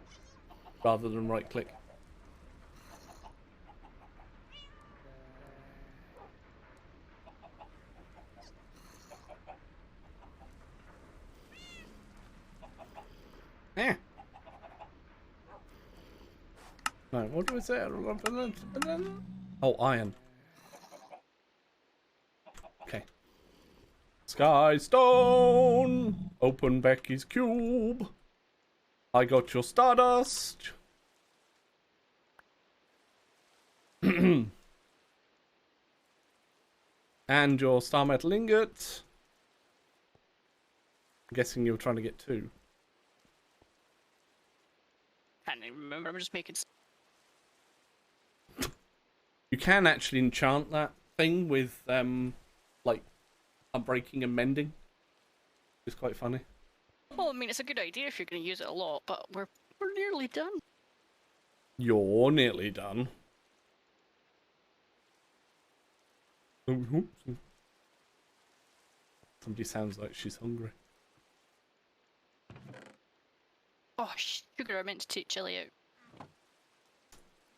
rather than right click. Yeah. No, what was that? Oh, iron. Okay. Skystone! Open Becky's cube. I got your stardust. And your star metal ingot. I'm guessing you were trying to get 2. Can't even remember, I'm just making... You can actually enchant that thing with, like, unbreaking and mending. It's quite funny. Well, I mean, it's a good idea if you're going to use it a lot, but we're nearly done. You're nearly done. Somebody sounds like she's hungry. Oh, sugar, I meant to take chili out.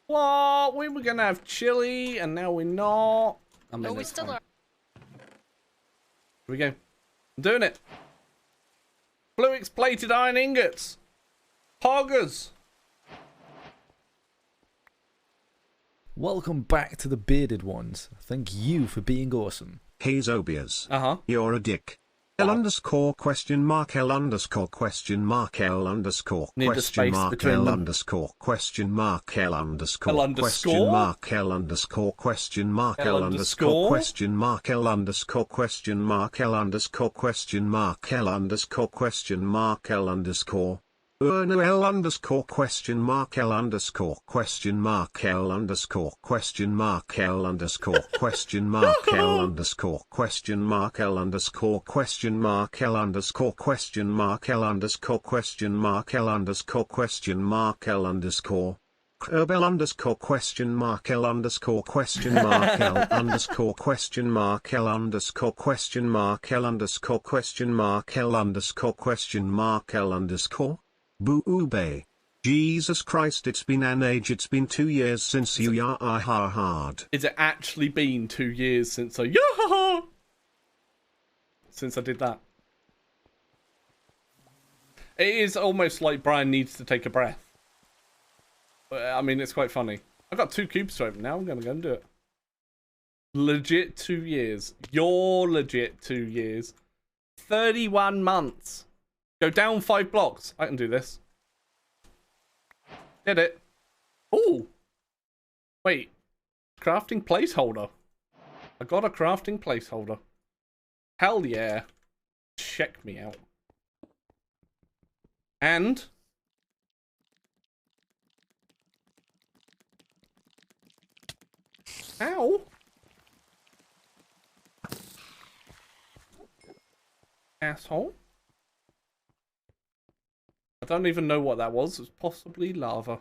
What? We were going to have chili, and now we're not. I mean, No, we it's still fine. are. Here we go. I'm doing it. Fluix plated iron ingots. Poggers. Welcome back to the bearded ones. Thank you for being awesome. Hey Zobias. Uh-huh. You're a dick. L underscore question mark L underscore question mark L underscore Need a question space mark between L them. underscore question mark L underscore L question underscore? mark L underscore question mark L L underscore? underscore question mark L underscore question mark L underscore question mark L underscore question mark L underscore no L underscore question mark L underscore question mark L underscore question mark L underscore question mark L underscore question mark L underscore question mark L underscore question mark L underscore question mark L underscore question mark L underscore L underscore question mark L underscore question mark L underscore question mark L underscore question mark L underscore question mark L underscore question mark L underscore Boo Bay. Jesus Christ, it's been an age, it's been 2 years since you are hard. Is it actually been 2 years since I since I did that? It is almost like Brian needs to take a breath. I mean, it's quite funny. I got 2 cubes to open now. I'm gonna go and do it. Legit 2 years. You're legit 2 years. 31 months. Go down 5 blocks. I can do this. Did it. Ooh. Wait. Crafting placeholder. I got a crafting placeholder. Hell yeah. Check me out. And ow. Asshole. I don't even know what that was. It was possibly lava.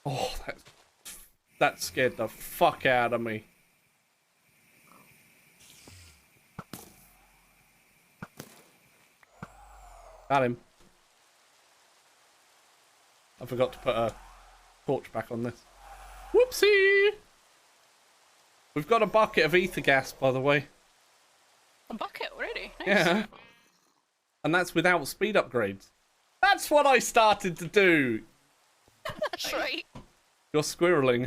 Oh, that scared the fuck out of me. Got him. I forgot to put a torch back on this. Whoopsie! We've got a bucket of ether gas, by the way. A bucket already? Nice. Yeah. And that's without speed upgrades. That's what I started to do! That's right. Your squirreling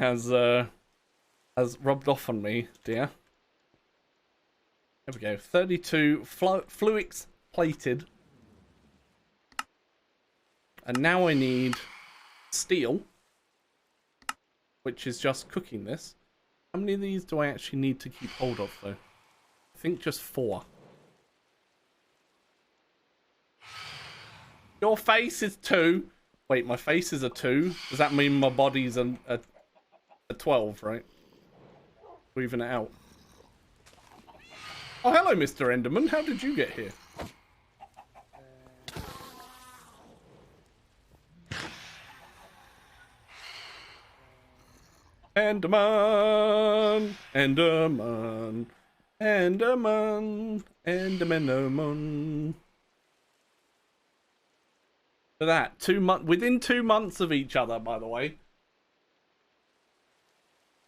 has rubbed off on me, dear. There we go. 32 fluix plated. And now I need steel, which is just cooking this. How many of these do I actually need to keep hold of, though? I think just 4. Your face is 2. Wait, my face is a 2. Does that mean my body's a 12, right? To even it out. Oh, hello, Mr. Enderman. How did you get here? Enderman, Enderman, Enderman, Enderman. For that, within 2 months of each other, by the way.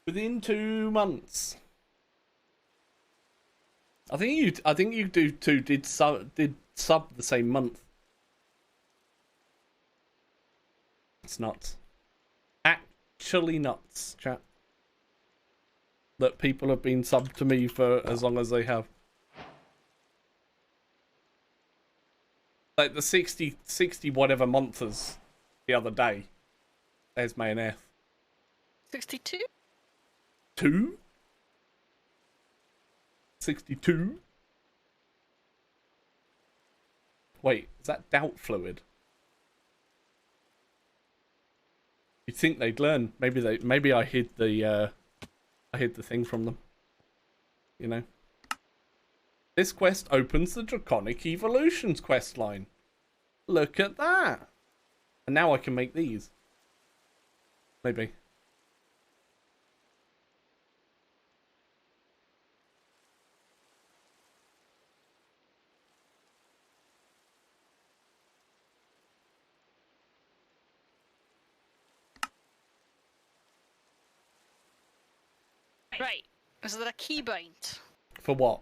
Within 2 months. I think you two did sub the same month. It's nuts. Actually nuts, chat. That people have been subbed to me for as long as they have. Like the 60 whatever monthers the other day. There's my F. 62? 2? 62? Wait, is that doubt fluid? You'd think they'd learn. Maybe I hid the thing from them. You know. This quest opens the Draconic Evolutions quest line. Look at that. And now I can make these. Maybe. Right. Is there a keybind For what?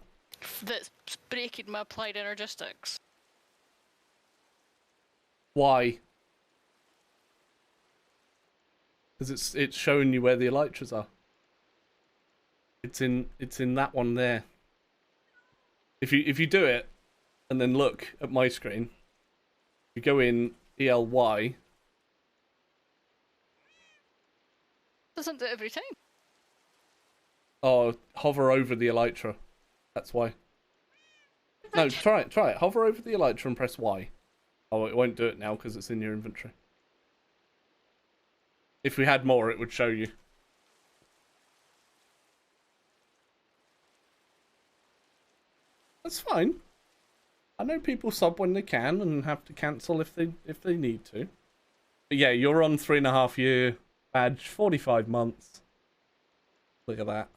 that's breaking my applied energistics? Why? Because it's showing you where the elytras are. It's in that one there. If you do it and then look at my screen, you go in ELY. Doesn't do it every time. Oh, hover over the elytra. That's why. No, try it. Hover over the elytra and press Y. Oh, it won't do it now because it's in your inventory. If we had more, it would show you. That's fine. I know people sub when they can and have to cancel if they need to. But yeah, you're on 3.5 year badge, 45 months. Look at that.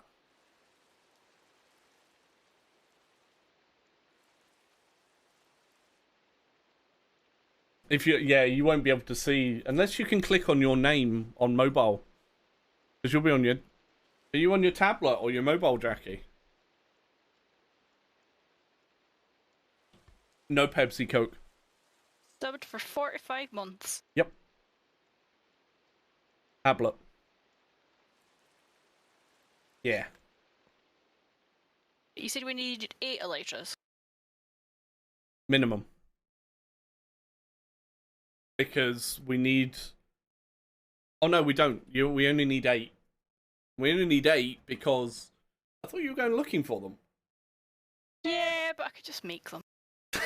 If you won't be able to see unless you can click on your name on mobile, because you'll be on your. Are you on your tablet or your mobile, Jackie? No Pepsi Coke. Subbed for 45 months. Yep. Tablet. Yeah. You said we needed 8 elytras. Minimum. Because we need... Oh no, we don't. We only need 8. We only need 8 because... I thought you were going looking for them. Yeah, but I could just make them. I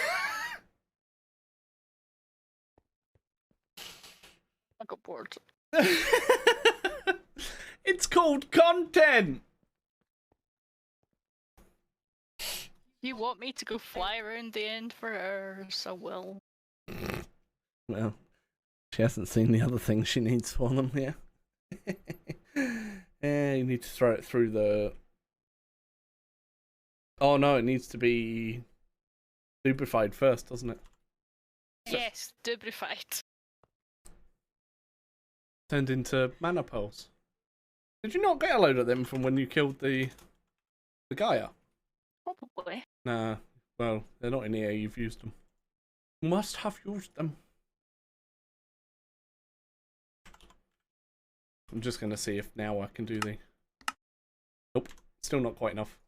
got bored. It's called content! You want me to go fly around the end for hours? I will. Well, she hasn't seen the other things she needs for them, yeah. You need to throw it through the... Oh no, it needs to be lubrified first, doesn't it? Yes, lubrified. Turned into mana pearls. Did you not get a load of them from when you killed the Gaia? Probably. Nah, well, they're not in here, you've used them. Must have used them. I'm just going to see if now I can do the... Nope, still not quite enough.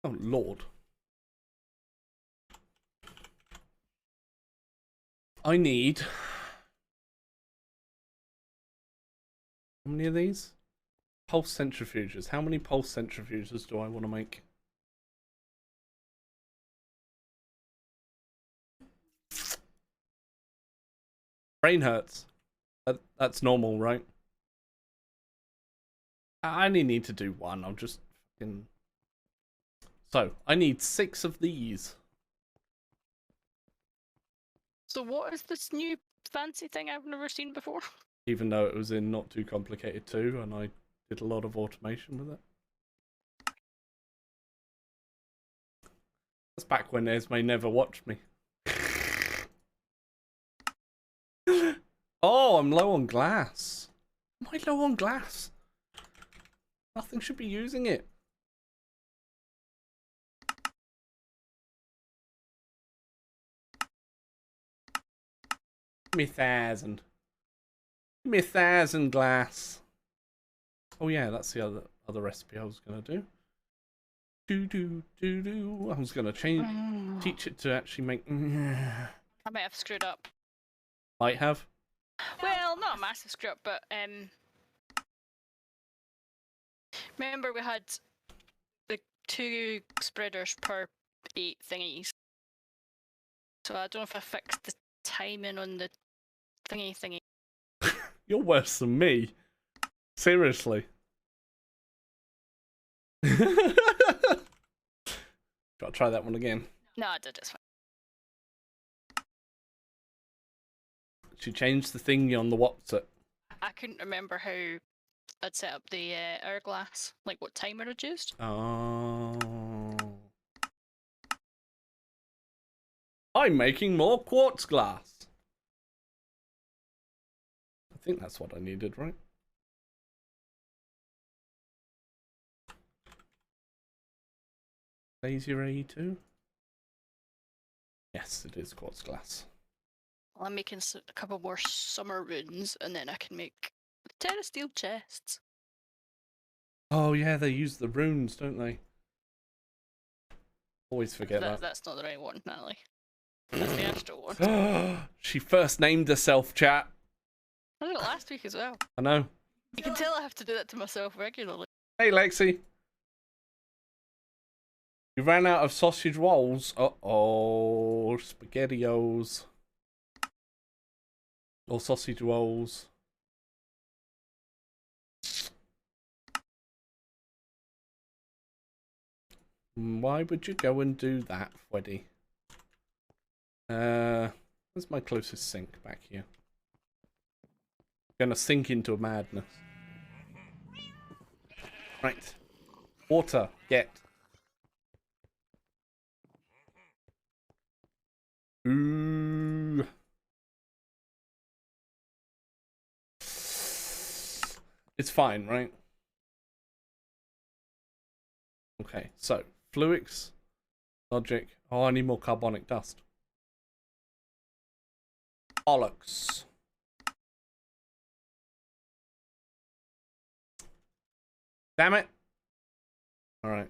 Oh, Lord. I need... How many of these? Pulse centrifuges. How many pulse centrifuges do I want to make? Brain hurts. That's normal, right? I only need to do one. I'll just fucking... So, I need 6 of these. So what is this new fancy thing I've never seen before? Even though it was in Not Too Complicated 2, and I did a lot of automation with it. That's back when Esme never watched me. Oh, I'm low on glass. Am I low on glass? Nothing should be using it. Give me 1,000. Give me 1,000 glass. Oh yeah, that's the other recipe I was gonna do. I was gonna teach it to actually make. I might have screwed up. Might have. Well, not a massive screw up, but remember we had the 2 spreaders per 8 thingies. So I don't know if I fixed the timing on the thingy. You're worse than me. Seriously. Gotta try that one again. No, I did. It's fine. She changed the thingy on the WhatsApp. I couldn't remember how I'd set up the hourglass, like what timer I'd used. Oh. I'm making more quartz glass. I think that's what I needed, right? Laser AE2? Yes, it is quartz glass. Well, I'm making a couple more summer runes, and then I can make terrasteel chests. Oh yeah, they use the runes, don't they? Always forget that. That's not the right one, Natalie. That's the astral one. She first named herself, chat. I did it last week as well. I know. You can tell I have to do that to myself regularly. Hey, Lexi. You ran out of sausage rolls. Uh-oh. SpaghettiOs. Or sausage rolls. Why would you go and do that, Freddy? Where's my closest sink back here? Gonna sink into madness. Right. Water. Get. Ooh. It's fine, right? Okay, so fluics, logic. Oh, I need more carbonic dust. Bollocks. Damn it. All right.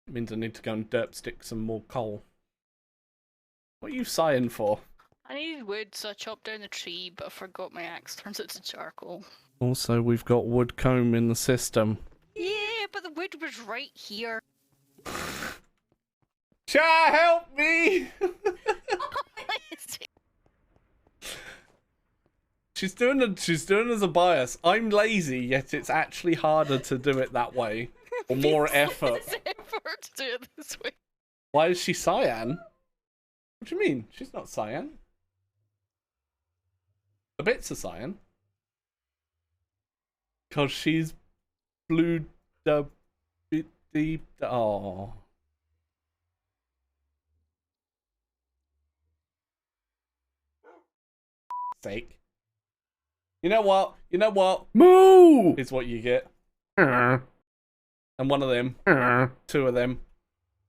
Means I need to go and derp stick some more coal. What are you sighing for? I needed wood, so I chopped down the tree, but I forgot my axe turns it to charcoal. Also, we've got wood comb in the system. Yeah, but the wood was right here. Chat, help me! She's doing as a bias. I'm lazy, yet it's actually harder to do it that way. Or more effort. It's effort to do it this way. Why is she cyan? What do you mean? She's not cyan. The bits are cyan. Because she's blue deep. Oh. Sake. You know what? You know what? Moo! Is what you get. And one of them. Two of them.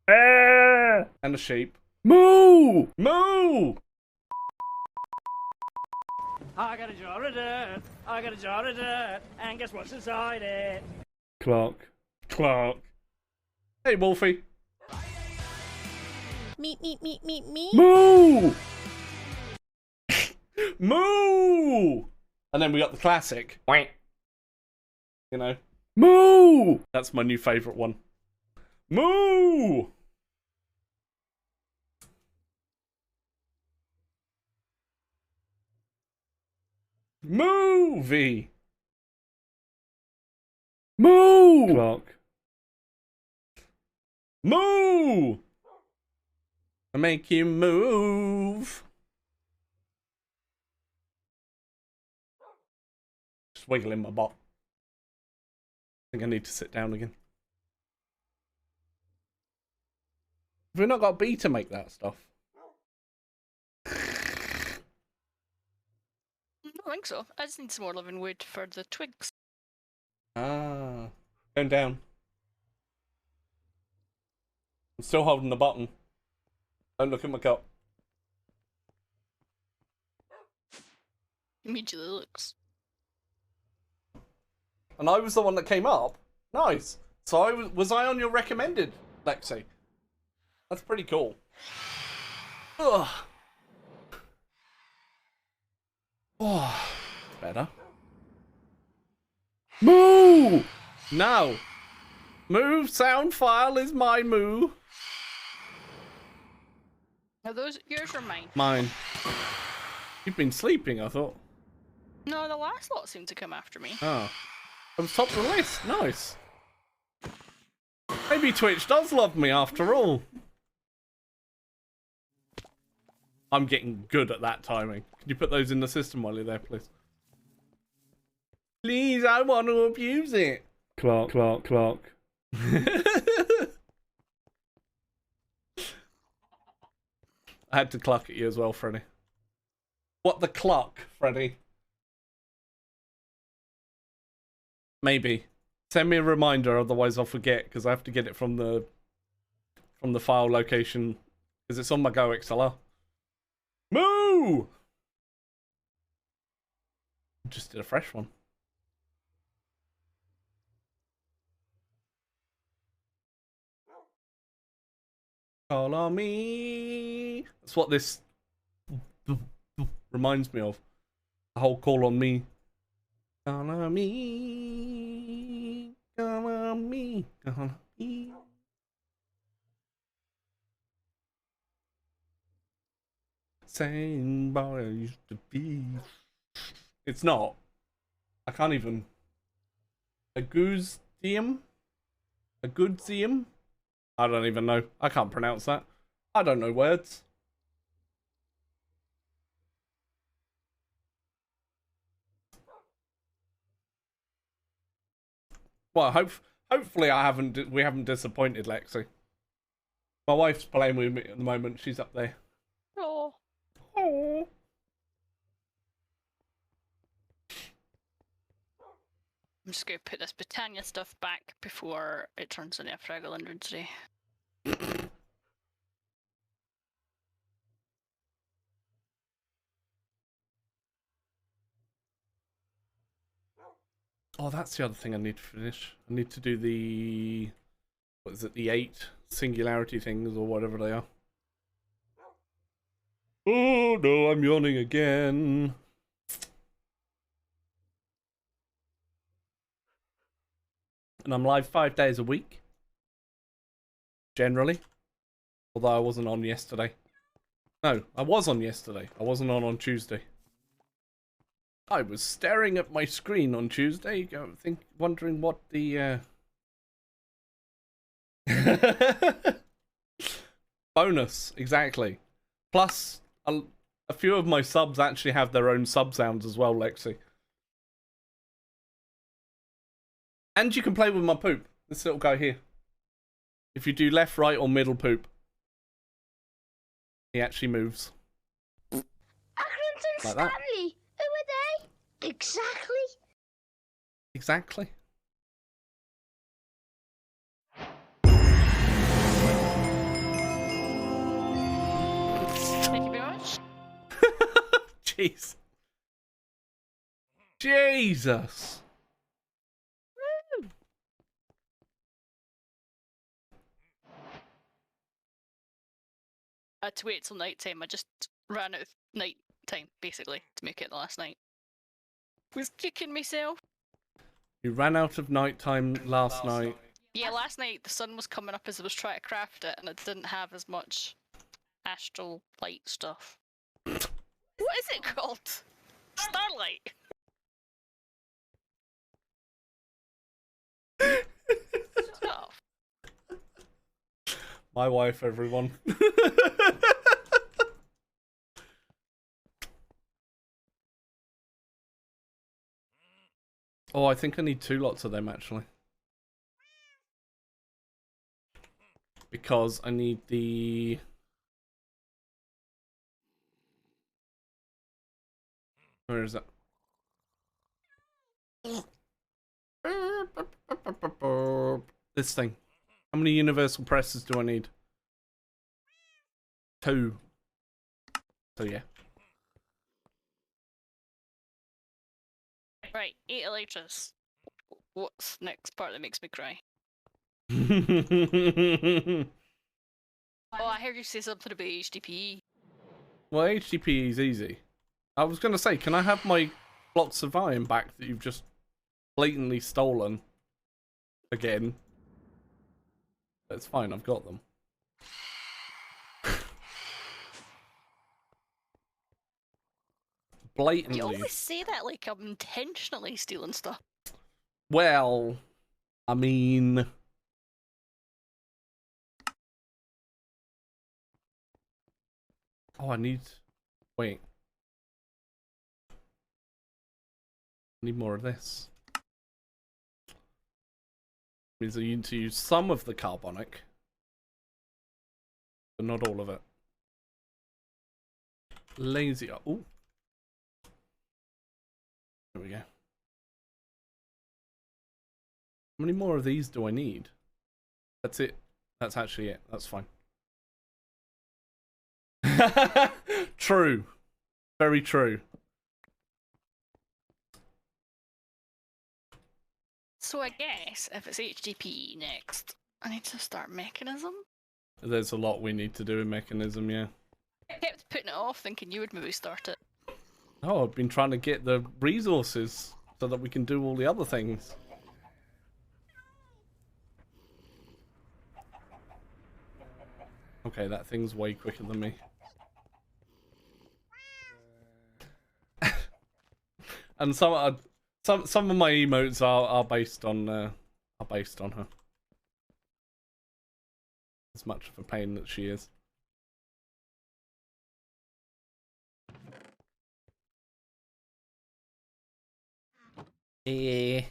And a sheep. Moo! Moo! I got a jar of dirt. I got a jar of dirt. And guess what's inside it? Clark. Clark. Hey, Wolfie. Meep, meep, meep, meep, meep. Moo! Moo! And then we got the classic. You know? Moo! That's my new favourite one. Moo! Movie! Moo! Clark. Moo! I make you move. Just wiggling my butt. I think I need to sit down again. Have we not got B to make that stuff? I don't think so. I just need some more living wood for the twigs. Ah. Going down. I'm still holding the button. Don't look at my cup. Immediately looks. And I was the one that came up. Nice. So was I on your recommended, Lexi? That's pretty cool. Ugh. Oh, better. Moo! No. Move sound file is my moo. Are those yours or mine? Mine. You've been sleeping, I thought. No, the last lot seemed to come after me. Oh. I was top of the list. Nice. Maybe Twitch does love me after all. I'm getting good at that timing. Can you put those in the system while you're there, please? Please, I want to abuse it. Clark. I had to cluck at you as well, Freddy. What the cluck, Freddy? Maybe. Send me a reminder, otherwise I'll forget, because I have to get it from the file location, because it's on my Go XLR. Moo! Just did a fresh one. Call on me. That's what this reminds me of. The whole call on me. Call on me. Call on me. Call on me. Same boy I used to be. It's not. I can't even. A gooseum? A goodseum? I don't even know. I can't pronounce that. I don't know words. Well, hopefully we haven't disappointed Lexi. My wife's playing with me at the moment. She's up there. Oh. Oh. I'm just gonna put this Britannia stuff back before it turns into a fraggle inventory. Oh, that's the other thing I need to finish. I need to do the... What is it? The 8 singularity things or whatever they are. Oh, no, I'm yawning again. And I'm live 5 days a week. Generally. Although I wasn't on yesterday. No, I was on yesterday. I wasn't on Tuesday. I was staring at my screen on Tuesday, wondering what the bonus, exactly. Plus, a few of my subs actually have their own sub sounds as well, Lexi. And you can play with my poop. This little guy here. If you do left, right, or middle poop, he actually moves. Accrington Like that. Stanley. Who are they? Exactly. Exactly. Thank you very much. Jeez. Jesus. I had to wait till night time. I just ran out of night time, basically, to make it the last night. Was kicking myself. You ran out of nighttime last night. Yeah, last night the sun was coming up as I was trying to craft it, and it didn't have as much astral light stuff. What is it called? Starlight. Stuff. My wife, everyone. Oh, I think I need 2 lots of them, actually. Because I need the... Where is it? This thing. How many universal presses do I need? 2. So yeah. Right, 8 elytras. What's next part that makes me cry? Oh, I heard you say something about HDPE. Well, HDPE is easy. I was going to say, can I have my blocks of iron back that you've just blatantly stolen again? It's fine, I've got them. You Blatantly. always say that like I'm intentionally stealing stuff. Well, I mean... Oh, I need... Wait. I need more of this. Means I need to use some of the carbonic, but not all of it. Lazy. Oh. There we go. How many more of these do I need? That's it. That's actually it. That's fine. True. Very true. So I guess if it's HDPE next, I need to start mechanism. There's a lot we need to do in mechanism, yeah. I kept putting it off, thinking you would maybe start it. Oh, I've been trying to get the resources so that we can do all the other things. Okay, that thing's way quicker than me. And some of my emotes are based on her. As much of a pain that she is. Yeah.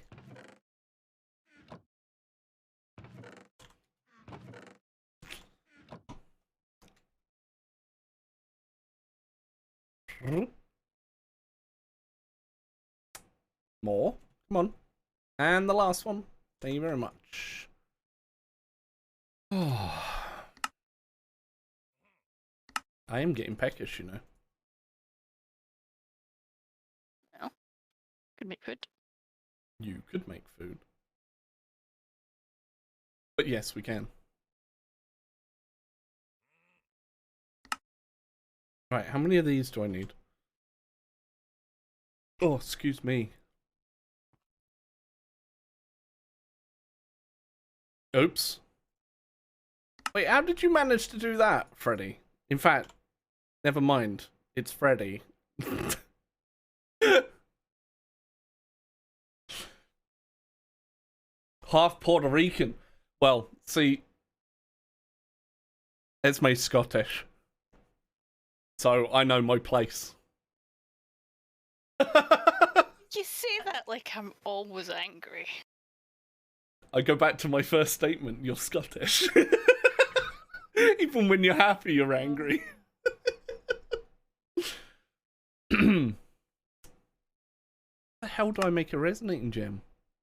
More. Come on. And the last one. Thank you very much. Oh. I am getting peckish, you know. No. Could make food. You could make food. But yes, we can. Right, how many of these do I need? Oh, excuse me. Oops. Wait, how did you manage to do that, Freddy? In fact, never mind. It's Freddy. Half Puerto Rican. Well, see, Esme's Scottish. So I know my place. You say that like I'm always angry. I go back to my first statement, you're Scottish. Even when you're happy, you're angry. How the hell do I make a resonating gem?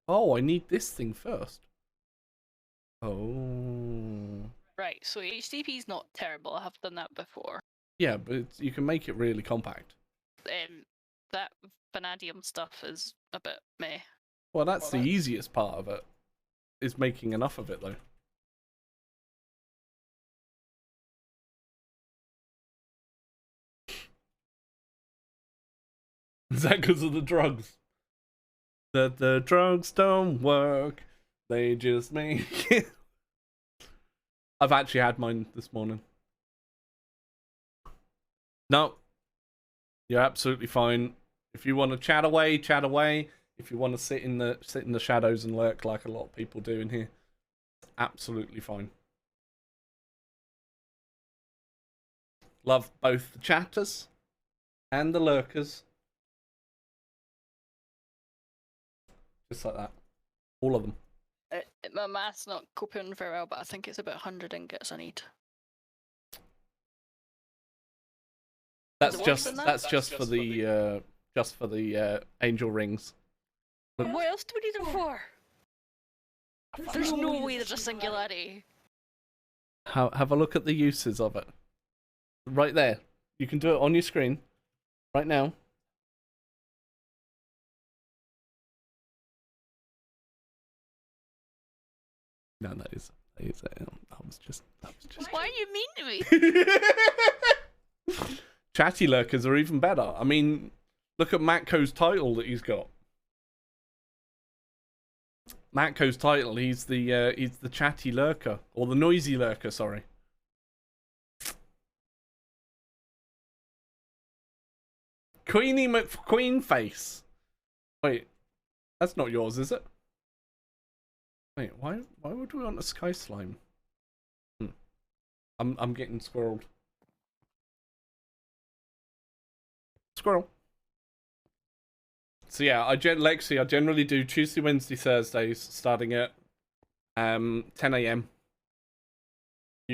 Oh, I need this thing first. Oh. Right, so HTTP is not terrible. I have done that before. Yeah, but you can make it really compact. That vanadium stuff is a bit meh. Well, that's the easiest part of it, is making enough of it, though. Is that because of the drugs? That the drugs don't work, they just make it. I've actually had mine this morning. No, you're absolutely fine. If you want to chat away, chat away. If you want to sit in the shadows and lurk like a lot of people do in here, it's absolutely fine. Love both the chatters and the lurkers. Just like that. All of them. My math's not coping very well, but I think it's about 100 ingots I need. That's it just worse than that's that? just for the angel rings. And what else do we need them for? There's no way there's a singularity. Have a look at the uses of it. Right there. You can do it on your screen. Right now. No, that is it. I was just. Why are you mean to me? Chatty lurkers are even better. I mean, look at Matko's title that he's got. Matko's title, he's the chatty lurker, or the noisy lurker, sorry. Queenie McQueen face. Wait, that's not yours, is it? Wait, why would we want a sky slime? I'm getting squirreled. Squirrel. So yeah, Lexi, I generally do Tuesday, Wednesday, Thursdays, starting at 10 AM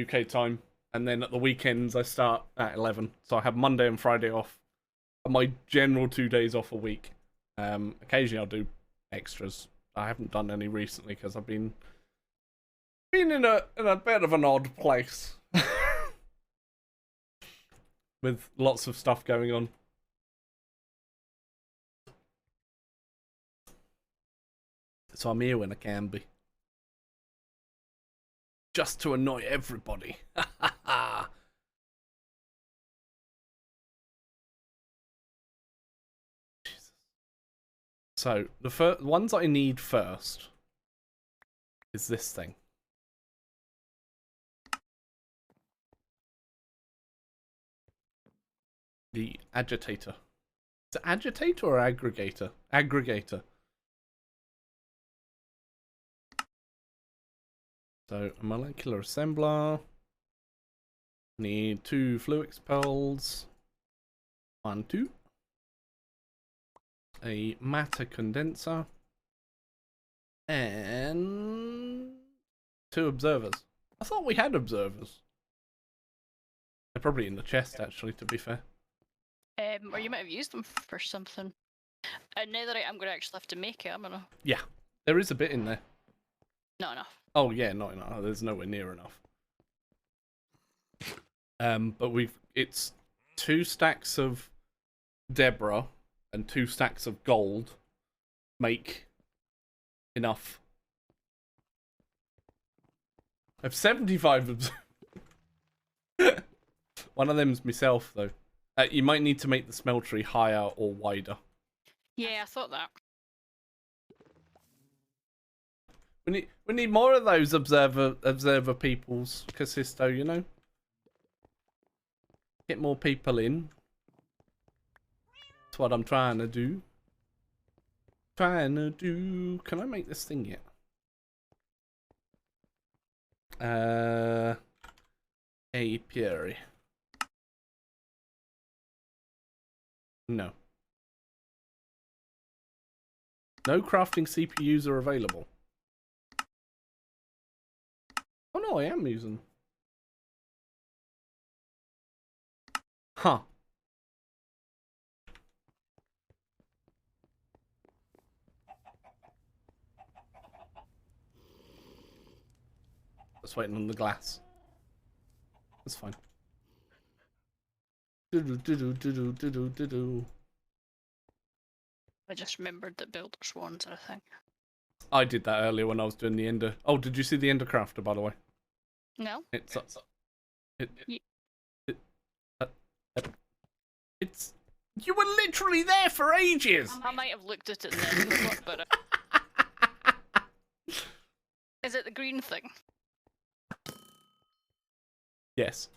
UK time, and then at the weekends I start at 11. So I have Monday and Friday off. My general 2 days off a week. Occasionally I'll do extras. I haven't done any recently because I've been in a bit of an odd place with lots of stuff going on. So I'm here when I can be. Just to annoy everybody. Jesus. So, the ones I need first is this thing. The agitator. Is it agitator or aggregator? Aggregator. So, a molecular assembler. Need 2 fluix pels. 1, 2. A matter condenser. And 2 observers. I thought we had observers. They're probably in the chest, actually, to be fair. Or you might have used them for something. Netherite, I'm gonna actually have to make it. I'm gonna. Yeah, there is a bit in there. Not enough. Oh yeah, not enough. There's nowhere near enough. But it's 2 stacks of Deborah and 2 stacks of gold make enough. I have 75 of them. One of them's myself though. You might need to make the smeltery higher or wider. Yeah, I thought that. We need more of those observer peoples, Casisto, you know? Get more people in. That's what I'm trying to do. Can I make this thing yet? Apiary. No. No crafting CPUs are available. Oh no, I am using. Huh. Just waiting on the glass. That's fine. I just remembered that builder swans are a thing. I did that earlier when I was doing the ender. Oh, did you see the ender crafter, by the way? No? It's you were literally there for ages. I might have looked at it and then forgot about it. Is it the green thing? Yes.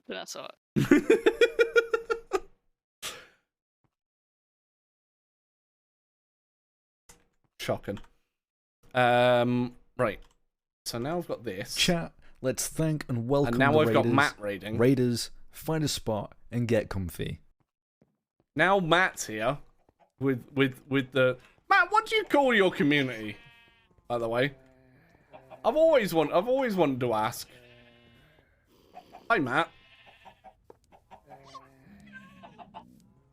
Then I saw it. Shocking. Right. So now I've got this. Chat, let's thank and welcome And now the I've raiders. got Matt raiding. Raiders, find a spot and get comfy. Now Matt's here with the Matt. What do you call your community? By the way, I've always wanted to ask. Hi, Matt.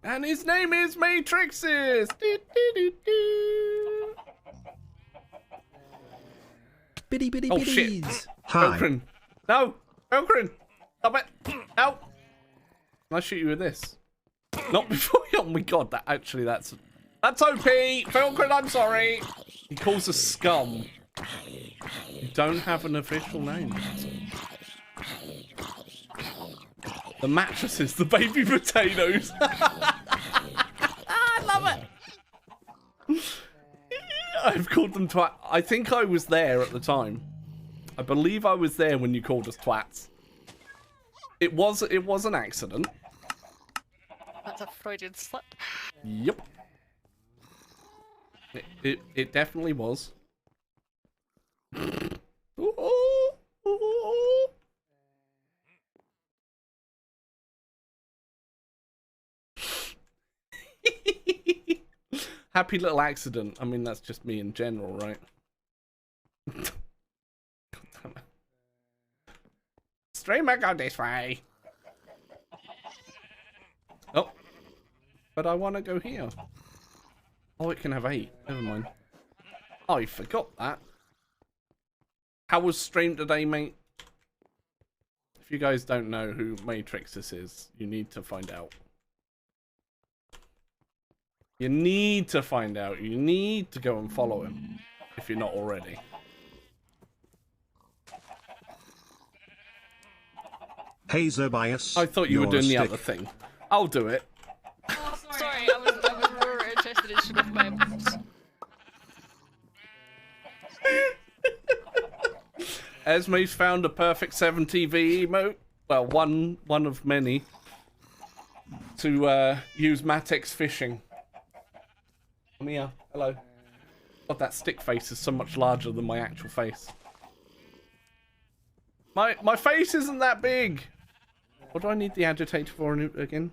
And his name is Matrixes. Bitty bitty Oh, bitties. shit. Hi. Velcrin. No, Velcrin. Stop it. Help. Can I shoot you with this? Not before you. Oh my god, that's OP. Velcrin, I'm sorry. He calls us scum. You don't have an official name. The mattresses, the baby potatoes. I love it. I've called them twat. I think I was there at the time. I believe I was there when you called us twats. It was an accident. That's a Freudian slip. Yep. It definitely was. Happy little accident. I mean, that's just me in general, right? God damn it. Streamer, go this way. Oh. But I want to go here. Oh, it can have 8. Never mind. Oh, I forgot that. How was stream today, mate? If you guys don't know who Matrixes is, you need to find out. You need to find out. You need to go and follow him. If you're not already. Hey Zobias. I thought you were you're a doing the stick. other thing. I'll do it. Sorry, I was more interested in showing off my emotes. Esme's found a perfect 7TV emote. Well, one of many. To use Matex fishing. Come here. Hello. God, that stick face is so much larger than my actual face. My face isn't that big. What do I need the agitator for again?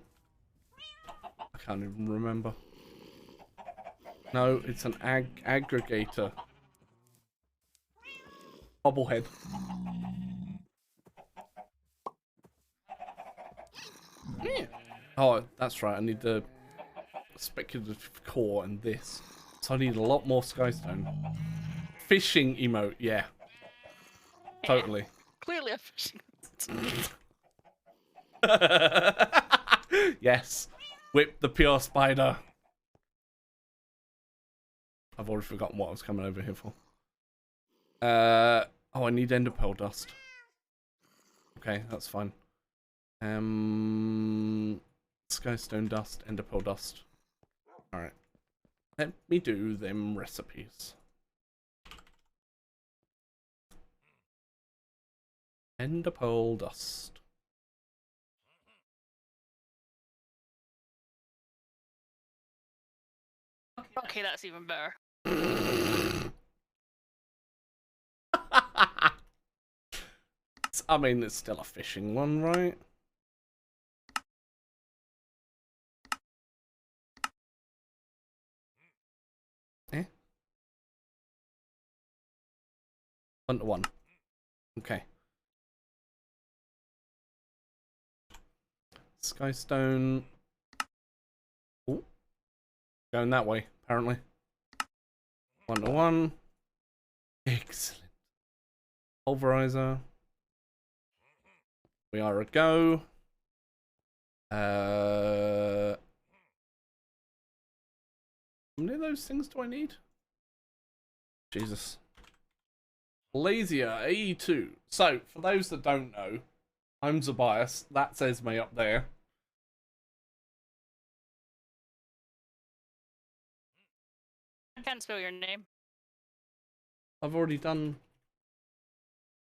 I can't even remember. No, it's an aggregator. Bobblehead. Yeah. Oh, that's right. I need the speculative core and this. So I need a lot more skystone. Fishing emote, yeah. Totally. Clearly a fishing. Yes. Whip the pure spider. I've already forgotten what I was coming over here for. Oh, I need ender pearl dust. Okay, that's fine. Skystone dust, ender pearl dust. Alright. Let me do them recipes. Ender pearl dust. Okay, that's even better. I mean, it's still a fishing one, right? Eh? 1-to-1. Okay. Skystone. Ooh. Going that way, apparently. 1-to-1. Excellent. Pulverizer. We are a go. How many of those things do I need? Jesus. Lazier AE2. So, for those that don't know, I'm Zabias. That's Esme up there. I can't spell your name. I've already done...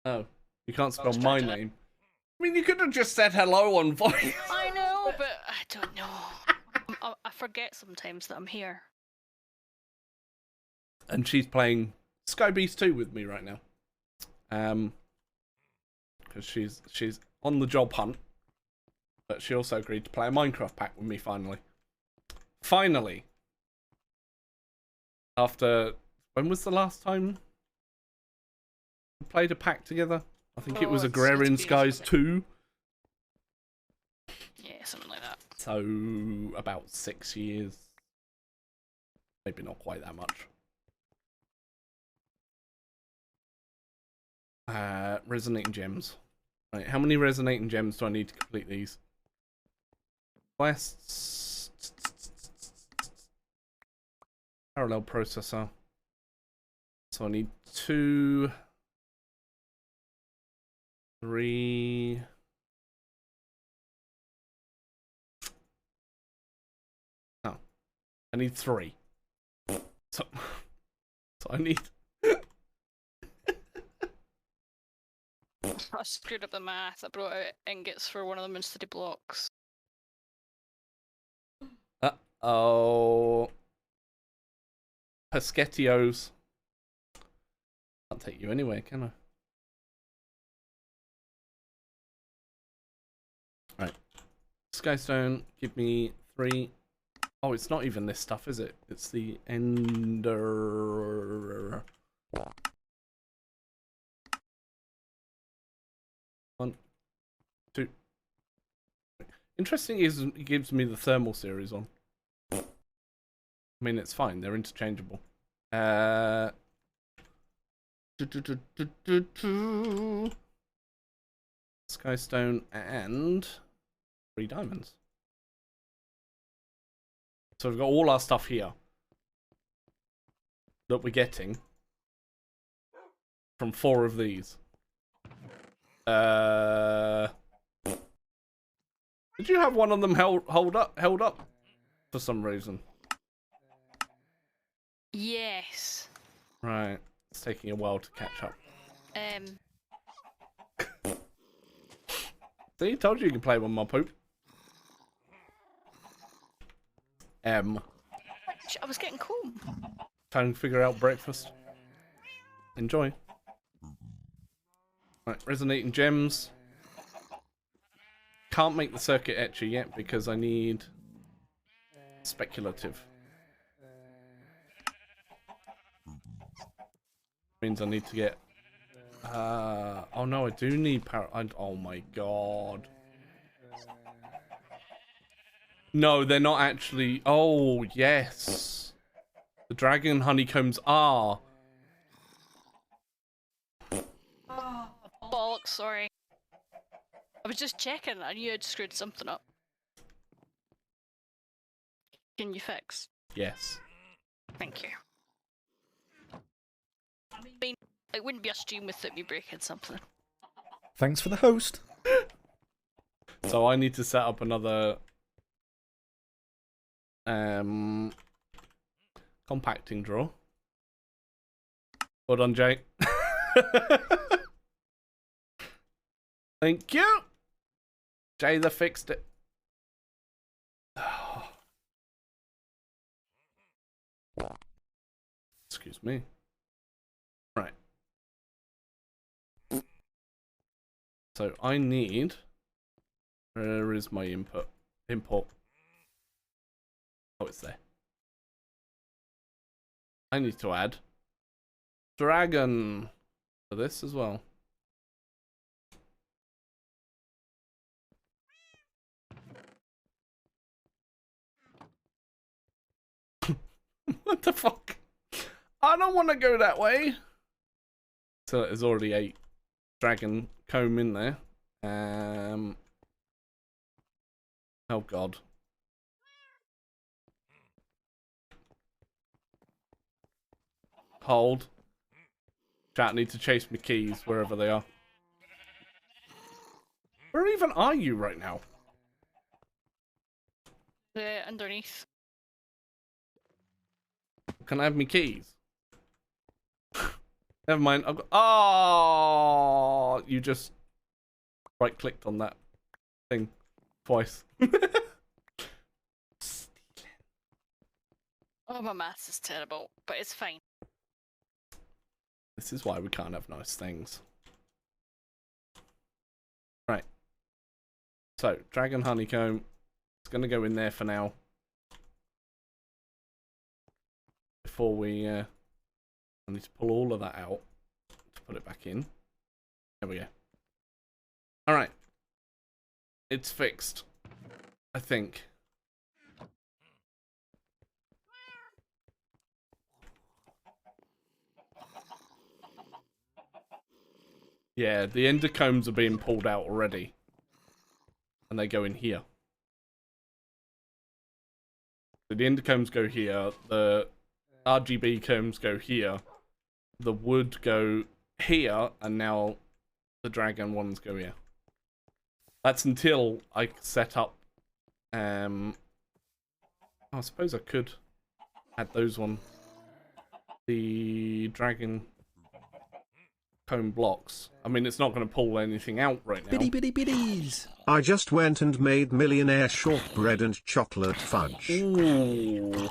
Oh, you can't spell was my trying to- name. I mean, you could have just said hello on voice. I know, but I don't know. I forget sometimes that I'm here. And she's playing Sky Beast 2 with me right now. Because she's on the job hunt. But she also agreed to play a Minecraft pack with me finally. Finally. After... When was the last time we played a pack together? I think it was it's Agrarian been Skies something. 2. Yeah, something like that. So, about 6 years. Maybe not quite that much. Resonating gems. Right, how many resonating gems do I need to complete these? Quests. Parallel processor. So I need 2, 3. Oh, I need 3. So I need. I screwed up the math. I brought out ingots for one of them instead of blocks. Oh. Pescetios. Can't take you anywhere, can I? Right. Skystone, give me 3. Oh, it's not even this stuff, is it? It's the Ender. 1, 2. Interesting is it gives me the thermal series on. I mean, it's fine. They're interchangeable. Skystone and 3 diamonds. So we've got all our stuff here that we're getting from 4 of these. Did you have one of them held up for some reason? Yes. Right. It's taking a while to catch up. See, told you can play with my poop. I was getting cool. Time to figure out breakfast. Enjoy. Right, resonating gems. Can't make the circuit etcher yet because I need speculative. Means I need to get. Oh no, I do need power. Oh my god. No, they're not actually. Oh, yes. The dragon honeycombs are. Bollocks, sorry. I was just checking. I knew I'd screwed something up. Can you fix? Yes. Thank you. I mean, it wouldn't be a stream without me breaking something. Thanks for the host. So I need to set up another compacting drawer. Hold on, Jay. Thank you. Jay, they fixed it. Excuse me. Right. So I need. Where is my input? Import. Oh, it's there. I need to add dragon for this as well. What the fuck? I don't want to go that way. So there's already a dragon comb in there. Oh god. Hold. Chat, need to chase my keys wherever they are. Where even are you right now? Underneath. Can I have my keys? Never mind. I've got... Oh, you just right clicked on that thing twice. Oh, my maths is terrible, but it's fine. This is why we can't have nice things. Right. So, dragon honeycomb. It's going to go in there for now. Before we... I need to pull all of that out to put it back in. There we go. Alright. It's fixed. I think. Yeah, the ender combs are being pulled out already. And they go in here. So the ender combs go here. The RGB combs go here. The wood go here. And now the dragon ones go here. That's until I set up... I suppose I could add those on. The dragon... comb blocks. I mean, it's not going to pull anything out right now. Bitty bitty bitties. I just went and made millionaire shortbread and chocolate fudge. Ooh.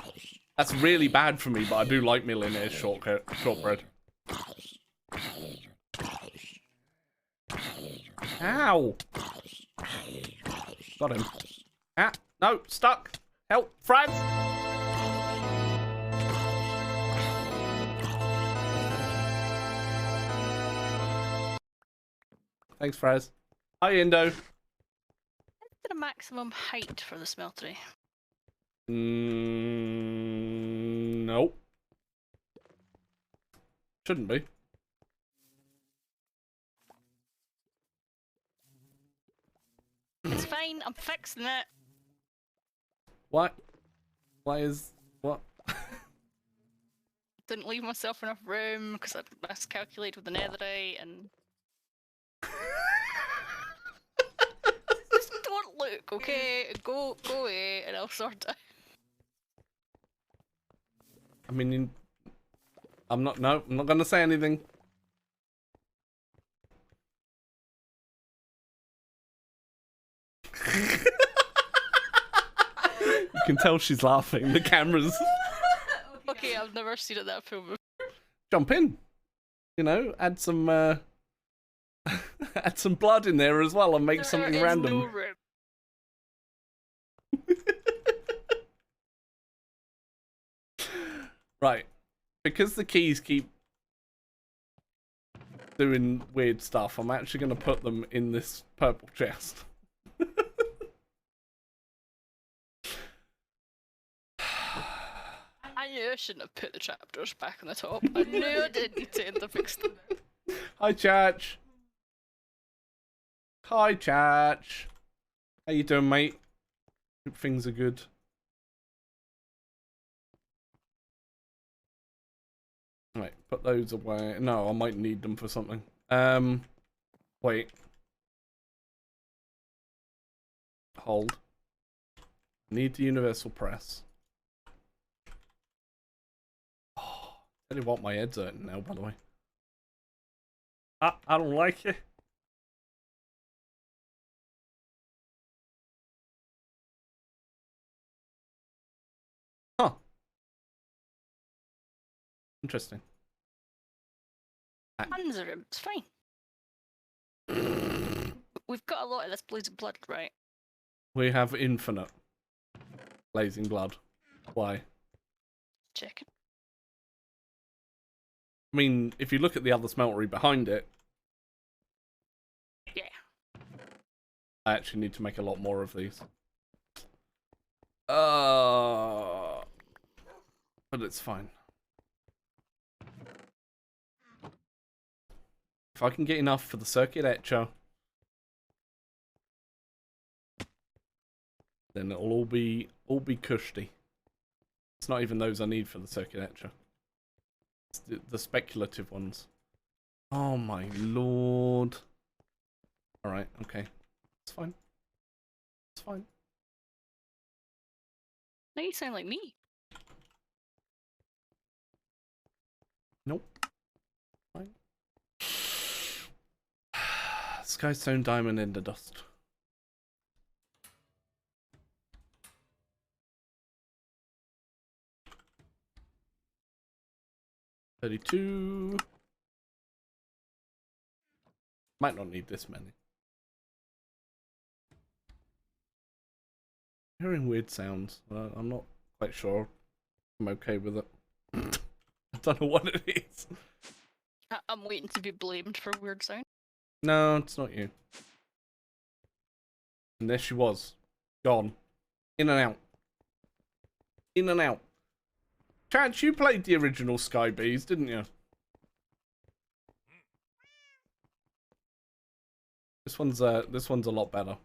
That's really bad for me, but I do like millionaire shortbread. Ow! Got him. Ah, no, stuck. Help, Fran! Thanks, Fraz. Hi, Indo. What's the maximum height for the smeltery? Nope. Shouldn't be. It's fine, I'm fixing it. What? Why is... what? Didn't leave myself enough room because I miscalculated with the netherite and... Just don't look, okay? Go away and I'll sort it. I mean, I'm not gonna say anything. You can tell she's laughing. The cameras. Okay, I've never seen it that film. Jump in. You know, add some add some blood in there as well and make something There is random. no room. Right. Because the keys keep doing weird stuff, I'm actually going to put them in this purple chest. knew I shouldn't have put the trapdoors back on the top. I knew I didn't need to end up fixing them. Hi, Church. Hi, Church. How you doing, mate? Hope things are good. Right, put those away. No, I might need them for something. Wait. Hold. Need the universal press. Oh, tell you what, my head's hurting now, by the way. I don't like it. Huh. Interesting. Hands are it's fine. We've got a lot of this blazing blood, right? We have infinite blazing blood. Why? Checking. I mean, if you look at the other smeltery behind it, Yeah. I actually need to make a lot more of these. But it's fine. If I can get enough for the circuit etcher, then it'll all be cushy. It's not even those I need for the circuit etcher. It's the speculative ones. Oh my lord. Alright, okay. It's fine. It's fine. Now you sound like me. Nope. Fine. Skystone, diamond, ender dust. $32. Might not need this many. Hearing weird sounds. I'm not quite sure I'm okay with it. I don't know what it is. I'm waiting to be blamed for weird sound. No, it's not you. And there she was. Gone. In and out. In and out. Chance, you played the original Sky Bees, didn't you? This one's a lot better.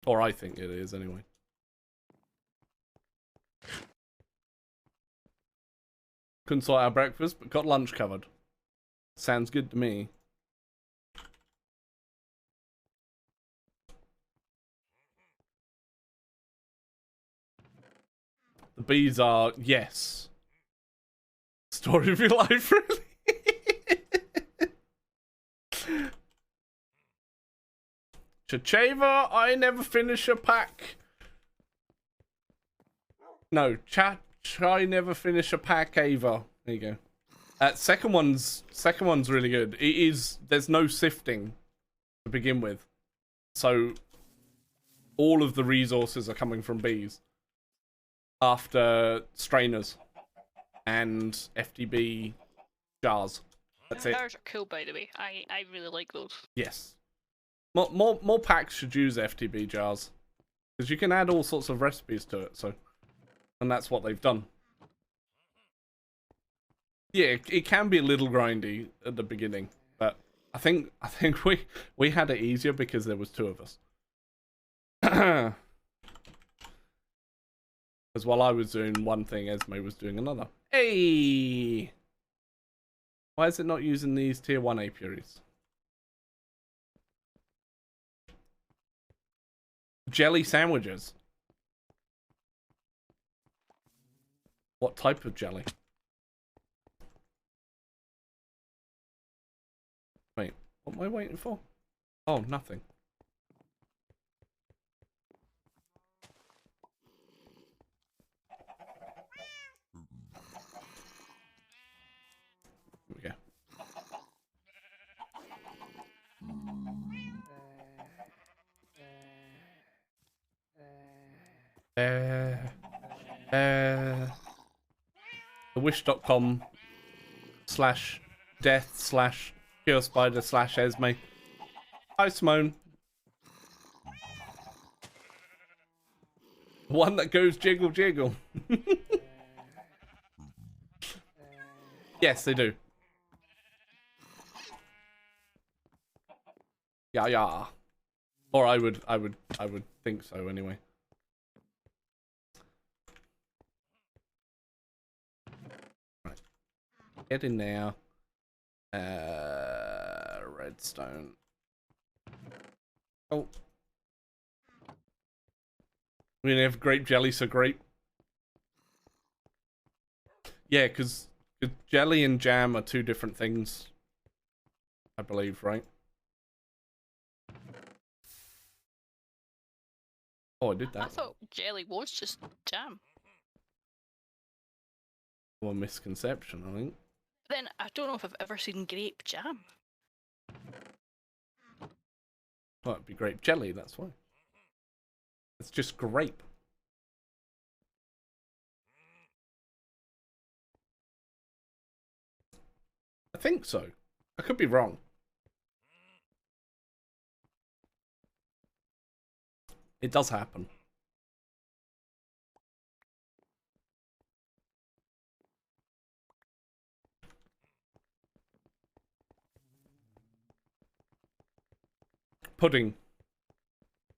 Or I think it is, anyway. Couldn't sort out breakfast, but got lunch covered. Sounds good to me. The bees are, yes. Story of your life, really? Chacheva, I never finish a pack. No, I never finish a pack, Ava. There you go. Second one's really good. It is, there's no sifting to begin with. So, all of the resources are coming from bees. After strainers and FTB jars. That's it. Jars are cool, by the way. I really like those. Yes. More packs should use FTB jars. Because you can add all sorts of recipes to it, so. And that's what they've done. Yeah, it can be a little grindy at the beginning, but I think we had it easier because there was two of us. Because while I was doing one thing, Esme was doing another. Hey! Why is it not using these tier 1 apiaries? Jelly sandwiches. What type of jelly? Wait, what am I waiting for? Oh, nothing. Here we go. Thewish.com /death /pure spider /Esme. Hi, Simone. One that goes jiggle jiggle. Yes, they do. Yeah, yeah. Or I would think so anyway. Right. Get in there. Redstone. Oh. We didn't have grape jelly, so grape. Yeah, because jelly and jam are two different things. I believe, right? Oh, I did that. I thought jelly was just jam. One misconception, I think. Then I don't know if I've ever seen grape jam. Well, it'd be grape jelly, that's why. It's just grape. I think so. I could be wrong. It does happen. Pudding.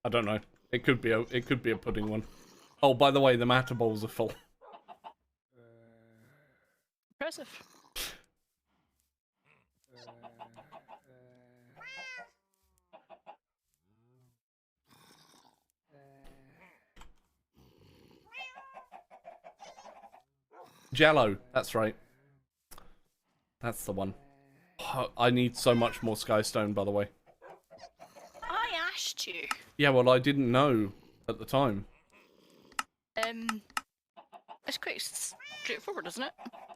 I don't know. It could be a pudding one. Oh, by the way, the matter bowls are full. Impressive. Jello. That's right. That's the one. Oh, I need so much more skystone, by the way. I asked you. Yeah, well, I didn't know at the time. It's quite straightforward, isn't it?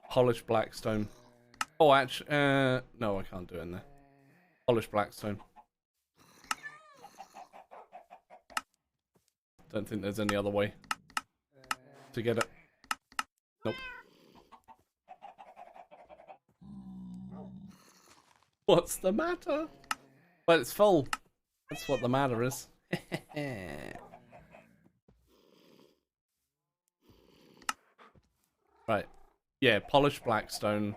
Polished blackstone. Oh, actually, no, I can't do it in there. Polished blackstone. Don't think there's any other way to get it. Nope. What's the matter? Well, it's full. That's what the matter is. Right. Yeah, polished blackstone.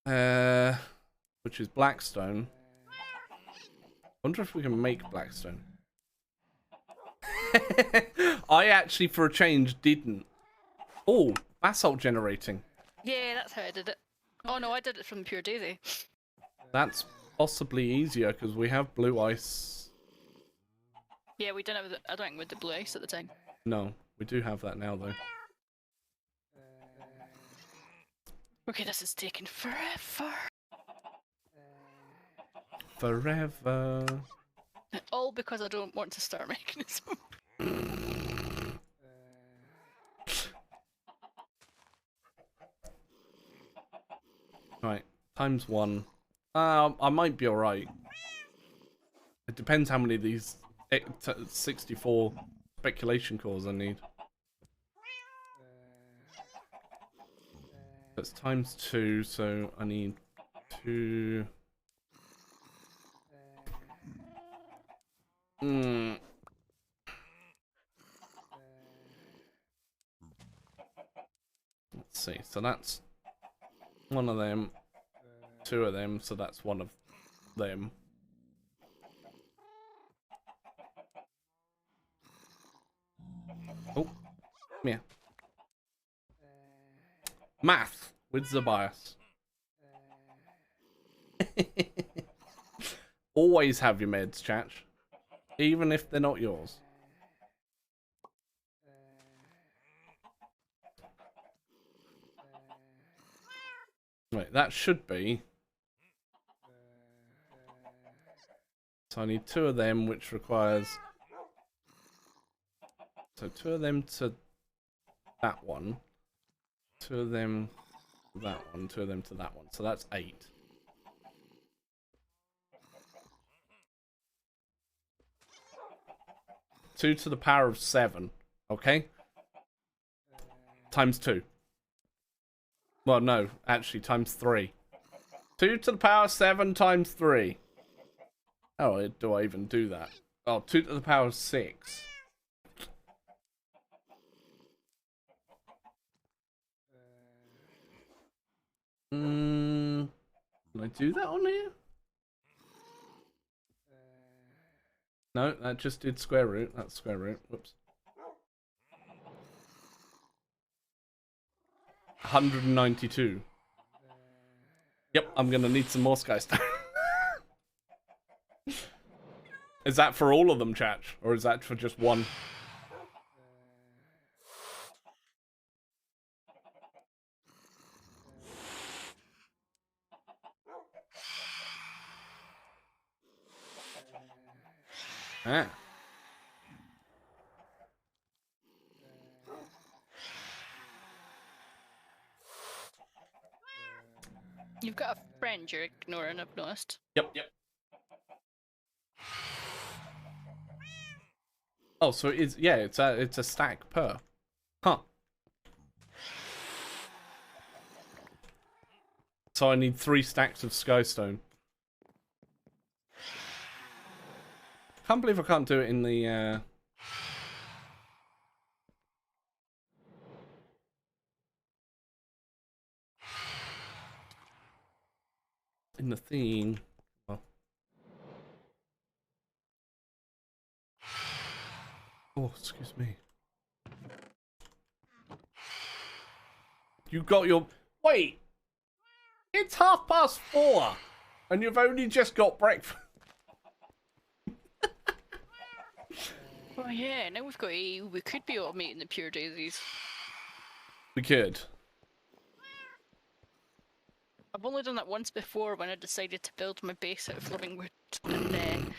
Which is blackstone. Wonder if we can make blackstone. I actually, for a change, didn't. Oh, basalt generating. Yeah, that's how I did it. Oh no, I did it from pure daisy. That's possibly easier because we have blue ice. Yeah, we didn't have the, I don't think with the blue ice at the time. No, we do have that now though. Okay, this is taking forever. Forever. All because I don't want to start making this. Right, times 1. I might be alright. It depends how many of these 64 speculation cores I need. That's times 2, so I need 2. Let's see, so that's one of them, 2 of them, so that's one of them. Oh, come here. Math with the bias. Always have your meds, chat. Even if they're not yours. Right, that should be. So I need 2 of them, which requires. So 2 of them to that one. 2 of them to that one. 2 of them to that one. So that's 8. Two to the power of 7. Okay? Times 2. Well, no, actually, times 3. 2 to the power of 7 times 3. Oh, do I even do that? Oh, 2 to the power of 6. Can I do that on here? No, that just did square root. That's square root. Whoops. 192. Yep, I'm gonna need some more Skystone. Is that for all of them, chat? Or is that for just one? Ah. You've got a friend you're ignoring, I've noticed. Yep. Oh, so it is, yeah, it's a stack per. Huh. So I need 3 stacks of Skystone. Can't believe I can't do it in the thing. Oh. Oh, excuse me. You got your... Wait! It's 4:30! And you've only just got breakfast. Oh yeah, now we've got we could be automating the pure daisies. We could. I've only done that once before when I decided to build my base out of living wood and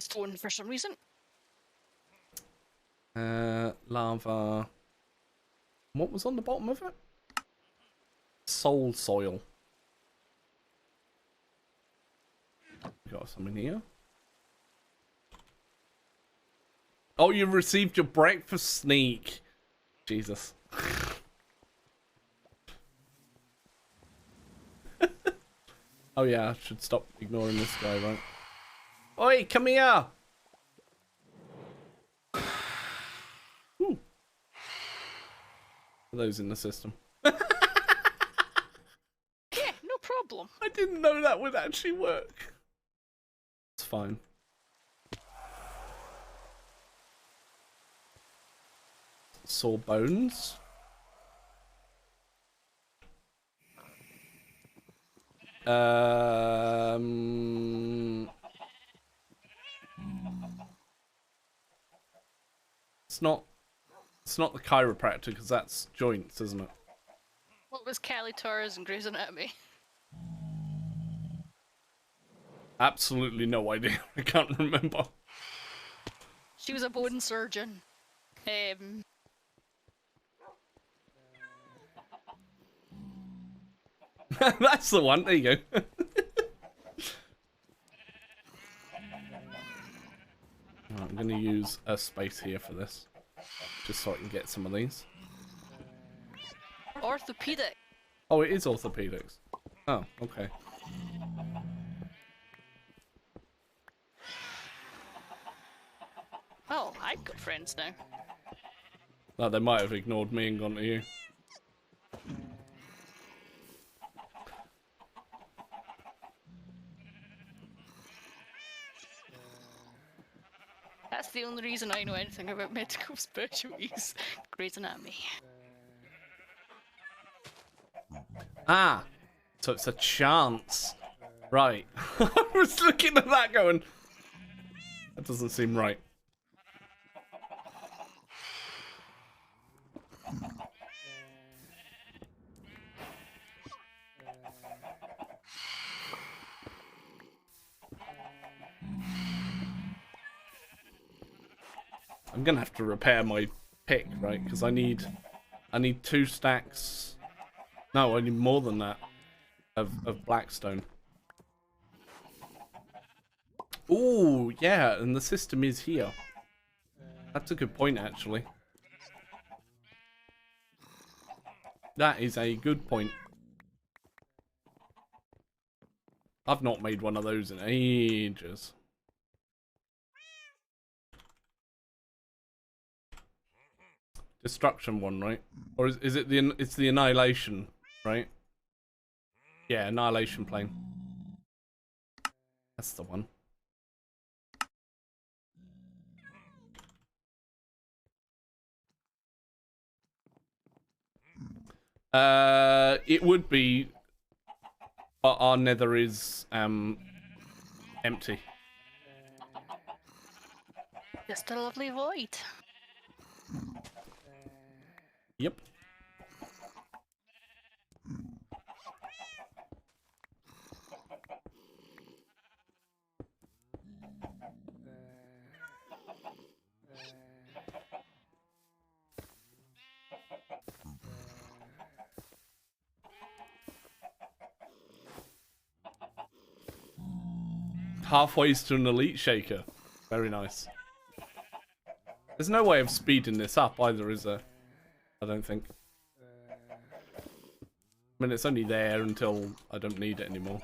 stone for some reason. Lava. What was on the bottom of it? Soul soil. Got some in here. Oh, you received your breakfast sneak. Jesus. Oh yeah, I should stop ignoring this guy, right? Oi, come here! Ooh. Are those in the system? Yeah, no problem. I didn't know that would actually work. It's fine. Sore bones. It's not the chiropractor because that's joints, isn't it? What was Callie Torres and Grey's Anatomy? Absolutely no idea. I can't remember. She was a bone surgeon. That's the one. There you go. I'm going to use a space here for this. Just so I can get some of these. Orthopedic. Oh, it is orthopedics. Oh, okay. Oh, I've got friends now. No, they might have ignored me and gone to you. That's the only reason I know anything about medical specialties. Grey's Anatomy. Ah! So it's a chance. Right. I was looking at that going... That doesn't seem right. I'm gonna have to repair my pick, right? Because I need 2 stacks. No, I need more than that of blackstone. Ooh, yeah, and the system is here. That's a good point, actually. That is a good point. I've not made one of those in ages. destruction one, right? Or is it the it's the annihilation, right? Yeah, annihilation plane. That's the one. It would be, but our nether is empty. Just a lovely void. Yep. Halfway to an elite shaker. Very nice. There's no way of speeding this up either, is there? I don't think. I mean, it's only there until I don't need it anymore.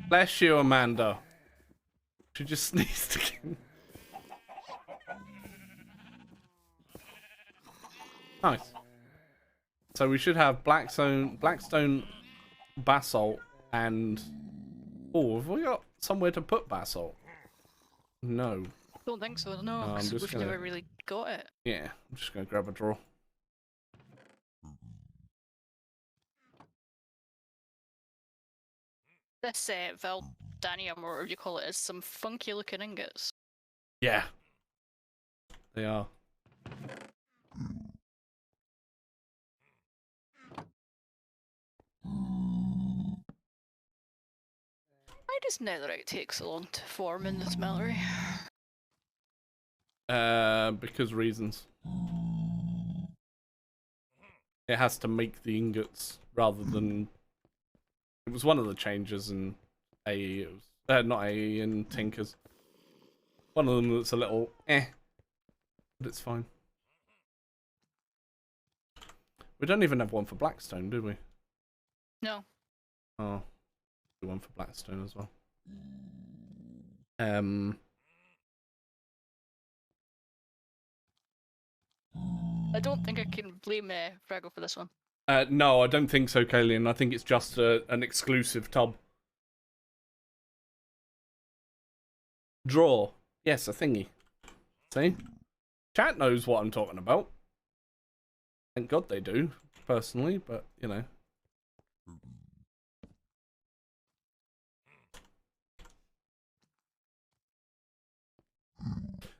Bless you, Amanda. She just sneezed again. Nice. So we should have Blackstone, basalt, and... Oh, have we got somewhere to put basalt? No. Don't think so, no, I'm 'cause just we've gonna- never really got it. Yeah, I'm just gonna grab a drawer. This Valdanium, or whatever you call it, is some funky looking ingots. Yeah. They are. Why does netherite take so long to form in the smeltery? Because reasons. It has to make the ingots rather than... It was one of the changes in AE. It was, not AE, in Tinkers. One of them that's a little but it's fine. We don't even have one for Blackstone, do we? No. Oh, do one for Blackstone as well. I don't think I can blame Frago for this one. No, I don't think so, Kalian. I think it's just an exclusive tub. Draw. Yes, a thingy. See? Chat knows what I'm talking about. Thank God they do, personally, but, you know.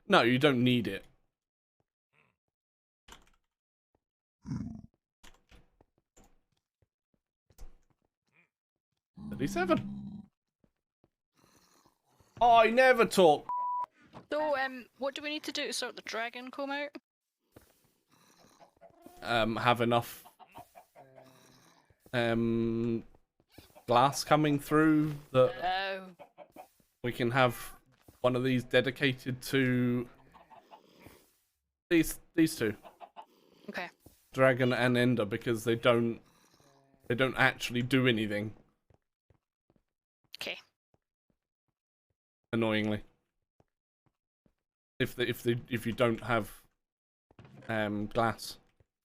No, you don't need it. $37. Oh, I never talk. So, what do we need to do to sort the dragon come out? Have enough glass coming through that Oh. we can have one of these dedicated to these two, Okay. Dragon and Ender, because they don't actually do anything, Okay. annoyingly. If you don't have glass.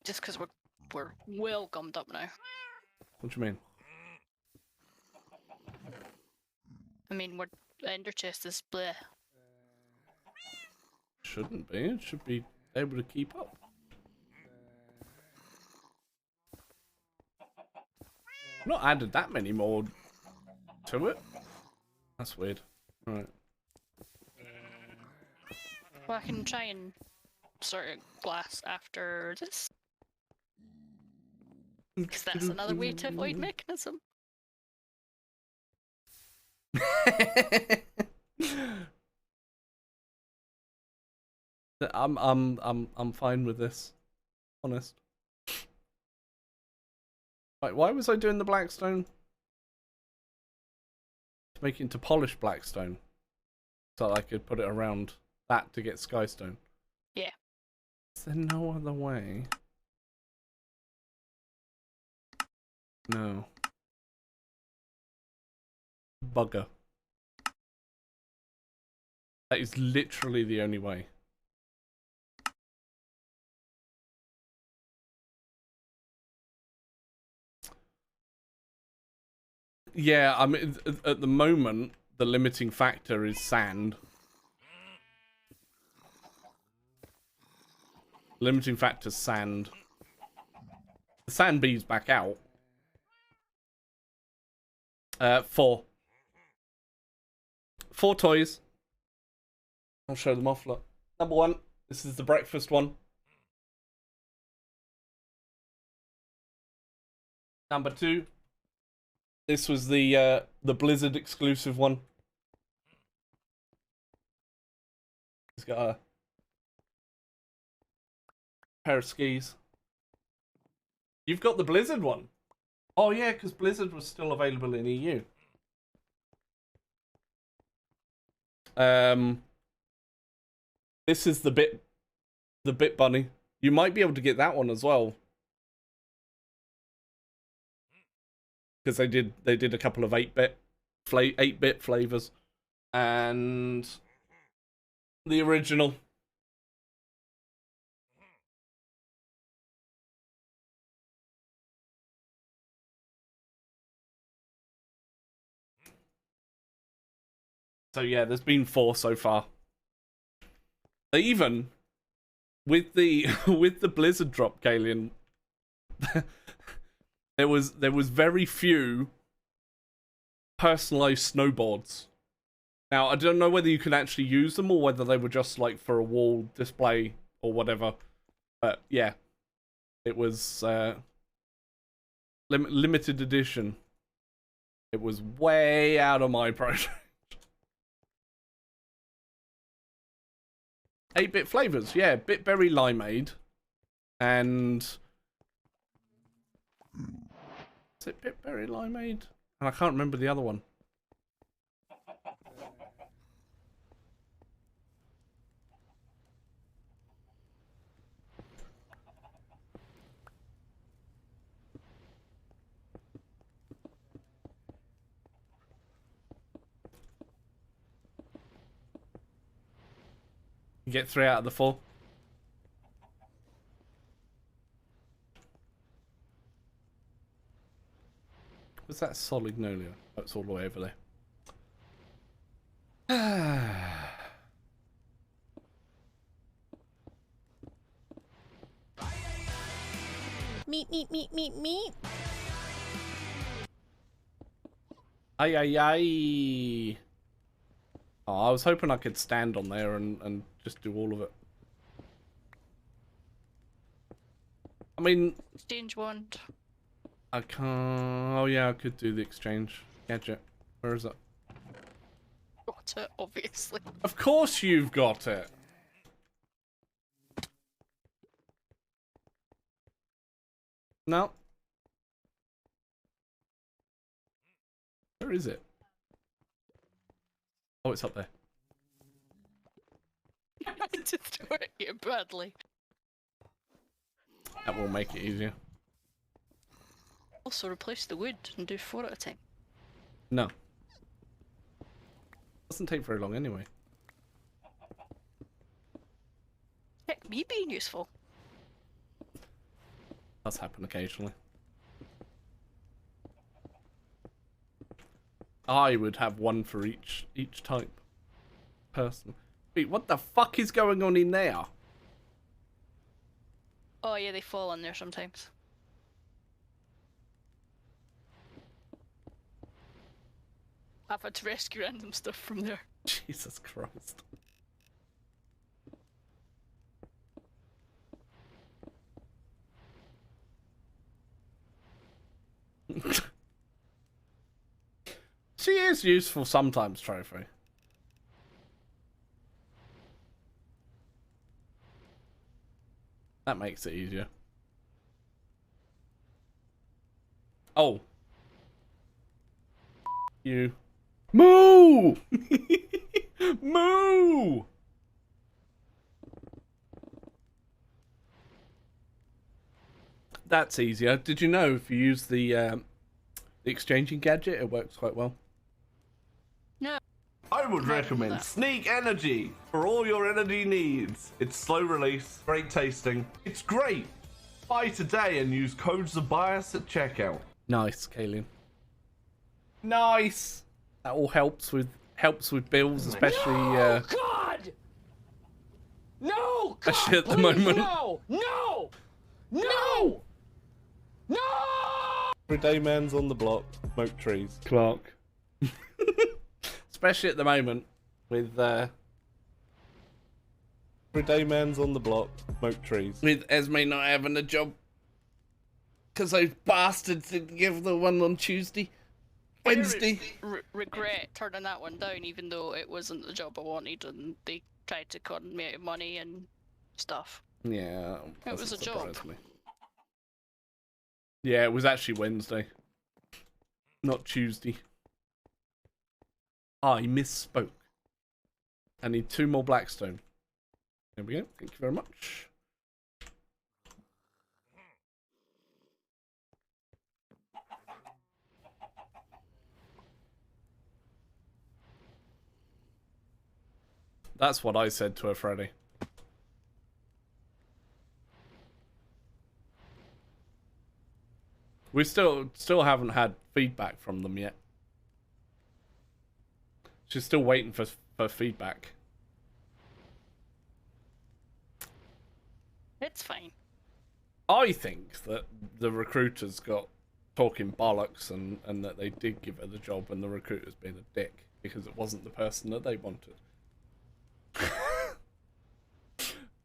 Just because we're well gummed up now. What do you mean? I mean, we're the ender chest is bleh. Shouldn't be. It should be able to keep up. I've not added that many more to it. That's weird. Alright. Well, I can try and sort of glass after this. Because that's another way to avoid mechanism. I'm fine with this. Honest. Right, why was I doing the blackstone? To make it into polished blackstone. So that I could put it around that to get skystone. Yeah. Is there no other way? No. Bugger. That is literally the only way. Yeah, I mean, at the moment, the limiting factor is sand. Limiting factor sand. The sand bee's back out. 4. 4 toys. I'll show them off. Look. Number 1. This is the breakfast one. Number 2. This was the Blizzard exclusive one. He's got a pair of skis. You've got the Blizzard one. Oh yeah, because Blizzard was still available in EU. This is the bit bunny. You might be able to get that one as well. Because they did a couple of 8-bit flavors. And the original. So yeah, there's been 4 so far. Even with the Blizzard drop, Kalian, there was very few personalized snowboards. Now I don't know whether you can actually use them or whether they were just like for a wall display or whatever. But yeah, it was limited edition. It was way out of my price. 8-bit flavors, yeah. Bitberry limeade. And... is it Bitberry limeade? And I can't remember the other one. You get 3 out of the 4. Was that Solignolia? Oh, it's all the way over there. Meep. Ay, ay, ay. Oh, I was hoping I could stand on there and just do all of it. I mean... exchange wand. I can't... oh yeah, I could do the exchange gadget. Where is it? Got it, obviously. Of course you've got it! No. Where is it? Oh, it's up there. To throw it here, Bradley. That will make it easier. Also, replace the wood and do 4 at a time. No. Doesn't take very long anyway. Heck, me being useful. Does happen occasionally. I would have one for each type person. Wait, what the fuck is going on in there? Oh yeah, they fall on there sometimes. I've had to rescue random stuff from there. Jesus Christ. She is useful sometimes, Trophy. That makes it easier. Oh. You. Moo! Moo! That's easier. Did you know if you use the exchanging gadget, it works quite well? No. I would recommend Sneak Energy for all your energy needs. It's slow release, great tasting. It's great. Buy today and use code Zabias at checkout. Nice, Kalian. Nice. That all helps with bills, especially God! No! God, especially at the please, moment. No! No! No! No! Everyday man's on the block, smoke trees. Clark. Especially at the moment with everyday man's on the block, smoke trees. With Esme not having a job. Because those bastards didn't give the one on Tuesday. Wednesday. Regret turning that one down, even though it wasn't the job I wanted, and they tried to con me out of money and stuff. Yeah. It was a job. Me. Yeah, it was actually Wednesday. Not Tuesday. I misspoke. I need 2 more Blackstone. There we go. Thank you very much. That's what I said to her, Freddie. We still haven't had feedback from them yet. She's still waiting for feedback. It's fine. I think that the recruiters got talking bollocks and that they did give her the job and the recruiter's been a dick because it wasn't the person that they wanted.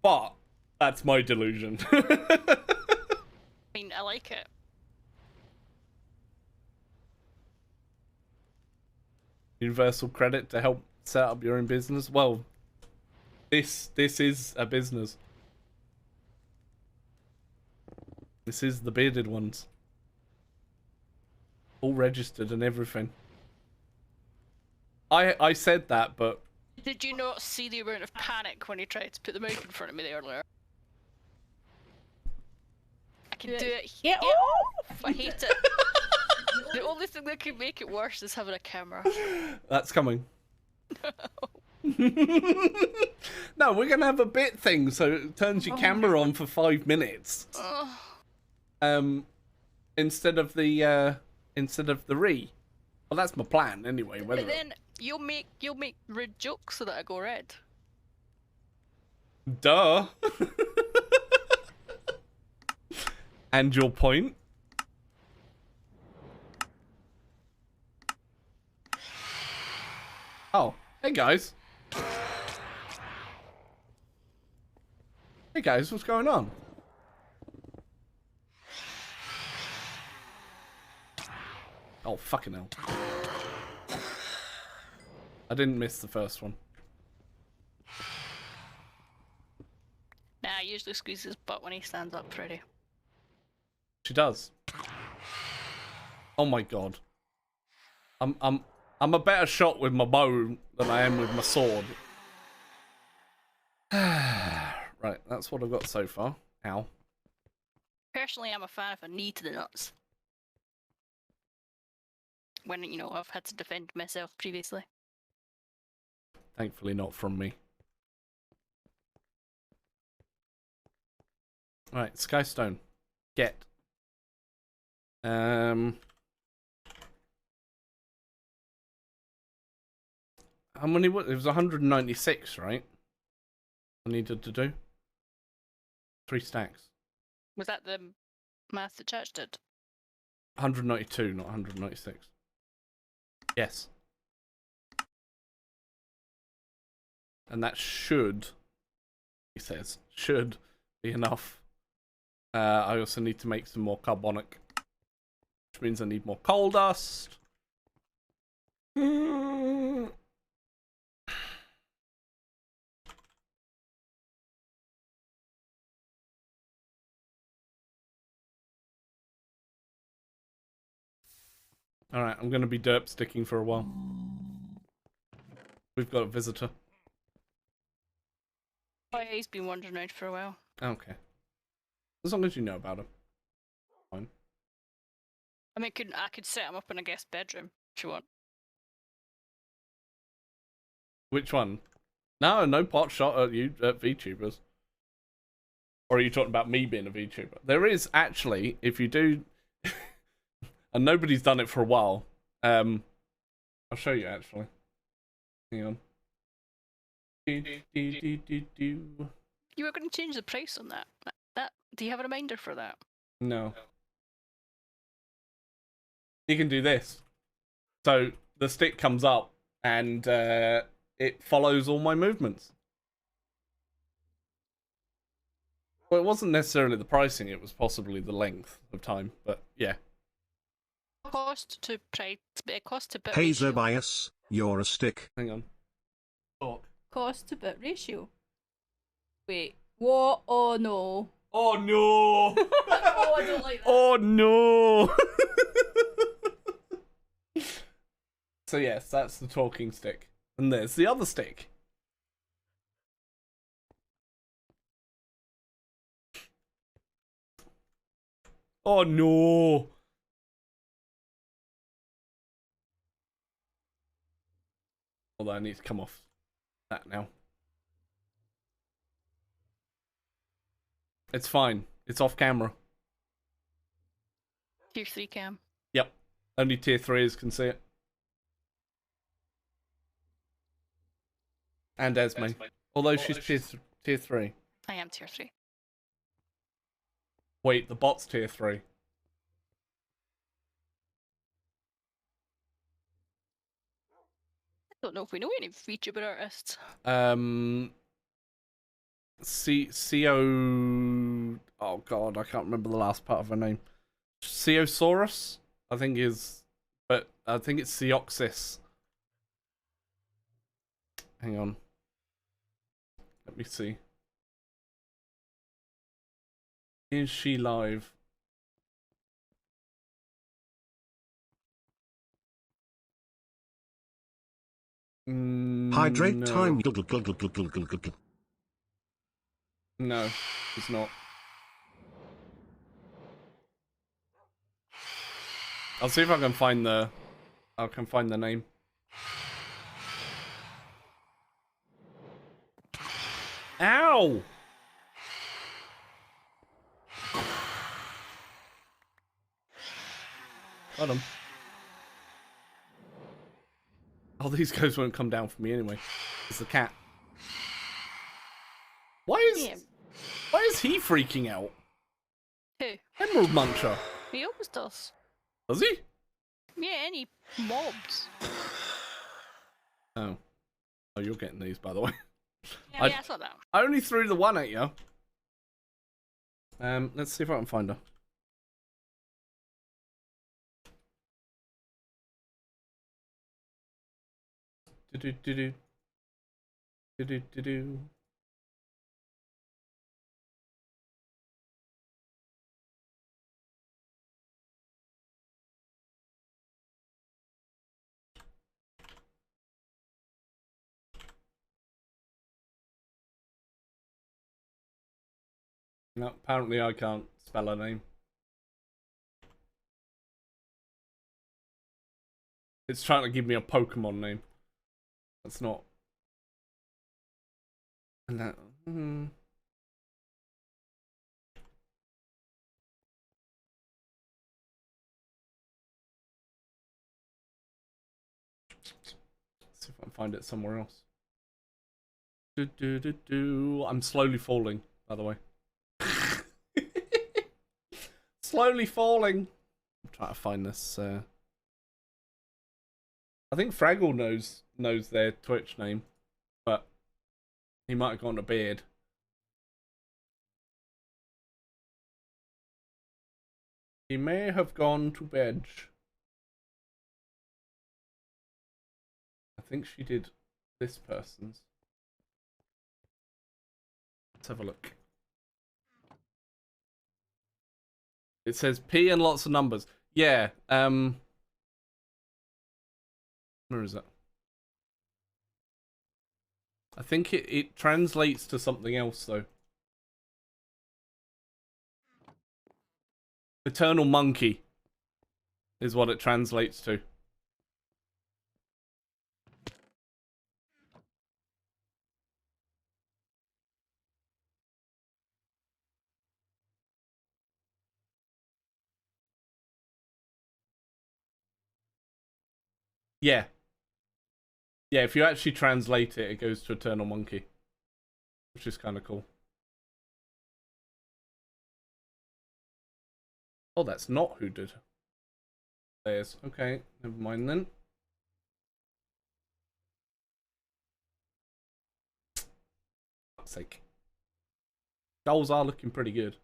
But that's my delusion. I mean, I like it. Universal credit to help set up your own business. Well, this is a business. This is the bearded ones. All registered and everything. I said that, but Did you not see the amount of panic when he tried to put the mic in front of me there earlier? I can do it. Get off! I hate it. The only thing that could make it worse is having a camera. that's coming. No, we're gonna have a bit thing so it turns your camera on for 5 minutes. Instead of the re. Well, that's my plan anyway. Whether But then you'll make rude jokes so that I go red. duh. And your point? Oh, hey guys. Hey guys, what's going on? Oh, fucking hell. I didn't miss the first one. Nah, I usually squeeze his butt when he stands up, Freddy. She does. Oh my god. I'm a better shot with my bow than I am with my sword. Right, that's what I've got so far. Ow. Personally, I'm a fan of a knee to the nuts. When, you know, I've had to defend myself previously. Thankfully not from me. Alright, Skystone. Get. How many? It was 196, right? I needed to do 3 stacks. Was that the math that Church did? 192, not 196. Yes. And that should, he says, should be enough. I also need to make some more carbonic, which means I need more coal dust. Alright, I'm going to be derp sticking for a while. We've got a visitor. Oh yeah, he's been wandering around for a while. Okay. As long as you know about him. Fine. I mean, I could set him up in a guest bedroom, if you want. Which one? No pot shot at you, at VTubers. Or are you talking about me being a VTuber? There is actually, if you do... and nobody's done it for a while, I'll show you actually. Hang on. Do. You were going to change the price on that. Do you have a reminder for that? No. You can do this. So the stick comes up and it follows all my movements. Well, it wasn't necessarily the pricing, it was possibly the length of time, but yeah. Cost to price, cost to bit Hazer ratio. bias, you're a stick. Hang on. Talk. Cost to bit ratio. Wait. What? Oh no. Oh no! Oh, I don't like that. Oh no! So yes, that's the talking stick. And there's the other stick. Oh no! Although I need to come off that now. It's fine. It's off camera. Tier 3 cam. Yep. Only tier 3s can see it. And Esme. Although she's tier 3. I am tier 3. Wait, the bot's tier 3. I don't know if we know any VTuber artists. CO. Oh god, I can't remember the last part of her name. Ceosaurus, I think is, but I think it's Seoxys. Hang on. Let me see. Is she live? Hydrate No. time. No, it's not. I'll see if I can find the name. Ow! Got him. Oh, these guys won't come down for me anyway. It's the cat. Why is he freaking out? Who? Emerald Muncher. He always does. Does he? Yeah, any mobs. Oh. Oh, you're getting these, by the way. Yeah, I saw that. I only threw the one at you. Let's see if I can find her. Do-do-do-do. Do-do-do-do. No, apparently I can't spell her name. It's trying to give me a Pokemon name. That's not. And that. See if I can find it somewhere else. I'm slowly falling, by the way. Slowly falling. I'm trying to find this. I think Fraggle knows their Twitch name, but he might have gone to bed. He may have gone to bed. I think she did this person's. Let's have a look. It says P and lots of numbers. Yeah, where is it? I think it translates to something else, though. Eternal Monkey is what it translates to. Yeah. Yeah, if you actually translate it, it goes to Eternal Monkey. Which is kind of cool. Oh, that's not who did. There's. Okay, never mind then. Fuck's sake. Goals are looking pretty good.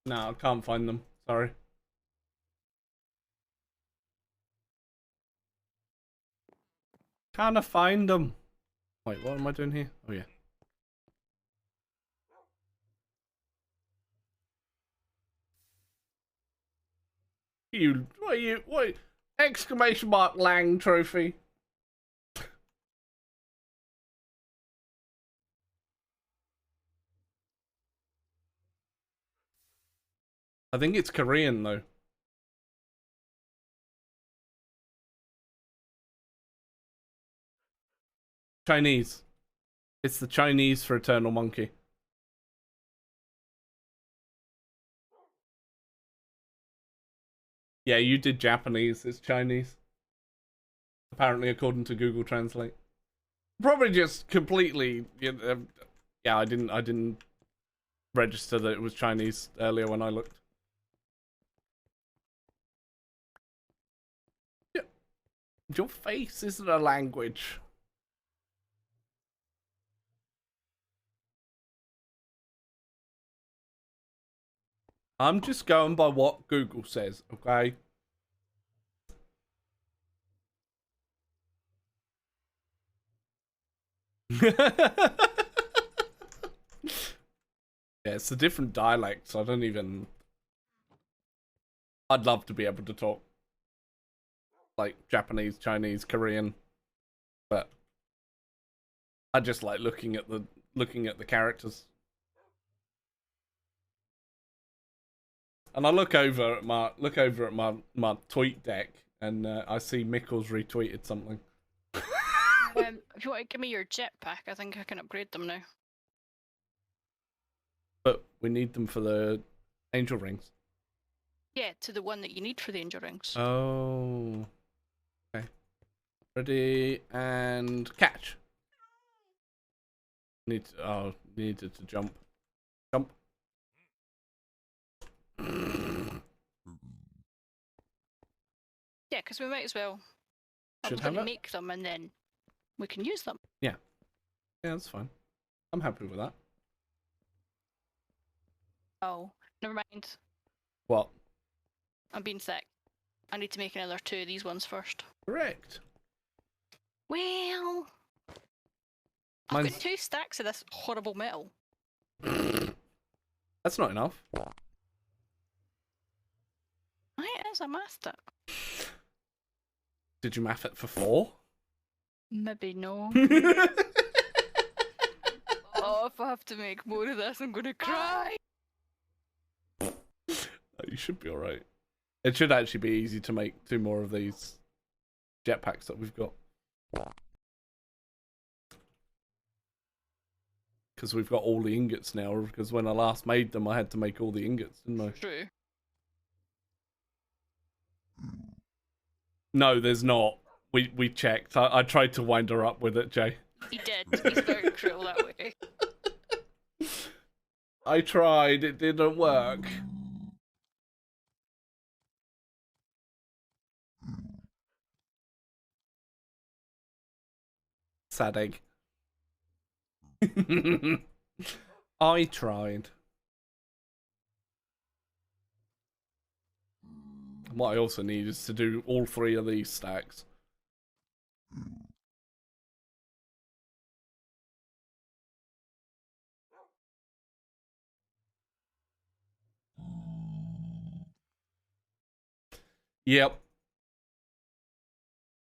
No, I can't find them. Sorry. Can't I find them? Wait, what am I doing here? Oh, yeah. What? Exclamation mark Lang trophy. I think it's Korean, though. Chinese. It's the Chinese for Eternal Monkey. Yeah, you did Japanese. It's Chinese. Apparently, according to Google Translate. Probably just completely. Yeah, I didn't register that it was Chinese earlier when I looked. Yeah. Your face isn't a language. I'm just going by what Google says, okay? Yeah, it's a different dialect, so I don't even... I'd love to be able to talk like Japanese, Chinese, Korean, but I just like looking at the characters. And I look over at my tweet deck, and I see Mickles retweeted something. If you want to give me your jetpack, I think I can upgrade them now. But we need them for the angel rings. Yeah, to the one that you need for the angel rings. Oh. Okay. Ready and catch. Needed to jump. Jump. Yeah, because we might as well. Should I'm have going to it. make them and then we can use them. Yeah. Yeah, that's fine. I'm happy with that. Oh, never mind. What? I'm being sick. I need to make another 2 of these ones first. Correct. Well, I've got 2 stacks of this horrible metal. That's not enough. It is, I masked it. Did you math it for 4? Maybe no. Oh, if I have to make more of this, I'm gonna cry. You should be alright. It should actually be easy to make 2 more of these jetpacks that we've got. Because we've got all the ingots now, because when I last made them, I had to make all the ingots, didn't I? True. No, there's not. We checked. I tried to wind her up with it, Jay. He did. He's very cruel that way. I tried. It didn't work. Sad egg. I tried. What I also need is to do all 3 of these stacks. Yep.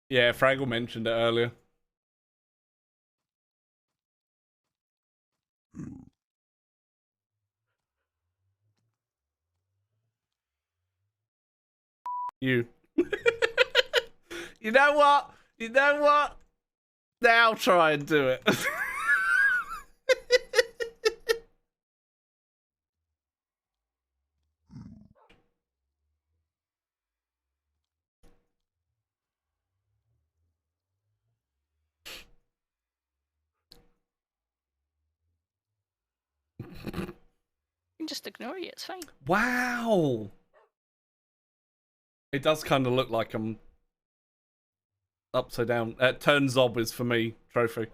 Yeah, Fraggle mentioned it earlier. You. You know what? You know what? Now try and do it. You can just ignore you, it's fine. Wow. It does kind of look like I'm upside down. Turn Zob is for me, trophy.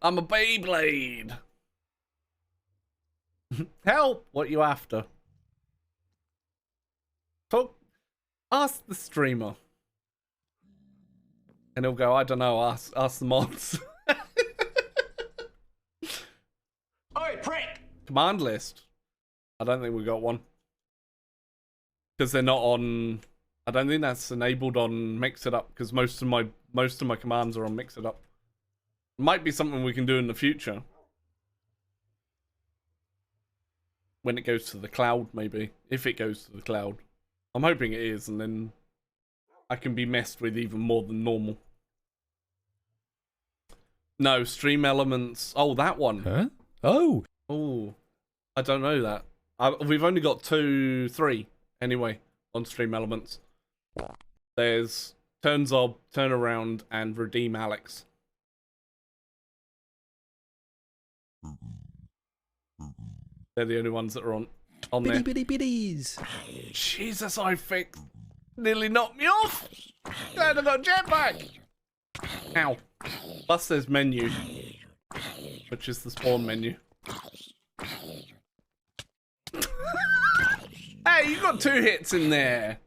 I'm a Beyblade. Help! What you after? Talk. Ask the streamer. And he'll go, I don't know, ask the mods. Oi, prick! Command list. I don't think we got one. Because they're not on... I don't think that's enabled on Mix It Up, because most of my commands are on Mix It Up. Might be something we can do in the future. When it goes to the cloud, maybe. If it goes to the cloud. I'm hoping it is, and then I can be messed with even more than normal. No, Stream Elements. Oh, that one. Huh? Oh. Oh, I don't know that. We've only got 3 anyway on Stream Elements. There's Turn Zob, Turn Around, and Redeem Alex. They're the only ones that are on there. Bitty bitty bitties. Jesus, I fixed. Nearly knocked me off. Glad I got jetpack. Ow. Plus there's menu, which is the spawn menu. Hey, you got 2 hits in there.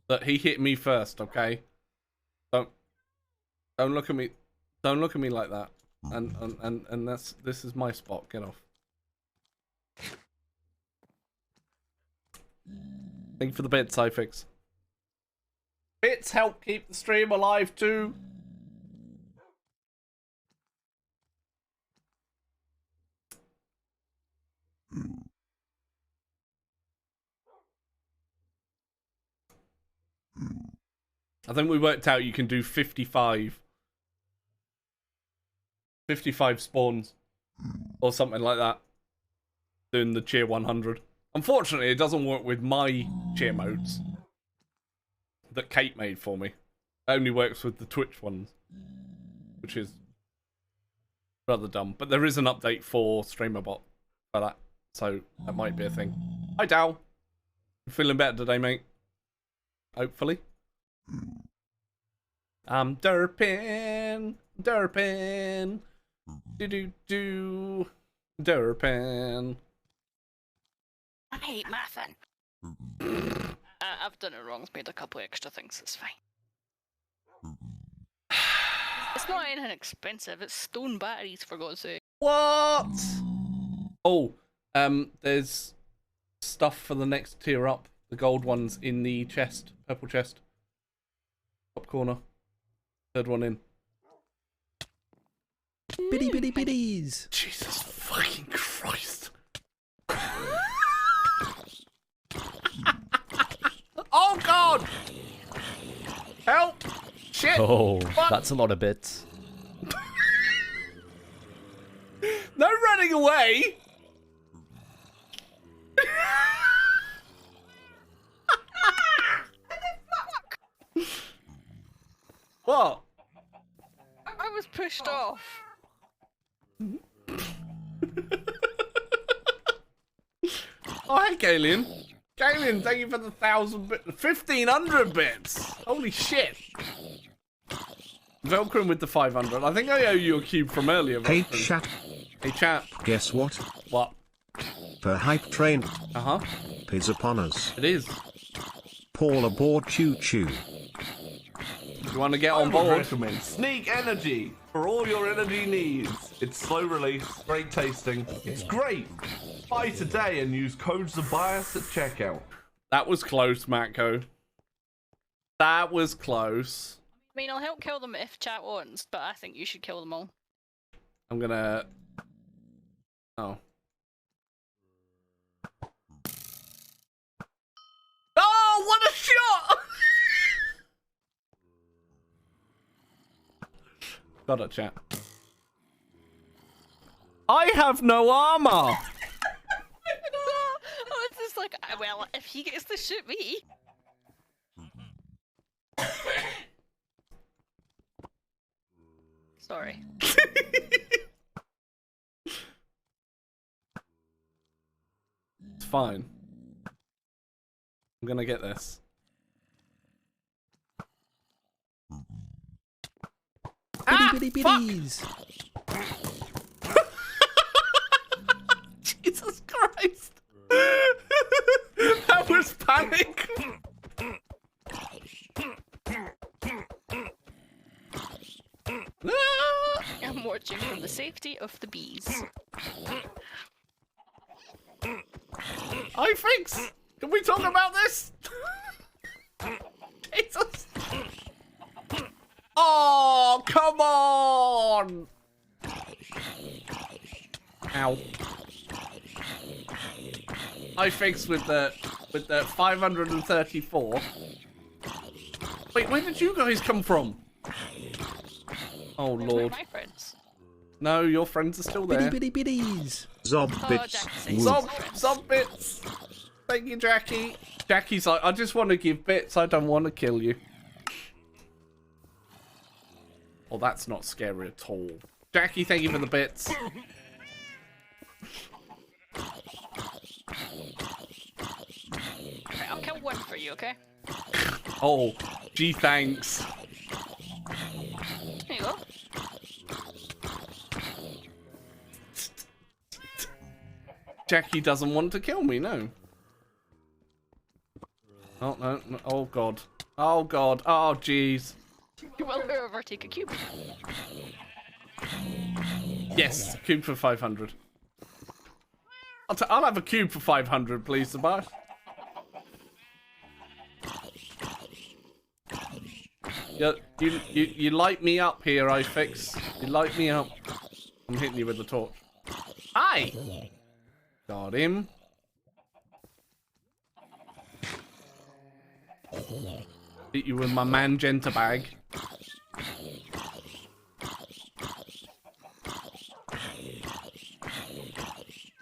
But he hit me first, okay? Don't look at me. Don't look at me like that. And this is my spot. Get off. Thank you for the bits, iFix. Bits help keep the stream alive too. I think we worked out you can do 55 spawns or something like that doing the tier 100. Unfortunately, it doesn't work with my cheer modes that Kate made for me. It only works with the Twitch ones, which is rather dumb. But there is an update for StreamerBot for that, so that might be a thing. Hi, Dow. You feeling better today, mate? Hopefully. I'm derping, do, derping. I hate mathing. I've done it wrong. Made a couple extra things. It's fine. It's not anything expensive. It's stone batteries, for God's sake. What? Oh, there's stuff for the next tier up. The gold ones in the chest, purple chest, top corner, 3rd one in. Bitty bitty bitties. Jesus fucking Christ! Oh God! Help! Shit! Oh, Fuck. that's a lot of bits. No running away! What? I was pushed off. Oh, hey, Galen. Galen, thank you for the 1,500 bits. Holy shit. Velcrum with the 500. I think I owe you a cube from earlier. Hey Velcrum. chat, Hey, chat. guess what? What? The hype train Uh-huh. is upon us. It is. Paul aboard choo choo. You want to get on I would board? recommend Sneak Energy for all your energy needs. It's slow release, great tasting. It's great. Buy today and use code THEBIAS at checkout. That was close, Matko. That was close. I mean, I'll help kill them if chat wants, but I think you should kill them all. I'm gonna... Oh. Oh, what a shot! Got it, chat. I have no armor! Oh, it's just like, well, if he gets to shoot me. Sorry. It's fine. I'm gonna get this. Bitty bitties. Jesus Christ! That was panic! I'm watching from the safety of the bees. I fix! Can we talk about this? Jesus! Oh, come on! Ow. I fix with the 534. Wait, where did you guys come from? Oh Where are lord. my friends? No, your friends are still there. Bitty bitty bitties. Zob Oh, bits. Jack says Zob, friends. zob bits. Thank you, Jackie. Jackie's like, I just want to give bits. I don't want to kill you. Oh, that's not scary at all. Jackie, thank you for the bits. Okay, I'll kill one for you, okay? Oh, gee, thanks. There you go. Jackie doesn't want to kill me, no. Oh, no, no. Oh, God. Oh, God. Oh, jeez. Will whoever take a cube? Yes, cube for 500. I'll have a cube for 500, please, Tobias. Yeah, you light me up here, I fix. You light me up. I'm hitting you with the torch. Hi! Got him. Hit you with my magenta bag.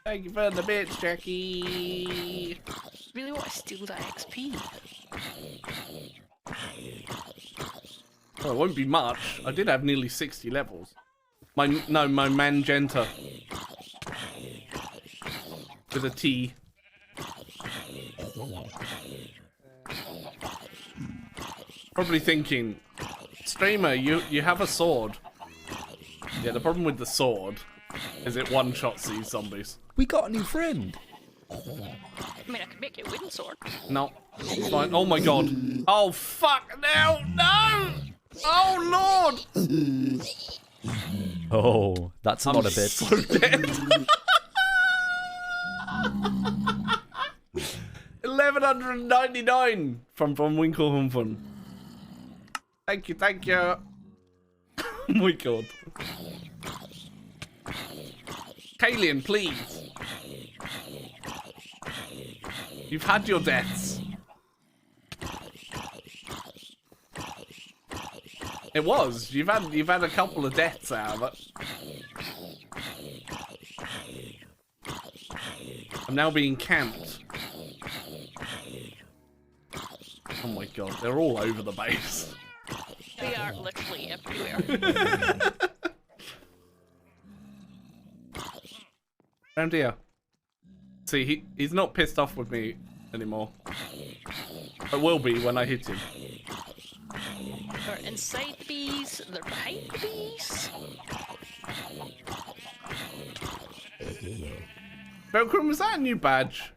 Thank you for the bits, Jackie. Really want to steal that XP. Well, it won't be much. I did have nearly 60 levels. My magenta. With a T. Probably thinking, streamer, you have a sword. Yeah, the problem with the sword is it one-shots these zombies. We got a new friend. I mean, I could make you a wooden sword. No, it's fine. Oh my god. Oh fuck now! No! Oh lord! Oh, that's a lot of bits. So dead. 1199 from Winklehumphen. Thank you, thank you. Oh my god. Kalian, please. You've had your deaths. It was. You've had a couple of deaths out of it. I'm now being camped. Oh my god, they're all over the base. They are literally everywhere. Around here. See, he's not pissed off with me anymore. But will be when I hit him. They're inside the bees, they're behind the bees. Belkrum, was that a new badge?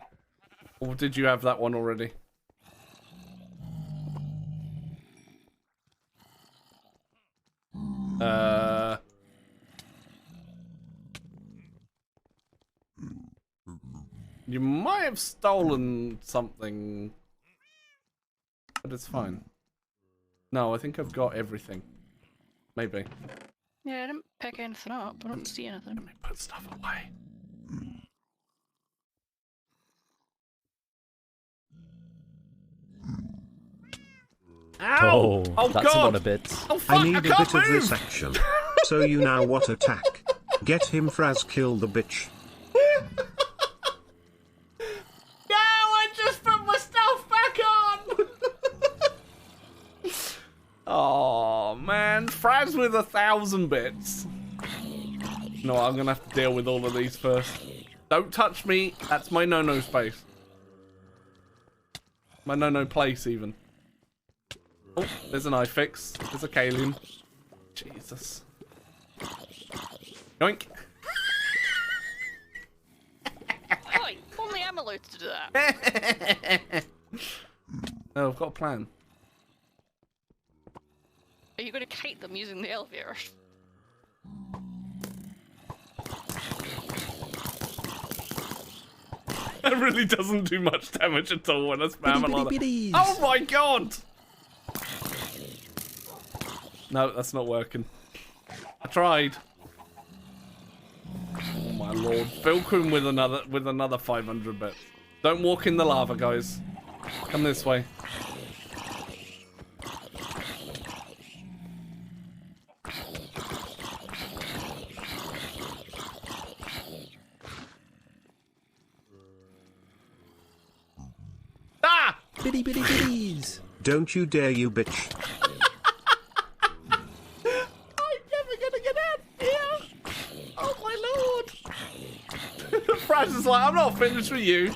Or did you have that one already? You might have stolen something, but it's fine. No, I think I've got everything. Maybe. Yeah, I didn't pick anything up. I don't see anything. Let me put stuff away. Ow! Oh, that's God! a lot of bits. Oh, fuck! I need a can't bit move! of this action. So you now what attack? Get him, Fraz, kill the bitch. No, I just put my stuff back on! Oh, man. Fraz with 1,000 bits. No, I'm gonna have to deal with all of these first. Don't touch me. That's my no-no space. My no-no place, even. Oh, there's an iFix. There's a Kalian. Jesus. Yoink. Oh, only I'm allowed to do that. Oh, I've got a plan. Are you going to kite them using the elevator? It really doesn't do much damage at all when I spam a lot. Bitty-bitty-bitties. Oh my god! No, that's not working. I tried. Oh my lord. Vilkum with another 500 bits. Don't walk in the lava, guys. Come this way. Ah! Bitty bitty bitties. Don't you dare, you bitch. I'm never gonna get out here! Oh my lord! Fraz is like, I'm not finished with you.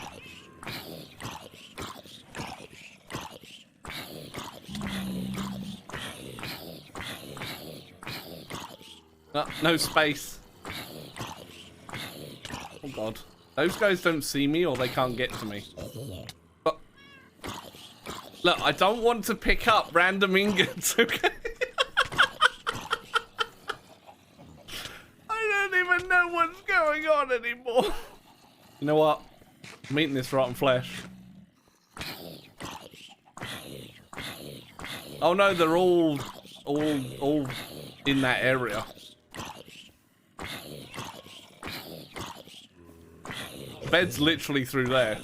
No space. Oh god. Those guys don't see me or they can't get to me. But, look, I don't want to pick up random ingots, okay? I don't even know what's going on anymore. You know what? I'm eating this rotten flesh. Oh no, they're all in that area. Bed's literally through there.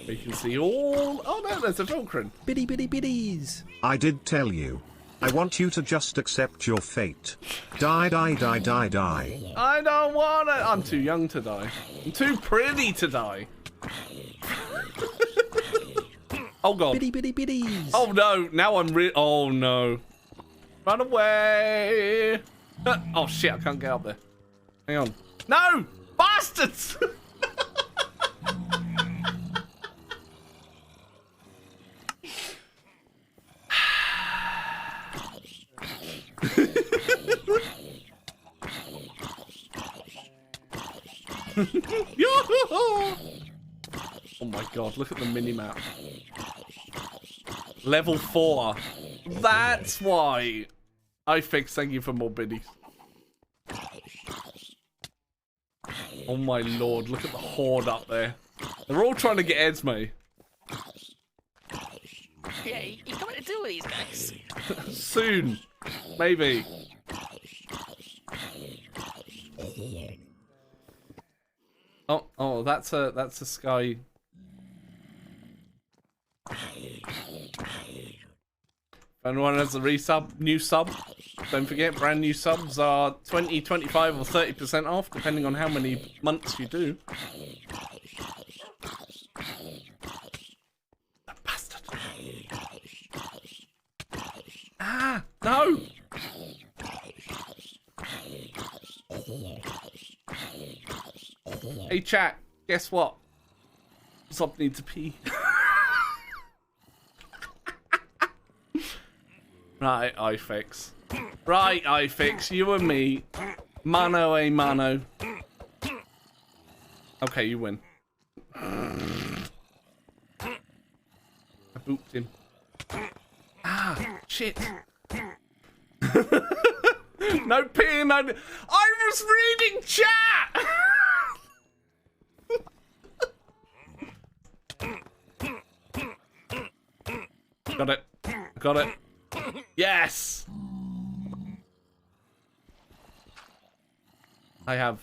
We can see all... Oh no, there's a Vilcrin. Bitty bitty bitties. I did tell you. I want you to just accept your fate. Die, die, die, die, die. I don't want it. I'm too young to die. I'm too pretty to die. Oh god. Bitty bitty bitties. Oh no, now I'm oh no. Run away. Oh shit, I can't get up there. Hang on. No! Bastards! Oh my god, look at the mini-map. Level 4. That's why. Thank you for more biddies. Oh my lord, look at the horde up there. They're all trying to get Esme. Yeah, you got to deal with these guys. Soon. Maybe. Oh, that's a sky. If anyone has a resub, new sub, don't forget, brand new subs are 20, 25 or 30% off, depending on how many months you do. The bastard. Ah, no! Hey chat, guess what? Sub needs to pee. Right, iFix. Right, iFix, you and me. Mano a mano. Okay, you win. I booped him. Ah, shit. No peeing. I was reading chat! Got it. Got it. Yes! I have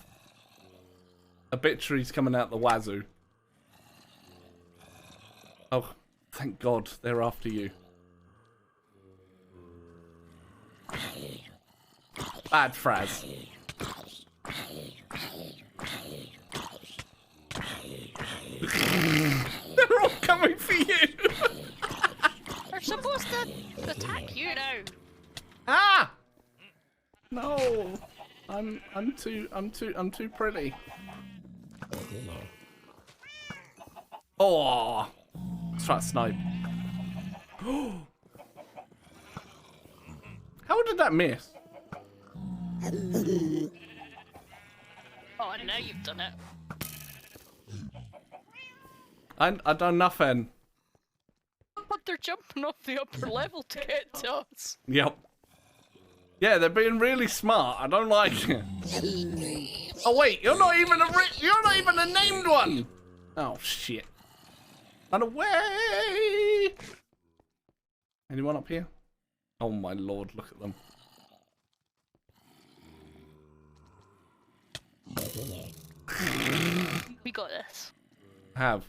obituaries coming out the wazoo. Oh, thank God they're after you. Bad Fraz. They're all coming for you. They're supposed to attack you now. Ah! No. I'm too pretty. Oh. Let's try to snipe. How did that miss? Oh, and now you've done it. I done nothing. But they're jumping off the upper level to get to us. Yep. Yeah, they're being really smart. I don't like it. Oh wait, you're not even a named one. Oh shit. Run away. Anyone up here? Oh my lord, look at them. We got this. Have.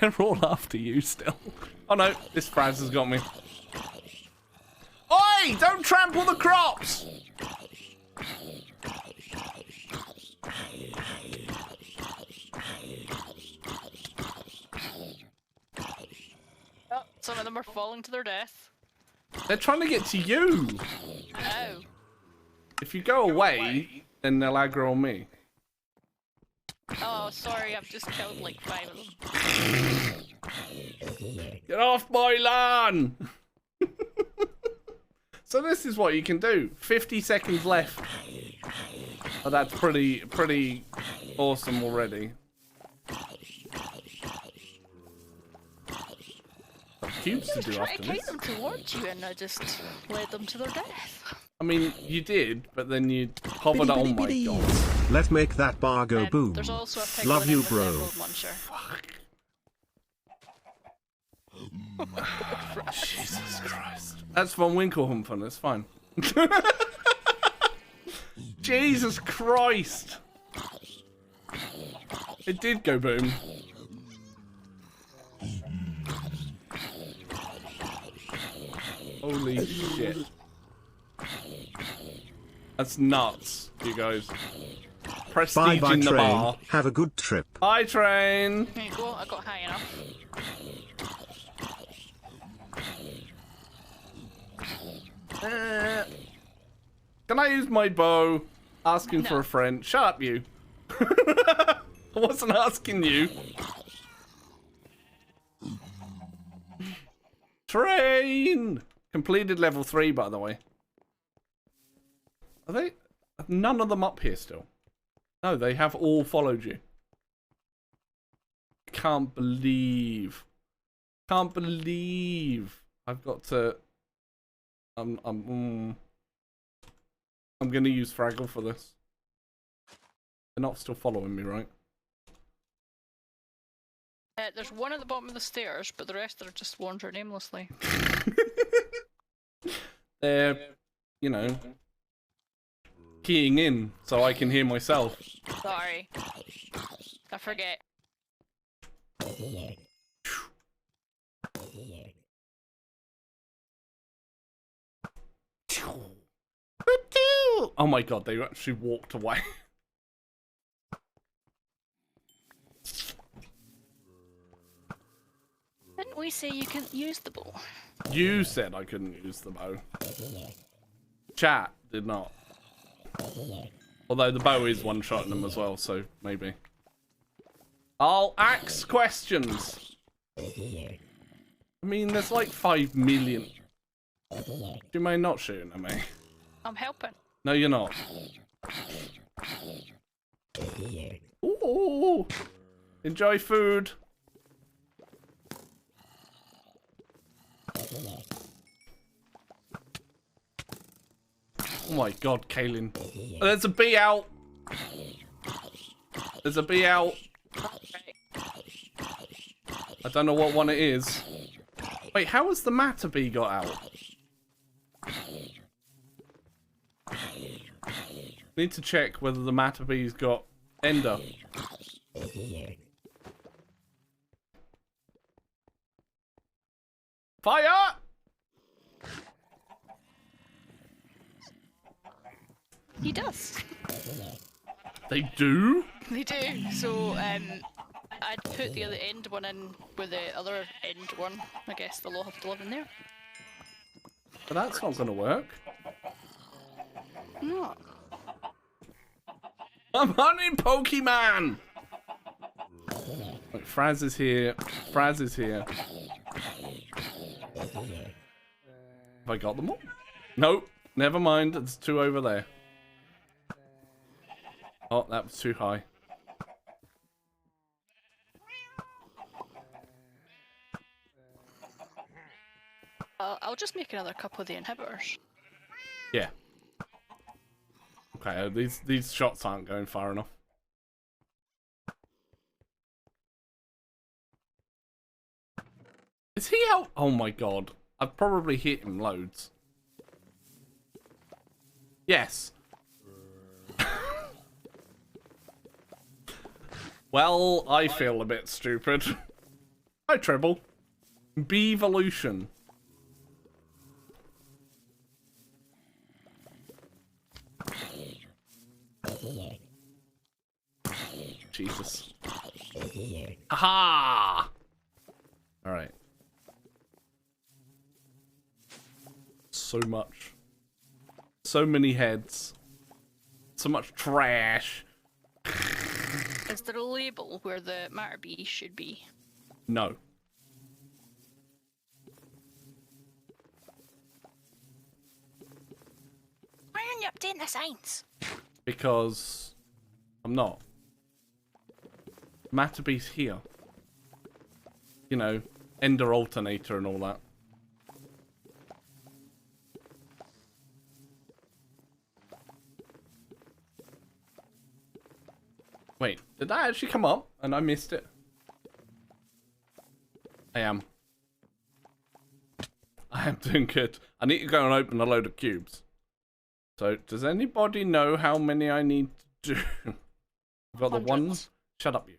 They're all after you still. Oh no, this Fraz has got me. Oi! Don't trample the crops! Oh, some of them are falling to their death. They're trying to get to you. Oh. If you go away, then they'll aggro on me. Oh, sorry, I've just killed like 5 of them. Get off my lawn! So this is what you can do. 50 seconds left. Oh, that's pretty awesome already. Cubes to do Try after to kite this. them towards you and I just led them to their death. I mean, you did, but then you hovered. Oh my god! Let's make that bar go boom. There's also a piglin Love you, with bro. Emerald Muncher. Jesus Christ! That's Von Winkelhumphen. That's fine. Jesus Christ! It did go boom. Holy shit. That's nuts, you guys. Prestige Bye-bye in the train. bar. Have a good trip. Bye, train. There you go, I got high enough. Can I use my bow? Asking for No. a friend. Shut up, you. I wasn't asking you. Train! Completed level 3, by the way. Are they? None of them up here still. No, they have all followed you. Can't believe. Can't believe. I've got to. I'm gonna use Fraggle for this. They're not still following me, right? There's one at the bottom of the stairs, but the rest are just wandering aimlessly. They're, you know, keying in so I can hear myself. Sorry. I forget. Oh my god, they actually walked away. Didn't we say you couldn't use the bow? You said I couldn't use the bow. Chat did not. Although the bow is one-shotting them as well, so maybe. I'll ask questions. I mean, there's like 5 million. You may not shooting at me. I'm helping. No, you're not. Ooh, enjoy food. Oh my god, Kaylin. There's a bee out. There's a bee out. I don't know what one it is. Wait, how has the matter bee got out? Need to check whether the matter bee's got ender. Fire! He does. They do? They do. So, I'd put the other end one in with the other end one. I guess they'll all have to live in there. But that's not gonna work. No. I'm hunting Pokemon! Wait, Fraz is here. Fraz is here. Have I got them all? Nope. Never mind. There's two over there. Oh, that was too high. I'll just make another couple of the inhibitors. Yeah. Okay, these shots aren't going far enough. Is he out? Oh my god. I've probably hit him loads. Yes. Well, I feel a bit stupid. Hi, Treble. Beevolution. Jesus. Aha! Alright. So much. So many heads. So much trash. Is there a label where the matter bee should be? No. Why aren't you updating the signs? Because I'm not. Matterbee's here. You know, Ender Alternator and all that. Wait, did that actually come up and I missed it? I am doing good. I need to go and open a load of cubes. So, does anybody know how many I need to do? I've got the ones. Shut up, you.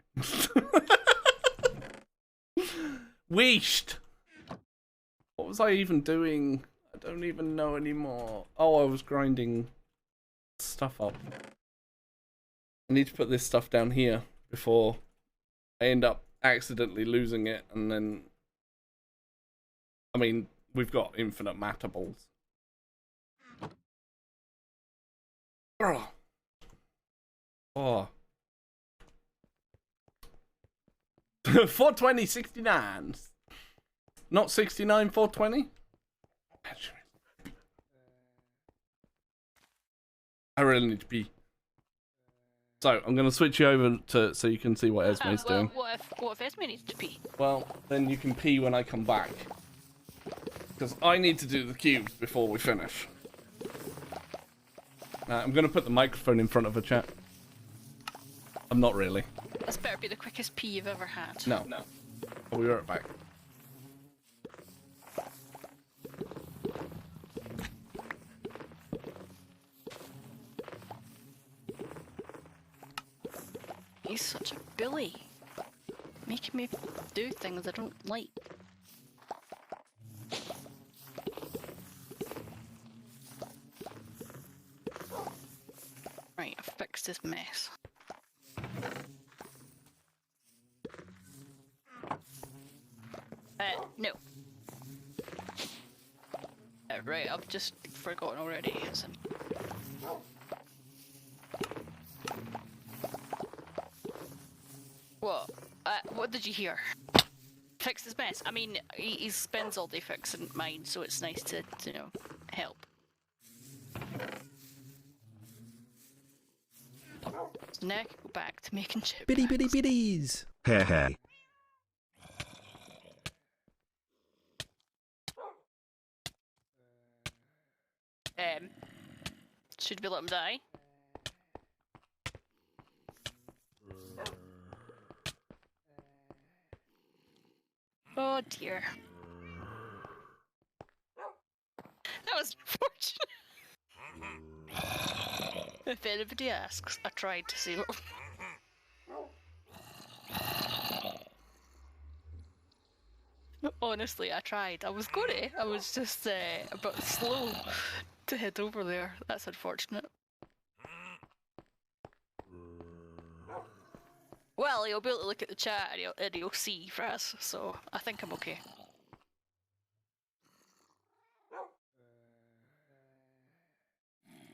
Weeshed! What was I even doing? I don't even know anymore. Oh, I was grinding stuff up. I need to put this stuff down here before I end up accidentally losing it, and then... I mean, we've got infinite matter balls. Oh. Oh. 420, 69. Not 69, 420? I really need to pee. So, I'm going to switch you over to so you can see what Esme's doing. What if Esme needs to pee? Well, then you can pee when I come back. Because I need to do the cubes before we finish. I'm going to put the microphone in front of her, chat. I'm not really. This better be the quickest pee you've ever had. No. I'll be right back. He's such a bully. Making me do things I don't like. Right, I've fixed this mess. No. Right, I've just forgotten already. What? What did you hear? Fix this mess. I mean, he spends all day fixing mine, so it's nice to you know, help. So now I can go back to making chip. Biddy biddy biddies. Hey hey. Should we let him die? Oh dear. That was unfortunate. If anybody asks, I tried to save it. Honestly, I tried. I was gonna. I was just a bit slow to head over there. That's unfortunate. Well, he'll be able to look at the chat and he'll see Fraz, so I think I'm okay.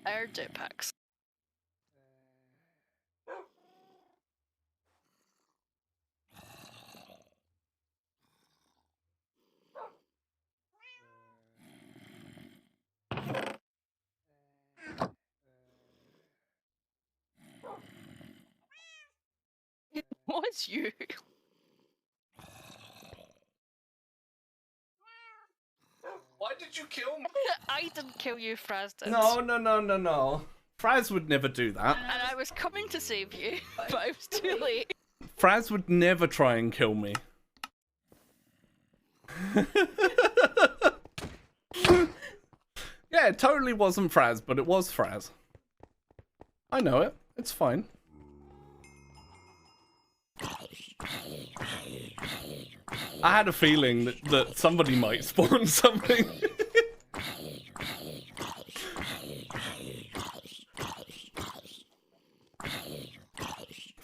Air jetpacks. It was you. Why did you kill me? I didn't kill you, Fraz did. No. Fraz would never do that. And I was coming to save you, but I was too late. Fraz would never try and kill me. Yeah, it totally wasn't Fraz, but it was Fraz. I know it. It's fine. I had a feeling that somebody might spawn something.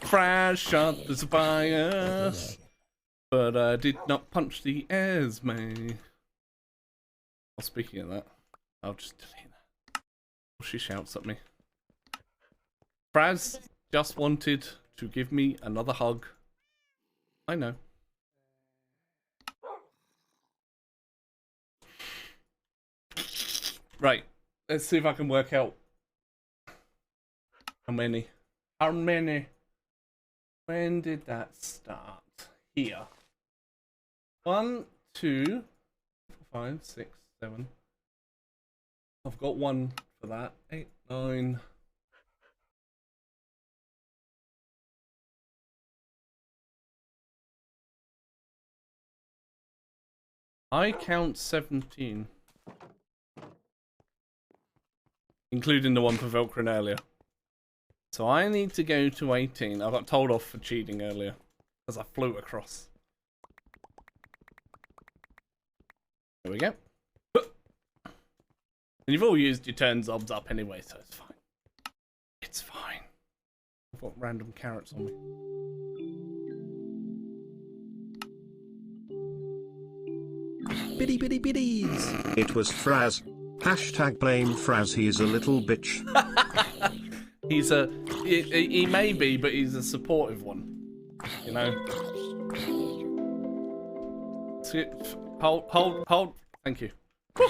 Fraz shot the Tobias, but I did not punch the Esme. Well, speaking of that, I'll just delete that. She shouts at me. Fraz just wanted to give me another hug. I know. Right, let's see if I can work out how many. How many? When did that start? Here. 1, 2, 5, 6, 7. I've got one for that. 8, 9. I count 17. Including the one for Velcrin earlier. So I need to go to 18. I got told off for cheating earlier. As I flew across. There we go. And you've all used your turn zobs up anyway, so it's fine. It's fine. I've got random carrots on me. Biddy biddy biddies. It was Fraz. Hashtag blame Fraz, he's a little bitch. He's a... He may be, but he's a supportive one. You know? Hold. Thank you. Whew.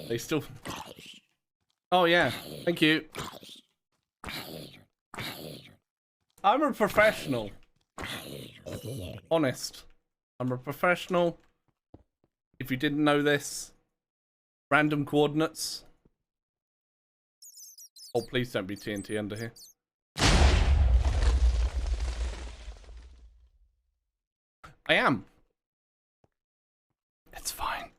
They still... Oh, yeah. Thank you. I'm a professional. Honest. I'm a professional. If you didn't know this, random coordinates. Oh, please don't be TNT under here. I am. It's fine.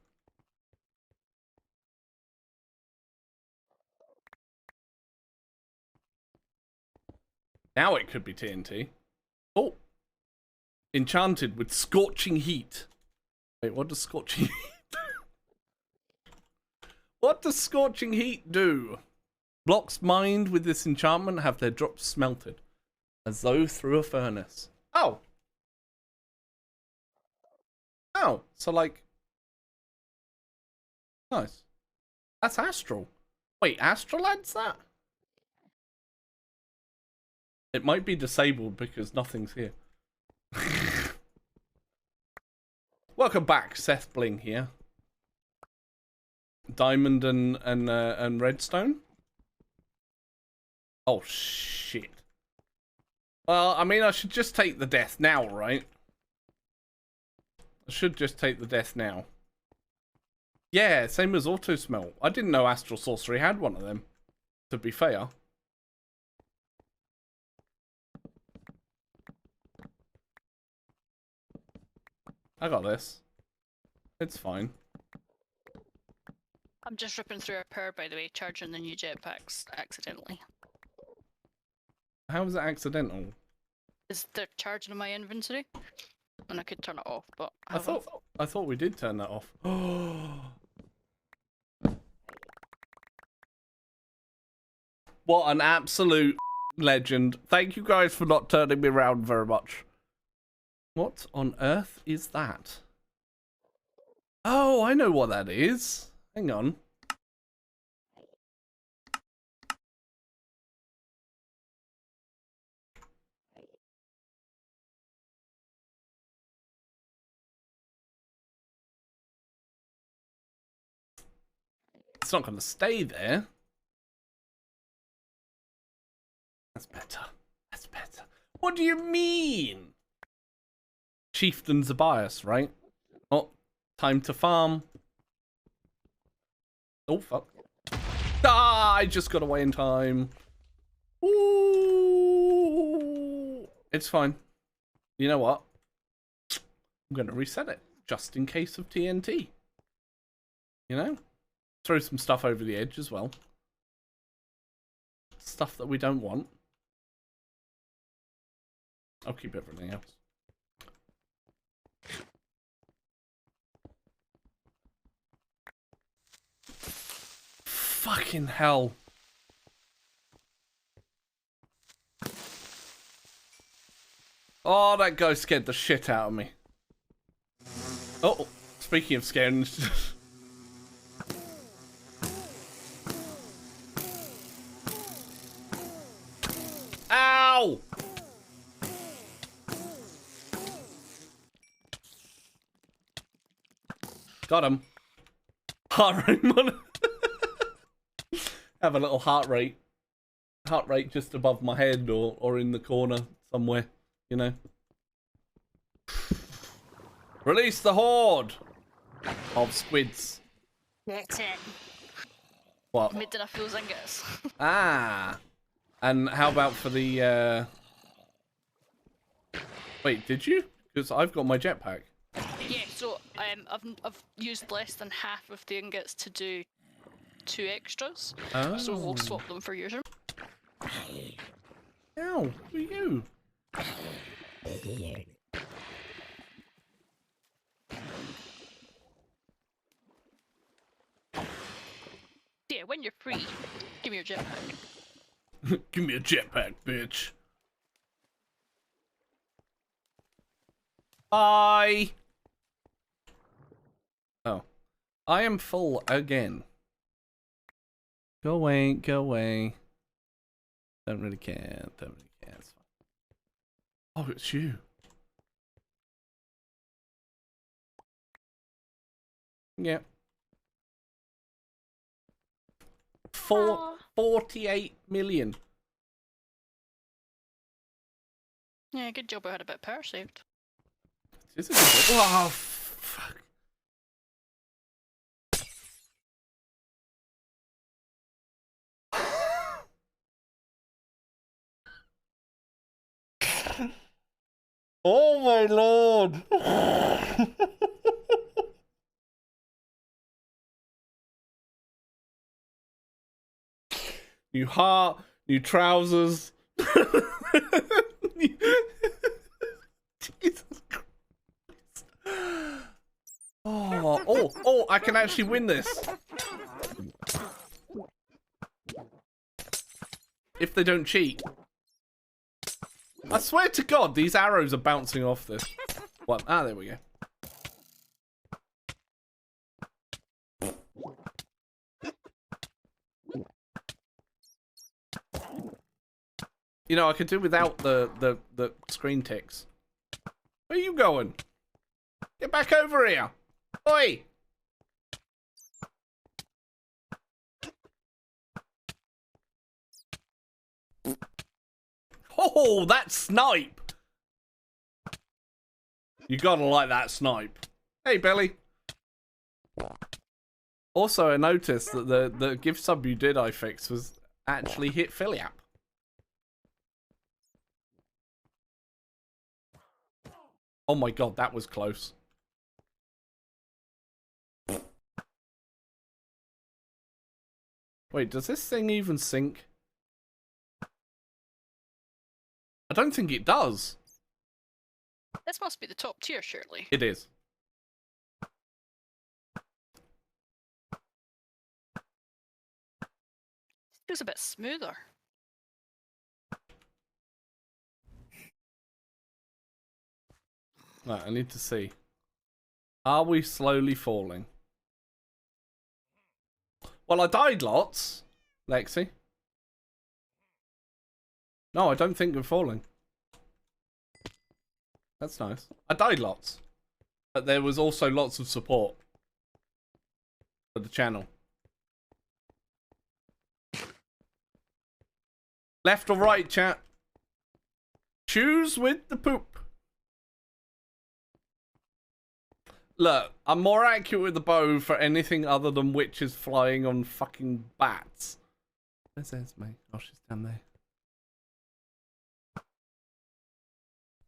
Now it could be TNT. Oh. Enchanted with scorching heat. Wait, what does scorching heat do? What does scorching heat do? Blocks mined with this enchantment have their drops smelted, as though through a furnace. Oh. Oh, so like... Nice. That's Astral. Wait, Astral adds that? It might be disabled because nothing's here. Welcome back, Seth Bling here. Diamond and redstone. Oh shit. Well, I mean, I should just take the death now, right? I should just take the death now. Yeah, same as auto smelt. I didn't know Astral Sorcery had one of them. To be fair. I got this. It's fine. I'm just ripping through our power, by the way, charging the new jetpacks accidentally. How was it accidental? Is they're charging in my inventory? And I could turn it off, but I thought we did turn that off. What an absolute legend. Thank you guys for not turning me around very much. What on earth is that? Oh, I know what that is. Hang on. It's not going to stay there. That's better. That's better. What do you mean? Chieftain's a bias, right? Oh, time to farm. Oh, fuck. Ah, I just got away in time. Ooh. It's fine. You know what? I'm going to reset it, just in case of TNT. You know? Throw some stuff over the edge as well. Stuff that we don't want. I'll keep everything else. Fucking hell. Oh, that guy scared the shit out of me. Oh, speaking of scaring... Ow! Got him. Heart rate monitor. Have a little heart rate. Heart rate just above my head or in the corner somewhere, you know. Release the horde of squids. Get in. What? Made enough of those ingots. Ah. And how about for the Wait, did you? Because I've got my jetpack. Yeah, so I've used less than half of the ingots to do 2 extras. Oh. So we'll swap them for yours. Ow, who are you? Yeah, when you're free, give me your jetpack. Give me a jetpack, bitch. Bye. Oh. I am full again. Go away, go away. Don't really care, don't really care. It's fine. Oh, it's you. Yeah. 48 million. Yeah, good job I had a bit of power saved. Is it good? Oh, fuck. Oh my lord. New heart, new trousers. Jesus Christ. Oh, I can actually win this. If they don't cheat. I swear to God, these arrows are bouncing off this. What? Ah, there we go. You know, I could do without the screen ticks. Where are you going? Get back over here! Oi! Oh, that snipe! You gotta like that snipe. Hey, Billy. Also, I noticed that the gift sub you did I fixed was actually hit Philly app. Oh my god, that was close. Wait, does this thing even sync? I don't think it does. This must be the top tier, surely. It is. Feels a bit smoother. Right, I need to see. Are we slowly falling? Well, I died lots, Lexi. No, I don't think we're falling. That's nice. I died lots. But there was also lots of support for the channel. Left or right, chat? Choose with the poop. Look, I'm more accurate with the bow for anything other than witches flying on fucking bats. Where's Esme? Oh, she's down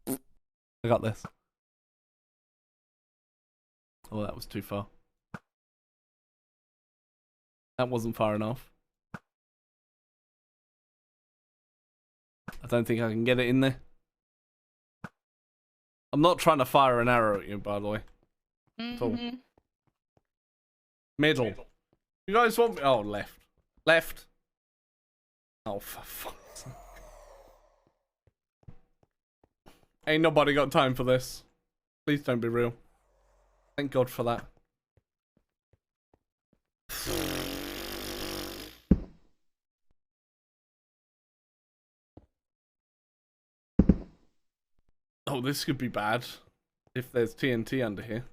there. I got this. Oh, that was too far. That wasn't far enough. I don't think I can get it in there. I'm not trying to fire an arrow at you, by the way. Mm-hmm. Middle. You guys want me? Oh, left. Left. Oh, for fuck's sake. Ain't nobody got time for this. Please don't be real. Thank God for that. Oh, this could be bad. If there's TNT under here.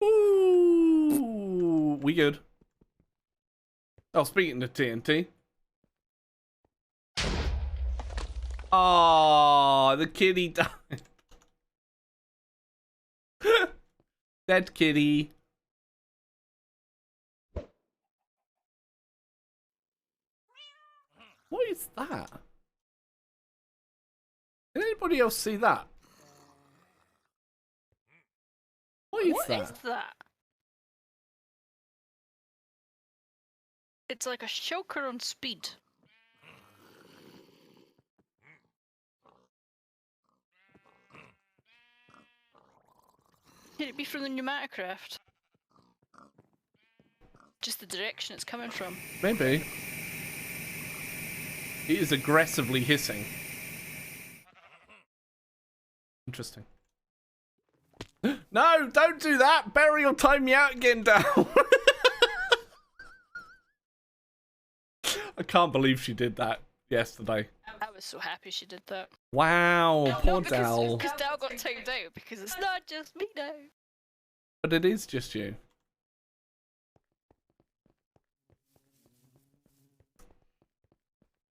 Ooh, we good. Oh, speaking of TNT. Oh, the kitty died. Dead kitty. What is that? Did anybody else see that? What is that? What is that? It's like a shulker on speed. Could it be from the pneumaticraft? Just the direction it's coming from. Maybe. It is aggressively hissing. Interesting. No, don't do that! Barry will time me out again, down. I can't believe she did that yesterday. I was so happy she did that. Wow, poor Dal. Because Dal got timed out, because it's not just me now. But it is just you.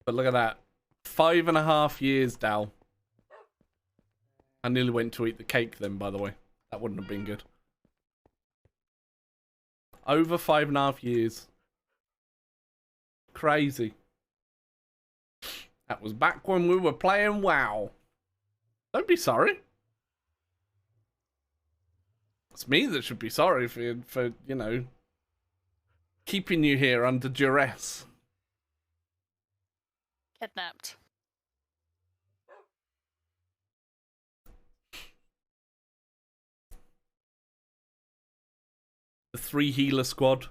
But look at that. 5.5 years, Dal. I nearly went to eat the cake then, by the way. That wouldn't have been good. Over 5.5 years. Crazy. That was back when we were playing WoW. Don't be sorry. It's me that should be sorry for you know, keeping you here under duress. Kidnapped. The 3 healer squad.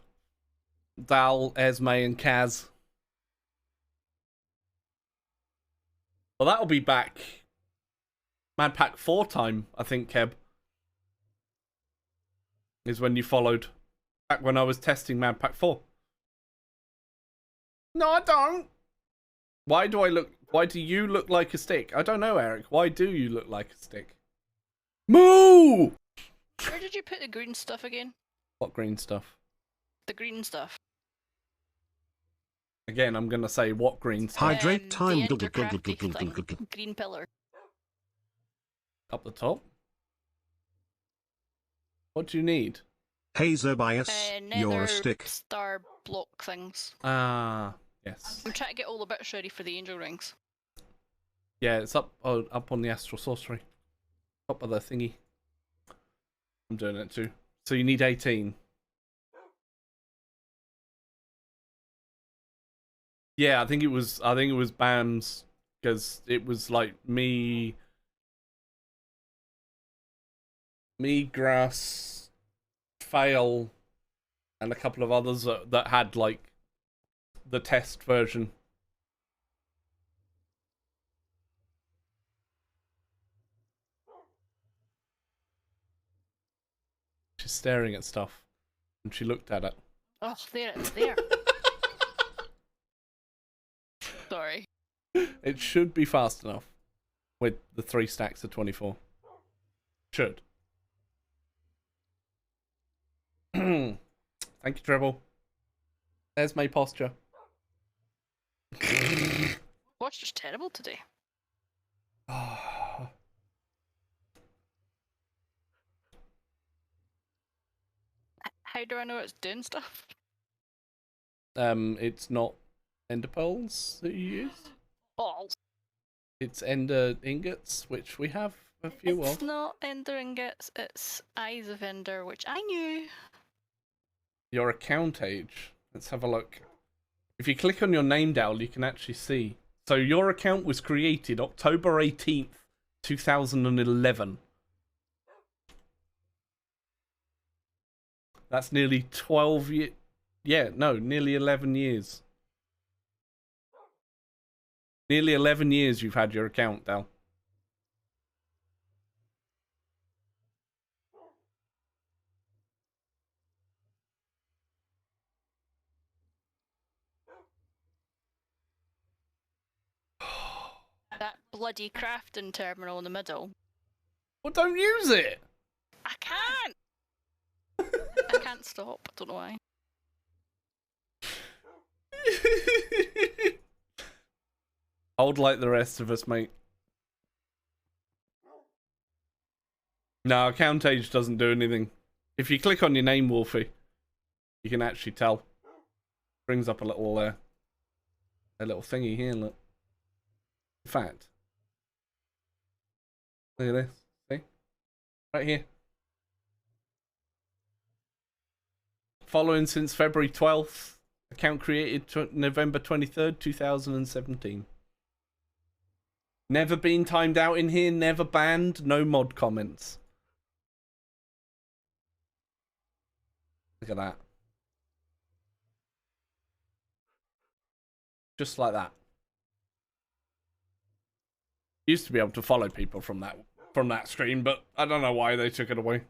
Dal, Esme, and Kaz. Well, that'll be back. Modpack 4 time, I think, Keb. Is when you followed. Back when I was testing Modpack 4. No, I don't. Why do you look like a stick? I don't know, Eric. Why do you look like a stick? Moo! Where did you put the green stuff again? What green stuff? The green stuff. Again, I'm gonna say what green stuff? Hydrate time. The endercrafty thing. Green pillar. Up the top? What do you need? Hazer bias, you're nether a stick. star block things. Ah, yes. I'm trying to get all the bits ready for the angel rings. Yeah, it's up on the astral sorcery. Top of the thingy. I'm doing it too. So you need 18. Yeah, I think it was Bam's, because it was like me, Grass, Fail, and a couple of others that had like the test version. She's staring at stuff, and she looked at it. Oh, there it's there. Sorry. It should be fast enough with the 3 stacks of 24. Should. Thank you, Treble. There's my posture. Posture's terrible today. How do I know it's doing stuff? It's not ender pearls that you use. Balls. It's ender ingots, which we have a few It's of. not Ender ingots, it's Eyes of Ender, which I knew. Your account age. Let's have a look. If you click on your name, Dowell, you can actually see. So your account was created October 18th, 2011. That's nearly 12 years. Yeah, no, nearly 11 years. Nearly 11 years you've had your account, Dal. That bloody crafting terminal in the middle. Well, don't use it! I can't! I can't stop. I don't know why. Old like the rest of us, mate. No, account age doesn't do anything. If you click on your name, Wolfie, you can actually tell. Brings up a little thingy here, look. In fact, look at this. See? Right here. Following since February 12th. Account created November 23rd, 2017. Never been timed out in here, never banned, no mod comments. Look at that. Just like that. Used to be able to follow people from that screen, but I don't know why they took it away.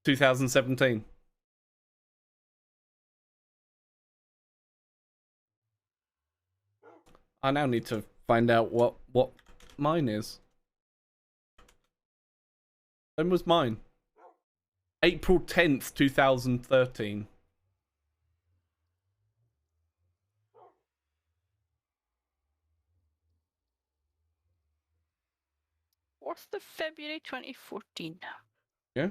2017. I now need to find out what mine is. When was mine? April 10th, 2013. What's the February 2014? Yeah.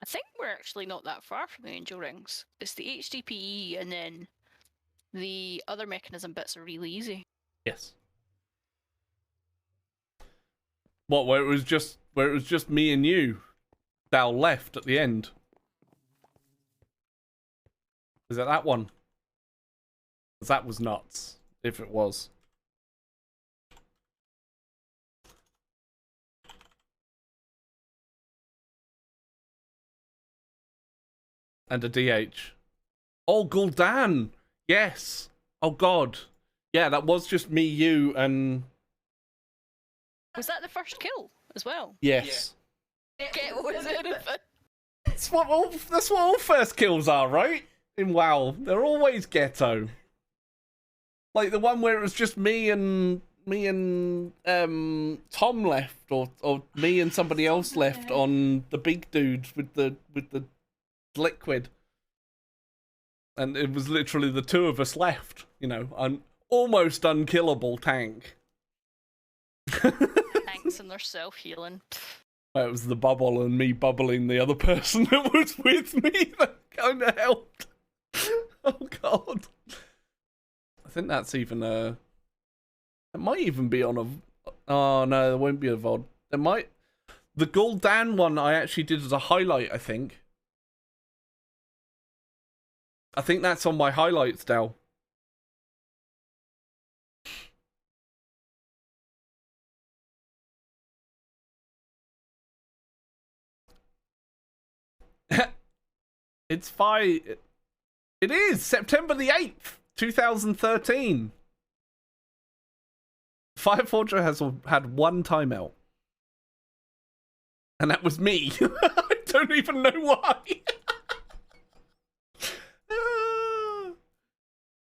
I think we're actually not that far from the angel rings. It's the HDPE and then the other mechanism bits are really easy. Yes. What, where it was just me and you? Dal left at the end. Is it that one? 'Cause that was nuts, if it was. And a DH. Oh, Gul'dan! Yes! Oh, God. Yeah, that was just me, you, and... Was that the first kill as well? Yes. Get was it? That's what all first kills are, right? In WoW. They're always ghetto. Like the one where it was just me and Tom left, or me and somebody else left on the big dude with the liquid. And it was literally the two of us left, you know, an almost unkillable tank. Tanks and their self-healing. It was the bubble and me bubbling the other person that was with me that kind of helped. Oh god. I think that's even a... It might even be on a... Oh no, there won't be a VOD. There might... The Gul'dan one I actually did as a highlight, I think. I think that's on my highlights, Dal. It's fine. It is September the 8th, 2013. Fireforger has had one timeout. And that was me. I don't even know why.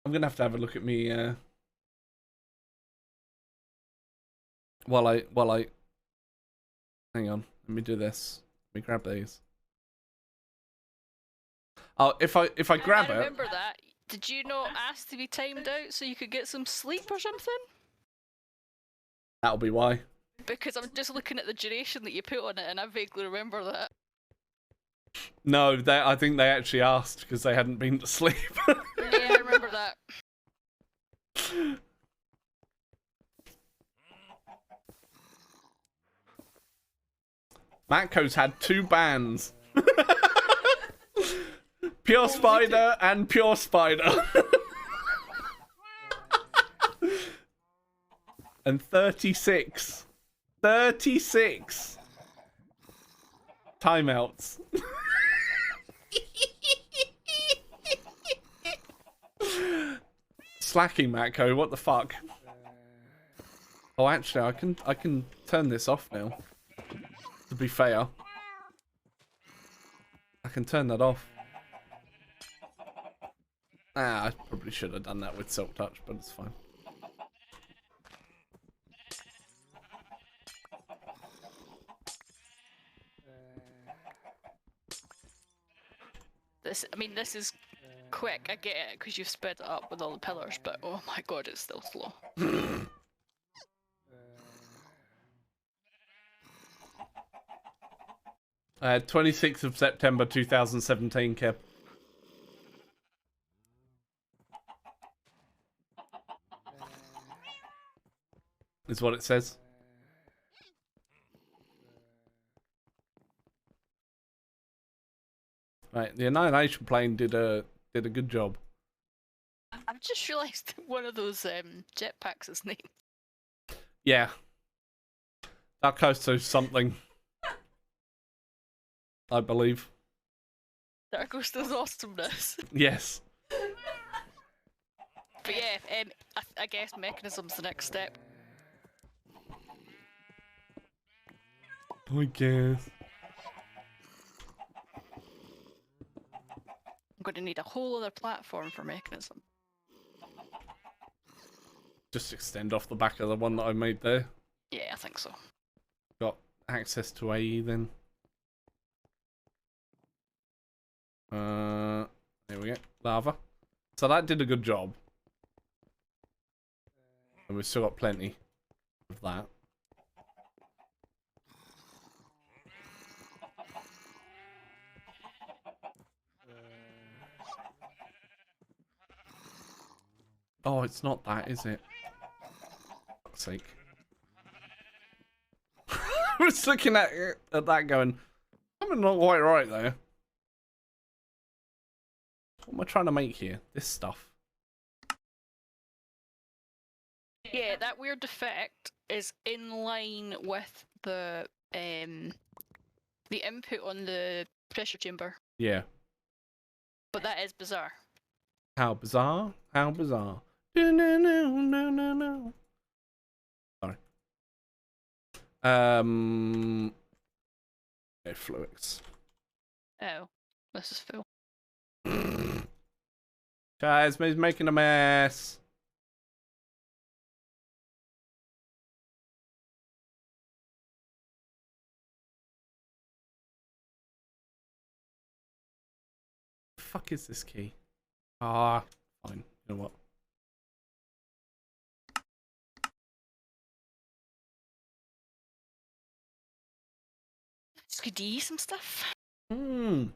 I'm gonna have to have a look at me while I hang on, let me do this. Let me grab these. Oh, if I grab I it. remember that. Did you not ask to be timed out so you could get some sleep or something? That'll be why. Because I'm just looking at the duration that you put on it, and I vaguely remember that. No, I think they actually asked because they hadn't been to sleep. Yeah, I remember that. Matko's had 2 bans. Pure Spider and Pure Spider. And 36 timeouts. Slacking, Matko, what the fuck? Oh, actually, I can turn this off now. To be fair, I can turn that off. I probably should have done that with Silk Touch, but it's fine. This is quick. I get it because you've sped it up with all the pillars, but oh my god, it's still slow. 26th of September 2017, Kev. Is what it says. Right, the Annihilation Plane did a good job. I've just realised one of those jetpacks is named. Yeah. That goes to something. I believe. That goes to awesomeness. Yes. But yeah, I guess mechanism's the next step. I guess. I'm going to need a whole other platform for mechanism. Just extend off the back of the one that I made there. Yeah, I think so. Got access to AE then. There we go. Lava. So that did a good job. And we've still got plenty of that. Oh, it's not that, is it? For fuck's sake. I was looking at that going, I'm not quite right there. What am I trying to make here? This stuff. Yeah, that weird defect is in line with the input on the pressure chamber. Yeah. But that is bizarre. How bizarre? How bizarre? No. Sorry. No fluids. Oh, this is full. Guys, he's making a mess. The fuck is this key? Ah, fine. You know what? Just could do some stuff. And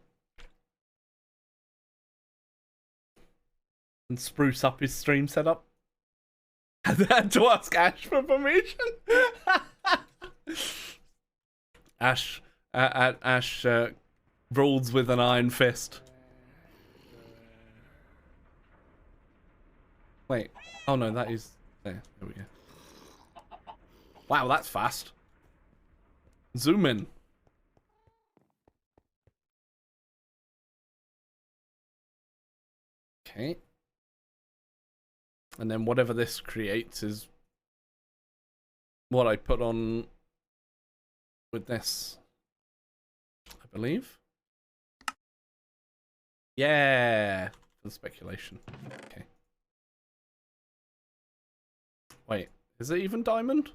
spruce up his stream setup. I had to ask Ash for permission. Ash rules with an iron fist. Wait. Oh no, that is there. There we go. Wow, that's fast. Zoom in. Okay. And then whatever this creates is what I put on with this, I believe. Yeah, for the speculation. Okay. Wait, is it even diamond?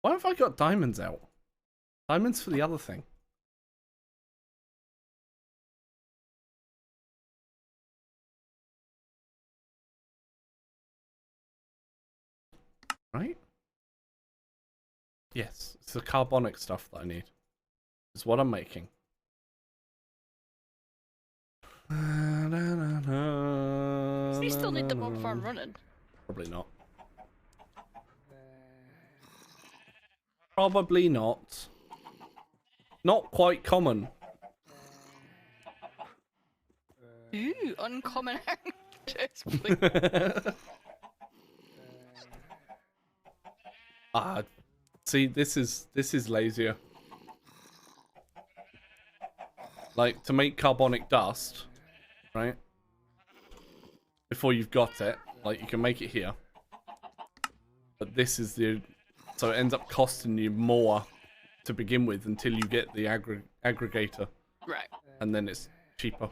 Why have I got diamonds out? Diamonds for the other thing. Right? Yes, it's the carbonic stuff that I need. It's what I'm making. Do we still need the mob farm running? Probably not. Probably not. Not quite common. Ooh, uncommon. See, this is lazier. Like, to make carbonic dust, right? Before you've got it, like, you can make it here. But this is the... So it ends up costing you more to begin with until you get the aggregator. Right. And then it's cheaper.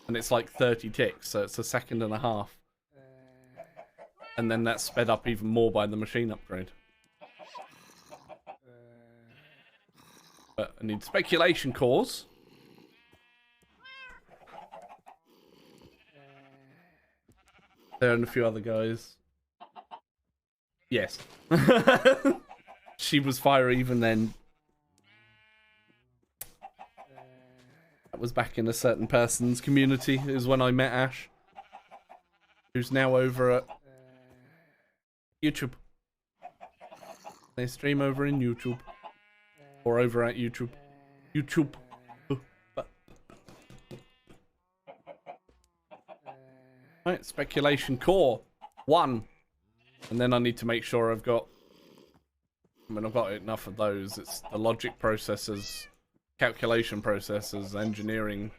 And it's like 30 ticks, so it's a second and a half. And then that's sped up even more by the machine upgrade. But I need speculation cores. There and a few other guys. Yes. She was fire even then. That was back in a certain person's community, is when I met Ash. Who's now over at YouTube. They stream over in YouTube. Or over at YouTube. YouTube. Right, speculation core. 1. And then I need to make sure I've got... I mean, I've got enough of those. It's the logic processors, calculation processors, engineering.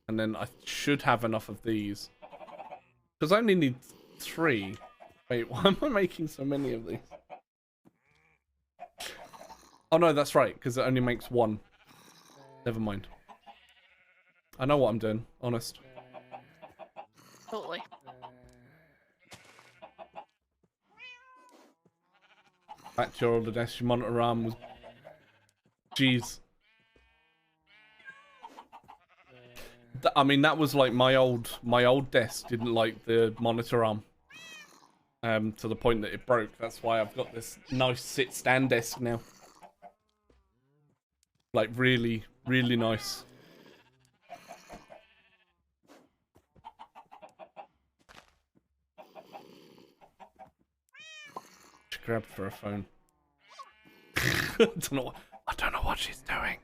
And then I should have enough of these. Because I only need 3. Wait, why am I making so many of these? Oh no, that's right, because it only makes 1. Never mind. I know what I'm doing, honest. Totally. Back to your older desk, your monitor arm was... Jeez. I mean, that was like my old desk didn't like the monitor arm. To the point that it broke. That's why I've got this nice sit-stand desk now. Like, really, really nice. She grabbed for a phone. I don't know what she's doing.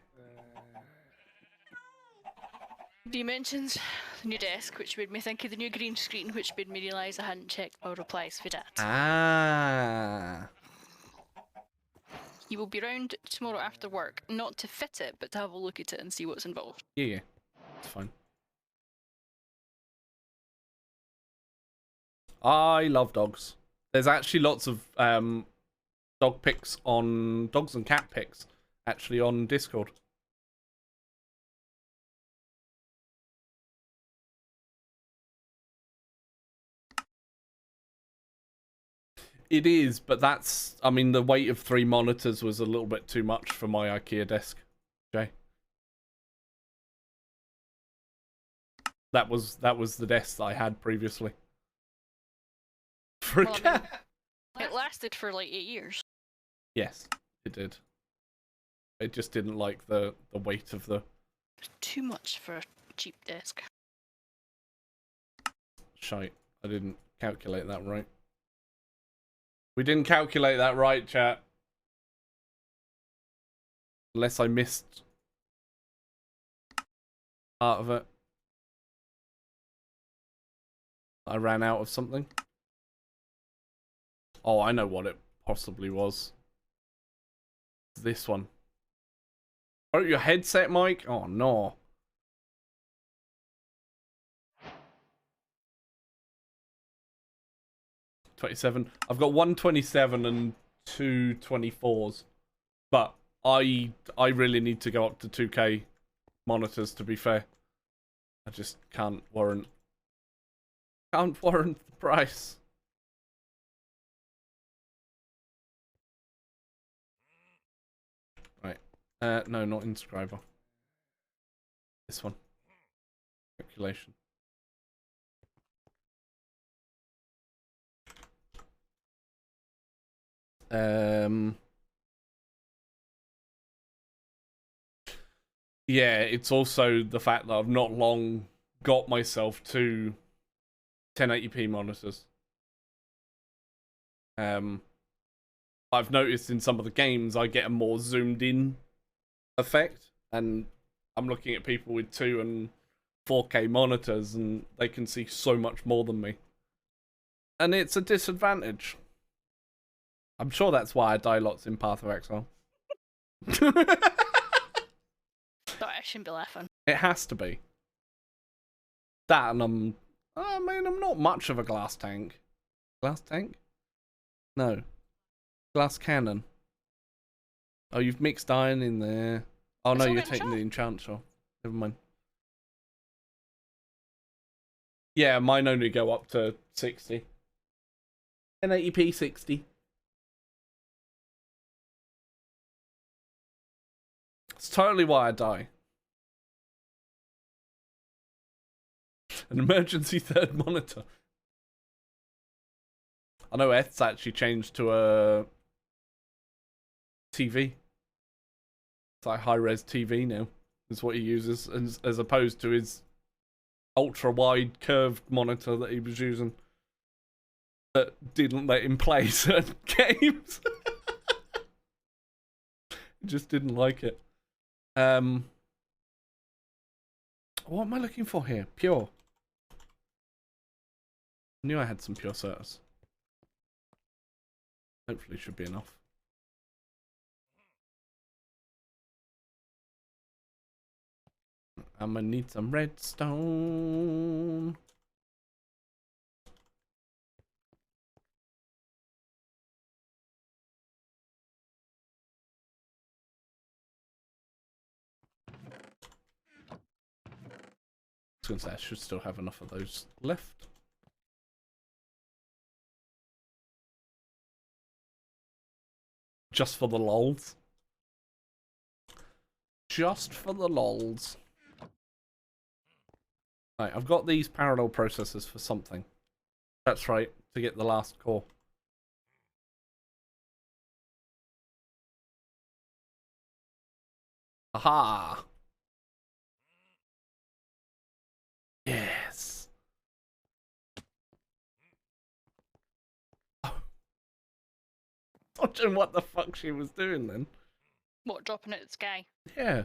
You mentioned the new desk, which made me think of the new green screen, which made me realise I hadn't checked our replies for that. Ah. He will be round tomorrow after work, not to fit it, but to have a look at it and see what's involved. Yeah, it's fine. I love dogs. There's actually lots of dog pics on... Dogs and cat pics, actually, on Discord. It is, but that's... I mean, the weight of 3 monitors was a little bit too much for my IKEA desk, Jay. That was the desk that I had previously. For a cat. It lasted for like 8 years. Yes, it did. It just didn't like the weight of the Too much for a cheap desk. shite. I didn't calculate that right. We didn't calculate that right, chat. Unless I missed part of it. I ran out of something. Oh, I know what it possibly was. This one. Oh, your headset mic? Oh, no. $27. I've got 127 and 224s. But I really need to go up to 2K monitors, to be fair. I just can't warrant the price. Right. No, not inscriber. This one. Calculation. Yeah, it's also the fact that I've not long got myself to 1080p monitors. I've noticed in some of the games I get a more zoomed in effect, and I'm looking at people with 2 and 4K monitors and they can see so much more than me. And it's a disadvantage. I'm sure that's why I die lots in Path of Exile. Sorry, I shouldn't be laughing. It has to be. That and I'm not much of a glass tank. Glass tank? No. Glass cannon. Oh, you've mixed iron in there. Oh no, you're taking the enchant shot. Never mind. Yeah, mine only go up to 60. 1080p 60. It's totally why I die. An emergency third monitor. I know Eth's actually changed to a TV. It's like high-res TV now. Is what he uses, as opposed to his ultra-wide curved monitor that he was using. That didn't let him play certain games. He just didn't like it. What am I looking for here? Pure. I knew I had some pure certs. Hopefully should be enough. I'm gonna need some redstone. I was gonna say I should still have enough of those left. Just for the lols. Just for the lols. Right, I've got these parallel processors for something. That's right, to get the last core. Aha! Yes! Watching what the fuck she was doing then. What, dropping it at the sky? Yeah.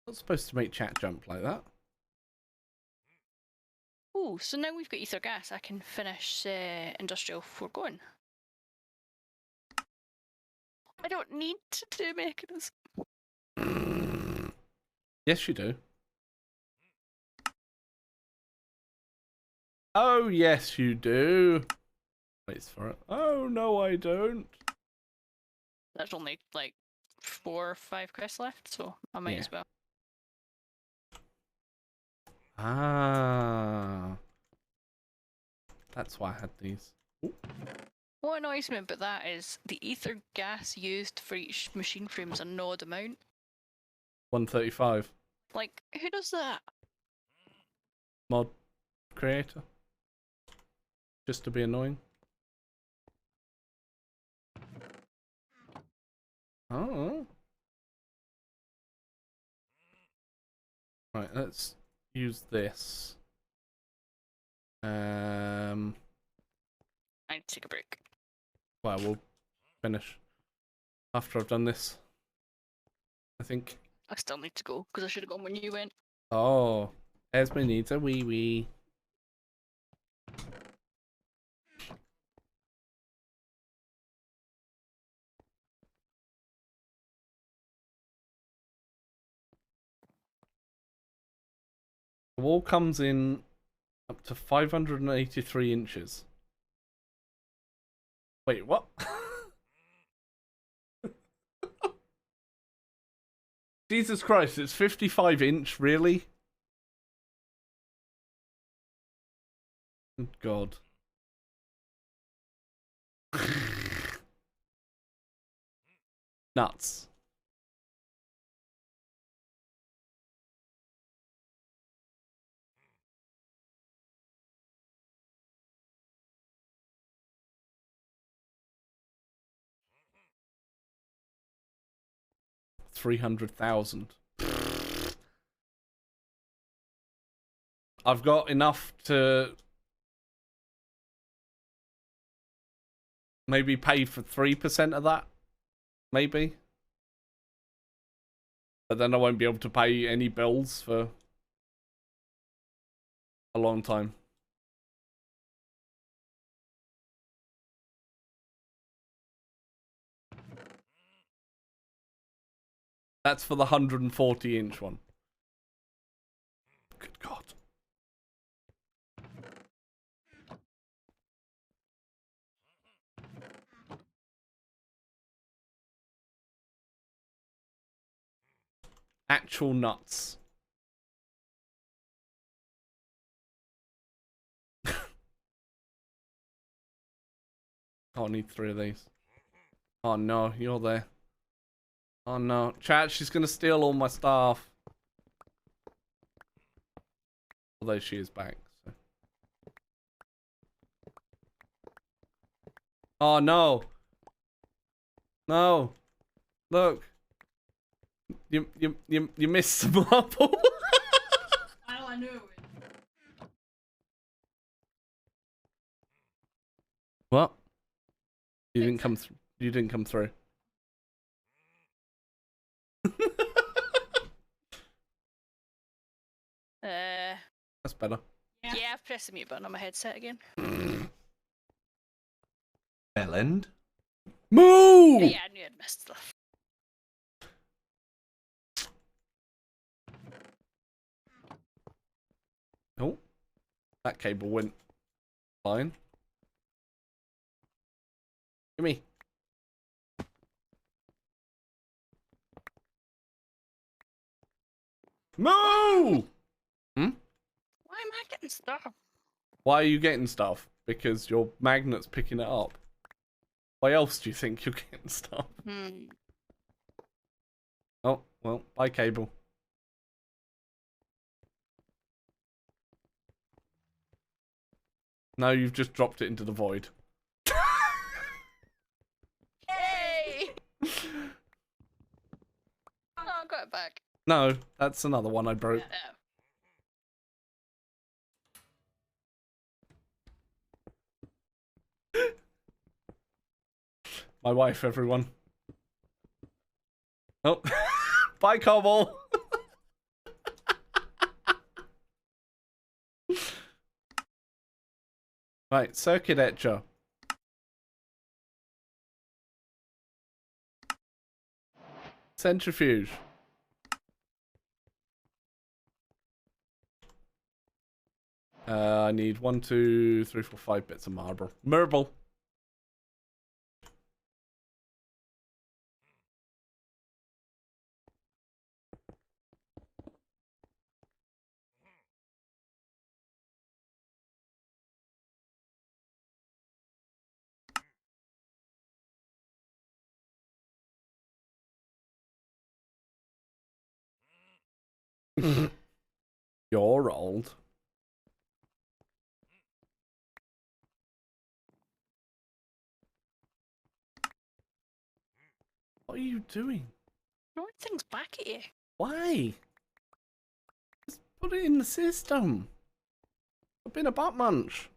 Not supposed to make chat jump like that. Ooh, so now we've got ether gas. I can finish industrial before going. I don't need to do mechanism. Yes, you do. Oh, yes, you do. Waits for it. Oh, no, I don't. There's only like 4 or 5 quests left, so I might as well. Ah. That's why I had these. Ooh. What annoys me about that is the ether gas used for each machine frame is an odd amount. 135. Like, who does that? Mod creator. Just to be annoying. Oh. Right, let's use this. I need to take a break. Well, we'll finish after I've done this, I think. I still need to go because I should have gone when you went. Oh, Esme needs a wee wee. The wall comes in up to 583 inches. Wait, what? Jesus Christ, it's 55-inch, really? God. Nuts. $300,000. I've got enough to maybe pay for 3% of that. Maybe. But then I won't be able to pay any bills for a long time. That's for the 140-inch one. Good God. Actual nuts. Oh, I need 3 of these. Oh no, you're there. Oh no. Chat, she's gonna steal all my stuff. Although she is back. So. Oh no. No. Look. You missed the marble. I knew it. What? You didn't come through. You didn't come through. That's better. Yeah, I've pressed the mute button on my headset again. Bellend? Moo! Yeah, I knew I'd missed stuff. Oh, that cable went fine. Give me. Moo! Hmm? Why am I getting stuff? Why are you getting stuff? Because your magnet's picking it up. Why else do you think you're getting stuff? Oh, well, bye cable. No, you've just dropped it into the void. Yay! Oh, I got it back. No, that's another one I broke. My wife, everyone. Oh, bye, Cobble. Right, circuit etcher. Centrifuge. I need 1, 2, 3, 4, 5 bits of marble. Marble. You're old. What are you doing? Throwing things back at you. Why? Just put it in the system. I've been a butt munch.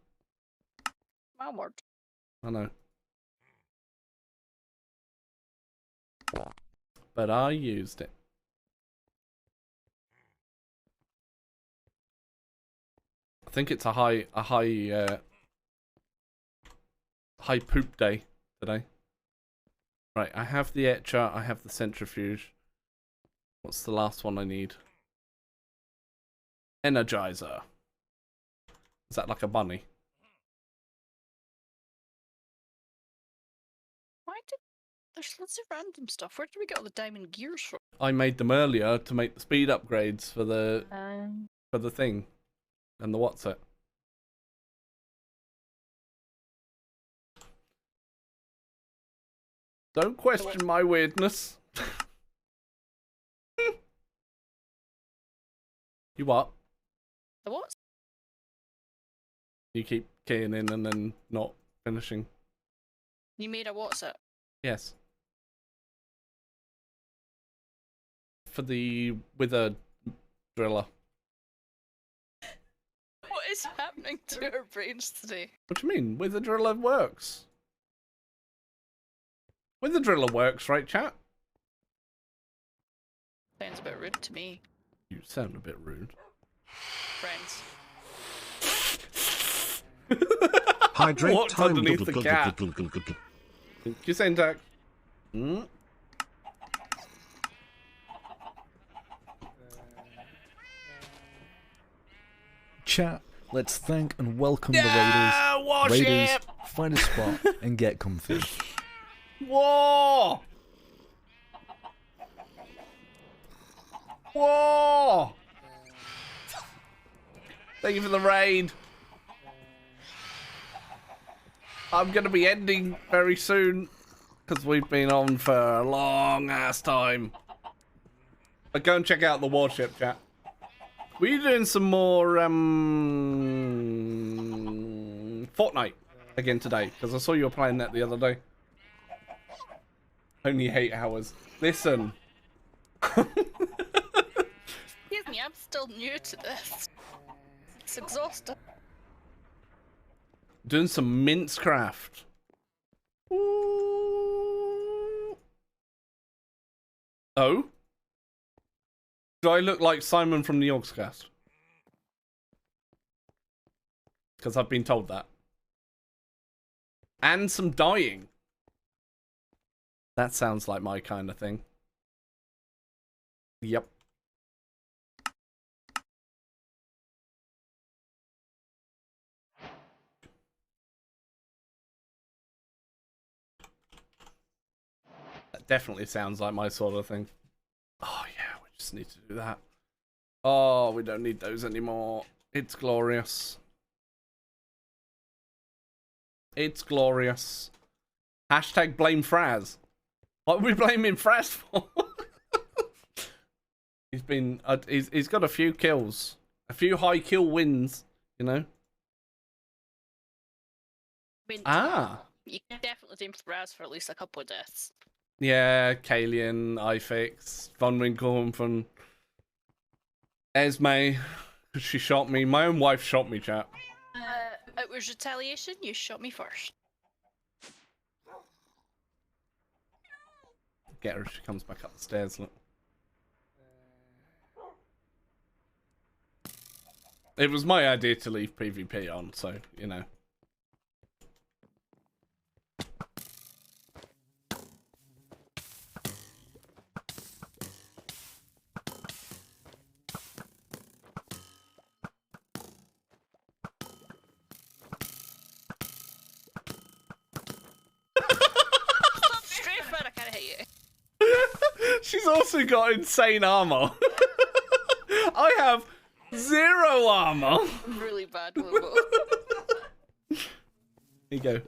My word. I know. But I used it. I think it's a high poop day today. Right, I have the etcher, I have the centrifuge. What's the last one I need? Energizer. Is that like a bunny? Why did... There's lots of random stuff. Where did we get all the diamond gears from? I made them earlier to make the speed upgrades for the thing. And the what's it? Don't question my weirdness. You what? The what? You keep keying in and then not finishing. You made a what's it? Yes. For the wither driller. What is happening to our brains today? What do you mean? Wither driller works. Wither driller works, right, chat? Sounds a bit rude to me. You sound a bit rude. Friends. Hydrate What's time. underneath the cat? You saying, Jack? Hmm? Chat, let's thank and welcome the Raiders. Raiders, find a spot and get comfy. Whoa! Whoa! Thank you for the raid. I'm going to be ending very soon because we've been on for a long ass time. But go and check out the warship, chat. Were you doing some more Fortnite again today? Because I saw you were playing that the other day. Only 8 hours. Listen. Excuse me, I'm still new to this. It's exhausting. Doing some Minecraft. Ooh. Oh? Do I look like Simon from the Yogscast? Because I've been told that. And some dying. That sounds like my kind of thing. Yep. That definitely sounds like my sort of thing. Oh yeah, we just need to do that. Oh, we don't need those anymore. It's glorious. It's glorious. Hashtag blame Fraz. What are we blaming Fraz for? He's been, he's got a few kills. A few high kill wins, you know? I mean, Ah. you can definitely blame Raz for at least a couple of deaths. Yeah, Kalian, iFix, Von Winkle from Esme. She shot me. My own wife shot me, chat. It was retaliation. You shot me first. Get her if she comes back up the stairs, look. It was my idea to leave PvP on, so, you know. Stop straight for it, I can't hit you. She's also got insane armor. I have 0 armor. Really bad, Lobo. Here you go.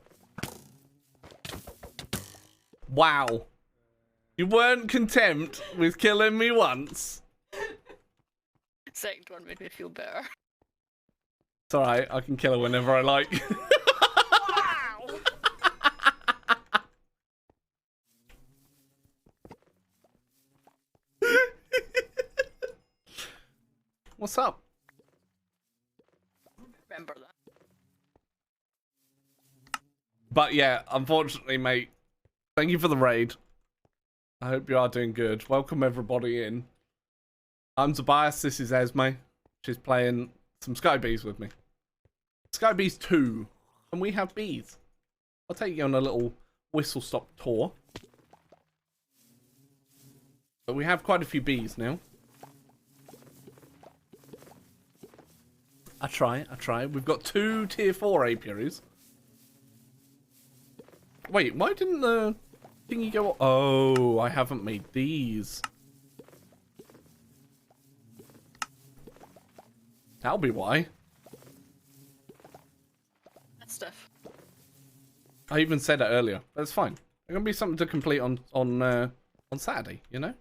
Wow. You weren't content with killing me once. Second one made me feel better. It's alright, I can kill her whenever I like. Wow! what's up? Remember that. But yeah, unfortunately, mate, thank you for the raid. I hope you are doing good. Welcome everybody in. I'm Tobias, this is Esme. She's playing some Sky Bees with me. Sky Bees 2. And we have bees. I'll take you on a little whistle-stop tour. But we have quite a few bees now. I try. We've got 2 tier 4 apiaries. Wait, why didn't the thingy go? Oh, I haven't made these. That'll be why. That stuff. I even said it earlier. That's fine. There's gonna be something to complete on Saturday, you know?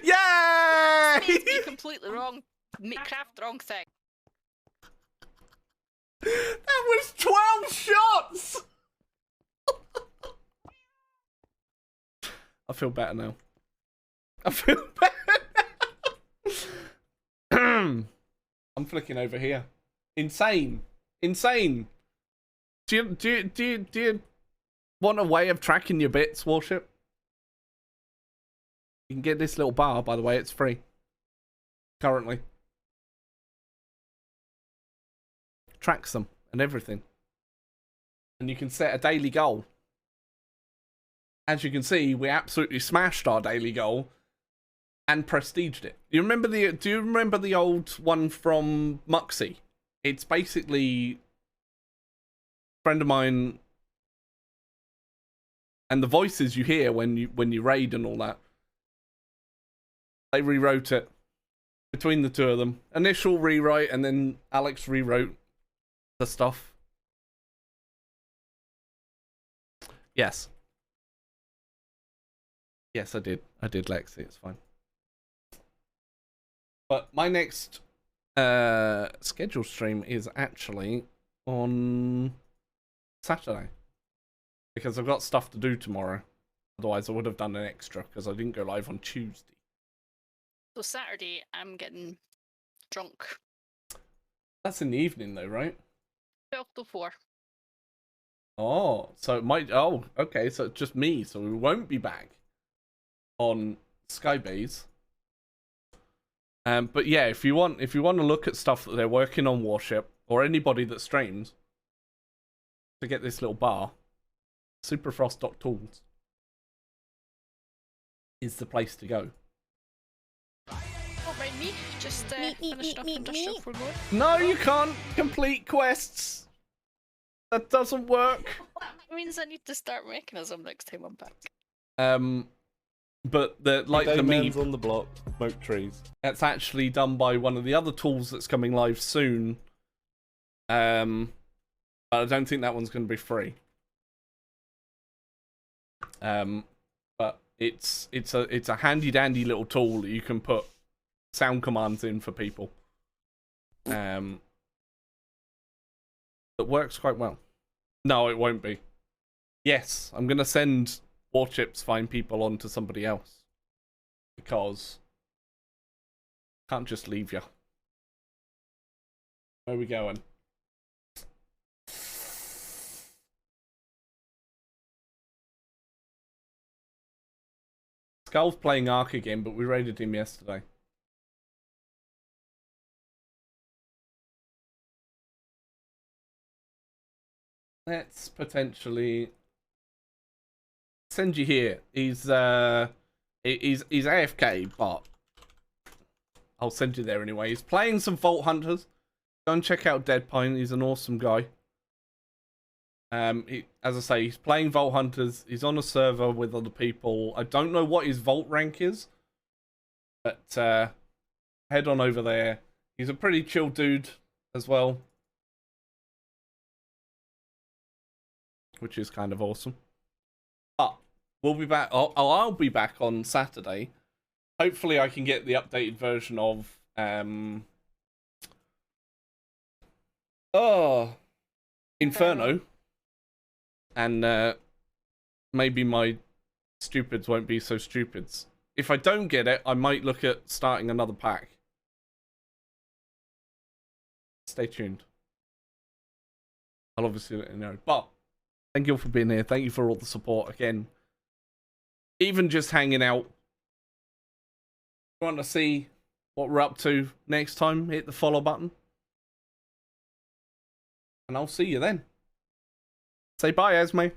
Yay! It's completely wrong. Craft wrong thing. That was 12 shots! I feel better now. I feel better now. I'm flicking over here. Insane. Insane. Do you want a way of tracking your bits, Warship? You can get this little bar, by the way, it's free. Currently. Tracks them and everything. And you can set a daily goal. As you can see, we absolutely smashed our daily goal and prestiged it. Do you remember the old one from Muxy? It's basically a friend of mine, and the voices you hear when you raid and all that. They rewrote it between the two of them. Initial rewrite, and then Alex rewrote the stuff. Yes. Yes, I did. I did, Lexi. It's fine. But my next scheduled stream is actually on Saturday. Because I've got stuff to do tomorrow. Otherwise, I would have done an extra because I didn't go live on Tuesday. So Saturday, I'm getting drunk. That's in the evening, though, right? 12 to 4. Oh, so it might. Oh, okay. So it's just me. So we won't be back on Skybase. But yeah, if you want to look at stuff that they're working on Warship, or anybody that streams, to get this little bar, superfrost.tools is the place to go. Don't mind me, just finishing up industrial for more. No, you can't complete quests. That doesn't work. That means I need to start mechanism next time I'm back. But the man's on the block, smoke trees. That's actually done by one of the other tools that's coming live soon. But I don't think that one's going to be free. But it's a handy dandy little tool that you can put sound commands in for people. That works quite well. No, it won't be. Yes, I'm going to send Warships find people on to somebody else. Because can't just leave you. Where are we going? Skull's playing Ark again, but we raided him yesterday. Let's potentially send you here. He's AFK, but I'll send you there anyway. He's playing some Vault Hunters. Go and check out Deadpine. He's an awesome guy. As I say, he's playing Vault Hunters. He's on a server with other people. I don't know what his Vault rank is, but head on over there. He's a pretty chill dude as well, which is kind of awesome. But we'll be back. I'll be back on Saturday hopefully I can get the updated version of Inferno. And maybe my stupids won't be so stupids. If I don't get it, I might look at starting another pack. Stay tuned. I'll obviously let you know. But thank you all for being here. Thank you for all the support again. Even just hanging out. If you want to see what we're up to next time, hit the follow button. And I'll see you then. Say bye, Esme.